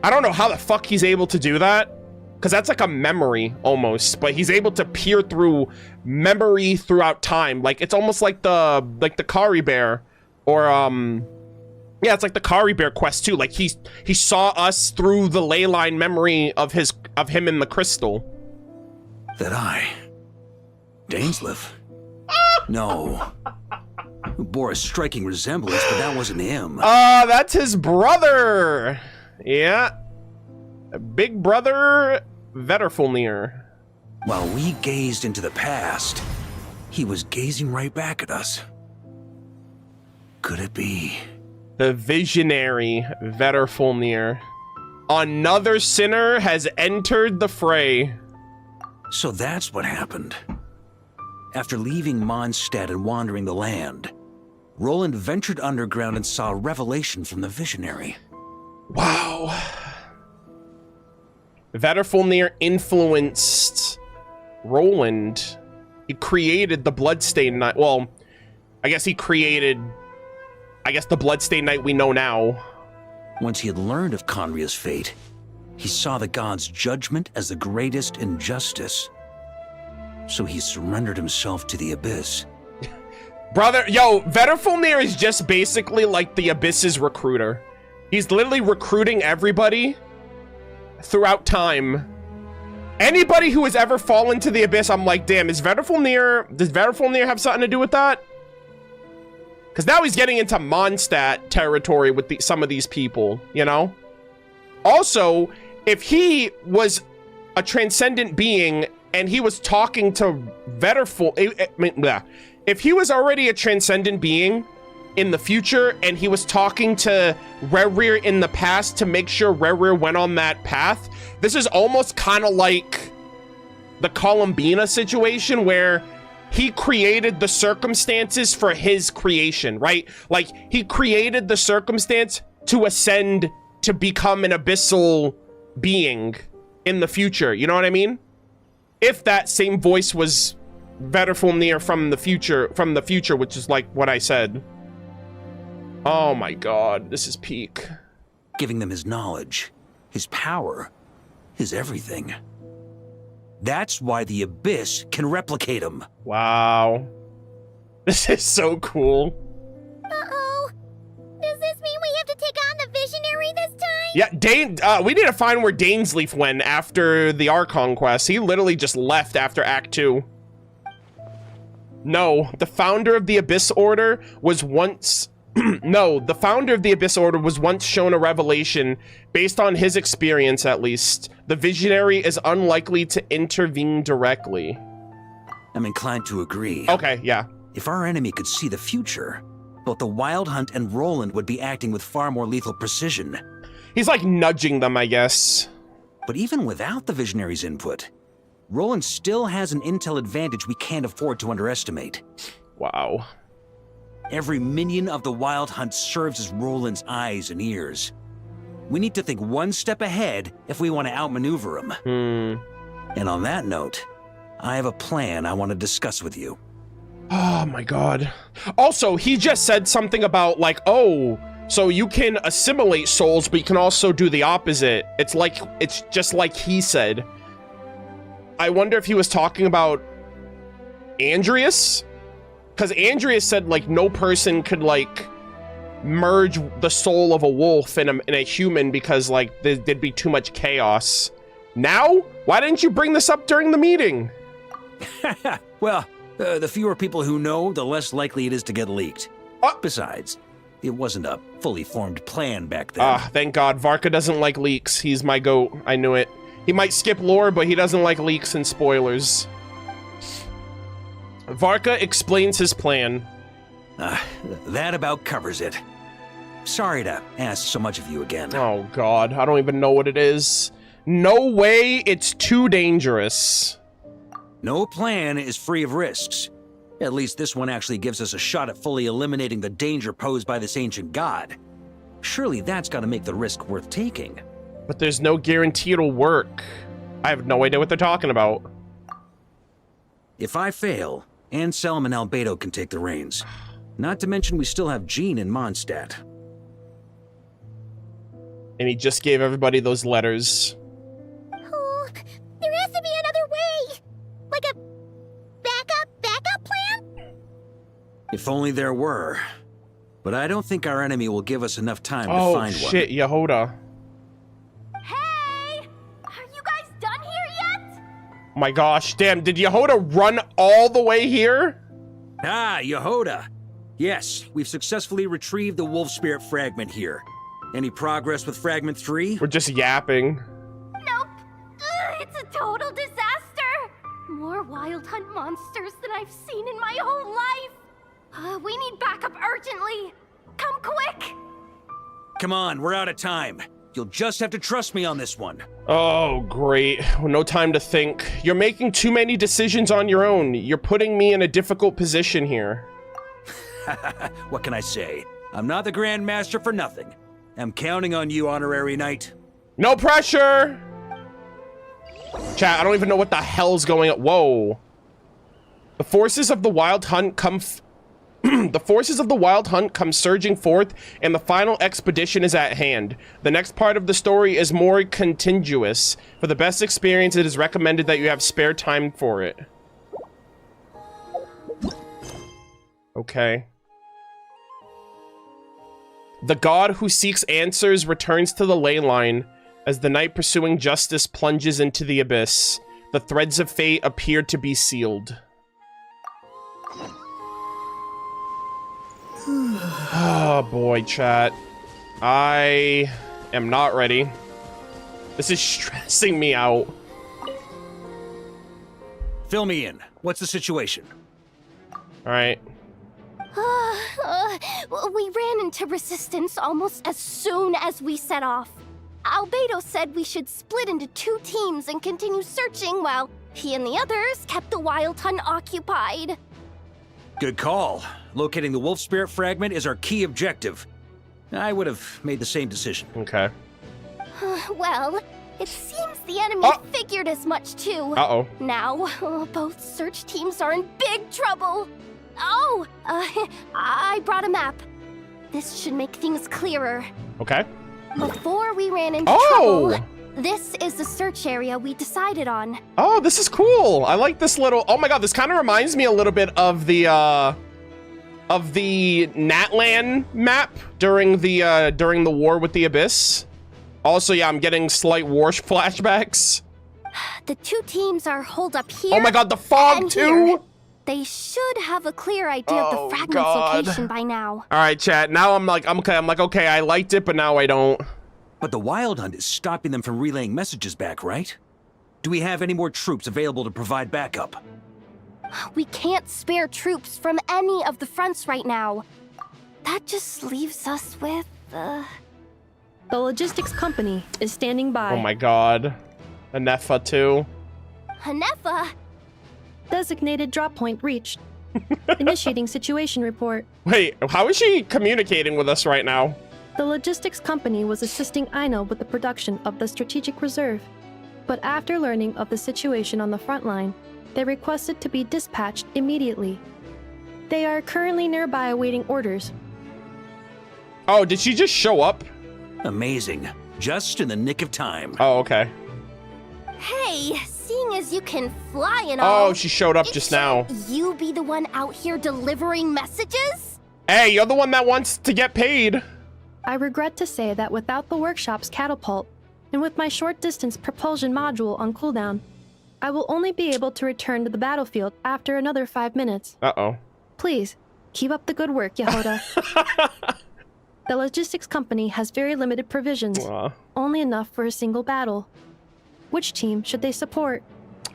I don't know how the fuck he's able to do that, because that's like a memory almost, but he's able to peer through memory throughout time. Like, it's almost like the Kari Bear, or yeah, it's like the Kari Bear quest too. Like, he saw us through the ley line memory of him in the crystal. That Dainsleif? No. Who bore a striking resemblance, but that wasn't him. That's his brother. Yeah. Big brother Vedderfulnir. While we gazed into the past, he was gazing right back at us. Could it be? The visionary Vedderfulnir. Another sinner has entered the fray. So that's what happened. After leaving Mondstadt and wandering the land, Roland ventured underground and saw a revelation from the visionary. Wow. Vedderfulnir influenced Roland. He created the Bloodstained Knight. Well, I guess he created, the Bloodstained Knight we know now. Once he had learned of Conria's fate, he saw the gods' judgment as the greatest injustice. So he surrendered himself to the Abyss. Brother, yo, Vedderfulnir is just basically like the Abyss's recruiter. He's literally recruiting everybody throughout time. Anybody who has ever fallen to the Abyss, I'm like, damn, does Vedderfulnir have something to do with that? Because now he's getting into Mondstadt territory with some of these people, you know? Also, if he was a transcendent being and he was talking to if he was already a transcendent being in the future and he was talking to Rerir in the past to make sure Rerir went on that path, this is almost kind of like the Columbina situation where he created the circumstances for his creation, right? Like, he created the circumstance to ascend to become an abyssal being in the future. You know what I mean? If that same voice was Vedderfulnir from the future, which is like what I said. Oh my god, this is peak. Giving them his knowledge, his power, his everything. That's why the Abyss can replicate him. Wow. This is so cool. Uh-oh. Does this mean we have to take on the Visionary this time? Yeah, we need to find where Dainsleif went after the Archon quest. He literally just left after Act 2. No, the founder of the Abyss Order was once... No, the founder of the Abyss Order was once shown a revelation. Based on his experience, at least, the Visionary is unlikely to intervene directly. I'm inclined to agree. Okay, yeah. If our enemy could see the future, both the Wild Hunt and Roland would be acting with far more lethal precision. He's like nudging them, I guess. But even without the Visionary's input, Roland still has an intel advantage we can't afford to underestimate. Wow. Every minion of the Wild Hunt serves as Roland's eyes and ears. We need to think one step ahead if we want to outmaneuver him. And on that note, I have a plan I want to discuss with you. Oh my god. Also, he just said something about like, oh, so you can assimilate souls, but you can also do the opposite. It's just like he said. I wonder if he was talking about Andreas? Because Andreas said, like, no person could, like, merge the soul of a wolf in a human because, like, there'd be too much chaos. Now? Why didn't you bring this up during the meeting? Well, the fewer people who know, the less likely it is to get leaked. Besides, it wasn't a fully formed plan back then. Ah, thank God. Varka doesn't like leaks. He's my goat. I knew it. He might skip lore, but he doesn't like leaks and spoilers. Varka explains his plan. That about covers it. Sorry to ask so much of you again. Oh, God. I don't even know what it is. No way. It's too dangerous. No plan is free of risks. At least this one actually gives us a shot at fully eliminating the danger posed by this ancient god. Surely that's got to make the risk worth taking. But there's no guarantee it'll work. I have no idea what they're talking about. If I fail, Anselm and Albedo can take the reins. Not to mention we still have Jean in Mondstadt. And he just gave everybody those letters. Oh, there has to be another way. Like a backup plan? If only there were. But I don't think our enemy will give us enough time to find one. Oh, shit, Yehoda. Hey! Are you guys done here yet? Oh my gosh, damn, did Yehoda run all the way here? Ah, Yehoda. Yes, we've successfully retrieved the Wolf Spirit fragment here. Any progress with Fragment 3? We're just yapping. Nope. It's a total disaster. More Wild Hunt monsters than I've seen in my whole life. We need backup urgently. Come quick. Come on, we're out of time. You'll just have to trust me on this one. Oh, great. No time to think. You're making too many decisions on your own. You're putting me in a difficult position here. What can I say? I'm not the Grand Master for nothing. I'm counting on you, Honorary Knight. No pressure! Chat, I don't even know what the hell's going on. Whoa. The forces of the Wild Hunt come... The forces of the Wild Hunt come surging forth, and the final expedition is at hand. The next part of the story is more contiguous. For the best experience, it is recommended that you have spare time for it. Okay. The god who seeks answers returns to the ley line as the knight pursuing justice plunges into the abyss. The threads of fate appear to be sealed. Oh boy, chat. I am not ready. This is stressing me out. Fill me in. What's the situation? All right. We ran into resistance almost as soon as we set off. Albedo said we should split into 2 teams and continue searching while he and the others kept the Wild Hunt occupied. Good call. Locating the Wolf Spirit fragment is our key objective. I would have made the same decision. Okay. Well, it seems the enemy figured as much too. Uh-oh. Now, both search teams are in big trouble. Oh, I brought a map. This should make things clearer. Okay. Before we ran into trouble, this is the search area we decided on. Oh, this is cool. I like this little... Oh my god, this kind of reminds me a little bit of the Natlan map during the war with the Abyss. Also, yeah, I'm getting slight war flashbacks. The 2 teams are holed up here. Oh my god, the fog too? Here. They should have a clear idea of the fragment's location by now. All right, chat. Now I'm like, okay, I liked it, but now I don't. But the Wild Hunt is stopping them from relaying messages back, right? Do we have any more troops available to provide backup? We can't spare troops from any of the fronts right now. That just leaves us with, The logistics company is standing by. Oh my god. Anefa too. Anefa? Designated drop point reached. Initiating situation report. Wait, how is she communicating with us right now? The logistics company was assisting Aino with the production of the strategic reserve. But after learning of the situation on the front line, they requested to be dispatched immediately. They are currently nearby awaiting orders. Oh, did she just show up? Amazing. Just in the nick of time. Oh, okay. Hey, seeing as you can fly and all... Oh, she showed up just now. You be the one out here delivering messages? Hey, you're the one that wants to get paid. I regret to say that without the workshop's catapult, and with my short-distance propulsion module on cooldown, I will only be able to return to the battlefield after another 5 minutes. Uh-oh. Please, keep up the good work, Yehuda. The logistics company has very limited provisions, only enough for a single battle. Which team should they support?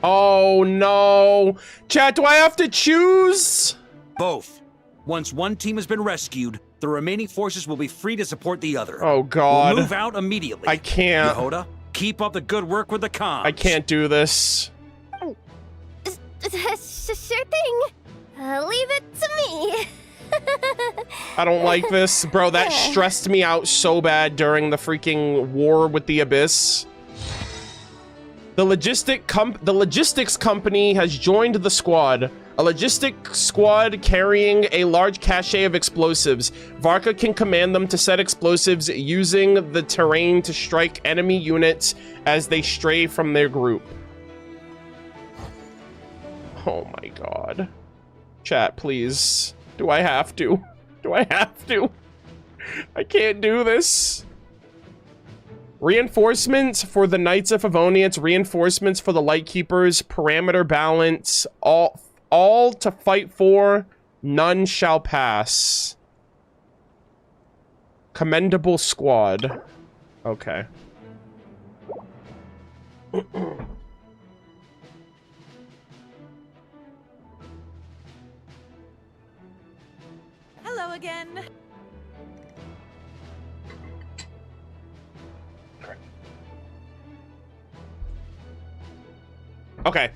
Oh, no. Chat, do I have to choose? Both. Once one team has been rescued, the remaining forces will be free to support the other. Oh, God. We'll move out immediately. I can't. Yehuda, keep up the good work with the comms. I can't do this. Sure thing. Leave it to me. I don't like this. Bro, that stressed me out so bad during the freaking war with the Abyss. The logistics company has joined the squad. A logistics squad carrying a large cache of explosives. Varka can command them to set explosives using the terrain to strike enemy units as they stray from their group. Oh my god. Chat, please. Do I have to? Do I have to? I can't do this. Reinforcements for the Knights of Favonius, reinforcements for the Lightkeepers, parameter balance, all to fight for, none shall pass. Commendable squad. Okay. Hello again. Okay.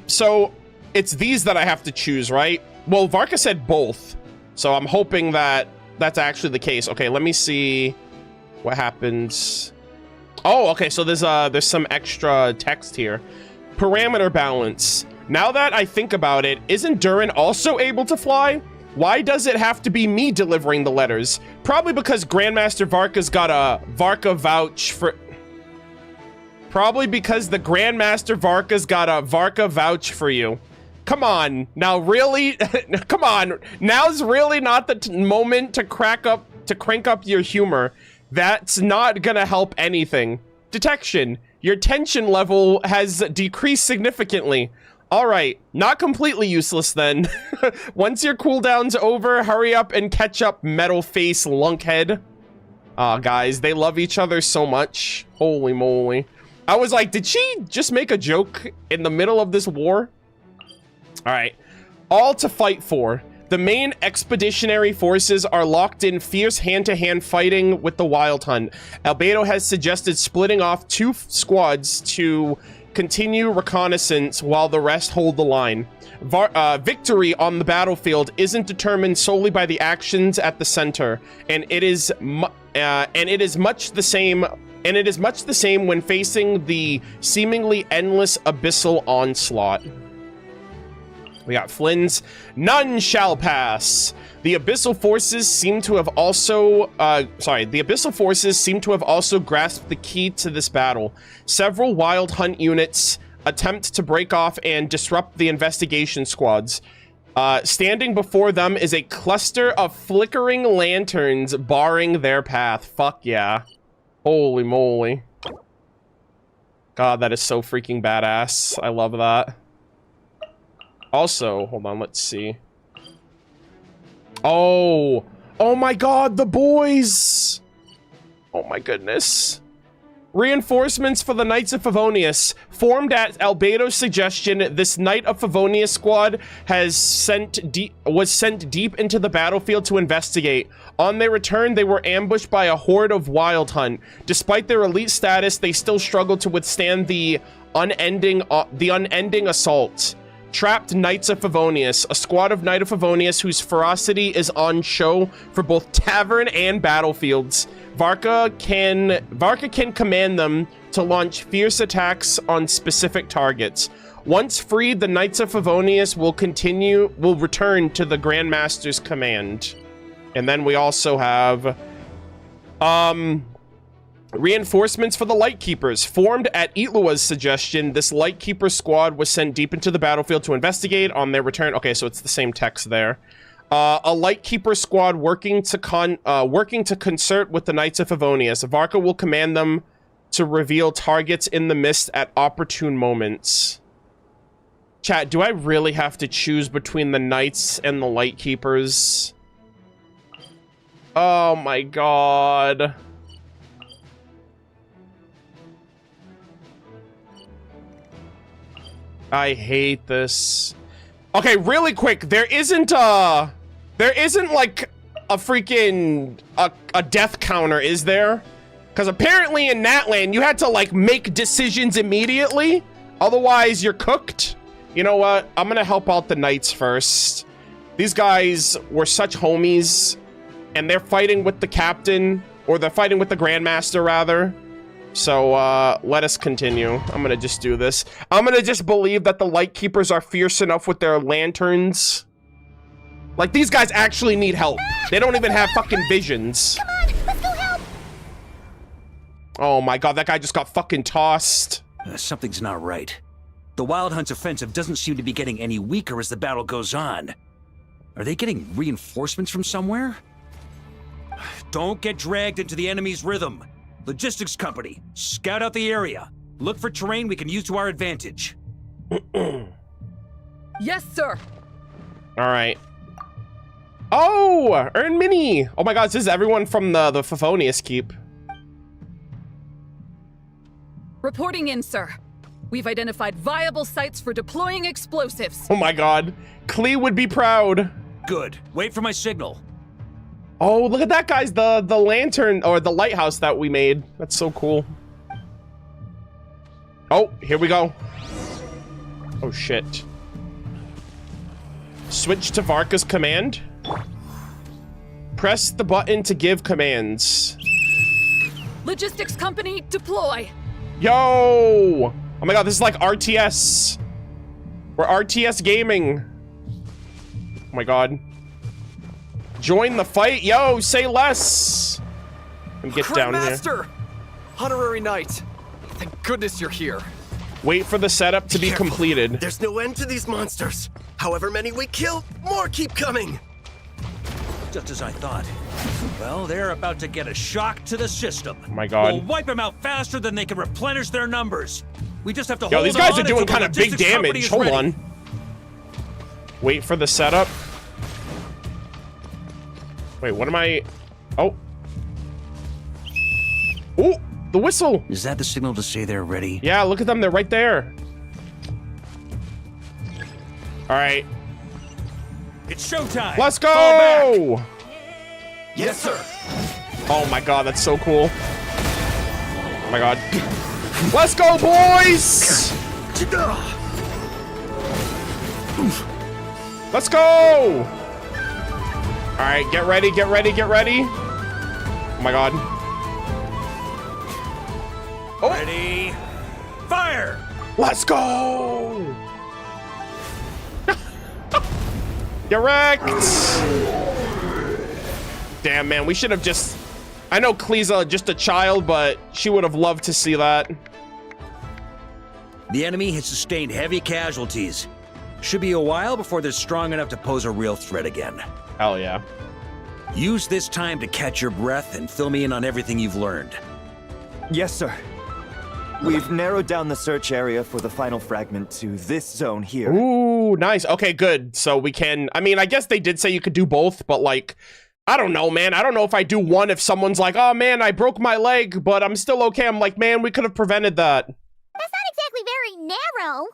So it's these that I have to choose, right? Well, Varka said both, so I'm hoping that that's actually the case. Okay, let me see what happens. Oh, okay, so there's some extra text here. Parameter balance. Now that I think about it, isn't Durin also able to fly? Why does it have to be me delivering the letters? Probably because Grandmaster Varka's got a Varka vouch for... Probably because the Grandmaster Varka's got a Varka vouch for you. Come on, now really? Come on, now's really not the moment to crank up your humor. That's not gonna help anything. Detection, your tension level has decreased significantly. All right, not completely useless then. Once your cooldown's over, hurry up and catch up, metal face lunkhead. Aw, guys, they love each other so much. Holy moly. I was like, did she just make a joke in the middle of this war? All right, all to fight for. The main expeditionary forces are locked in fierce hand-to-hand fighting with the Wild Hunt. Albedo has suggested splitting off 2 squads to continue reconnaissance while the rest hold the line. Victory on the battlefield isn't determined solely by the actions at the center, and it is much the same when facing the seemingly endless abyssal onslaught. We got Flynn's none shall pass. The abyssal forces seem to have also grasped the key to this battle. Several Wild Hunt units attempt to break off and disrupt the investigation squads. Standing before them is a cluster of flickering lanterns barring their path. Fuck yeah. Holy moly. God, that is so freaking badass. I love that. Also, hold on, let's see. Oh my god, the boys! Oh my goodness. Reinforcements for the Knights of Favonius. Formed at Albedo's suggestion, this Knight of Favonius squad was sent deep into the battlefield to investigate. On their return, they were ambushed by a horde of Wild Hunt. Despite their elite status, they still struggled to withstand the unending assault. Trapped Knights of Favonius, a squad of Knight of Favonius whose ferocity is on show for both tavern and battlefields. Varka can command them to launch fierce attacks on specific targets. Once freed, the Knights of Favonius will return to the Grandmaster's command. And then we also have reinforcements for the Lightkeepers. Formed at Itlua's suggestion, this Lightkeeper squad was sent deep into the battlefield to investigate. On their return, okay, so it's the same text there. A Lightkeeper squad working to concert with the Knights of Favonius. Varka will command them to reveal targets in the mist at opportune moments. Chat, do I really have to choose between the Knights and the Lightkeepers? Oh my god. I hate this. Okay, really quick, there isn't like a freaking a death counter, is there? Because apparently in Natland you had to like make decisions immediately, otherwise you're cooked. You know what? I'm gonna help out the Knights first. These guys were such homies, and they're fighting with the captain, or they're fighting with the Grandmaster rather. So let us continue. I'm gonna just do this. I'm gonna just believe that the Lightkeepers are fierce enough with their lanterns. Like, these guys actually need help. They don't even have fucking visions. Come on, let's go help. Oh my god, that guy just got fucking tossed. Something's not right. The Wild Hunt's offensive doesn't seem to be getting any weaker as the battle goes on. Are they getting reinforcements from somewhere? Don't get dragged into the enemy's rhythm. Logistics company, scout out the area. Look for terrain we can use to our advantage. Yes, sir. All right. Oh, earn mini. Oh my god, this is everyone from the Favonius Keep. Reporting in, sir. We've identified viable sites for deploying explosives. Oh my god. Klee would be proud. Good. Wait for my signal. Oh, look at that, guys. The lantern, or the lighthouse that we made. That's so cool. Oh, here we go. Oh, shit. Switch to Varka's command. Press the button to give commands. Logistics company, deploy. Yo! Oh my god, this is like RTS. We're RTS gaming. Oh my god. Join the fight. Yo, say less. And get down here. Master! Honorary Knight. Thank goodness you're here. Wait for the setup to be completed. There's no end to these monsters. However many we kill, more keep coming. Just as I thought. Well, they're about to get a shock to the system. Oh my god. We'll wipe them out faster than they can replenish their numbers. We just have to hold on. Yo, these guys are doing kind of big damage. Hold on. Wait for the setup. Wait, what am I? Oh. Oh, the whistle. Is that the signal to say they're ready? Yeah, look at them. They're right there. All right. It's showtime. Let's go. Yes, sir. Oh my god, that's so cool. Oh my god. Let's go, boys. Let's go. All right, get ready, get ready, get ready. Oh my god. Oh. Ready, fire. Let's go. Get wrecked. Damn, man, we should have just... I know Klee's just a child, but she would have loved to see that. The enemy has sustained heavy casualties. Should be a while before they're strong enough to pose a real threat again. Hell yeah. Use this time to catch your breath and fill me in on everything you've learned. Yes, sir. We've narrowed down the search area for the final fragment to this zone here. Ooh, nice. Okay, good. So we can... I mean, I guess they did say you could do both, but like... I don't know, man. I don't know if I do one if someone's like, oh, man, I broke my leg, but I'm still okay. I'm like, man, we could have prevented that. That's not exactly very narrow.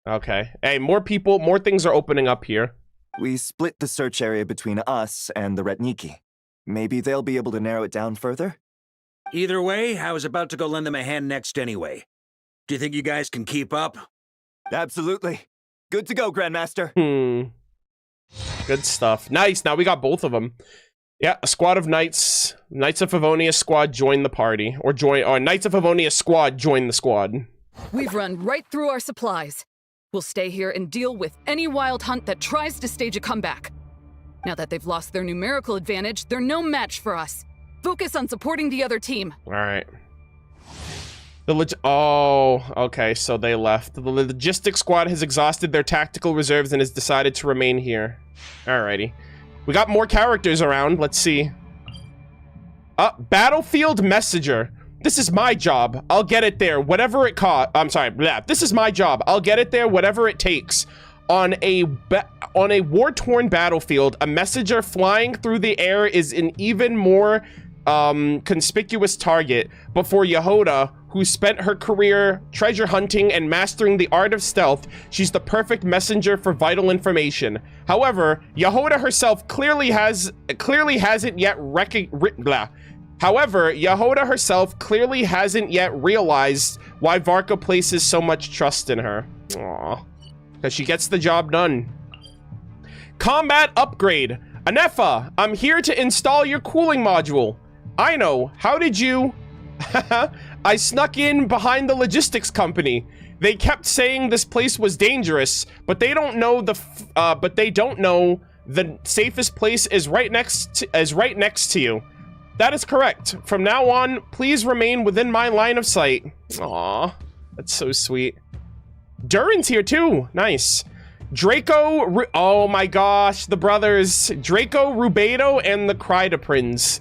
Okay. Hey, more people, more things are opening up here. We split the search area between us and the Retniki. Maybe they'll be able to narrow it down further? Either way, I was about to go lend them a hand next anyway. Do you think you guys can keep up? Absolutely. Good to go, Grandmaster. Good stuff. Nice. Now we got both of them. Yeah, a squad of Knights. Knights of Favonius squad join the party. Or Knights of Favonius squad join the squad. We've run right through our supplies. We'll stay here and deal with any wild hunt that tries to stage a comeback. Now that they've lost their numerical advantage, they're no match for us. Focus on supporting the other team. All right. Oh, okay, so they left. The logistics squad has exhausted their tactical reserves and has decided to remain here. Alrighty. We got more characters around. Let's see. Battlefield Messenger. This is my job. I'll get it there, whatever it costs. I'm sorry. Blah. This is my job. I'll get it there, whatever it takes. On a war-torn battlefield, a messenger flying through the air is an even more conspicuous target. Before Yehoda, who spent her career treasure hunting and mastering the art of stealth, she's the perfect messenger for vital information. However, Yehoda herself clearly hasn't yet realized why Varka places so much trust in her. Aww. Because she gets the job done. Combat upgrade. Anefa, I'm here to install your cooling module. I know. How did you... I snuck in behind the logistics company. They kept saying this place was dangerous, but they don't know the safest place is right next to you. That is correct. From now on, please remain within my line of sight. Aw, that's so sweet. Durin's here too. Nice. Draco, oh my gosh, the brothers. Draco, Rubedo, and the Crydoprins.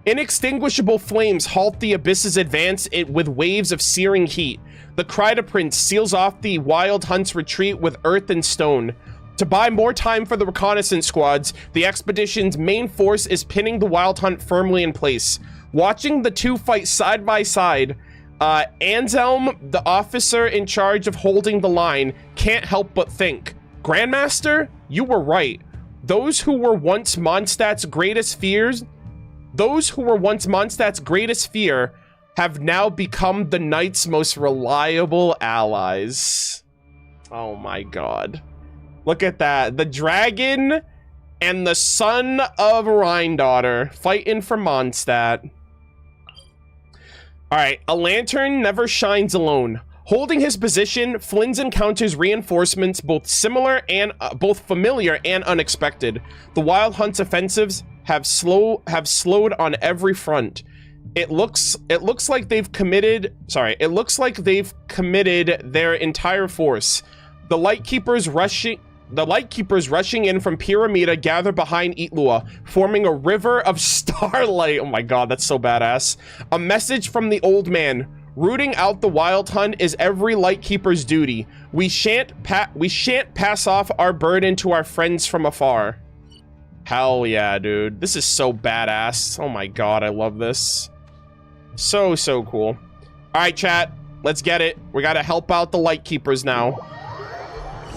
Inextinguishable flames halt the Abyss's advance with waves of searing heat. The Crydoprins seals off the Wild Hunt's retreat with earth and stone. To buy more time for the reconnaissance squads, the expedition's main force is pinning the Wild Hunt firmly in place. Watching the two fight side by side, Anselm, the officer in charge of holding the line, can't help but think, Grandmaster, you were right. Those who were once Mondstadt's greatest fear have now become the Knight's most reliable allies. Oh my god. Look at that. The dragon and the son of Rhindaughter fighting for Mondstadt. Alright, a lantern never shines alone. Holding his position, Flynn's encounters reinforcements both familiar and unexpected. The Wild Hunt's offensives have slowed on every front. It looks like they've committed their entire force. The Lightkeepers rushing in from Pyramida gather behind Itlua, forming a river of starlight. Oh my god, that's so badass. A message from the old man. Rooting out the Wild Hunt is every Lightkeeper's duty. We shan't pass off our burden to our friends from afar. Hell yeah, dude. This is so badass. Oh my god, I love this. So cool. Alright, chat. Let's get it. We gotta help out the Lightkeepers now.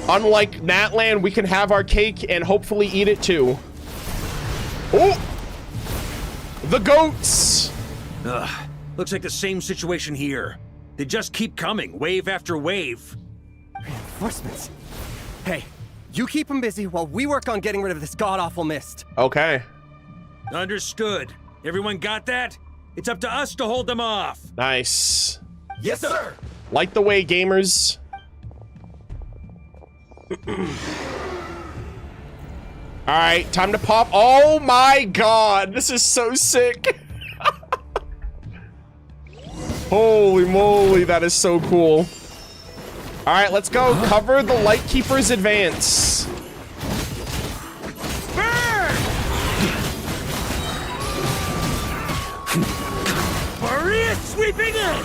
Unlike Natlan, we can have our cake and hopefully eat it too. Oh! The goats! Ugh. Looks like the same situation here. They just keep coming, wave after wave. Reinforcements. Hey, you keep them busy while we work on getting rid of this god-awful mist. Okay. Understood. Everyone got that? It's up to us to hold them off. Nice. Yes, sir! Light the way, gamers. Alright, time to pop. Oh my god, this is so sick. Holy moly, that is so cool. Alright, let's go. Cover the Lightkeeper's advance. Maria sweeping in!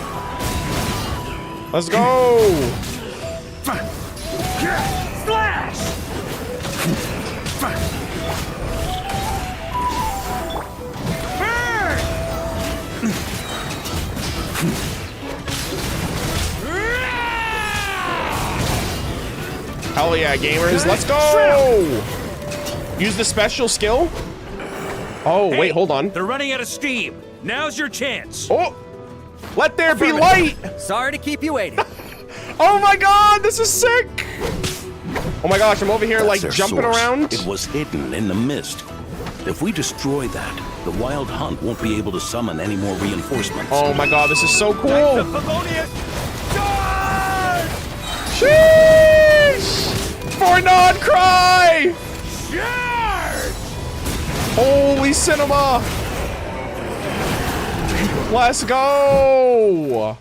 Let's go! Slash! Hell yeah, gamers. Let's go! Use the special skill. Oh, wait, hold on. They're running out of steam. Now's your chance. Oh! Let there be light! Sorry to keep you waiting. Oh my god, this is sick! Oh my gosh, I'm over here like jumping around. It was hidden in the mist. If we destroy that, the Wild Hunt won't be able to summon any more reinforcements. Oh my god, this is so cool! Sheesh! For non-cry! Holy cinema! Let's go!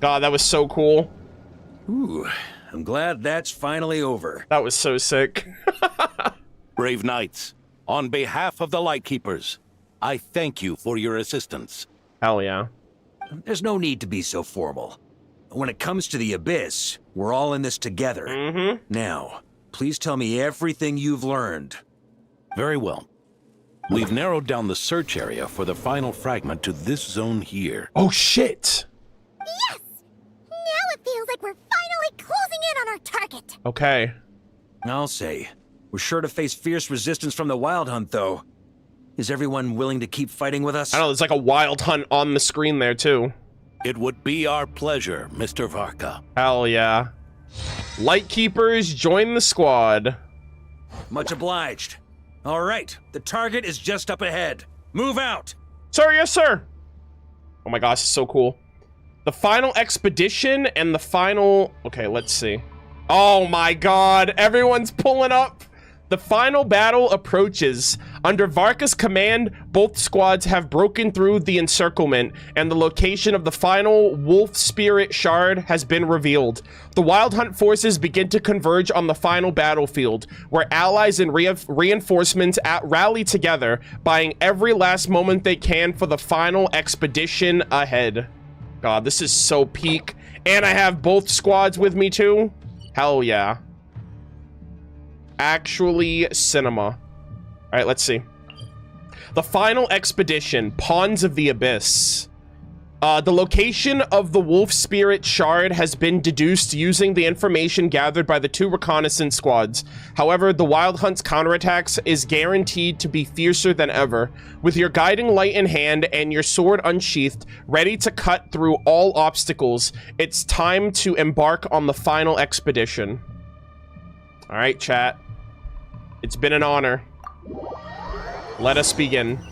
God, that was so cool. Ooh, I'm glad that's finally over. That was so sick. Brave knights, on behalf of the Lightkeepers, I thank you for your assistance. Hell yeah. There's no need to be so formal. When it comes to the Abyss, we're all in this together. Now, please tell me everything you've learned. Very well. We've narrowed down the search area for the final fragment to this zone here. Oh, shit. Yes! Now it feels like we're finally closing in on our target. Okay. I'll say. We're sure to face fierce resistance from the Wild Hunt, though. Is everyone willing to keep fighting with us? I know, there's like a Wild Hunt on the screen there, too. It would be our pleasure, Mr. Varka. Hell yeah. Lightkeepers, join the squad. Much obliged. All right, the target is just up ahead. Move out! Sir, yes, sir. Oh my gosh, it's so cool. The final expedition and the final... Okay, let's see. Oh my god, everyone's pulling up. The final battle approaches. Under Varka's command, both squads have broken through the encirclement, and the location of the final wolf spirit shard has been revealed. The Wild Hunt forces begin to converge on the final battlefield, where allies and reinforcements rally together, buying every last moment they can for the final expedition ahead. God, this is so peak. And I have both squads with me too. Hell yeah. Actually cinema. All right, let's see. The final expedition, Pawns of the Abyss. The location of the wolf spirit shard has been deduced using the information gathered by the 2 reconnaissance squads. However, the Wild Hunt's counterattacks is guaranteed to be fiercer than ever. With your guiding light in hand and your sword unsheathed, ready to cut through all obstacles, it's time to embark on the final expedition. All right, chat. It's been an honor. Let us begin.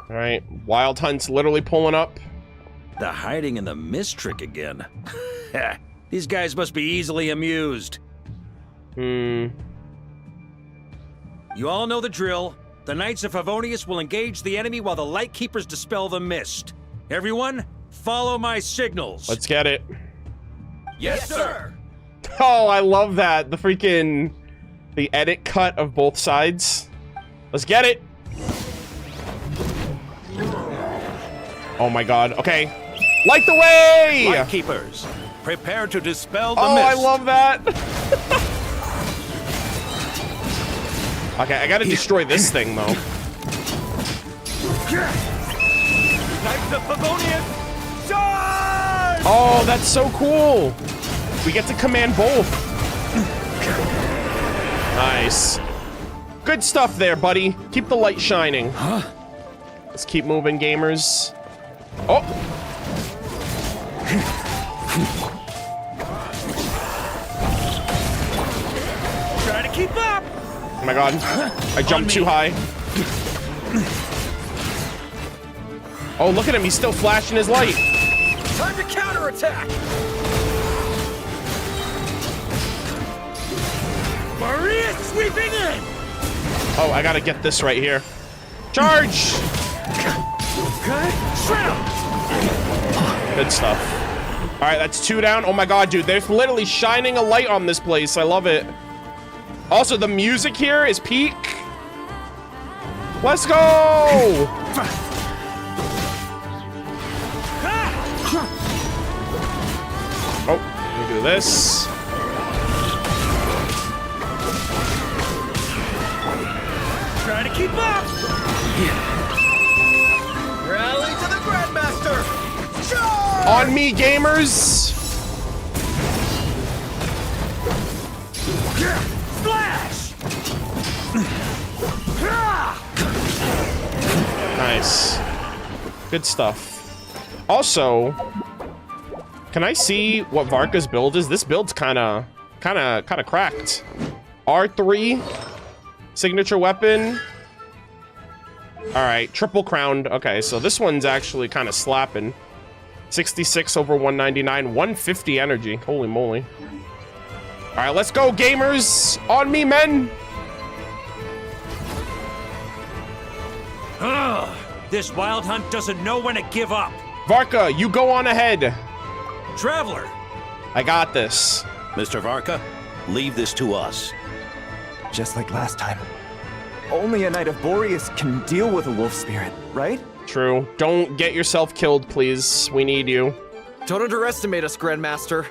All right, Wild Hunt's literally pulling up. The hiding in the mist trick again. These guys must be easily amused. You all know the drill. The Knights of Favonius will engage the enemy while the Lightkeepers dispel the mist. Everyone, follow my signals. Let's get it. Yes, sir. Oh, I love that. The edit cut of both sides. Let's get it. Oh my god. Okay. Light the way! Lightkeepers, prepare to dispel the mist. Oh, I love that. Okay, I gotta destroy this thing, though. Knights of Favonius, charge! Oh, that's so cool. We get to command both. Nice. Good stuff there, buddy. Keep the light shining. Let's keep moving, gamers. Oh! Try to keep up! Oh my god. I jumped too high. Oh, look at him. He's still flashing his light. Time to counterattack! Maria sweeping in! Oh, I gotta get this right here. Charge! Good stuff. All right, that's 2 down. Oh my god, dude, they're literally shining a light on this place. I love it. Also, the music here is peak. Let's go! Oh, let me do this. Try to keep up! Rally to the Grandmaster! Charge! On me, gamers! Splash! Nice. Good stuff. Also, can I see what Varka's build is? This build's kind of cracked. R3, signature weapon. All right, triple crowned. Okay, so this one's actually kind of slapping. 66 over 199, 150 energy. Holy moly. All right, let's go, gamers. On me, men. Ugh, this Wild Hunt doesn't know when to give up. Varka, you go on ahead. Traveler, I got this. Mr. Varka, leave this to us. Just like last time. Only a Knight of Boreas can deal with a wolf spirit, right? True. Don't get yourself killed, please. We need you. Don't underestimate us, Grandmaster.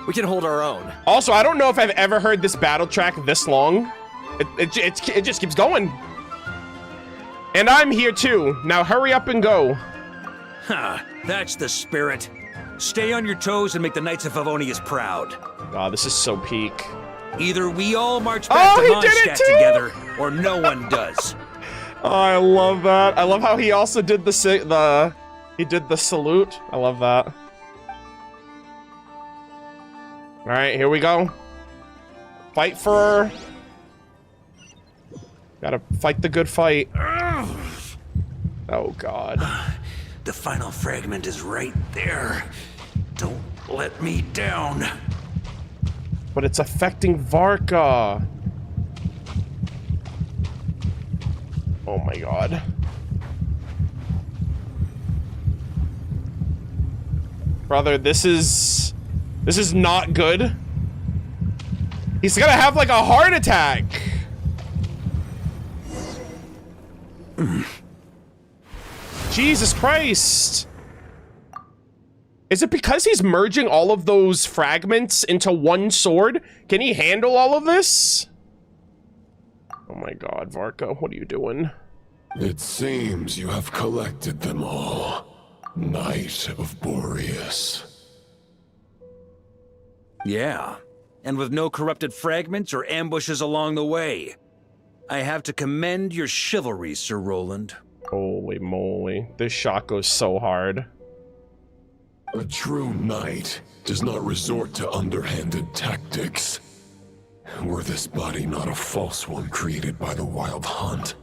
We can hold our own. Also, I don't know if I've ever heard this battle track this long. It just keeps going. And I'm here too. Now hurry up and go. Huh, that's the spirit. Stay on your toes and make the Knights of Favonius proud. Oh, this is so peak. Either we all march back to Mondstadt together, or no one does. Oh, I love that. I love how he also did the salute. I love that. All right, here we go. Fight for... Gotta fight the good fight. Oh, God. The final fragment is right there. Don't let me down. But it's affecting Varka. Oh my God. Brother, this is not good. He's gonna have like a heart attack. Jesus Christ. Is it because he's merging all of those fragments into one sword? Can he handle all of this? Oh my God, Varka, what are you doing? It seems you have collected them all, Knight of Boreas. Yeah, and with no corrupted fragments or ambushes along the way. I have to commend your chivalry, Sir Roland. Holy moly, this shot goes so hard. A true knight does not resort to underhanded tactics. Were this body not a false one created by the Wild Hunt,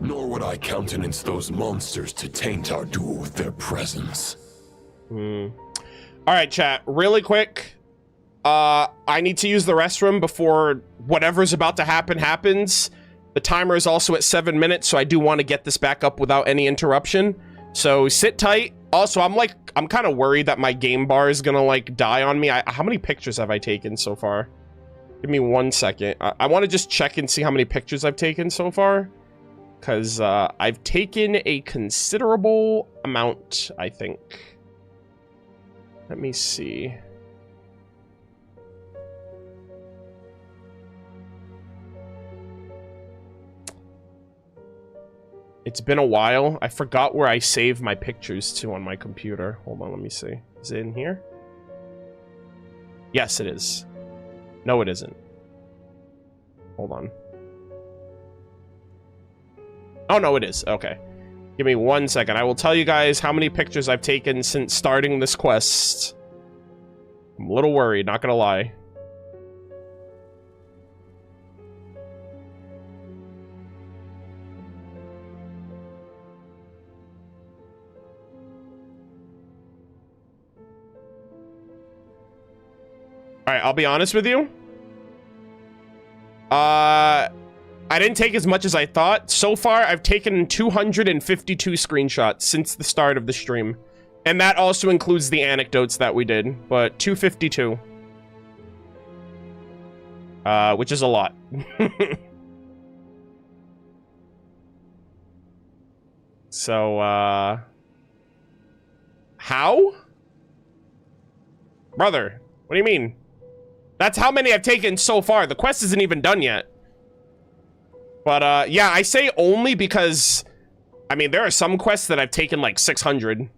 nor would I countenance those monsters to taint our duel with their presence. All right, chat, really quick. I need to use the restroom before whatever's about to happen happens. The timer is also at 7 minutes, so I do want to get this back up without any interruption. So sit tight. Also, I'm kind of worried that my game bar is gonna like die on me. How many pictures have I taken so far? Give me 1 second. I want to just check and see how many pictures I've taken so far, because I've taken a considerable amount, I think. Let me see. It's been a while. I forgot where I saved my pictures to on my computer. Hold on, let me see. Is it in here? Yes, it is. No, it isn't. Hold on. Oh, no, it is. Okay. Give me 1 second. I will tell you guys how many pictures I've taken since starting this quest. I'm a little worried, not gonna lie. Alright, I'll be honest with you. I didn't take as much as I thought. So far, I've taken 252 screenshots since the start of the stream. And that also includes the anecdotes that we did. But 252. Which is a lot. So, how? Brother, what do you mean? That's how many I've taken so far. The quest isn't even done yet. But, yeah, I say only because, I mean, there are some quests that I've taken like 600.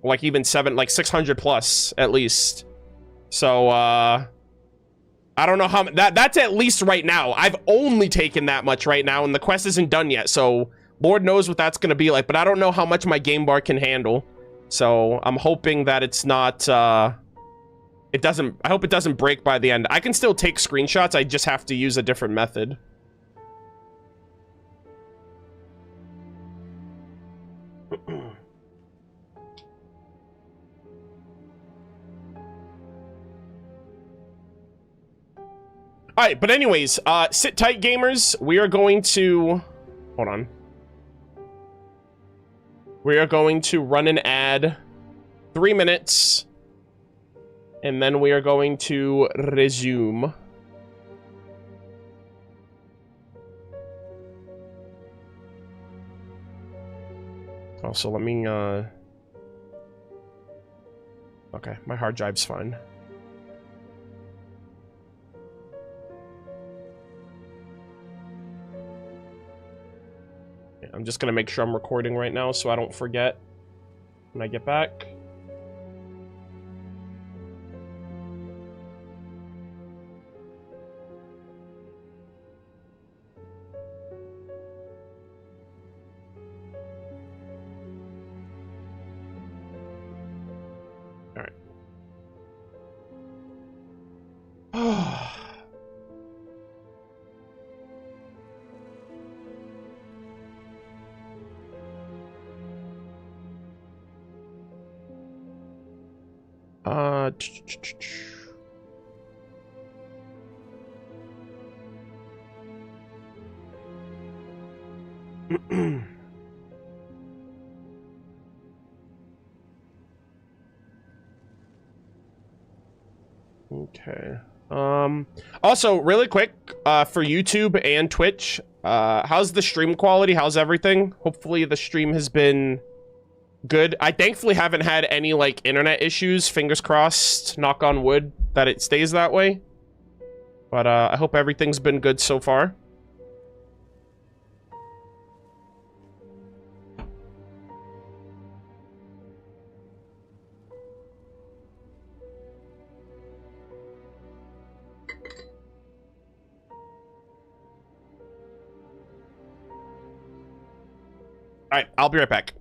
Like even 600 plus, at least. So, I don't know how, that's at least right now. I've only taken that much right now, and the quest isn't done yet, so Lord knows what that's gonna be like, but I don't know how much my game bar can handle. So, I'm hoping that it's not, I hope it doesn't break by the end. I can still take screenshots, I just have to use a different method. Alright, but anyways, sit tight, gamers. We are going to... Hold on. We are going to run an ad. 3 minutes. And then we are going to resume. Also, let me, okay, my hard drive's fine. I'm just gonna make sure I'm recording right now so I don't forget when I get back. Okay. Also, really quick, for YouTube and Twitch, how's the stream quality? How's everything? Hopefully the stream has been good. I thankfully haven't had any, like, internet issues. Fingers crossed, knock on wood, that it stays that way. But, I hope everything's been good so far. Alright, I'll be right back.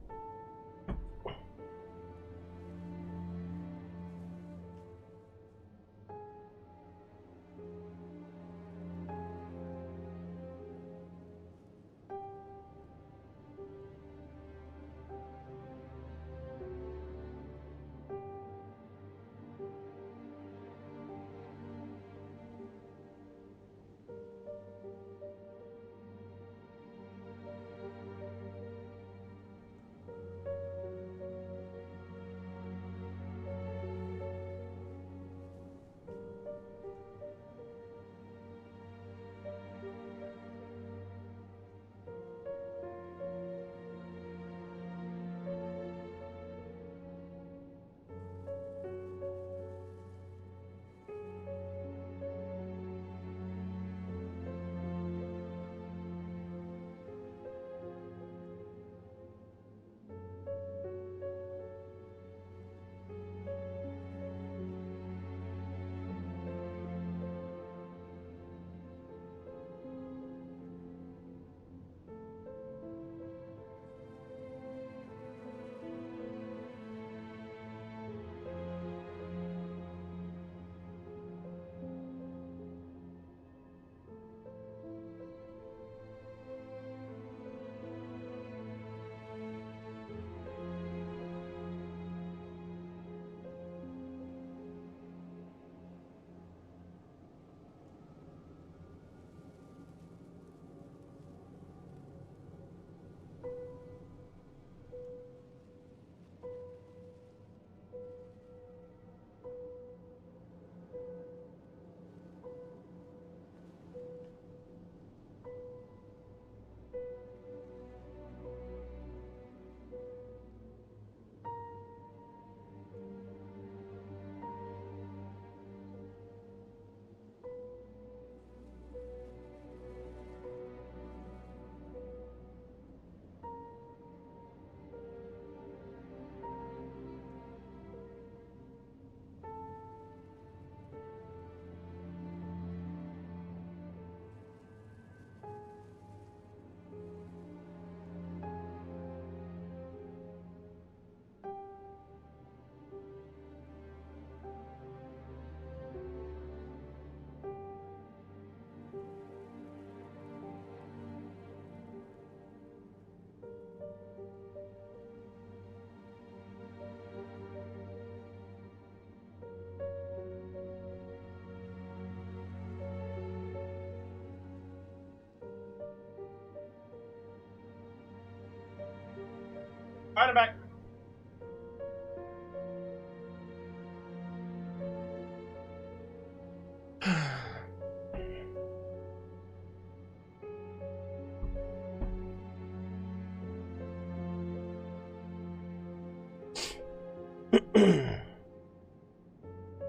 Alright, I'm back.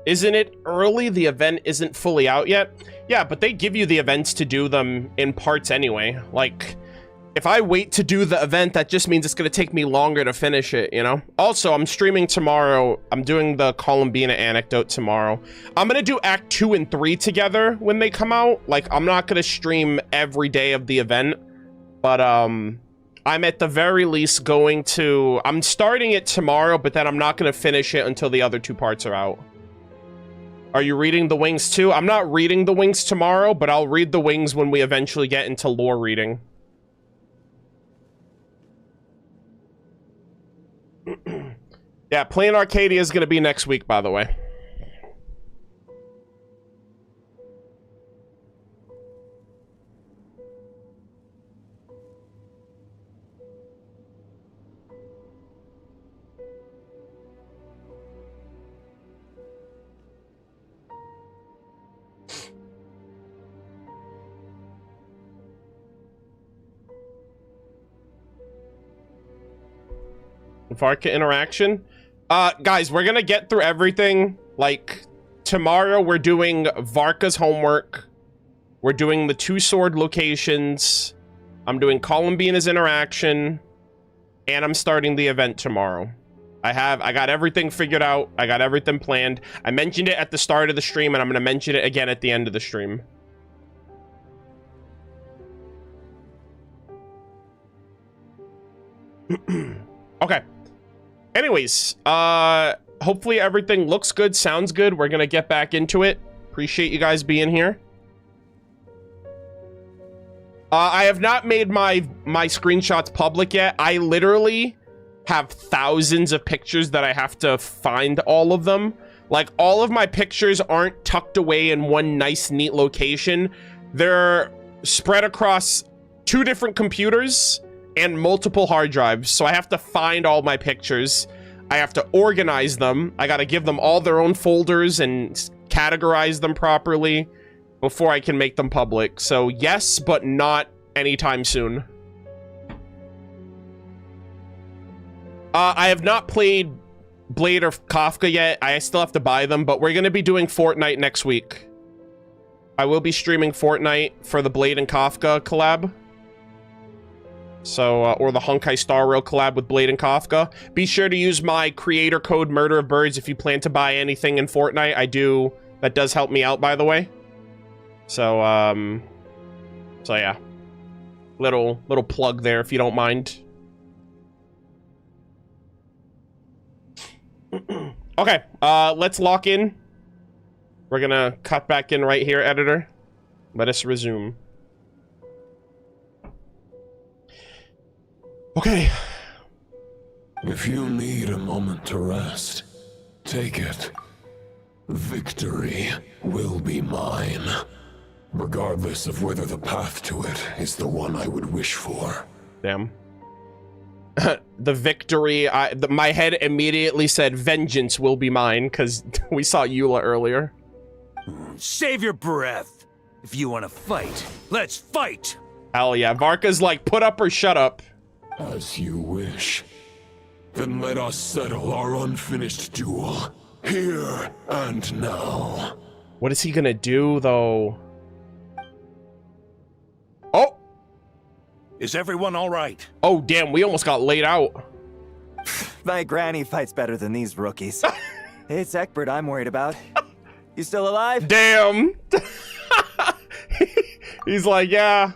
Isn't it early? The event isn't fully out yet. Yeah, but they give you the events to do them in parts anyway. Like, if I wait to do the event, that just means it's going to take me longer to finish it, you know? Also, I'm streaming tomorrow. I'm doing the Columbina anecdote tomorrow. I'm going to do Act 2 and 3 together when they come out. Like, I'm not going to stream every day of the event. But, I'm at the very least going to... I'm starting it tomorrow, but then I'm not going to finish it until the other 2 parts are out. Are you reading The Wings too? I'm not reading The Wings tomorrow, but I'll read The Wings when we eventually get into lore reading. Yeah, playing Arcadia is going to be next week, by the way. Varka interaction. Guys, we're gonna get through everything. Like, tomorrow we're doing Varka's homework. We're doing the 2 sword locations. I'm doing Columbina's interaction. And I'm starting the event tomorrow. I got everything figured out. I got everything planned. I mentioned it at the start of the stream, and I'm gonna mention it again at the end of the stream. Okay. Anyways, hopefully everything looks good, sounds good. We're gonna get back into it. Appreciate you guys being here. I have not made my screenshots public yet. I literally have thousands of pictures that I have to find all of them. Like, all of my pictures aren't tucked away in one nice, neat location. They're spread across 2 different computers and multiple hard drives, so I have to find all my pictures. I have to organize them. I gotta give them all their own folders and categorize them properly before I can make them public. So yes, but not anytime soon. I have not played Blade or Kafka yet. I still have to buy them, but we're gonna be doing Fortnite next week. I will be streaming Fortnite for the Blade and Kafka collab. So, or the Honkai Star Rail collab with Blade and Kafka. Be sure to use my creator code MurderofBirds if you plan to buy anything in Fortnite. That does help me out, by the way. So, so yeah. Little plug there, if you don't mind. Okay, let's lock in. We're gonna cut back in right here, editor. Let us resume. Okay. If you need a moment to rest, take it. Victory will be mine, regardless of whether the path to it is the one I would wish for. Damn. The victory, my head immediately said vengeance will be mine, because we saw Eula earlier. Save your breath. If you want to fight, let's fight. Hell yeah. Varka's like, put up or shut up. As you wish. Then let us settle our unfinished duel, here and now. What is he gonna do, though? Oh! Is everyone all right? Oh, damn, we almost got laid out. My granny fights better than these rookies. It's Egbert I'm worried about. You still alive? Damn! He's like, yeah,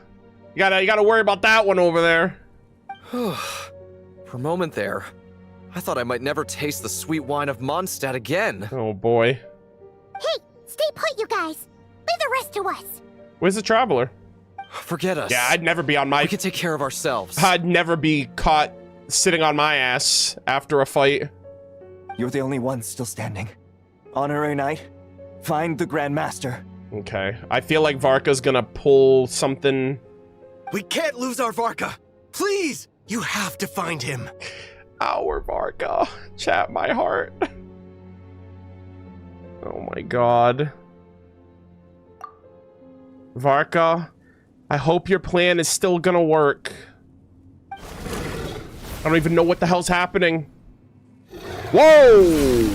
you gotta worry about that one over there. For a moment there, I thought I might never taste the sweet wine of Mondstadt again. Oh boy. Hey, stay put, you guys. Leave the rest to us. Where's the Traveler? Forget us. Yeah, I'd never be on my... We can take care of ourselves. I'd never be caught sitting on my ass after a fight. You're the only one still standing. Honorary Knight, find the Grand Master. Okay. I feel like Varka's gonna pull something... We can't lose our Varka. Please! You have to find him. Our Varka. Chat my heart. Oh my god. Varka, I hope your plan is still gonna work. I don't even know what the hell's happening. Whoa!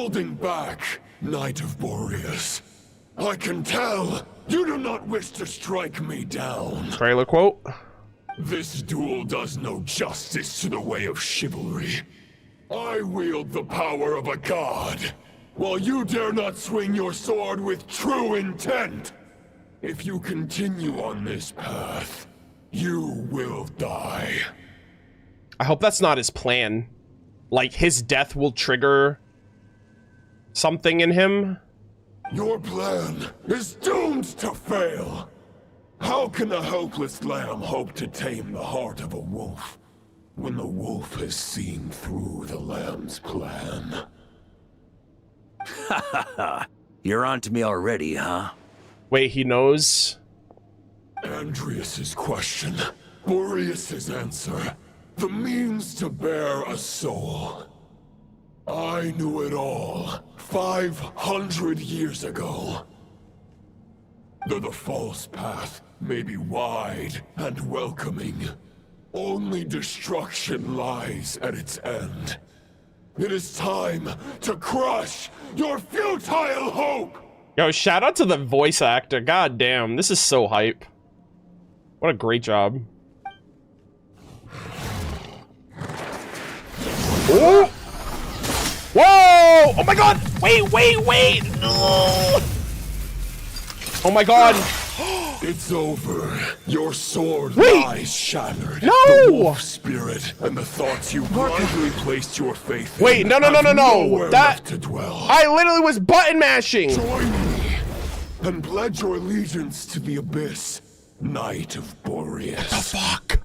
holding back, Knight of Boreas. I can tell you do not wish to strike me down. Trailer quote. This duel does no justice to the way of chivalry. I wield the power of a god, while you dare not swing your sword with true intent. If you continue on this path, you will die. I hope that's not his plan. Like, his death will trigger something in him. Your plan is doomed to fail. How can a helpless lamb hope to tame the heart of a wolf when the wolf has seen through the lamb's plan? Ha ha ha. You're on to me already, huh? Wait, he knows? Andreas's question, Boreas's answer, the means to bear a soul. I knew it all 500 years ago. Though the false path may be wide and welcoming, only destruction lies at its end. It is time to crush your futile hope! Yo, shout out to the voice actor. God damn, this is so hype. What a great job. Oh! Whoa! Oh my god! Wait! No! Oh my god! It's over. Your sword lies shattered. No! The wolf spirit and the thoughts you blindly placed your faith in. Wait, no! Nowhere That left to dwell. I literally was button mashing. Join me and pledge your allegiance to the abyss, Knight of Boreas. What the fuck?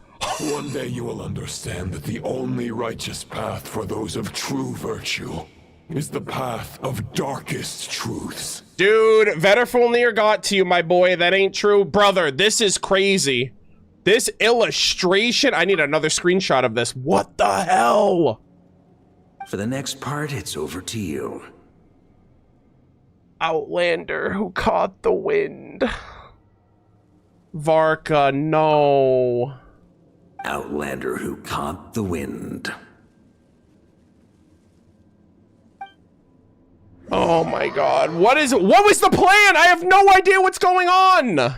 One day you will understand that the only righteous path for those of true virtue is the path of darkest truths. Dude, Vetterfulnir got to you, my boy. That ain't true. Brother, this is crazy. This illustration, I need another screenshot of this. What the hell? For the next part, it's over to you. Outlander who caught the wind. Varka, no. Outlander who caught the wind. Oh my god. What was the plan? I have no idea what's going on.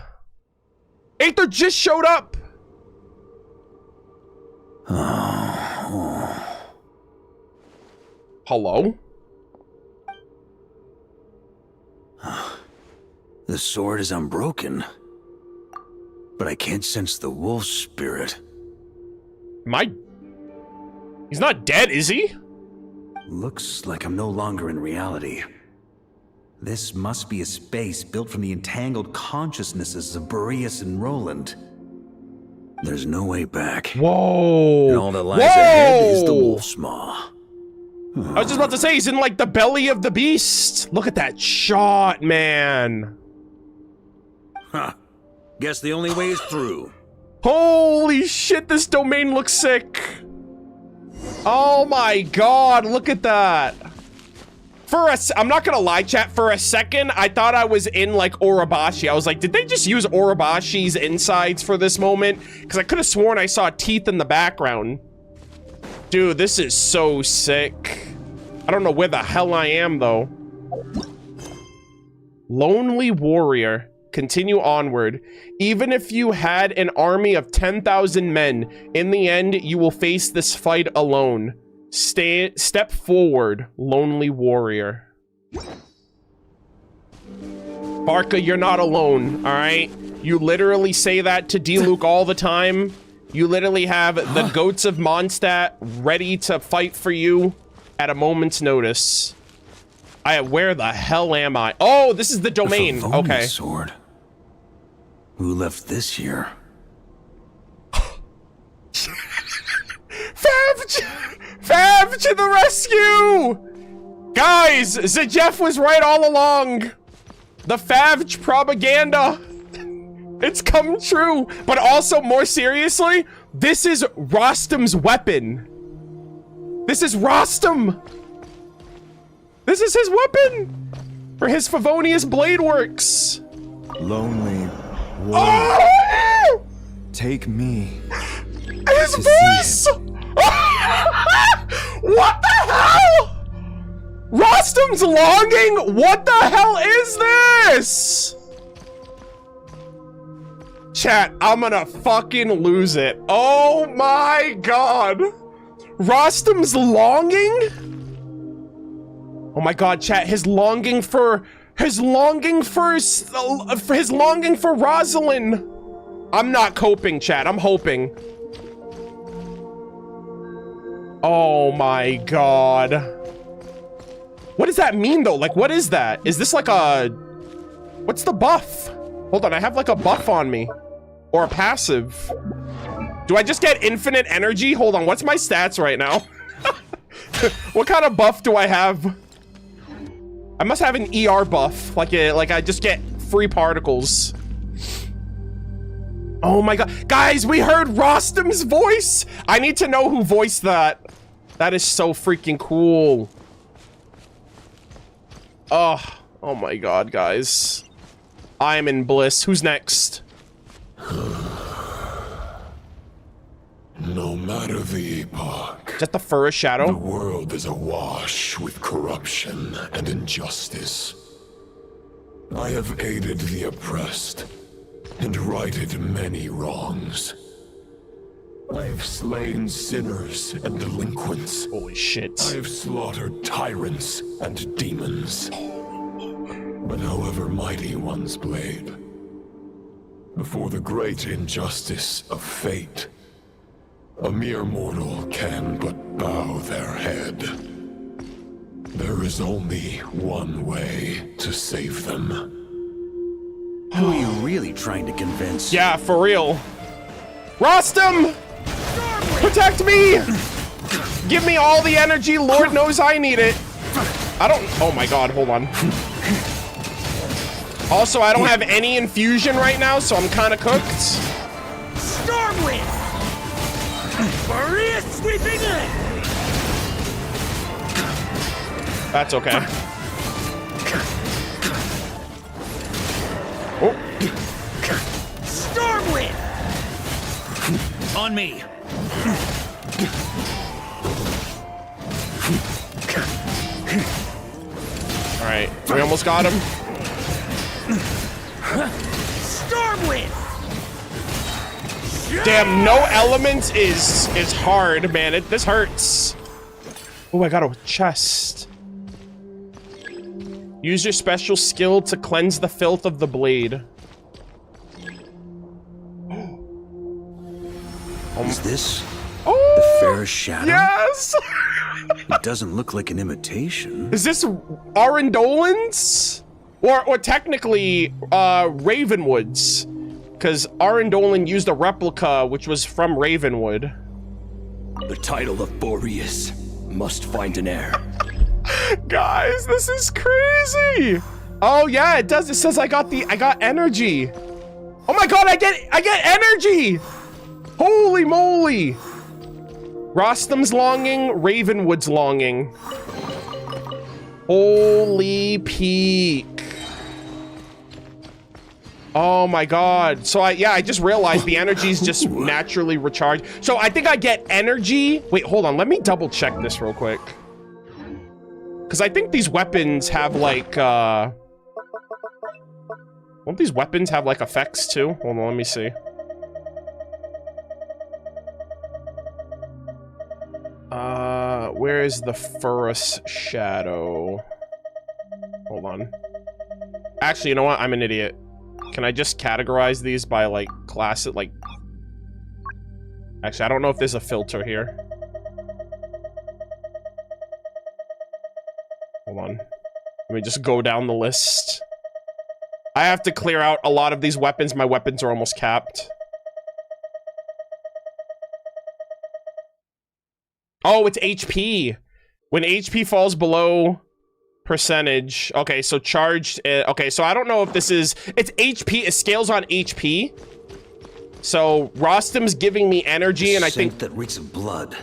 Aether just showed up. Hello? The sword is unbroken, but I can't sense the wolf spirit. He's not dead, is he? Looks like I'm no longer in reality. This must be a space built from the entangled consciousnesses of Boreas and Roland. There's no way back. Whoa! And all that lies ahead is the wolf's maw. I was just about to say, he's in like the belly of the beast. Look at that shot, man. Huh. Guess the only way is through. Holy shit, this domain looks sick. Oh my god, look at that. I'm not gonna lie, chat, for a second, I thought I was in like Orobashi. I was like, did they just use Orobashi's insides for this moment? Because I could have sworn I saw teeth in the background. Dude, this is so sick. I don't know where the hell I am, though. Lonely warrior. Continue onward. Even if you had an army of 10,000 men, in the end, you will face this fight alone. Step forward, lonely warrior. Varka, you're not alone, all right? You literally say that to Diluc all the time. You literally have the goats of Mondstadt ready to fight for you at a moment's notice. Where the hell am I? Oh, this is the domain. Okay. Sword. Who left this here? Fav to the rescue! Guys, Zajef was right all along. The Favj propaganda. It's come true. But also, more seriously, this is Rostam's weapon. This is Rostam. This is his weapon for his Favonius blade works. Lonely warrior. Oh! Take me. His voice! What the hell? Rostam Rostam's longing? What the hell is this? Chat, I'm gonna fucking lose it. Oh my god. Rostam's longing? Oh my god, chat, his longing for Rosalind. I'm not coping, chat. I'm hoping. Oh my god. What does that mean though? Like, what is that? Is this like a... What's the buff? Hold on, I have like a buff on me. Or a passive. Do I just get infinite energy? Hold on, what's my stats right now? What kind of buff do I have? I must have an ER buff. Like I just get free particles. Oh my god. Guys, we heard Rostam's voice! I need to know who voiced that. That is so freaking cool. Oh my god, guys. I am in bliss. Who's next? No matter the epoch, is that the Furrest Shadow? The world is awash with corruption and injustice. I have aided the oppressed and righted many wrongs. I have slain sinners and delinquents. Holy shit. I have slaughtered tyrants and demons. But however mighty one's blade, before the great injustice of fate, a mere mortal can but bow their head. There is only one way to save them. Who are you really trying to convince? Yeah, for real. Rostam! Protect me! Give me all the energy, Lord knows I need it. I don't... Oh my god, hold on. Also, I don't have any infusion right now, so I'm kind of cooked. Stormwind! Maria sweeping in! That's okay. Oh. Stormwind! On me. All right, we almost got him. Stormwind! Damn, no elements is hard, man. This hurts. Oh, I got a chest. Use your special skill to cleanse the filth of the blade. Is this the Fairest Shadow? Yes! It doesn't look like an imitation. Is this Arendolan's? Or technically, Ravenwood's. Because Arendolan used a replica, which was from Ravenwood. The title of Boreas must find an heir. Guys, this is crazy. Oh yeah, it does. It says I got energy. Oh my god, I get energy. Holy moly. Rostam's longing, Ravenwood's longing. Holy peak. Oh my god. So I just realized the energy's just naturally recharged. So I think I get energy. Wait, hold on. Let me double check this real quick. Because I think these weapons have like, won't these weapons have like effects too? Hold on, let me see. Where is the Furrest Shadow? Hold on. Actually, you know what? I'm an idiot. Can I just categorize these by like class? Like, actually, I don't know if there's a filter here. Hold on. Let me just go down the list. I have to clear out a lot of these weapons. My weapons are almost capped. Oh, it's HP. When HP falls below percentage. Okay, so charged. Okay, so I don't know if this is... It's HP. It scales on HP. So Rostam's giving me energy, and I think... that reeks of blood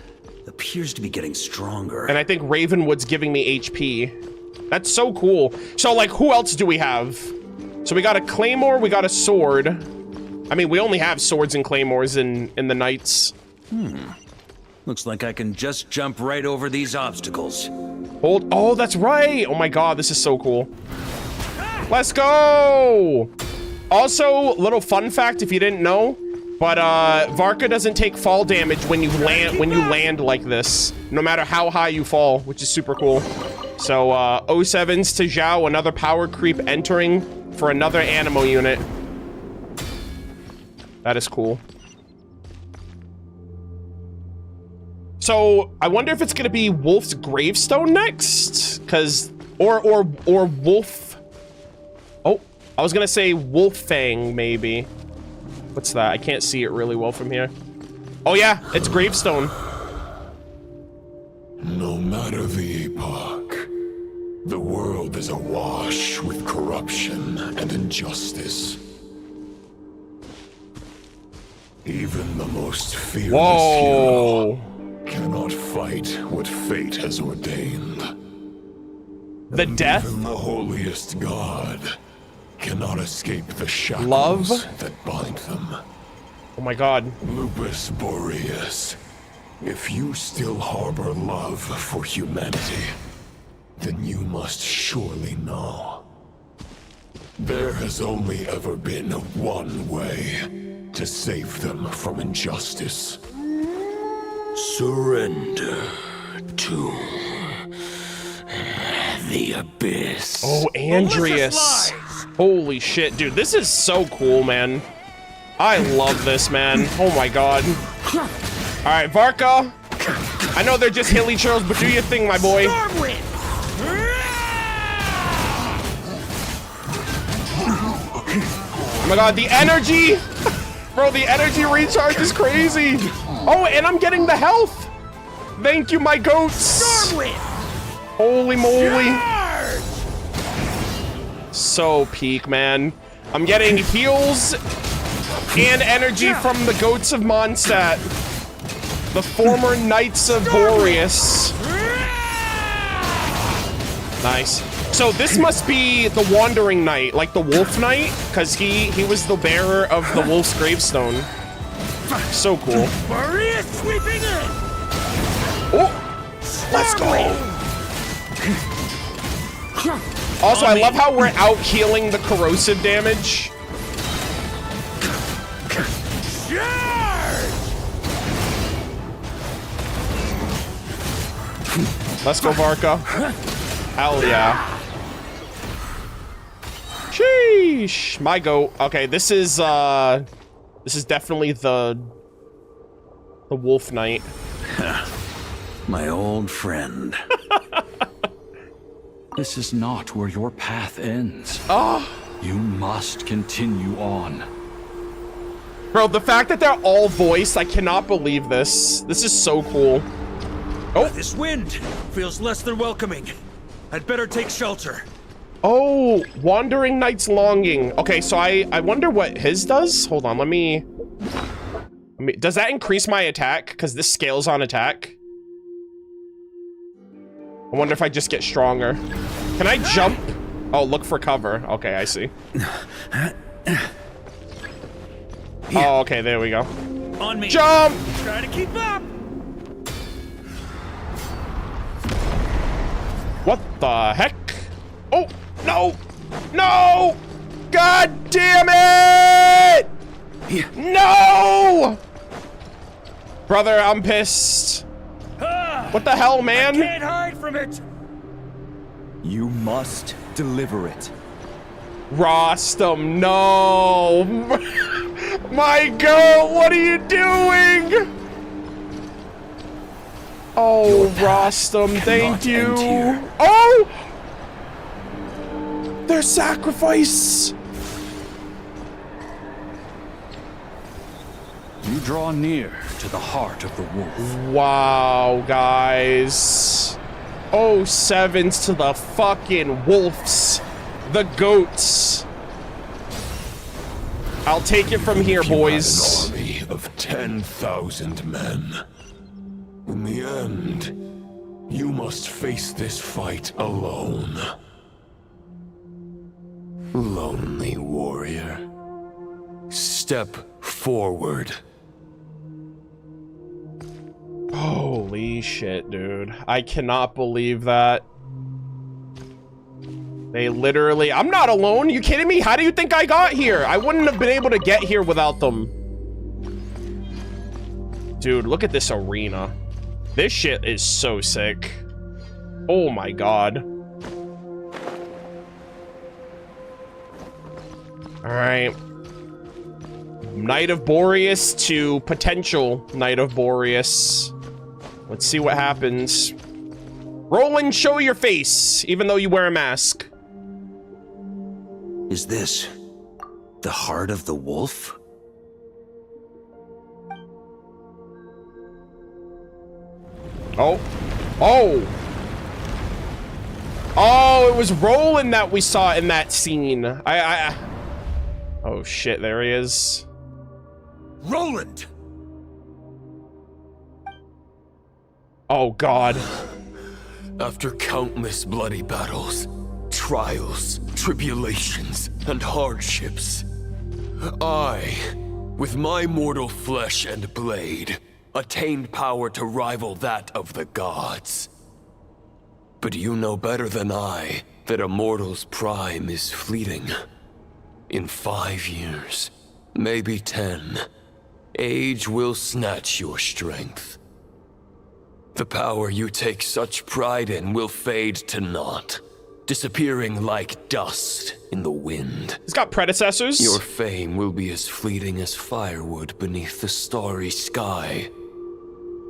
appears to be getting stronger. And I think Ravenwood's giving me HP. That's so cool. So, like, who else do we have? So we got a claymore, we got a sword. I mean, we only have swords and claymores in the knights. Looks like I can just jump right over these obstacles. Hold. Oh, that's right. Oh my god, this is so cool. Let's go. Also, little fun fact if you didn't know, but Varka doesn't take fall damage when you land like this, no matter how high you fall, which is super cool. So 07's to Zhao, another power creep entering for another Animo unit. That is cool. So I wonder if it's gonna be Wolf's gravestone next, or Wolf. Oh, I was gonna say Wolf-Fang maybe. What's that? I can't see it really well from here. Oh yeah, it's gravestone. No matter the epoch, the world is awash with corruption and injustice. Even the most fearless hero cannot fight what fate has ordained. The death? Even the holiest god cannot escape the shackles that bind them. Oh my god. Lupus Boreas, if you still harbor love for humanity, then you must surely know. There has only ever been one way to save them from injustice. Surrender to the abyss. Oh, Andreas. Holy shit, dude. This is so cool, man. I love this, man. Oh my god. All right, Varka. I know they're just hilly churls, but do your thing, my boy. Oh my god, the energy! Bro, the energy recharge is crazy. Oh, and I'm getting the health. Thank you, my goats. Holy moly. So peak, man. I'm getting heals and energy from the goats of Mondstadt. The former Knights of Boreas. Nice. So this must be the Wandering Knight, like the Wolf Knight, because he was the bearer of the Wolf's gravestone. So cool. Maria sweeping in. Oh, let's go. Also, I love how we're out healing the corrosive damage. Let's go, Varka. Hell yeah. Sheesh. My goat. Okay, this is definitely the Wolf Knight. My old friend. This is not where your path ends. Oh. You must continue on. Bro, the fact that they're all voiced, I cannot believe this. This is so cool. Oh. This wind feels less than welcoming. I'd better take shelter. Oh, Wandering Knight's Longing. Okay, so I wonder what his does. Hold on, let me does that increase my attack? Because this scales on attack. I wonder if I just get stronger. Can I jump? Oh, look for cover. Okay, I see. Oh, okay, there we go. On me. Jump! Try to keep up. What the heck? Oh, no! No! God damn it! No! Brother, I'm pissed. What the hell, man? I can't hide from it. You must deliver it. Rostam, no! My God, what are you doing? Oh, Rostam, thank you. Oh! Their sacrifice! You draw near to the heart of the wolf. Wow, guys. Oh, sevens to the fucking wolves. The goats. I'll take it from here, boys. An army of 10,000 men. In the end, you must face this fight alone. Lonely warrior. Step forward. Holy shit, dude. I cannot believe that. They literally... I'm not alone. You kidding me? How do you think I got here? I wouldn't have been able to get here without them. Dude, look at this arena. This shit is so sick. Oh my god. Alright. Knight of Boreas to potential Knight of Boreas. Let's see what happens. Roland, show your face, even though you wear a mask. Is this the heart of the wolf? Oh. Oh. Oh, it was Roland that we saw in that scene. Oh shit, there he is. Roland! Oh god. After countless bloody battles, trials, tribulations, and hardships, I, with my mortal flesh and blade, attained power to rival that of the gods. But you know better than I that a mortal's prime is fleeting. In 5 years, maybe 10, age will snatch your strength. The power you take such pride in will fade to naught, disappearing like dust in the wind. He's got predecessors. Your fame will be as fleeting as firewood beneath the starry sky.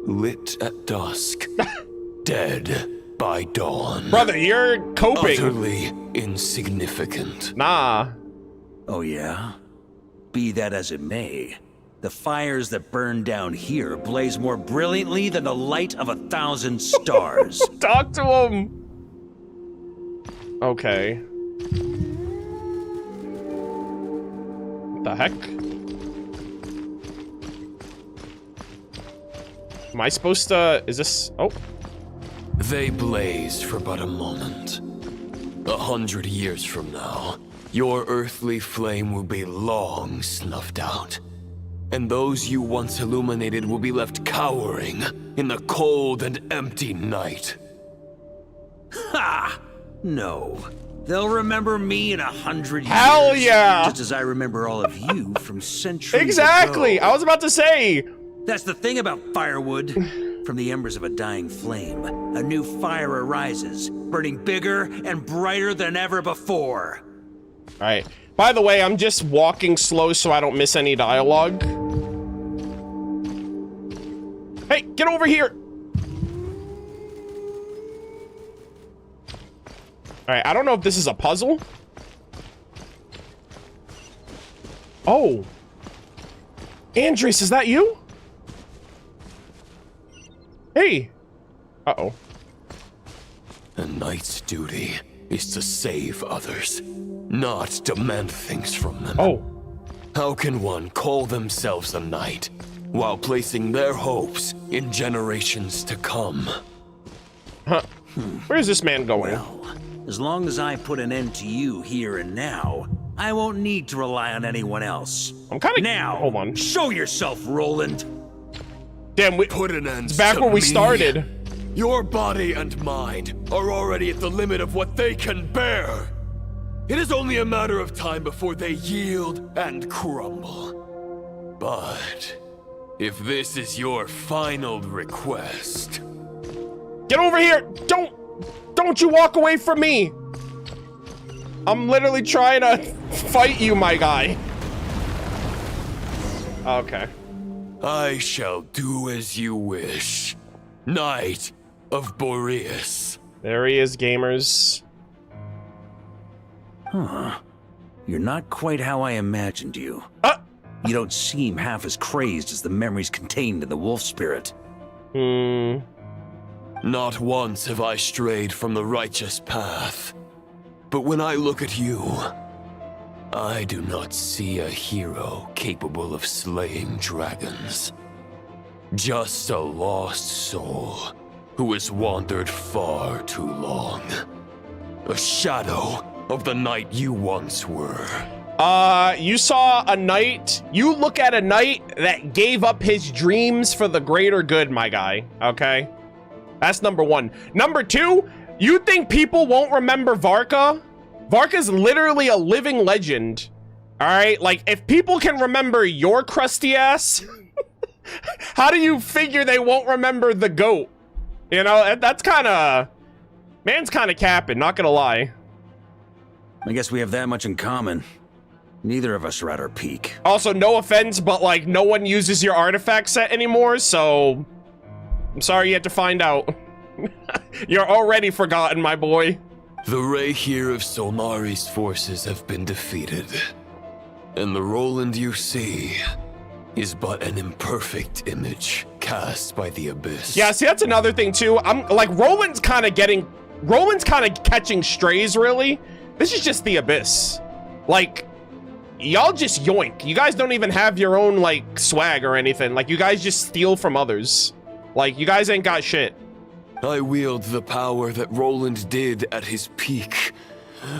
Lit at dusk, dead by dawn. Brother, you're coping. Utterly insignificant. Nah. Oh yeah? Be that as it may, the fires that burn down here blaze more brilliantly than the light of 1,000 stars. Talk to him. Okay. What the heck? Am I supposed to... Is this... Oh. They blaze for but a moment. 100 years from now, your earthly flame will be long snuffed out. And those you once illuminated will be left cowering in the cold and empty night. Ha! No. They'll remember me in 100 years. Hell yeah! Just as I remember all of you from centuries Exactly! ago. I was about to say! That's the thing about firewood. From the embers of a dying flame, a new fire arises, burning bigger and brighter than ever before. Alright. By the way, I'm just walking slow so I don't miss any dialogue. Hey, get over here! Alright, I don't know if this is a puzzle. Oh. Andres, is that you? Hey. Uh-oh. A knight's duty is to save others, not demand things from them. Oh. How can one call themselves a knight while placing their hopes in generations to come? Huh. Where's this man going? Well, as long as I put an end to you here and now, I won't need to rely on anyone else. I'm kind of... Now, hold on. Show yourself, Roland. Damn, we put an end. It's back to where we me. started. Your body and mind are already at the limit of what they can bear. It is only a matter of time before they yield and crumble. But if this is your final request, get over here! Don't you walk away from me! I'm literally trying to fight you, my guy. Okay. I shall do as you wish. Knight of Boreas. There he is, gamers. Huh. You're not quite how I imagined you. You don't seem half as crazed as the memories contained in the wolf spirit. Not once have I strayed from the righteous path. But when I look at you, I do not see a hero capable of slaying dragons. Just a lost soul who has wandered far too long. A shadow of the knight you once were. You saw a knight. You look at a knight that gave up his dreams for the greater good, my guy. Okay? That's number one. Number two, you think people won't remember Varka? Varka's literally a living legend. All right? Like, if people can remember your crusty ass, how do you figure they won't remember the goat? You know, that's kind of... Man's kind of capping, not gonna lie. I guess we have that much in common. Neither of us are at our peak. Also, no offense, but like no one uses your artifact set anymore, so I'm sorry you had to find out. You're already forgotten, my boy. The ray here of Solmari's forces have been defeated. And the Roland you see is but an imperfect image cast by the Abyss. Yeah, see, that's another thing too. I'm like, Roland's kind of catching strays, really. This is just the Abyss. Like, y'all just yoink. You guys don't even have your own, like, swag or anything. Like, you guys just steal from others. Like, you guys ain't got shit. I wield the power that Roland did at his peak,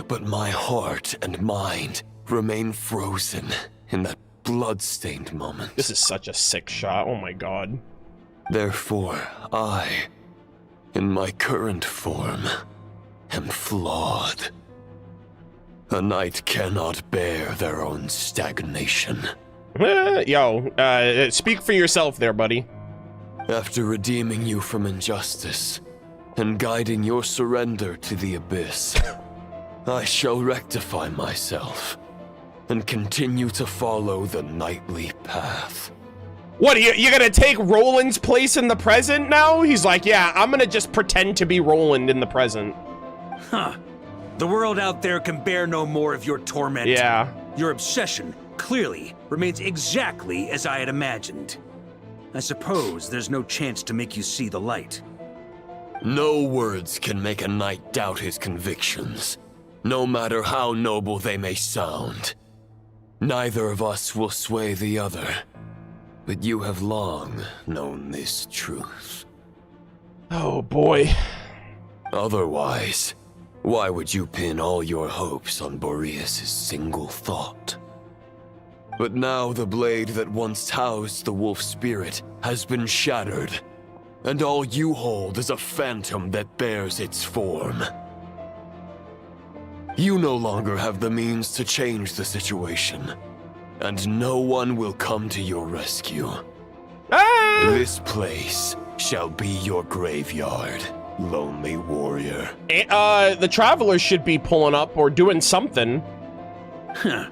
but my heart and mind remain frozen in that blood-stained moment. This is such a sick shot. Oh my god. Therefore, I, in my current form, am flawed. A knight cannot bear their own stagnation. Speak for yourself there, buddy. After redeeming you from injustice and guiding your surrender to the Abyss, I shall rectify myself and continue to follow the knightly path. What, are you gonna take Roland's place in the present now? He's like, yeah, I'm gonna just pretend to be Roland in the present. Huh. The world out there can bear no more of your torment. Yeah. Your obsession, clearly, remains exactly as I had imagined. I suppose there's no chance to make you see the light. No words can make a knight doubt his convictions, no matter how noble they may sound. Neither of us will sway the other, but you have long known this truth. Oh boy. Otherwise, why would you pin all your hopes on Boreas' single thought? But now the blade that once housed the wolf spirit has been shattered, and all you hold is a phantom that bears its form. You no longer have the means to change the situation, and no one will come to your rescue. This place shall be your graveyard, lonely warrior. The travelers should be pulling up or doing something. Huh.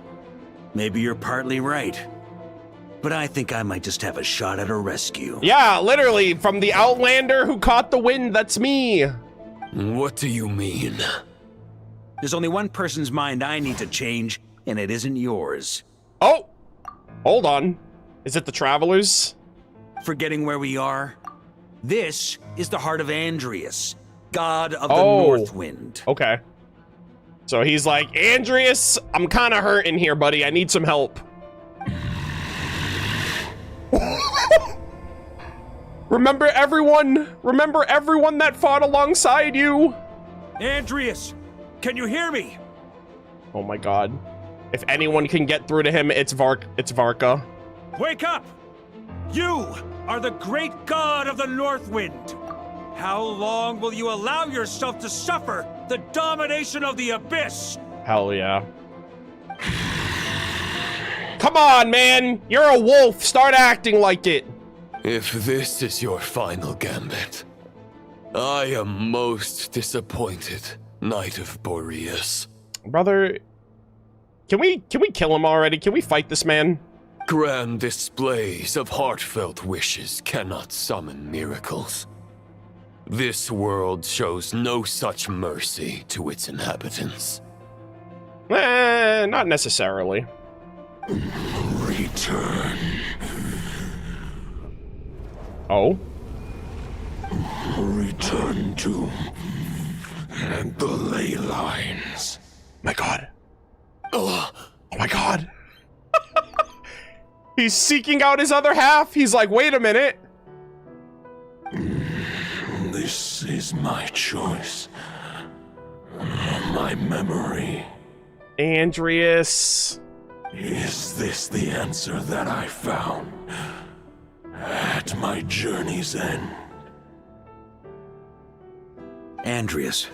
Maybe you're partly right. But I think I might just have a shot at a rescue. Yeah, literally, from the Outlander who caught the wind, that's me. What do you mean? There's only one person's mind I need to change, and it isn't yours. Oh! Hold on. Is it the travelers? Forgetting where we are? This is the heart of Andreas, god of the North Wind. Okay. So he's like, Andreas, I'm kind of hurting here, buddy. I need some help. Remember everyone? Remember everyone that fought alongside you? Andreas, can you hear me? Oh my god. If anyone can get through to him, it's Varka. Wake up! You are the great god of the North Wind. How long will you allow yourself to suffer the domination of the Abyss? Hell yeah. Come on, man! You're a wolf! Start acting like it! If this is your final gambit, I am most disappointed, Knight of Boreas. Brother, can we kill him already? Can we fight this man? Grand displays of heartfelt wishes cannot summon miracles. This world shows no such mercy to its inhabitants. Not necessarily. Return. Oh? Return to the ley lines. My god. Oh my god. He's seeking out his other half. He's like, wait a minute. This is my choice. My memory. Andreas. Is this the answer that I found at my journey's end? Andreas,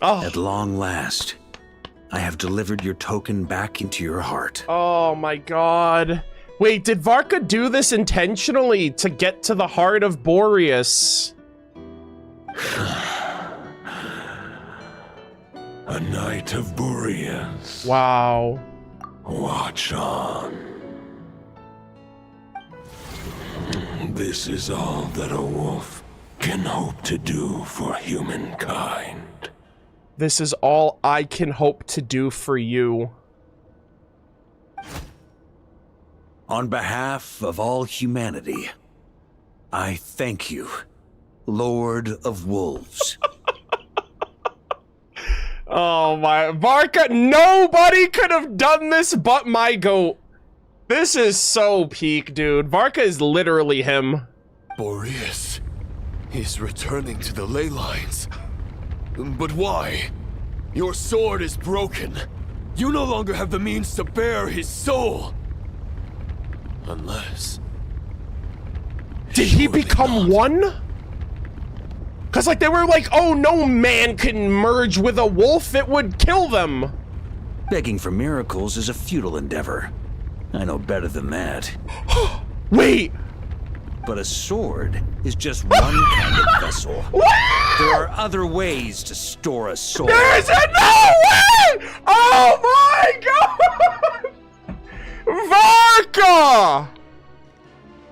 at long last, I have delivered your token back into your heart. Oh my god. Wait, did Varka do this intentionally to get to the heart of Boreas? A knight of Boreas. Wow. Watch on. This is all that a wolf can hope to do for humankind. This is all I can hope to do for you. On behalf of all humanity, I thank you, Lord of Wolves. Oh my, Varka, nobody could have done this but my goat. This is so peak, dude. Varka is literally him. Boreas is returning to the ley lines. But why? Your sword is broken. You no longer have the means to bear his soul. Unless... Did he become one? Cause like they were like, oh, no man can merge with a wolf, it would kill them. Begging for miracles is a futile endeavor. I know better than that. Wait. But a sword is just one kind of vessel. There are other ways to store a soul. There's no way! Oh my god! Varka!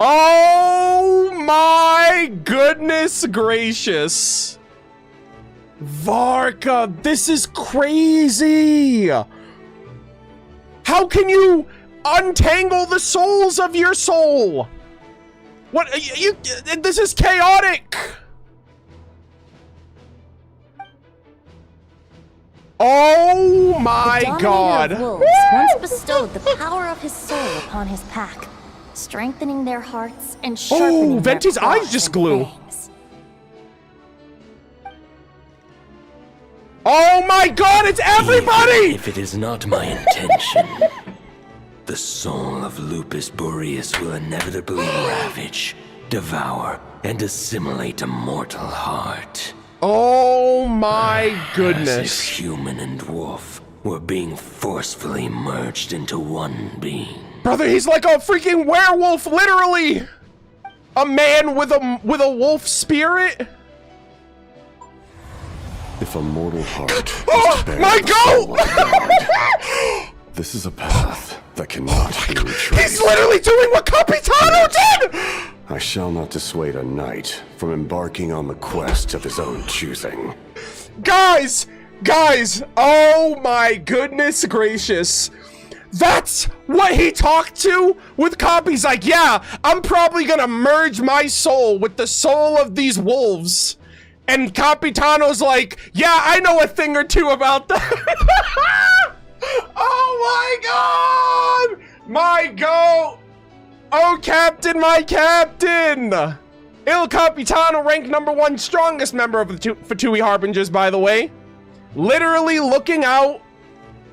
Oh my goodness gracious. Varka, this is crazy. How can you untangle the souls of your soul? What, this is chaotic. Oh my god. The Wolves once bestowed the power of his soul upon his pack, strengthening their hearts and sharpening their Venti's eyes claws just and glue. fangs. Oh my god, it's everybody! Even if it is not my intention, the soul of Lupus Boreas will inevitably ravage, devour, and assimilate a mortal heart. Oh my goodness. As if human and wolf were being forcefully merged into one being. Brother, he's like a freaking werewolf, literally! A man with a wolf spirit? If a mortal heart Oh, my goat! This is a path that cannot be retraced. He's literally doing what Capitano did! I shall not dissuade a knight from embarking on the quest of his own choosing. Guys! Oh my goodness gracious. That's what he talked to with Cop. He's like, yeah, I'm probably gonna merge my soul with the soul of these wolves. And Capitano's like, yeah, I know a thing or two about that. Oh my god! My goat! Oh, Captain, my Captain! Il Capitano ranked #1 strongest member of the Fatui Harbingers, by the way. Literally looking out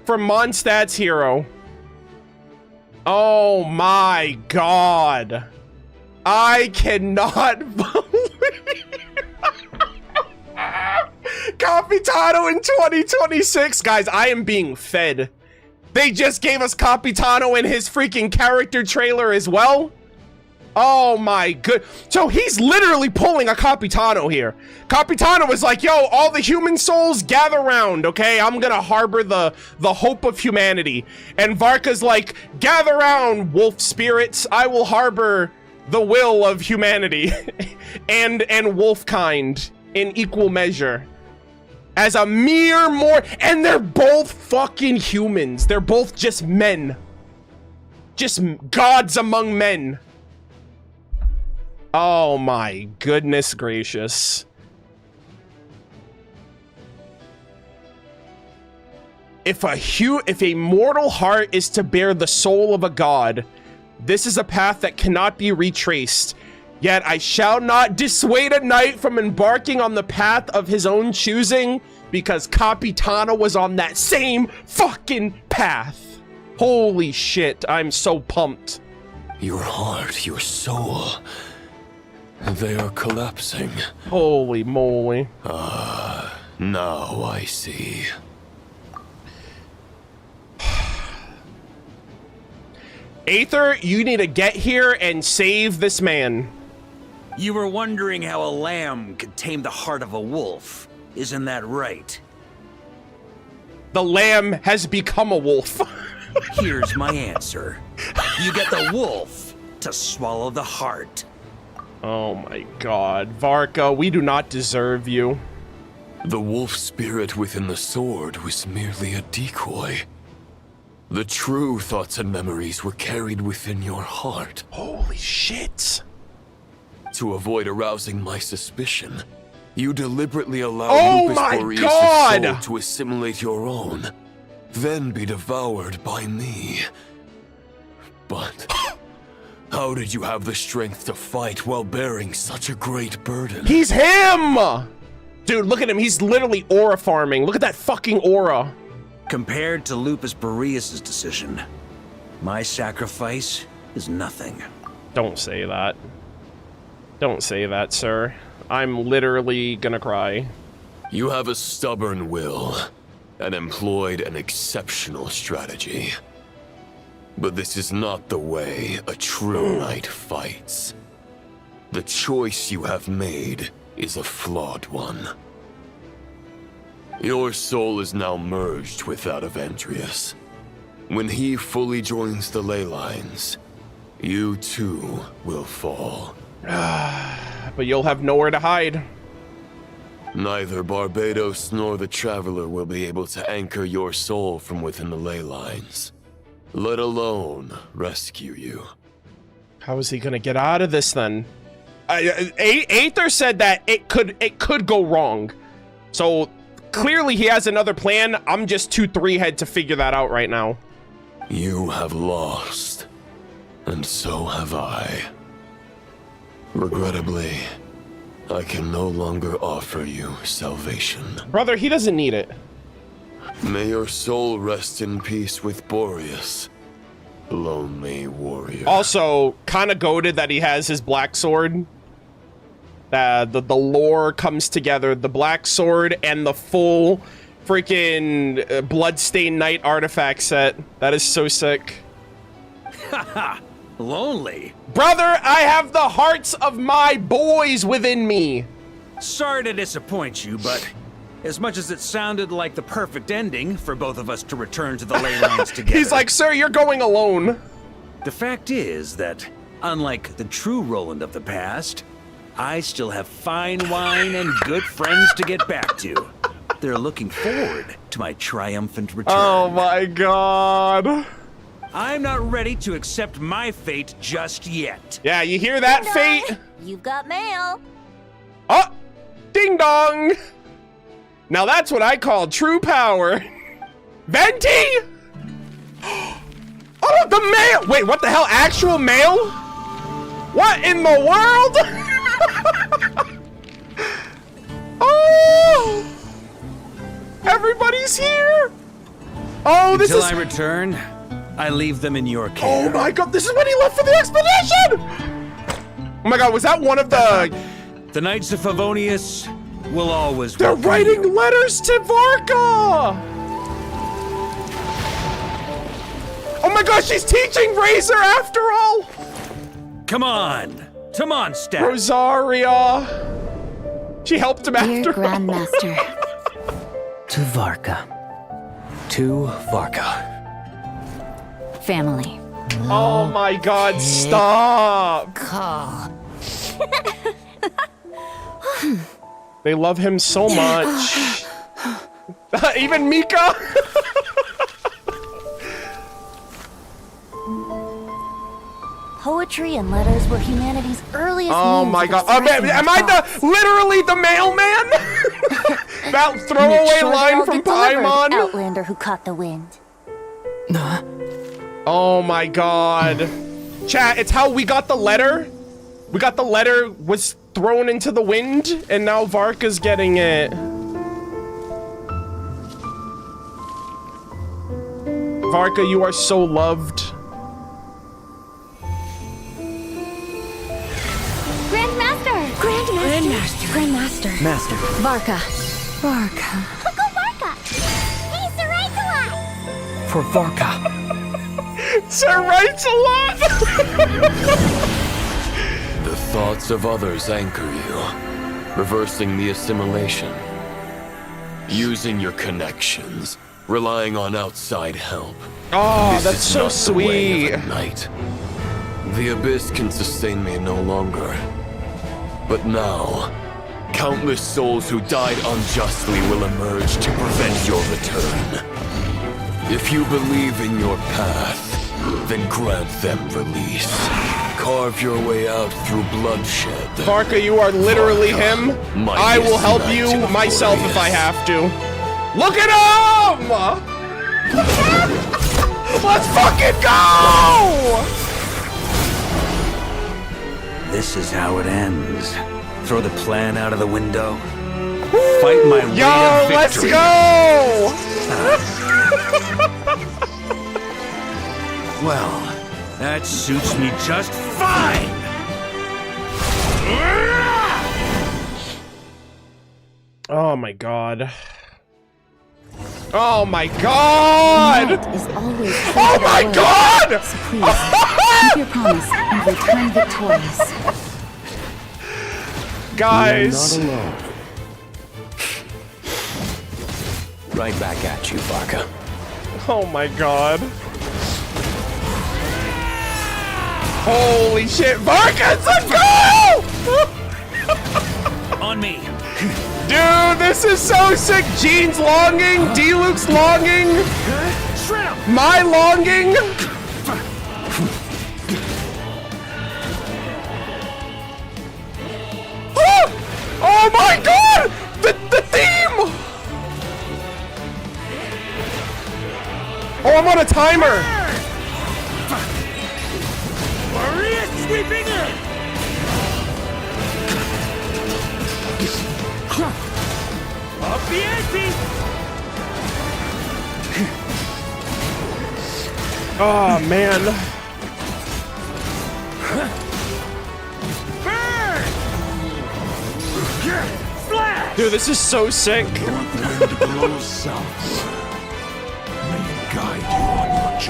for Mondstadt's hero. Oh my god. I cannot believe Capitano in 2026. Guys, I am being fed. They just gave us Capitano in his freaking character trailer as well. Oh my good. So he's literally pulling a Capitano here. Capitano was like, yo, all the human souls gather round, okay? I'm gonna harbor the hope of humanity. And Varka's like, gather round, wolf spirits. I will harbor the will of humanity and wolf kind in equal measure. As a mere and they're both fucking humans. They're both just men. Just gods among men. Oh my goodness gracious. If a mortal heart is to bear the soul of a god, this is a path that cannot be retraced. Yet I shall not dissuade a knight from embarking on the path of his own choosing, because Capitano was on that same fucking path. Holy shit, I'm so pumped. Your heart, your soul, they are collapsing. Holy moly. Now I see. Aether, you need to get here and save this man. You were wondering how a lamb could tame the heart of a wolf. Isn't that right? The lamb has become a wolf. Here's my answer. You get the wolf to swallow the heart. Oh my god. Varka, we do not deserve you. The wolf spirit within the sword was merely a decoy. The true thoughts and memories were carried within your heart. Holy shit. To avoid arousing my suspicion, you deliberately allowed Lupus Boreas' soul to assimilate your own, then be devoured by me. But how did you have the strength to fight while bearing such a great burden? He's him! Dude, look at him. He's literally aura farming. Look at that fucking aura. Compared to Lupus Boreas' decision, my sacrifice is nothing. Don't say that. Don't say that, sir. I'm literally gonna cry. You have a stubborn will and employed an exceptional strategy. But this is not the way a true knight fights. The choice you have made is a flawed one. Your soul is now merged with that of Andreas. When he fully joins the ley lines, you too will fall. But you'll have nowhere to hide. Neither Barbados nor the Traveler will be able to anchor your soul from within the ley lines, let alone rescue you. How is he gonna get out of this then? Aether said that it could go wrong. So clearly he has another plan. I'm just too three-head to figure that out right now. You have lost, and so have I. Regrettably, I can no longer offer you salvation. Brother, he doesn't need it. May your soul rest in peace with Boreas, lonely warrior. Also, kind of goated that he has his black sword. The lore comes together. The black sword and the full freaking Bloodstained Knight artifact set. That is so sick. Haha, lonely. Brother, I have the hearts of my boys within me. Sorry to disappoint you, but as much as it sounded like the perfect ending for both of us to return to the ley lines together. He's like, sir, you're going alone. The fact is that, unlike the true Roland of the past, I still have fine wine and good friends to get back to. They're looking forward to my triumphant return. Oh my god. I'm not ready to accept my fate just yet. Yeah, you hear that, fate? You've got mail. Oh, ding dong. Now that's what I call true power. Venti? Oh, the mail. Wait, what the hell? Actual mail? What in the world? Oh, everybody's here. Oh, this Until is... I return, I leave them in your care. Oh my god, this is when he left for the expedition! Oh my god, was that one of the... The Knights of Favonius will always They're welcome writing you. letters to Varka! Oh my gosh, she's teaching Razor after all! Come on! Come on, Stat! Rosaria! She helped him Dear after Grandmaster, To Varka. To Varka. family. Oh my god, stop! Call. They love him so much. Even Mika! Poetry and letters were humanity's earliest Oh means my of god. expressing Am I literally the mailman? That throwaway Make sure they line all from get delivered, Paimon? Outlander who caught the wind. Oh my god. Chat, it's how we got the letter. We got the letter, was thrown into the wind, and now Varka's getting it. Varka, you are so loved. Grandmaster! Grandmaster. Master. Varka. Go Varka! He's the right one! For Varka. Sir writes a lot! The thoughts of others anchor you, reversing the assimilation. Using your connections, relying on outside help. Oh, This that's is so not the way sweet. of a knight. The abyss can sustain me no longer. But now, countless souls who died unjustly will emerge to prevent your return. If you believe in your path, then grant them release. Carve your way out through bloodshed. Varka, you are literally him. I will help you myself if I have to. Look at him! Let's fucking go! This is how it ends. Throw the plan out of the window. Fight my way Yo, to let's victory. go! Well, that suits me just fine! Oh my god. Oh my god! Is always Oh my god! So please, keep your promise and return victorious. Guys. You're not alone. Right back at you, Varka. Oh my god. Holy shit, Varka, let's go! On me. Dude, this is so sick. Gene's longing, D-Luke's longing, my longing. Oh my god! The theme! Oh, I'm on a timer. Maria sweeping in! Up the ante! Oh man. Burn! Flash! Dude, this is so sick.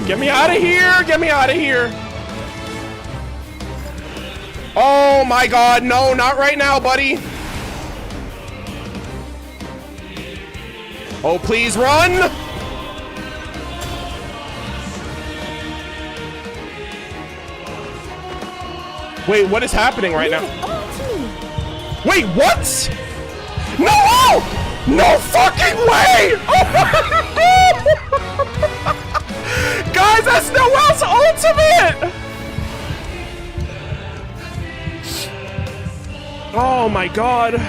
Get me out of here! Get me out of here! Oh my god, no, not right now, buddy. Oh, please run! Wait, what is happening right now? Wait, what? No! No fucking way! Guys, that's Noel's ultimate! Oh my god.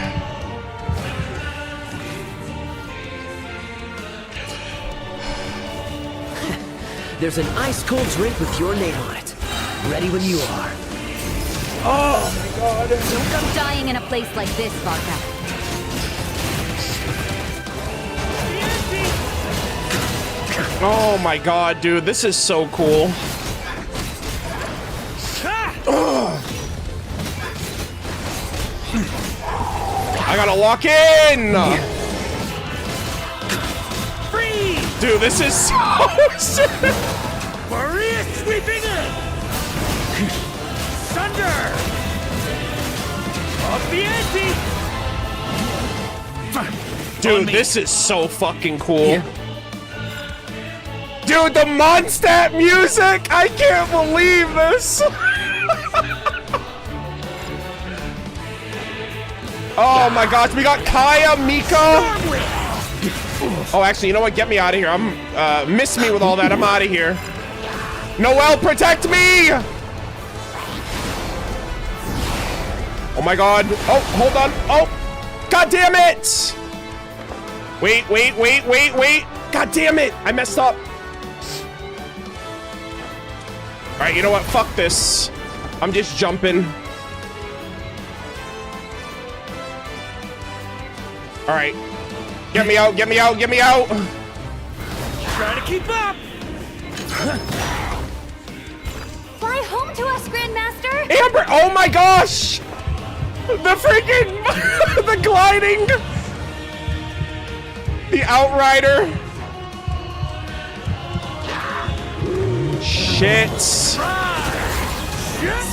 There's an ice-cold drink with your name on it. Ready when you are. Oh my god. Don't go dying in a place like this, Varka. Oh my god, dude, this is so cool. I gotta lock in! Freeze! Dude, this is so sick! Maria sweeping in! Thunder! Up the ante! Dude, this is so fucking cool. Dude, the Mondstadt music! I can't believe this! Oh my gosh, we got Kaya, Mika. Oh, actually, you know what? Get me out of here. Miss me with all that. I'm out of here. Noel, protect me! Oh my god. Oh, hold on. Oh, god damn it! Wait. God damn it! I messed up. Alright, you know what? Fuck this. I'm just jumping. Alright. Get me out, get me out, get me out! Try to keep up! Fly home to us, Grandmaster! Amber! Oh my gosh! The freaking... the gliding! The Outrider! Shit!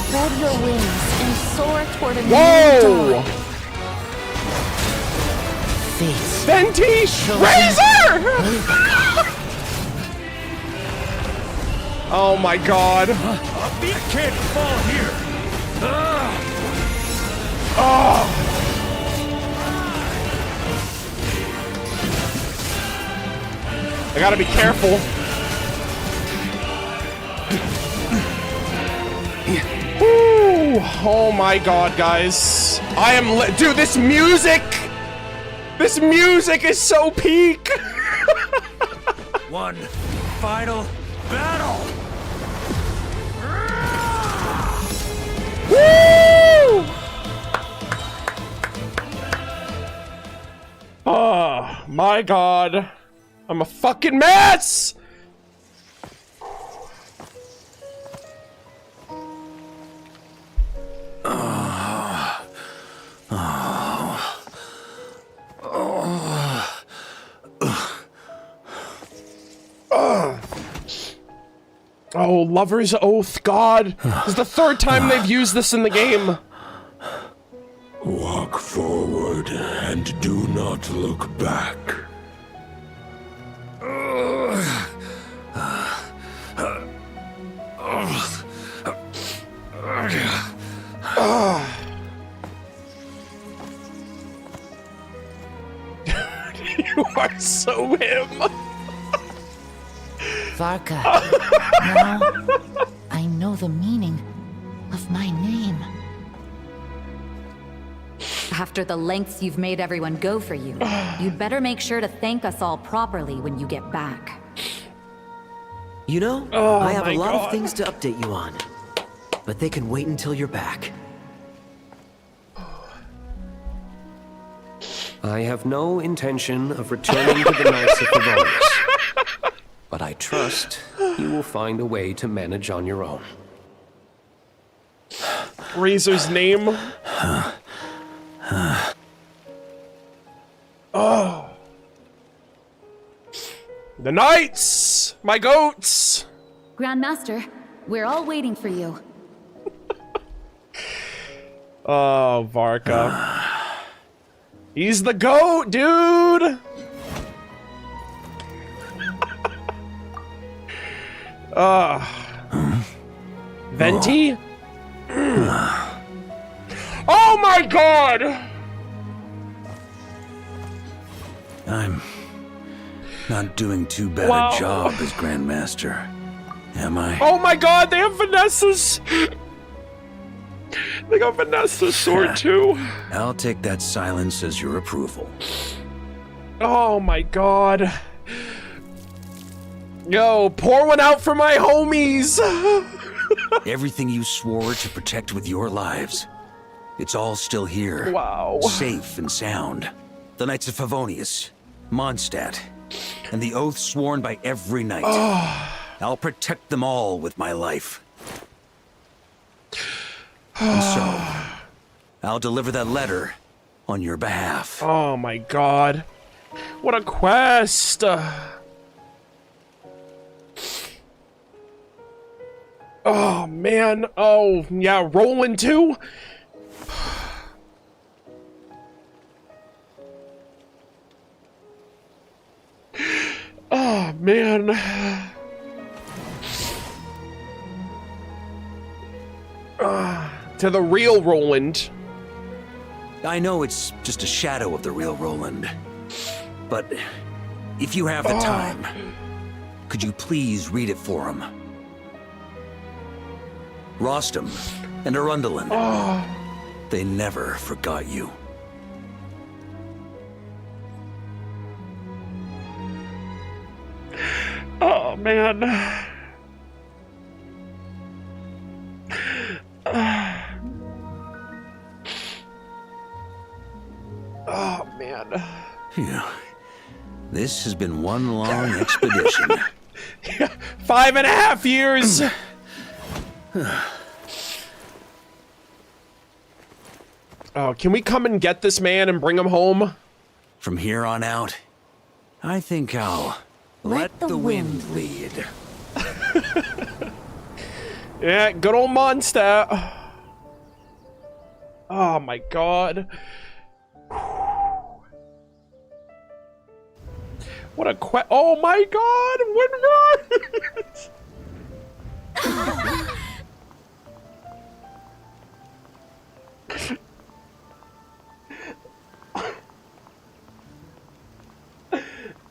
Spread your wings and soar toward a new Whoa! dawn. Venti! Razor! Oh my god. I can't fall here. Oh. I gotta be careful. Ooh, oh my god, guys. I am dude, this music! This music is so peak! One final battle! Woo! Oh my god. I'm a fucking mess! Oh, Lover's Oath, God. This is the third time they've used this in the game. Walk forward and do not look back. You are so him. Varka, now I know the meaning of my name. After the lengths you've made everyone go for you, you'd better make sure to thank us all properly when you get back. You know, I have a lot of things to update you on, but they can wait until you're back. I have no intention of returning to the Knights of Favonius. But I trust you will find a way to manage on your own. Razor's name. Oh. The Knights! My goats! Grandmaster, we're all waiting for you. Oh, Varka. He's the goat, dude! Venti? Oh my god! I'm not doing too bad a job as Grandmaster, am I? Oh my god, they have Vanessa's! They got Vanessa's sword too. I'll take that silence as your approval. Oh my god. Yo, pour one out for my homies! Everything you swore to protect with your lives, it's all still here. Wow. Safe and sound. The Knights of Favonius, Mondstadt, and the oath sworn by every knight. I'll protect them all with my life. And so, I'll deliver that letter on your behalf. Oh my god. What a quest! Oh man, oh yeah, rolling too? Oh man. To the real Roland. I know it's just a shadow of the real Roland, but if you have the time, could you please read it for him? Rostam and Arundelen, they never forgot you. Oh man. Oh man. Phew. This has been one long expedition. 5.5 years. Oh, can we come and get this man and bring him home? From here on out, I think I'll let the wind lead. Yeah, good old Mondstadt. Oh my god. What a oh my god, Windrun!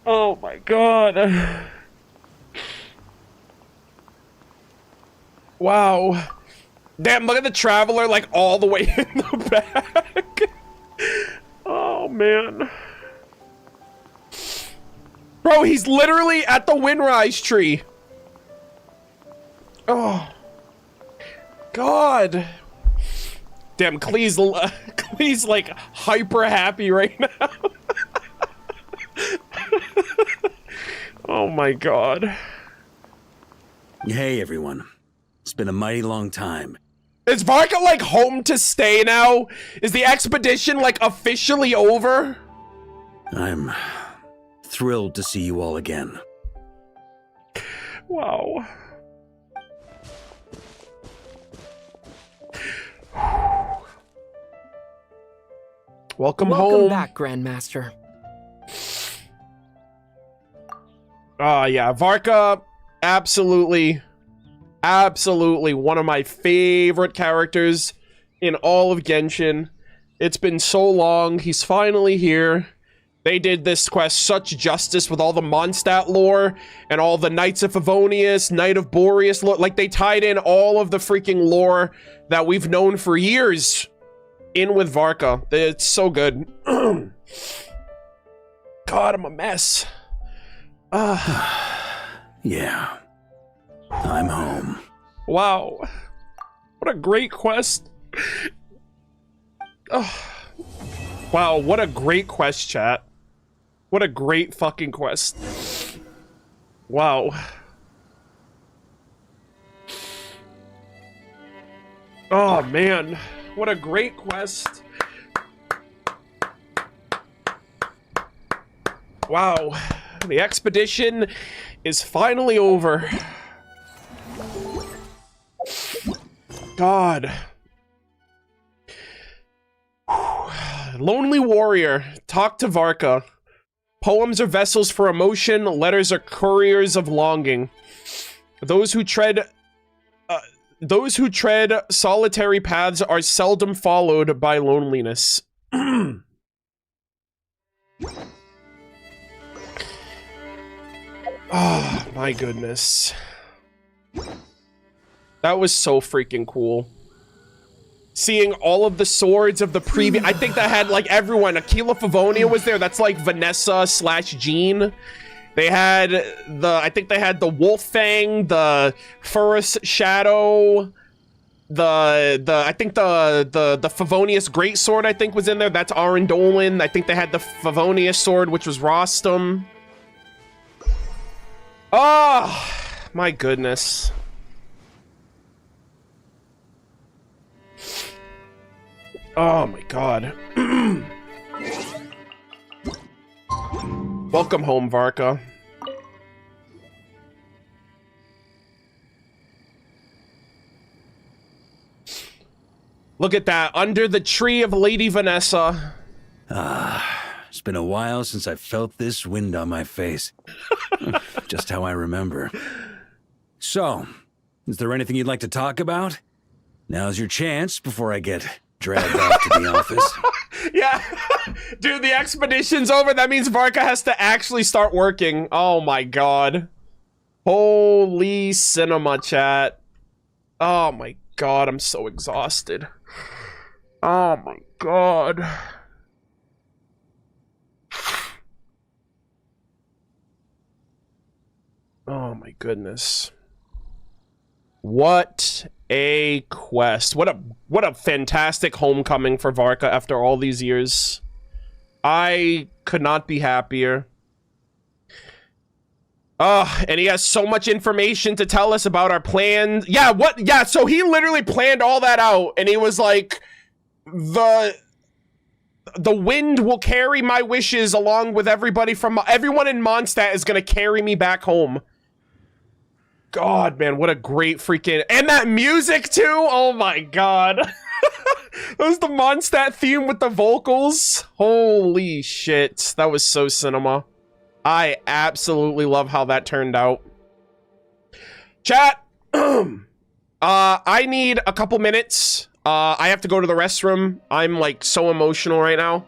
Oh my god. Wow. Damn, look at the Traveler, like, all the way in the back. Oh, man. Bro, he's literally at the Windrise tree. Oh. God. Damn, Klee's like, hyper happy right now. Oh, my God. Hey, everyone. It's been a mighty long time. Is Varka, like, home to stay now? Is the expedition, like, officially over? I'm thrilled to see you all again. Wow. Welcome home. Welcome back, Grandmaster. Yeah, Varka, absolutely one of my favorite characters in all of Genshin. It's been so long. He's finally here. They did this quest such justice with all the Mondstadt lore and all the Knights of Favonius, Knight of Boreas lore. Like, they tied in all of the freaking lore that we've known for years in with Varka. It's so good. God, I'm a mess. Yeah. I'm home. Wow. What a great quest. Oh. Wow, what a great quest, chat. What a great fucking quest. Wow. Oh, man. What a great quest. Wow. The expedition is finally over. God. Lonely warrior, talk to Varka. Poems are vessels for emotion, letters are couriers of longing. Those who tread solitary paths are seldom followed by loneliness. Oh, my goodness. That was so freaking cool. Seeing all of the swords of the previous... I think that had, like, everyone. Aquila Favonia was there. That's, like, Vanessa / Jean. They had the... I think they had the Wolf-Fang, the Furus Shadow, I think the Favonius Greatsword, I think, was in there. That's Arendolan. I think they had the Favonius Sword, which was Rostam. Oh, my goodness. Oh my god. Welcome home, Varka. Look at that, under the tree of Lady Vanessa. It's been a while since I felt this wind on my face. Just how I remember. So, is there anything you'd like to talk about? Now's your chance before I get dragged off to the office. Yeah. Dude, the expedition's over. That means Varka has to actually start working. Oh my god. Holy cinema, chat. Oh my god, I'm so exhausted. Oh my god. Oh my goodness. What a quest. What a fantastic homecoming for Varka after all these years. I could not be happier. And he has so much information to tell us about our plans. Yeah, what? Yeah, so he literally planned all that out, and he was like, the wind will carry my wishes along with everybody from everyone in Mondstadt is gonna carry me back home. God, man, what a great freaking, and that music too. Oh my God. That was the Mondstadt theme with the vocals. Holy shit, that was so cinema. I absolutely love how that turned out. Chat, I need a couple minutes. I have to go to the restroom. I'm like so emotional right now.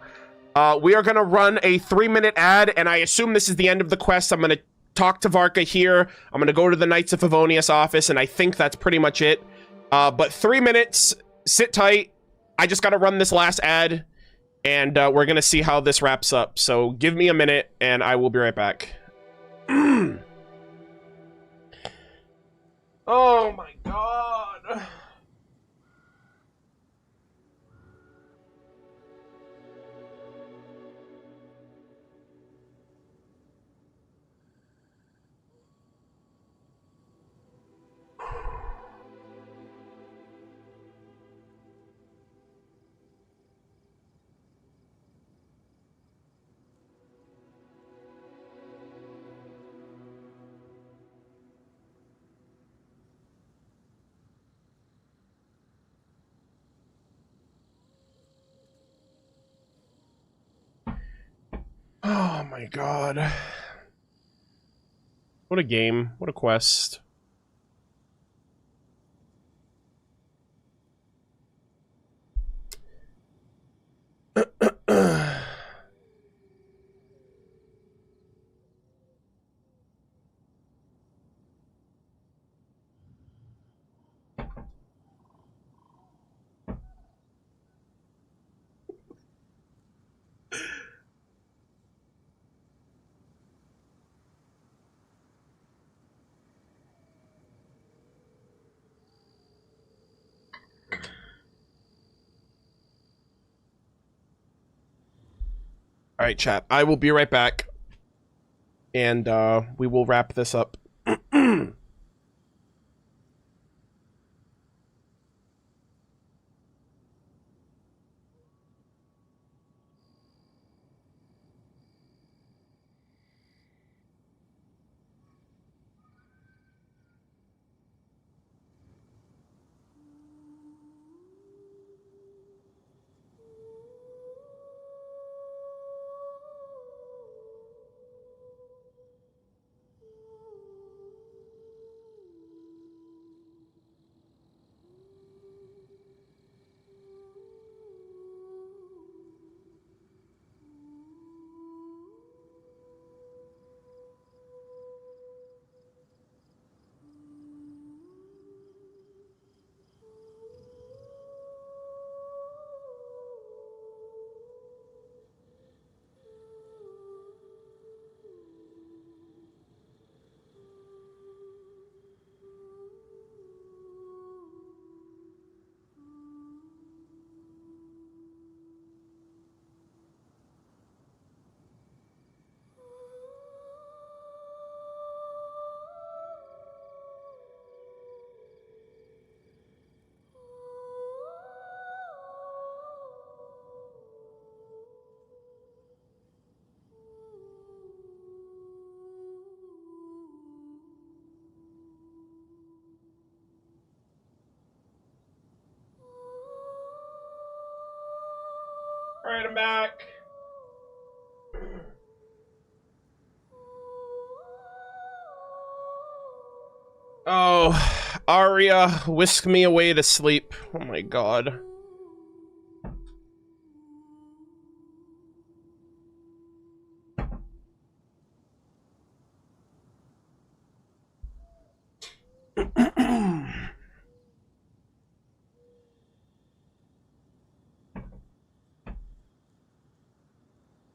We are gonna run a 3-minute ad, and I assume this is the end of the quest. I'm gonna talk to Varka here. I'm gonna go to the Knights of Favonius office, and I think that's pretty much it. But 3 minutes, sit tight. I just gotta run this last ad, and we're gonna see how this wraps up. So give me a minute, and I will be right back. Oh my God. Oh my God. What a game. What a quest. All right, chat. I will be right back, and we will wrap this up. All right, I'm back. Oh, Arya, whisk me away to sleep. Oh my God.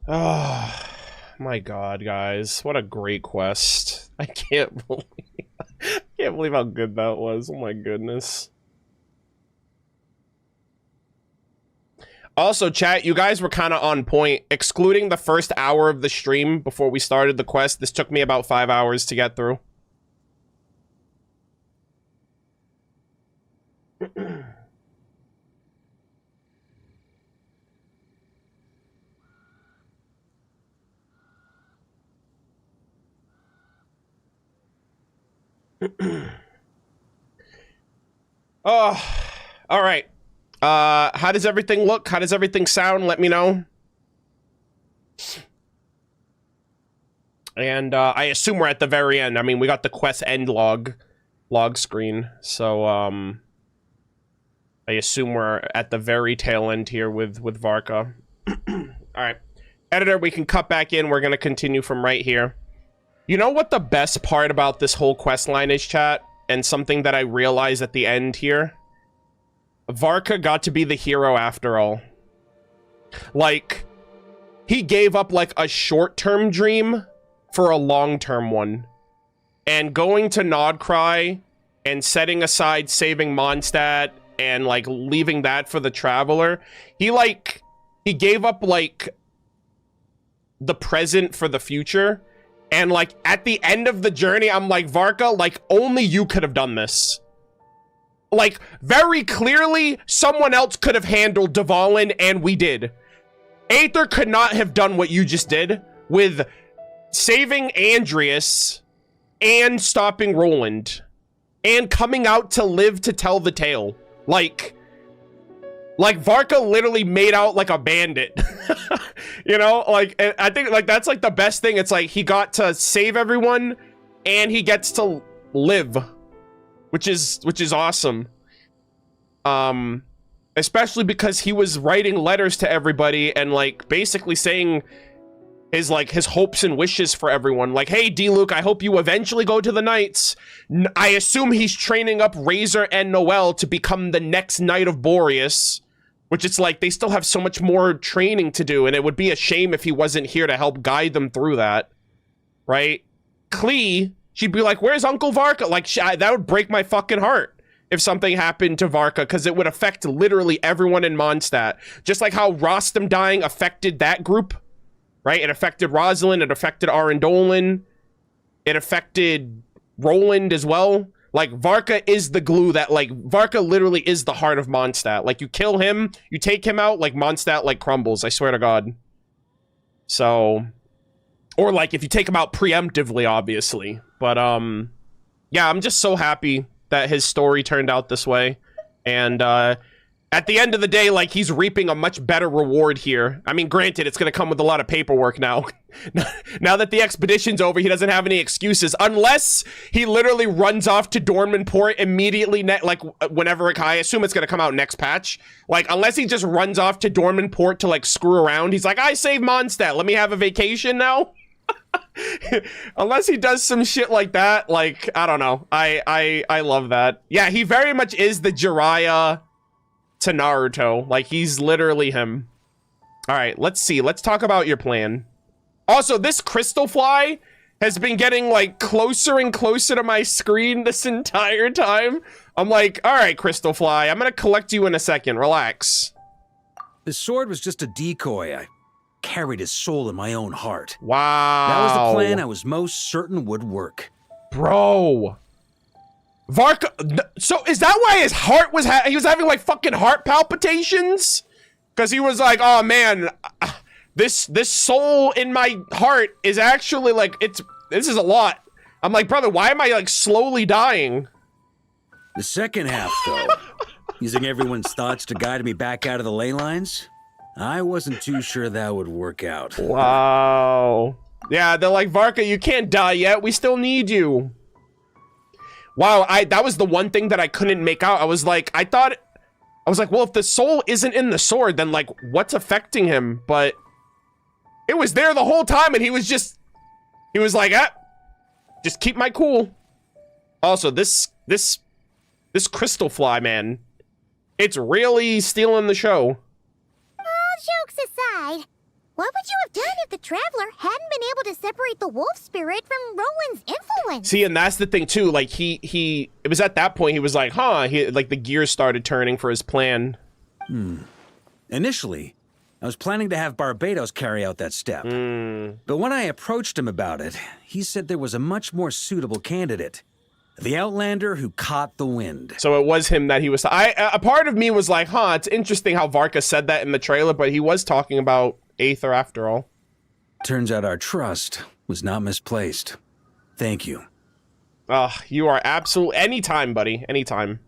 Oh my God, guys, what a great quest. I can't believe how good that was. Oh my goodness. Also, chat, you guys were kind of on point. Excluding the first hour of the stream before we started the quest, this took me about 5 hours to get through. Oh, all right. How does everything look? How does everything sound? Let me know. And I assume we're at the very end. I mean, we got the quest end log screen. So I assume we're at the very tail end here with Varka. All right. Editor, we can cut back in. We're going to continue from right here. You know what the best part about this whole quest line is, chat? And something that I realized at the end here? Varka got to be the hero after all. Like, he gave up like a short-term dream for a long-term one. And going to Nodcry and setting aside saving Mondstadt and like leaving that for the Traveler, he gave up like the present for the future. And like at the end of the journey, I'm like, Varka, like only you could have done this. Like, very clearly, someone else could have handled Dvalin, and we did. Aether could not have done what you just did with saving Andreas and stopping Roland and coming out to live to tell the tale. Like Varka literally made out like a bandit. You know, like, I think like that's like the best thing. It's like he got to save everyone and he gets to live. Which is awesome. Especially because he was writing letters to everybody and like basically saying his hopes and wishes for everyone. Like, hey, D-Luke, I hope you eventually go to the Knights. I assume he's training up Razor and Noel to become the next Knight of Boreas. Which it's like they still have so much more training to do, and it would be a shame if he wasn't here to help guide them through that. Right? Klee, she'd be like, where's Uncle Varka? Like, that would break my fucking heart if something happened to Varka, because it would affect literally everyone in Mondstadt. Just like how Rostam dying affected that group, right? It affected Rosalind, it affected Arendolan, it affected Roland as well. Like, Varka is the glue that, like, Varka literally is the heart of Mondstadt. Like, you kill him, you take him out, like, Mondstadt, like, crumbles. I swear to God. So... Or, like, if you take him out preemptively, obviously. But, yeah, I'm just so happy that his story turned out this way. And, at the end of the day, like, he's reaping a much better reward here. I mean, granted, it's gonna come with a lot of paperwork now. Now that the expedition's over, he doesn't have any excuses. Unless he literally runs off to Dormanport immediately, like, whenever I assume it's gonna come out next patch. Like, unless he just runs off to Dormanport to, like, screw around. He's like, I saved Mondstadt, let me have a vacation now? Unless he does some shit like that, like, I don't know. I love that. Yeah, he very much is the Jiraiya to Naruto. Like, he's literally him. All right, let's see. Let's talk about your plan. Also, this crystal fly has been getting, like, closer and closer to my screen this entire time. I'm like, all right, crystal fly, I'm gonna collect you in a second. Relax. The sword was just a decoy. I carried his soul in my own heart. Wow. That was the plan I was most certain would work. Bro. Varka, so is that why his heart was, he was having like fucking heart palpitations? Because he was like, oh man, this soul in my heart is actually like, this is a lot. I'm like, brother, why am I like slowly dying? The second half though, using everyone's thoughts to guide me back out of the ley lines, I wasn't too sure that would work out. Wow. Yeah, they're like, Varka, you can't die yet. We still need you. Wow, that was the one thing that I couldn't make out. I was like, well, if the soul isn't in the sword, then like, what's affecting him? But it was there the whole time, and he was like, just keep my cool. Also, this crystal fly, man, it's really stealing the show. All jokes aside, what would you have done if the Traveler hadn't been able to separate the wolf spirit from Roland's influence? See, and that's the thing too, like it was at that point he was like, huh, like the gears started turning for his plan. Initially, I was planning to have Barbados carry out that step. But when I approached him about it, he said there was a much more suitable candidate. The Outlander who caught the wind. So it was him that he was... a part of me was like, huh, it's interesting how Varka said that in the trailer, but he was talking about Aether after all. Turns out our trust was not misplaced. Thank you. You are absolute... Anytime, buddy. Anytime.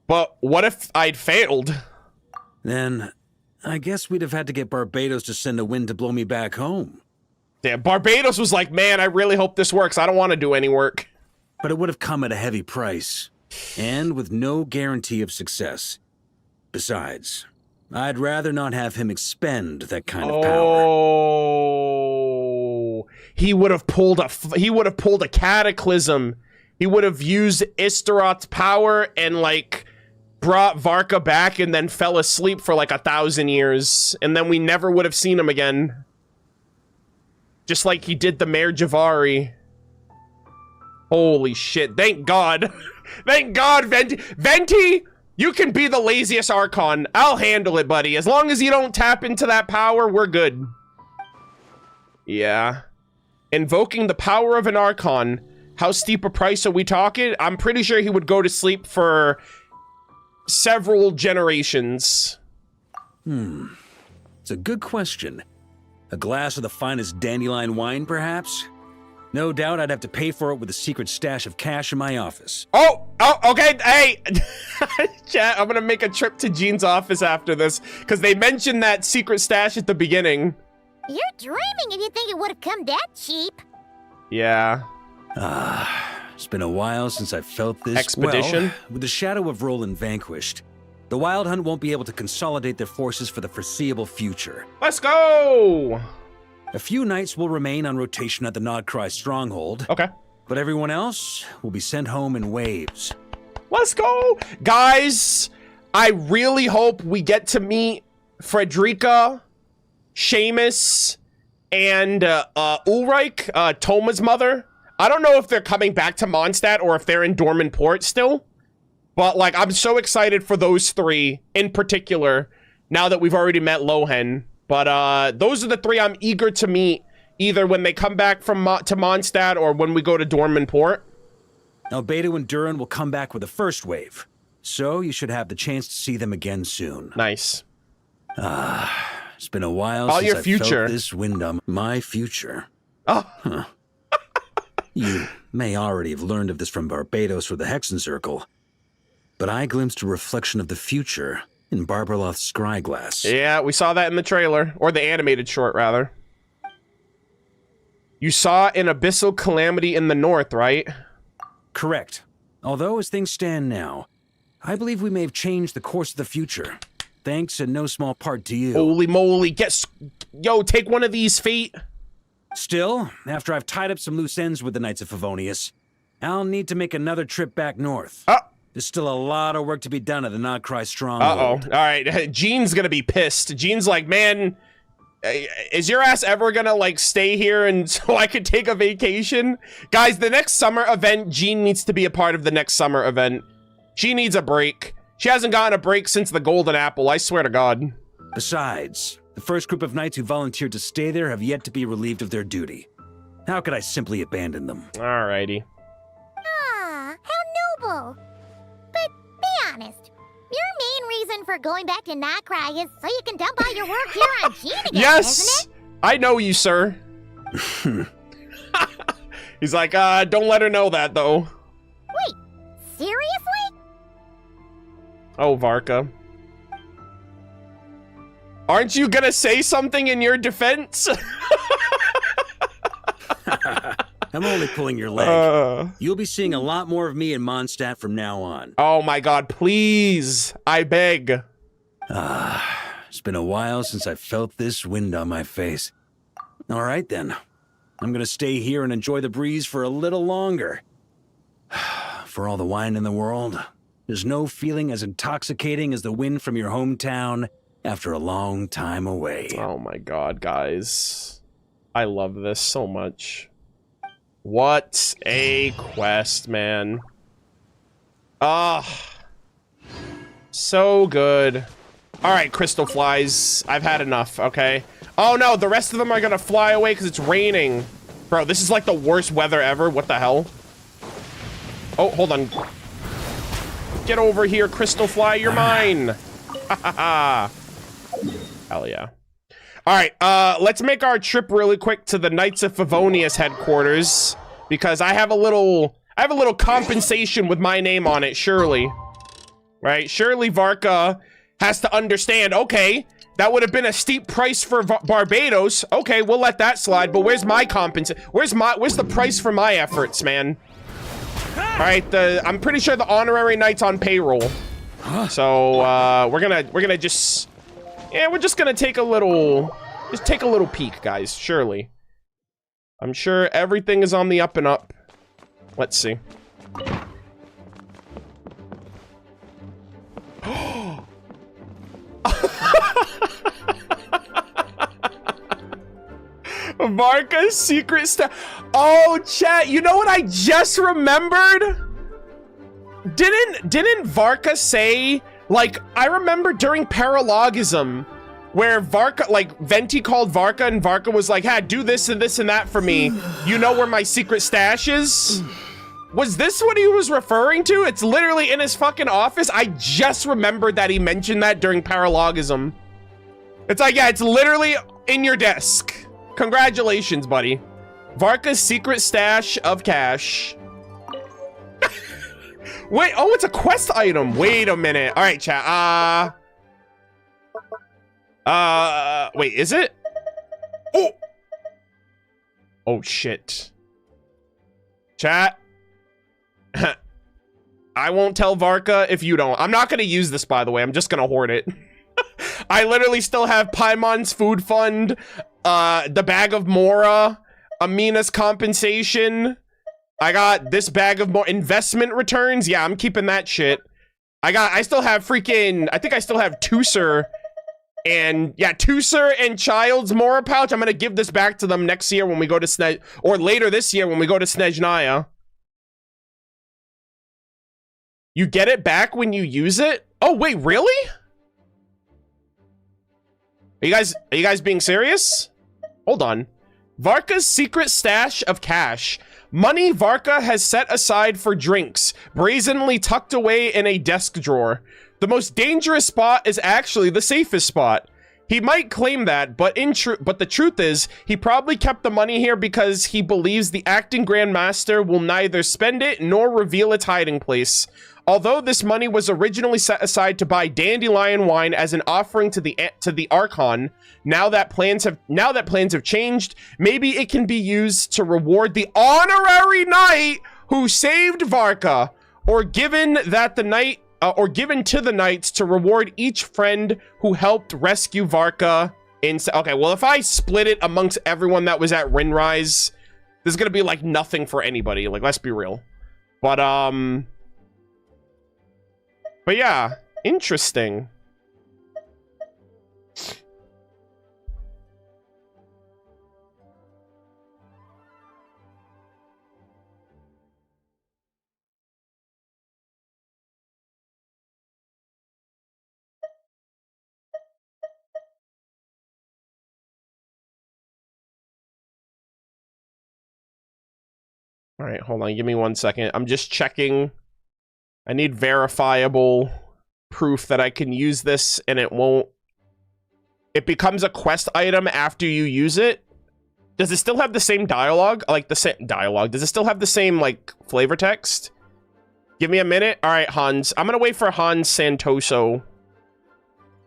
But what if I'd failed? Then I guess we'd have had to get Barbados to send a wind to blow me back home. Yeah, Barbados was like, man, I really hope this works. I don't want to do any work. But it would have come at a heavy price, and with no guarantee of success. Besides, I'd rather not have him expend that kind of power. Oh, he would have pulled a cataclysm. He would have used Istaroth's power and like brought Varka back and then fell asleep for like 1,000 years, and then we never would have seen him again. Just like he did the Mayor Javari. Holy shit. Thank God. Thank God, Venti. Venti, you can be the laziest Archon. I'll handle it, buddy. As long as you don't tap into that power, we're good. Yeah. Invoking the power of an Archon. How steep a price are we talking? I'm pretty sure he would go to sleep for several generations. It's a good question. A glass of the finest dandelion wine, perhaps? No doubt I'd have to pay for it with a secret stash of cash in my office. Oh, okay, hey! Chat, I'm gonna make a trip to Jean's office after this, because they mentioned that secret stash at the beginning. You're dreaming if you think it would have come that cheap. Yeah. It's been a while since I felt this. Expedition? Well, with the shadow of Roland vanquished, the Wild Hunt won't be able to consolidate their forces for the foreseeable future. Let's go! A few knights will remain on rotation at the Nodcry stronghold. Okay. But everyone else will be sent home in waves. Let's go! Guys, I really hope we get to meet Frederica, Seamus, and Ulrich, Toma's mother. I don't know if they're coming back to Mondstadt or if they're in Dormant Port still. But, like, I'm so excited for those three in particular, now that we've already met Lohen. But those are the three I'm eager to meet, either when they come back from to Mondstadt or when we go to Dormant Port. Albedo and Durin will come back with the first wave, so you should have the chance to see them again soon. Nice. It's been a while since I felt this wind on my future. Oh. You may already have learned of this from Barbados or the Hexen Circle, but I glimpsed a reflection of the future in Barbarloth's scryglass. Yeah, we saw that in the trailer, or the animated short, rather. You saw an abyssal calamity in the north, right? Correct. Although, as things stand now, I believe we may have changed the course of the future, thanks in no small part to you. Holy moly, yo, take one of these feet. Still, after I've tied up some loose ends with the Knights of Favonius, I'll need to make another trip back north. There's still a lot of work to be done at the Nodcry stronghold. All right, Jean's gonna be pissed. Jean's like, man, is your ass ever gonna, like, stay here and so I could take a vacation? Guys, the next summer event, Jean needs to be a part of the next summer event. She needs a break. She hasn't gotten a break since the Golden Apple, I swear to God. Besides, the first group of knights who volunteered to stay there have yet to be relieved of their duty. How could I simply abandon them? Alrighty. Ah, how noble. But be honest, your main reason for going back to Nodcry is so you can dump all your work here on Jean again, yes! isn't it? I know you, sir. He's like, don't let her know that, though. Wait, seriously? Oh, Varka. Aren't you gonna say something in your defense? I'm only pulling your leg. You'll be seeing a lot more of me in Mondstadt from now on. Oh my god, please. I beg. It's been a while since I felt this wind on my face. All right, then. I'm gonna stay here and enjoy the breeze for a little longer. For all the wine in the world, there's no feeling as intoxicating as the wind from your hometown after a long time away. Oh my god, guys. I love this so much. What a quest, man. Ah. So good. All right, crystal flies. I've had enough, okay? Oh no, the rest of them are gonna fly away because it's raining. Bro, this is like the worst weather ever. What the hell? Oh, hold on. Get over here, crystal fly. You're mine. Hell yeah. All right, let's make our trip really quick to the Knights of Favonius headquarters because I have a little compensation with my name on it, surely. Right? Surely Varka has to understand, okay, that would have been a steep price for Barbados. Okay, we'll let that slide, but where's my compensation? Where's the price for my efforts, man? All right, I'm pretty sure the honorary knight's on payroll. So, we're gonna just, yeah, we're just gonna take a little peek, guys, surely. I'm sure everything is on the up and up. Let's see. Varka's secret stuff. Oh, chat, you know what I just remembered? Didn't Varka say, like, I remember during paralogism where Varka, like, Venti called Varka and Varka was like, "Ha, do this and this and that for me. You know where my secret stash is?" Was this what he was referring to? It's literally in his fucking office. I just remembered that he mentioned that during paralogism. It's like, yeah, it's literally in your desk. Congratulations, buddy. Varka's secret stash of cash. Wait, oh, it's a quest item. Wait a minute. All right, chat. Wait, is it? Oh. Oh, shit. Chat. I won't tell Varka if you don't. I'm not going to use this, by the way. I'm just going to hoard it. I literally still have Paimon's food fund, the bag of Mora, Amina's compensation. I got this bag of more investment returns. Yeah, I'm keeping that shit. I still have freaking, I think I still have Tusser and, yeah, Tusser and Child's Mora pouch. I'm going to give this back to them next year when we go to or later this year when we go to Snezhnaya. You get it back when you use it? Oh, wait, really? Are you guys being serious? Hold on. Varka's secret stash of cash. Money Varka has set aside for drinks, brazenly tucked away in a desk drawer. The most dangerous spot is actually the safest spot. He might claim that, but the truth is, he probably kept the money here because he believes the acting Grandmaster will neither spend it nor reveal its hiding place. Although this money was originally set aside to buy dandelion wine as an offering to the Archon, now that plans have changed, maybe it can be used to reward the honorary knight who saved Varka, or given to the knights to reward each friend who helped rescue Varka. Okay, well, if I split it amongst everyone that was at Rinrise, there's gonna be like nothing for anybody. Like, let's be real. But yeah, interesting. All right, hold on, give me 1 second. I'm just checking. I need verifiable proof that I can use this and it won't. It becomes a quest item after you use it. Does it still have the same dialogue? Like the same dialogue? Does it still have the same like flavor text? Give me a minute. All right, Hans. I'm gonna wait for Hans Santoso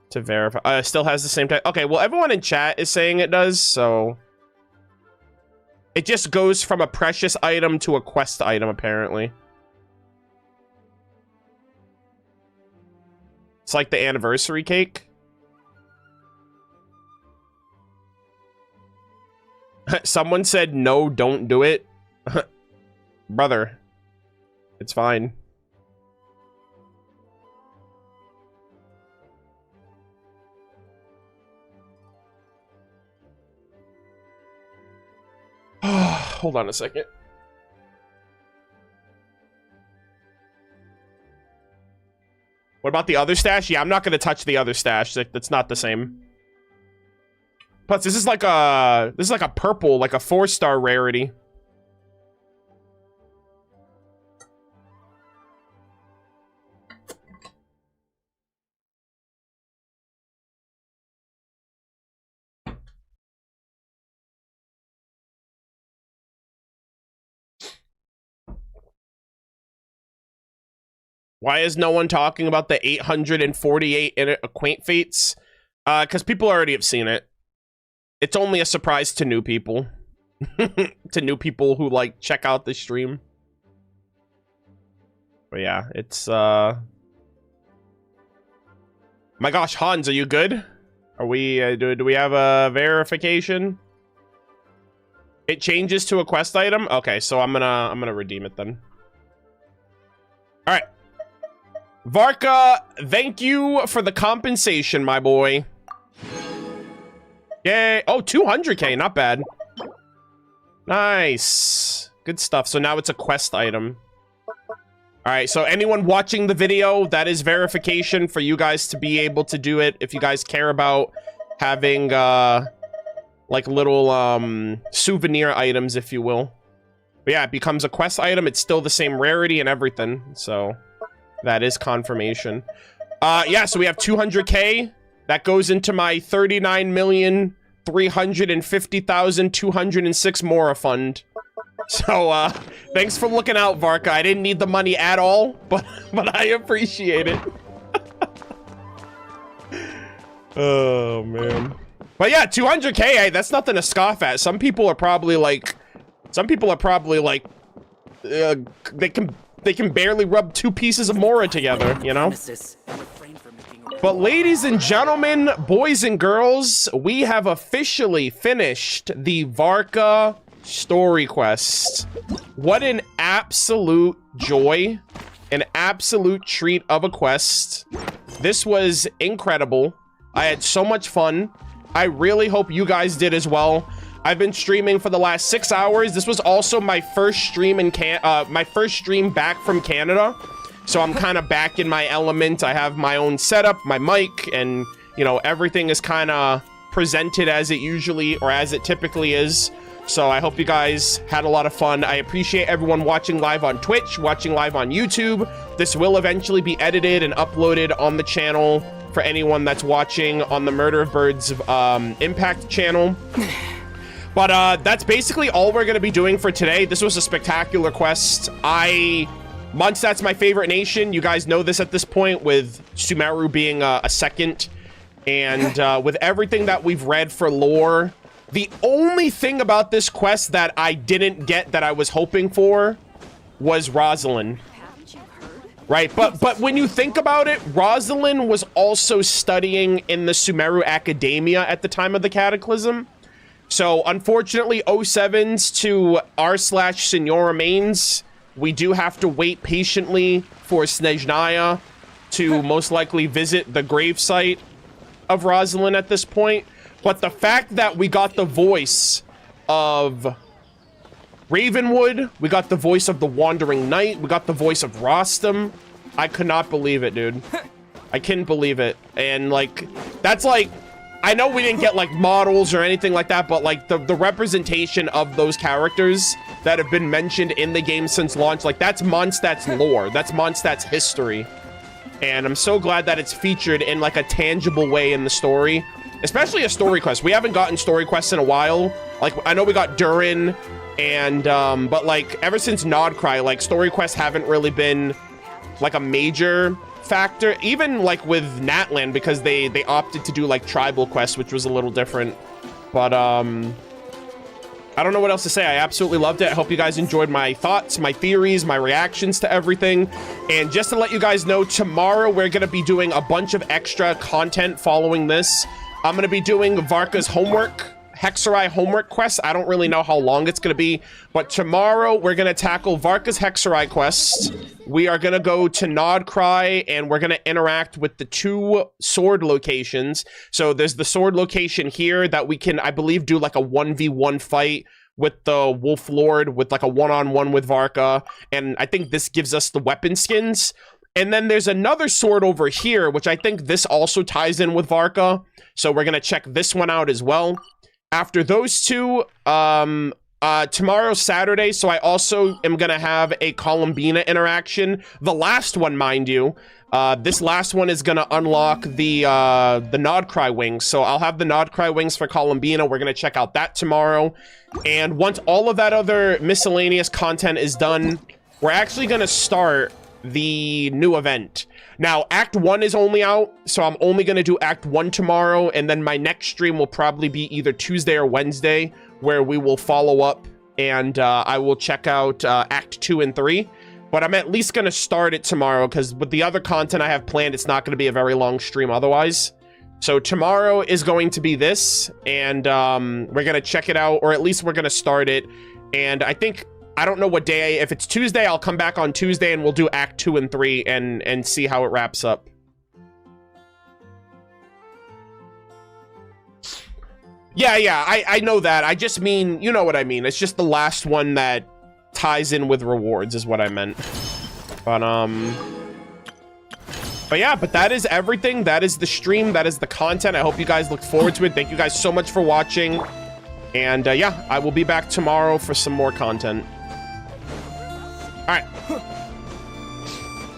to verify. Still has the same text. Okay, well, everyone in chat is saying it does, so it just goes from a precious item to a quest item, apparently. It's like the anniversary cake. Someone said, no, don't do it. Brother, it's fine. Hold on a second. What about the other stash? Yeah, I'm not going to touch the other stash. That's not the same. Plus, this is like a purple, like a 4-star rarity. Why is no one talking about the 848 Acquaint Fates? Because people already have seen it. It's only a surprise to new people. To new people who, like, check out the stream. But yeah, it's, My gosh, Hans, are you good? Are we, do we have a verification? It changes to a quest item? Okay, so I'm gonna redeem it then. Alright. Varka, thank you for the compensation, my boy. Yay. Oh, 200k, not bad. Nice. Good stuff. So now it's a quest item. Alright, so anyone watching the video, that is verification for you guys to be able to do it. If you guys care about having, like little, souvenir items, if you will. But yeah, it becomes a quest item. It's still the same rarity and everything, so... That is confirmation. Yeah, so we have 200k. That goes into my 39,350,206 Mora fund. So, thanks for looking out, Varka. I didn't need the money at all, but I appreciate it. Oh, man. But yeah, 200k, hey, that's nothing to scoff at. Some people are probably like, they can barely rub 2 pieces of Mora together, you know? But ladies and gentlemen, boys and girls, we have officially finished the Varka story quest. What an absolute joy. An absolute treat of a quest. This was incredible. I had so much fun. I really hope you guys did as well. I've been streaming for the last 6 hours. This was also my first stream back from Canada. So I'm kind of back in my element. I have my own setup, my mic, and, you know, everything is kind of presented as it usually, or as it typically is. So I hope you guys had a lot of fun. I appreciate everyone watching live on Twitch, watching live on YouTube. This will eventually be edited and uploaded on the channel for anyone that's watching on the Murder of Birds Impact channel. But that's basically all we're going to be doing for today. This was a spectacular quest. Mondstadt's my favorite nation. You guys know this at this point, with Sumeru being a second. And with everything that we've read for lore, the only thing about this quest that I didn't get that I was hoping for was Rosalind. Right, but when you think about it, Rosalind was also studying in the Sumeru Academia at the time of the Cataclysm. So, unfortunately, 07s to r/Senor remains. We do have to wait patiently for Snezhnaya to most likely visit the gravesite of Rosalind at this point. But the fact that we got the voice of Ravenwood, we got the voice of the Wandering Knight, we got the voice of Rostam, I could not believe it, dude. I couldn't believe it. And, like, that's like... I know we didn't get, like, models or anything like that, but, like, the representation of those characters that have been mentioned in the game since launch, like, that's Mondstadt's lore. That's Mondstadt's history. And I'm so glad that it's featured in, like, a tangible way in the story. Especially a story quest. We haven't gotten story quests in a while. Like, I know we got Durin, and, but, like, ever since Nodcry, like, story quests haven't really been, like, a major... factor, even like with Natlan, because they opted to do like tribal quests, which was a little different. But I don't know what else to say. I absolutely loved it. I hope you guys enjoyed my thoughts, my theories, my reactions to everything. And just to let you guys know, tomorrow we're going to be doing a bunch of extra content following this. I'm going to be doing Varka's homework, Hexerai homework quest. I don't really know how long it's going to be, but tomorrow we're going to tackle Varka's Hexerai quest. We are going to go to Nodcry, and we're going to interact with the 2 sword locations. So there's the sword location here that we can, I believe, do like a 1v1 fight with the Wolf Lord, with like a one-on-one with Varka. And I think this gives us the weapon skins. And then there's another sword over here, which I think this also ties in with Varka. So we're going to check this one out as well. After those two, tomorrow's Saturday, so I also am going to have a Columbina interaction. The last one, mind you. This last one is going to unlock the Nodcry wings. So I'll have the Nodcry wings for Columbina. We're going to check out that tomorrow. And once all of that other miscellaneous content is done, we're actually going to start the new event. Now, Act 1 is only out, so I'm only going to do Act 1 tomorrow, and then my next stream will probably be either Tuesday or Wednesday, where we will follow up, and I will check out Act 2 and 3. But I'm at least going to start it tomorrow, because with the other content I have planned, it's not going to be a very long stream otherwise. So tomorrow is going to be this, and we're going to check it out, or at least we're going to start it. And I don't know what day. If it's Tuesday, I'll come back on Tuesday, and we'll do Act 2 and 3 and see how it wraps up. Yeah, I know that. I just mean, you know what I mean. It's just the last one that ties in with rewards is what I meant. But yeah, but that is everything. That is the stream. That is the content. I hope you guys look forward to it. Thank you guys so much for watching. And yeah, I will be back tomorrow for some more content. All right.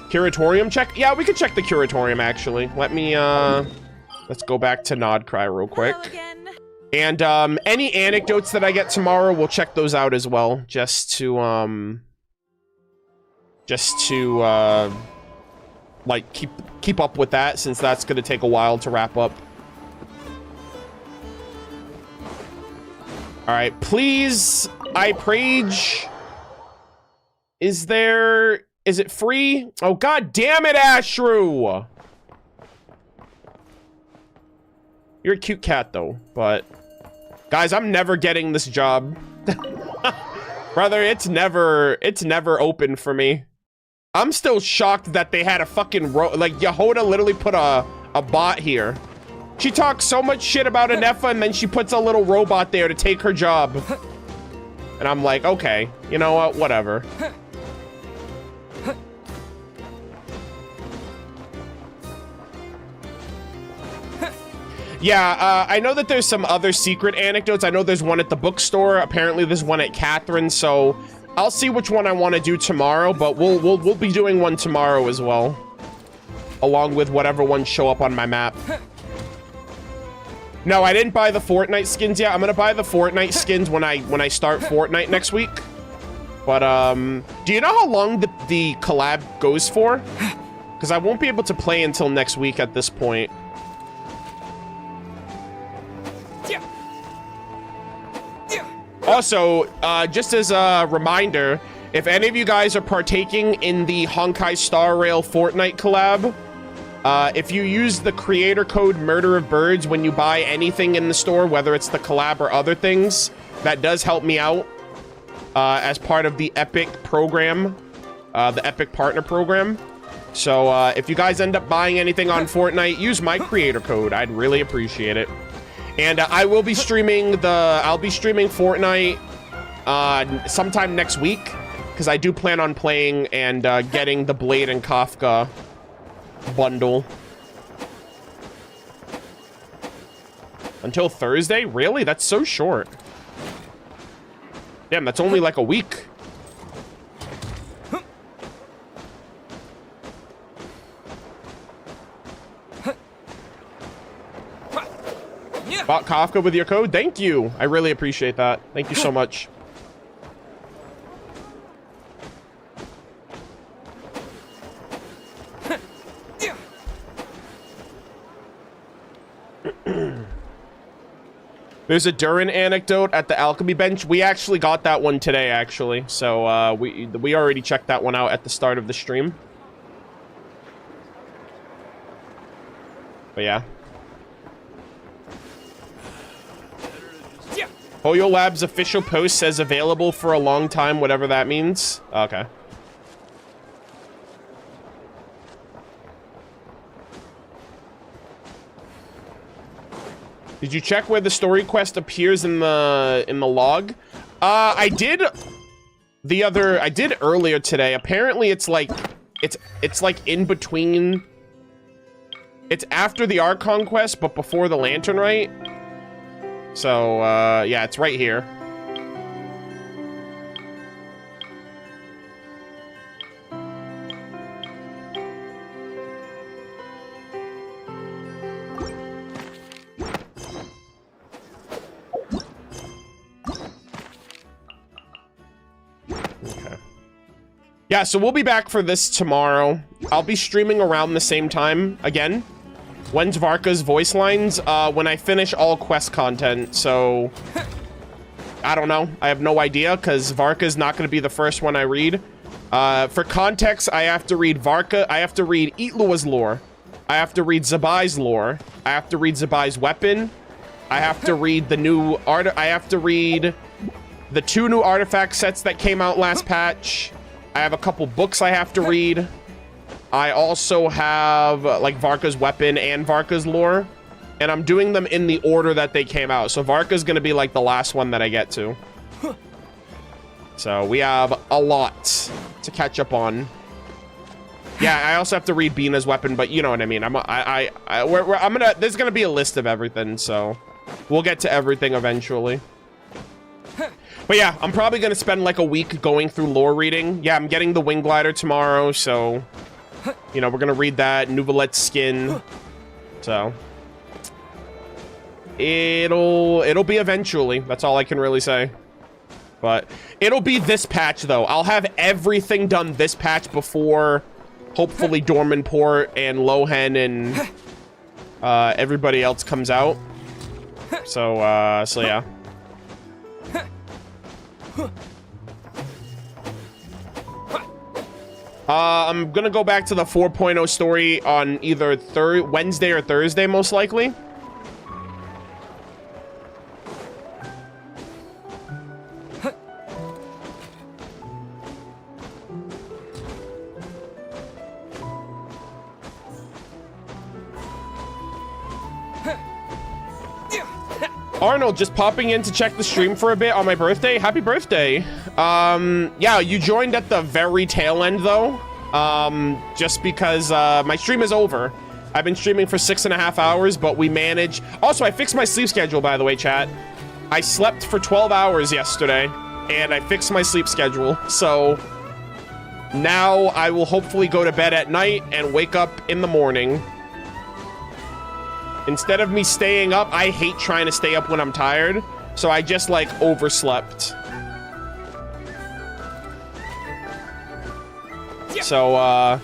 Curatorium check? Yeah, we could check the Curatorium, actually. Let me, let's go back to Nodcry real quick. And, any anecdotes that I get tomorrow, we'll check those out as well. Just to, like, keep up with that, since that's gonna take a while to wrap up. All right, please, I prage. Is it free? Oh, god damn it, Ashrew! You're a cute cat, though, but... Guys, I'm never getting this job. Brother, it's never open for me. I'm still shocked that they had a fucking like, Yehoda literally put a bot here. She talks so much shit about Anefa, and then she puts a little robot there to take her job. And I'm like, okay, you know what, whatever. Yeah, I know that there's some other secret anecdotes. I know there's one at the bookstore. Apparently there's one at Catherine's, so I'll see which one I want to do tomorrow, but we'll be doing one tomorrow as well, along with whatever ones show up on my map. No, I didn't buy the Fortnite skins yet. I'm gonna buy the Fortnite skins when I start Fortnite next week. But do you know how long the collab goes for? Because I won't be able to play until next week at this point. Also, just as a reminder, if any of you guys are partaking in the Honkai Star Rail Fortnite collab, if you use the creator code MurderofBirds when you buy anything in the store, whether it's the collab or other things, that does help me out as part of the Epic program, the Epic Partner Program. So if you guys end up buying anything on Fortnite, use my creator code. I'd really appreciate it. And I will be streaming I'll be streaming Fortnite sometime next week, because I do plan on playing and getting the Blade and Kafka bundle. Until Thursday? Really? That's so short. Damn, that's only like a week. Bought Kafka with your code? Thank you. I really appreciate that. Thank you so much. There's a Durin anecdote at the alchemy bench. We actually got that one today, actually. So we already checked that one out at the start of the stream. But yeah. Hoyo Labs official post says available for a long time, whatever that means. Okay. Did you check where the story quest appears in the log? I did earlier today. Apparently it's like it's like in between. It's after the Archon quest, but before the Lantern Rite. So, yeah, it's right here. Okay. Yeah, so we'll be back for this tomorrow. I'll be streaming around the same time again. When's Varka's voice lines? When I finish all quest content, so... I don't know. I have no idea, because Varka's not going to be the first one I read. For context, I have to read Varka. I have to read Itlua's lore. I have to read Zabai's lore. I have to read Zabai's weapon. I have to read the new art. I have to read the 2 new artifact sets that came out last patch. I have a couple books I have to read. I also have like Varka's weapon and Varka's lore, and I'm doing them in the order that they came out. So Varka's gonna be like the last one that I get to. So we have a lot to catch up on. Yeah, I also have to read Bina's weapon, but you know what I mean. There's gonna be a list of everything, so we'll get to everything eventually. But yeah, I'm probably gonna spend like a week going through lore reading. Yeah, I'm getting the Wing Glider tomorrow, so you know, we're gonna read that Nouvelette's skin. So it'll be eventually. That's all I can really say. But it'll be this patch though. I'll have everything done this patch before hopefully Dormanport and Lohen and everybody else comes out. So yeah. I'm gonna go back to the 4.0 story on either Wednesday or Thursday, most likely. Arnold, just popping in to check the stream for a bit on my birthday. Happy birthday. Yeah, you joined at the very tail end, though. Just because my stream is over. I've been streaming for 6.5 hours, but we managed... Also, I fixed my sleep schedule, by the way, chat. I slept for 12 hours yesterday, and I fixed my sleep schedule. So now I will hopefully go to bed at night and wake up in the morning. Instead of me staying up, I hate trying to stay up when I'm tired. So I just, like, overslept. So,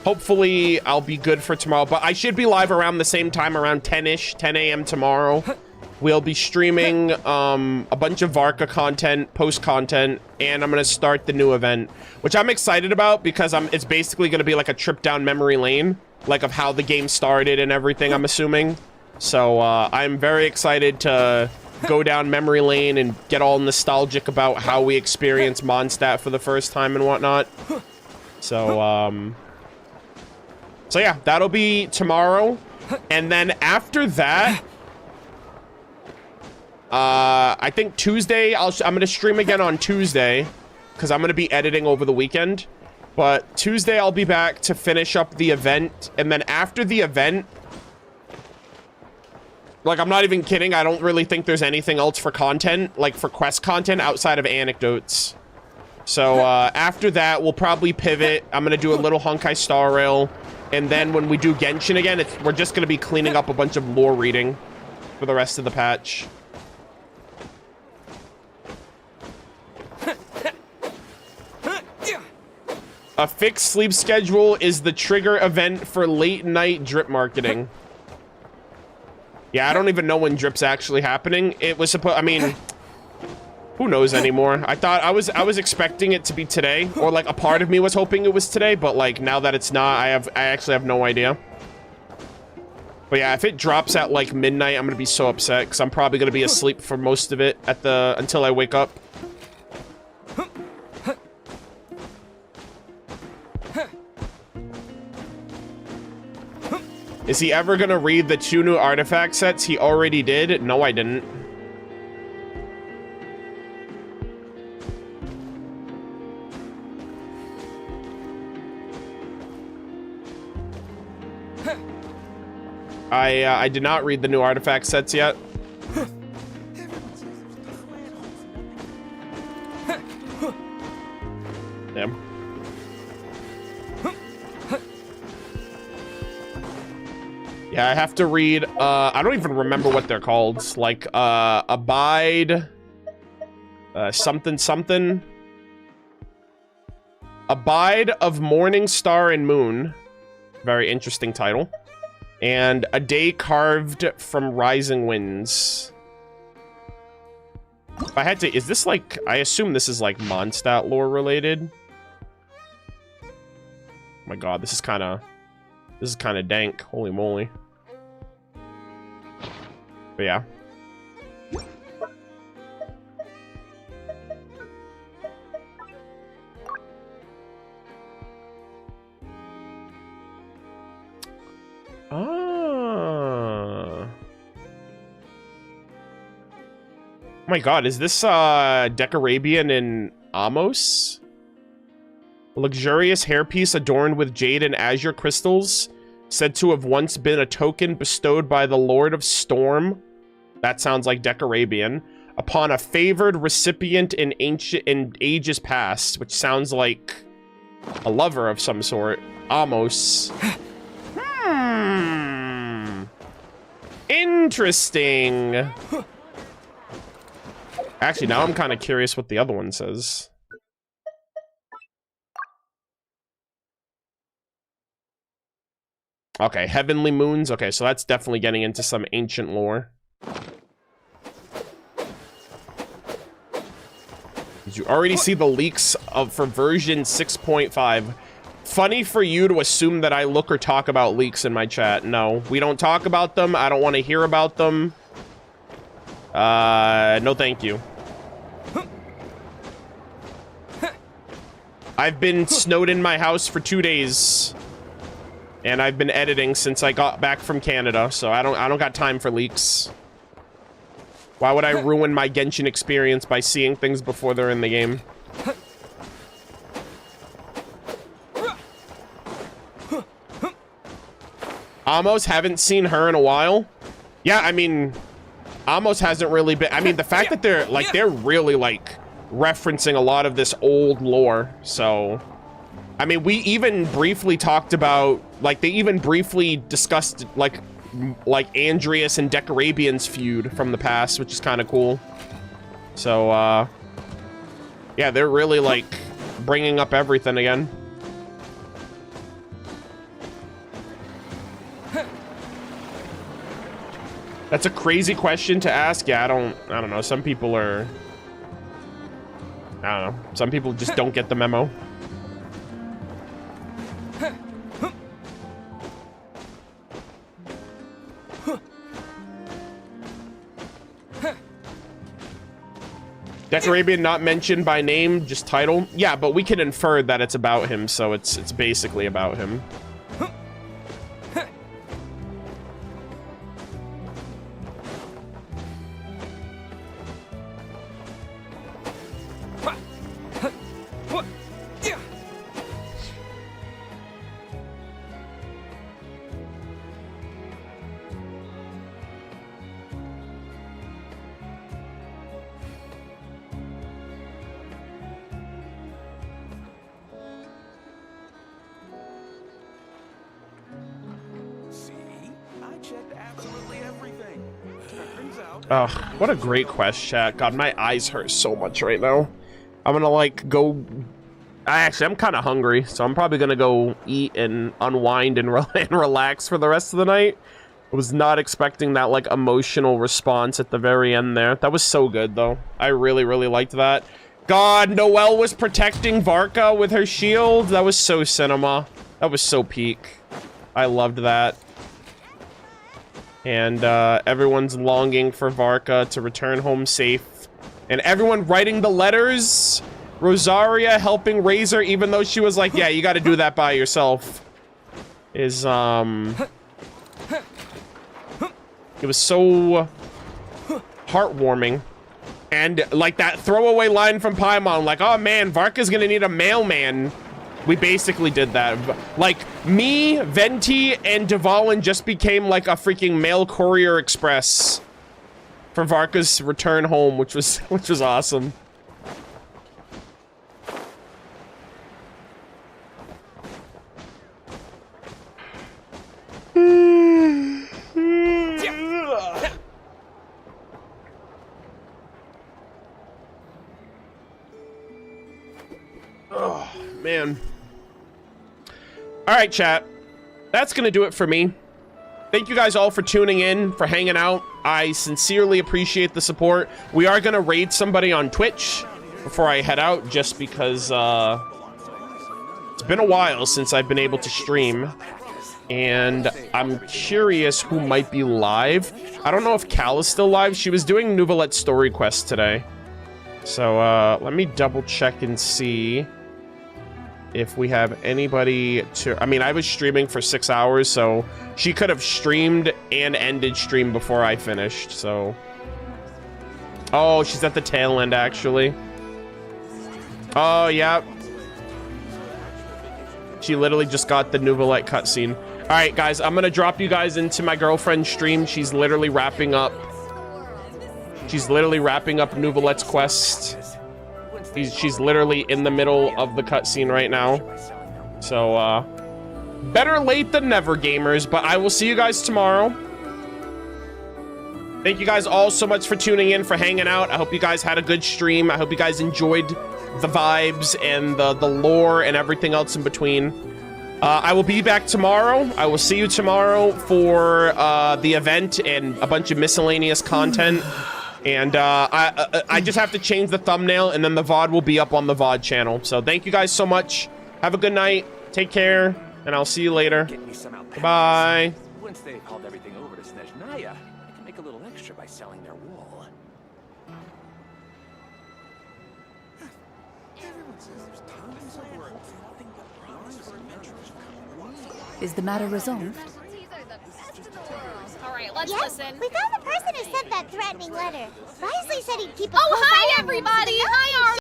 hopefully I'll be good for tomorrow. But I should be live around the same time, around 10-ish, 10 a.m. tomorrow. We'll be streaming a bunch of Varka content, post content, and I'm going to start the new event. Which I'm excited about because it's basically going to be like a trip down memory lane. Like of how the game started and everything, I'm assuming. So I'm very excited to go down memory lane and get all nostalgic about how we experienced Mondstadt for the first time and whatnot. So yeah, that'll be tomorrow. And then after that, I think Tuesday, I'm going to stream again on Tuesday because I'm going to be editing over the weekend. But Tuesday, I'll be back to finish up the event. And then after the event, like, I'm not even kidding. I don't really think there's anything else for content, like for quest content outside of anecdotes. So after that, we'll probably pivot. I'm going to do a little Honkai Star Rail. And then when we do Genshin again, we're just going to be cleaning up a bunch of lore reading for the rest of the patch. A fixed sleep schedule is the trigger event for late night drip marketing. Yeah, I don't even know when drip's actually happening. It was supposed, I mean, who knows anymore? I thought I was expecting it to be today, or like a part of me was hoping it was today, but like now that it's not, I actually have no idea. But yeah, if it drops at like midnight, I'm gonna be so upset because I'm probably gonna be asleep for most of it until I wake up. Is he ever gonna read the 2 new artifact sets? He already did. No, I didn't. I did not read the new artifact sets yet. Damn. Yeah, I have to read, I don't even remember what they're called. Like, Abide, something something. Abide of Morning Star and Moon. Very interesting title. And A Day Carved from Rising Winds. If I had to, is this like, I assume this is like Mondstadt lore related. Oh my god, this is kind of dank. Holy moly. But yeah. Oh my god, is this Decarabian in Amos? A luxurious hairpiece adorned with jade and azure crystals, said to have once been a token bestowed by the Lord of Storm. That sounds like Decarabian. Upon a favored recipient in ages past, which sounds like a lover of some sort. Amos. Interesting. Actually, now I'm kind of curious what the other one says. Okay, Heavenly Moons. Okay, so that's definitely getting into some ancient lore. Did you already see the leaks for version 6.5? Funny for you to assume that I look or talk about leaks in my chat. No, we don't talk about them. I don't want to hear about them. No thank you. I've been snowed in my house for 2 days. And I've been editing since I got back from Canada, so I don't got time for leaks. Why would I ruin my Genshin experience by seeing things before they're in the game? Amos, haven't seen her in a while. Yeah, I mean, Amos hasn't really been. I mean, the fact that they're really like referencing a lot of this old lore. So, I mean, we even briefly talked about, like, they even briefly discussed like Andreas and Decarabian's feud from the past, which is kind of cool. So, yeah, they're really like bringing up everything again. That's a crazy question to ask. Yeah, I don't know. Some people are, I don't know. Some people just don't get the memo. Decarabian not mentioned by name, just title. Yeah, but we can infer that it's about him, so it's basically about him. Ugh, what a great quest, chat. God, my eyes hurt so much right now. I'm gonna, like, go... I'm kind of hungry, so I'm probably gonna go eat and unwind and relax for the rest of the night. I was not expecting that, like, emotional response at the very end there. That was so good, though. I really, really liked that. God, Noelle was protecting Varka with her shield. That was so cinema. That was so peak. I loved that. And everyone's longing for Varka to return home safe. And everyone writing the letters. Rosaria helping Razor, even though she was like, yeah, you got to do that by yourself. Is, it was so heartwarming. And, like, that throwaway line from Paimon, like, oh, man, Varka's gonna need a mailman. We basically did that. Like, me, Venti, and Dvalin just became like a freaking mail courier express for Varka's return home, which was awesome. Oh, man. All right, chat. That's going to do it for me. Thank you guys all for tuning in, for hanging out. I sincerely appreciate the support. We are going to raid somebody on Twitch before I head out, just because it's been a while since I've been able to stream. And I'm curious who might be live. I don't know if Cal is still live. She was doing Nouvelette's story quest today. So let me double check and see if we have anybody to... I mean, I was streaming for 6 hours, so she could have streamed and ended stream before I finished, so... Oh, she's at the tail end, actually. Oh, yeah. She literally just got the Nouvelette cutscene. All right, guys, I'm going to drop you guys into my girlfriend's stream. She's literally wrapping up... She's literally wrapping up Nouvelette's quest. She's literally in the middle of the cutscene right now. So, better late than never, gamers. But I will see you guys tomorrow. Thank you guys all so much for tuning in, for hanging out. I hope you guys had a good stream. I hope you guys enjoyed the vibes and the lore and everything else in between. I will be back tomorrow. I will see you tomorrow for the event and a bunch of miscellaneous content. And I just have to change the thumbnail, and then the VOD will be up on the VOD channel. So thank you guys so much. Have a good night. Take care, and I'll see you later. Bye. Once they've hauled everything over to Snezhnaya, they can make a little extra by selling their wool. Is the matter resolved? Alright, let's listen. We found the person who sent that threatening letter. Wisely said he'd keep a Oh, hi, everybody! Hi,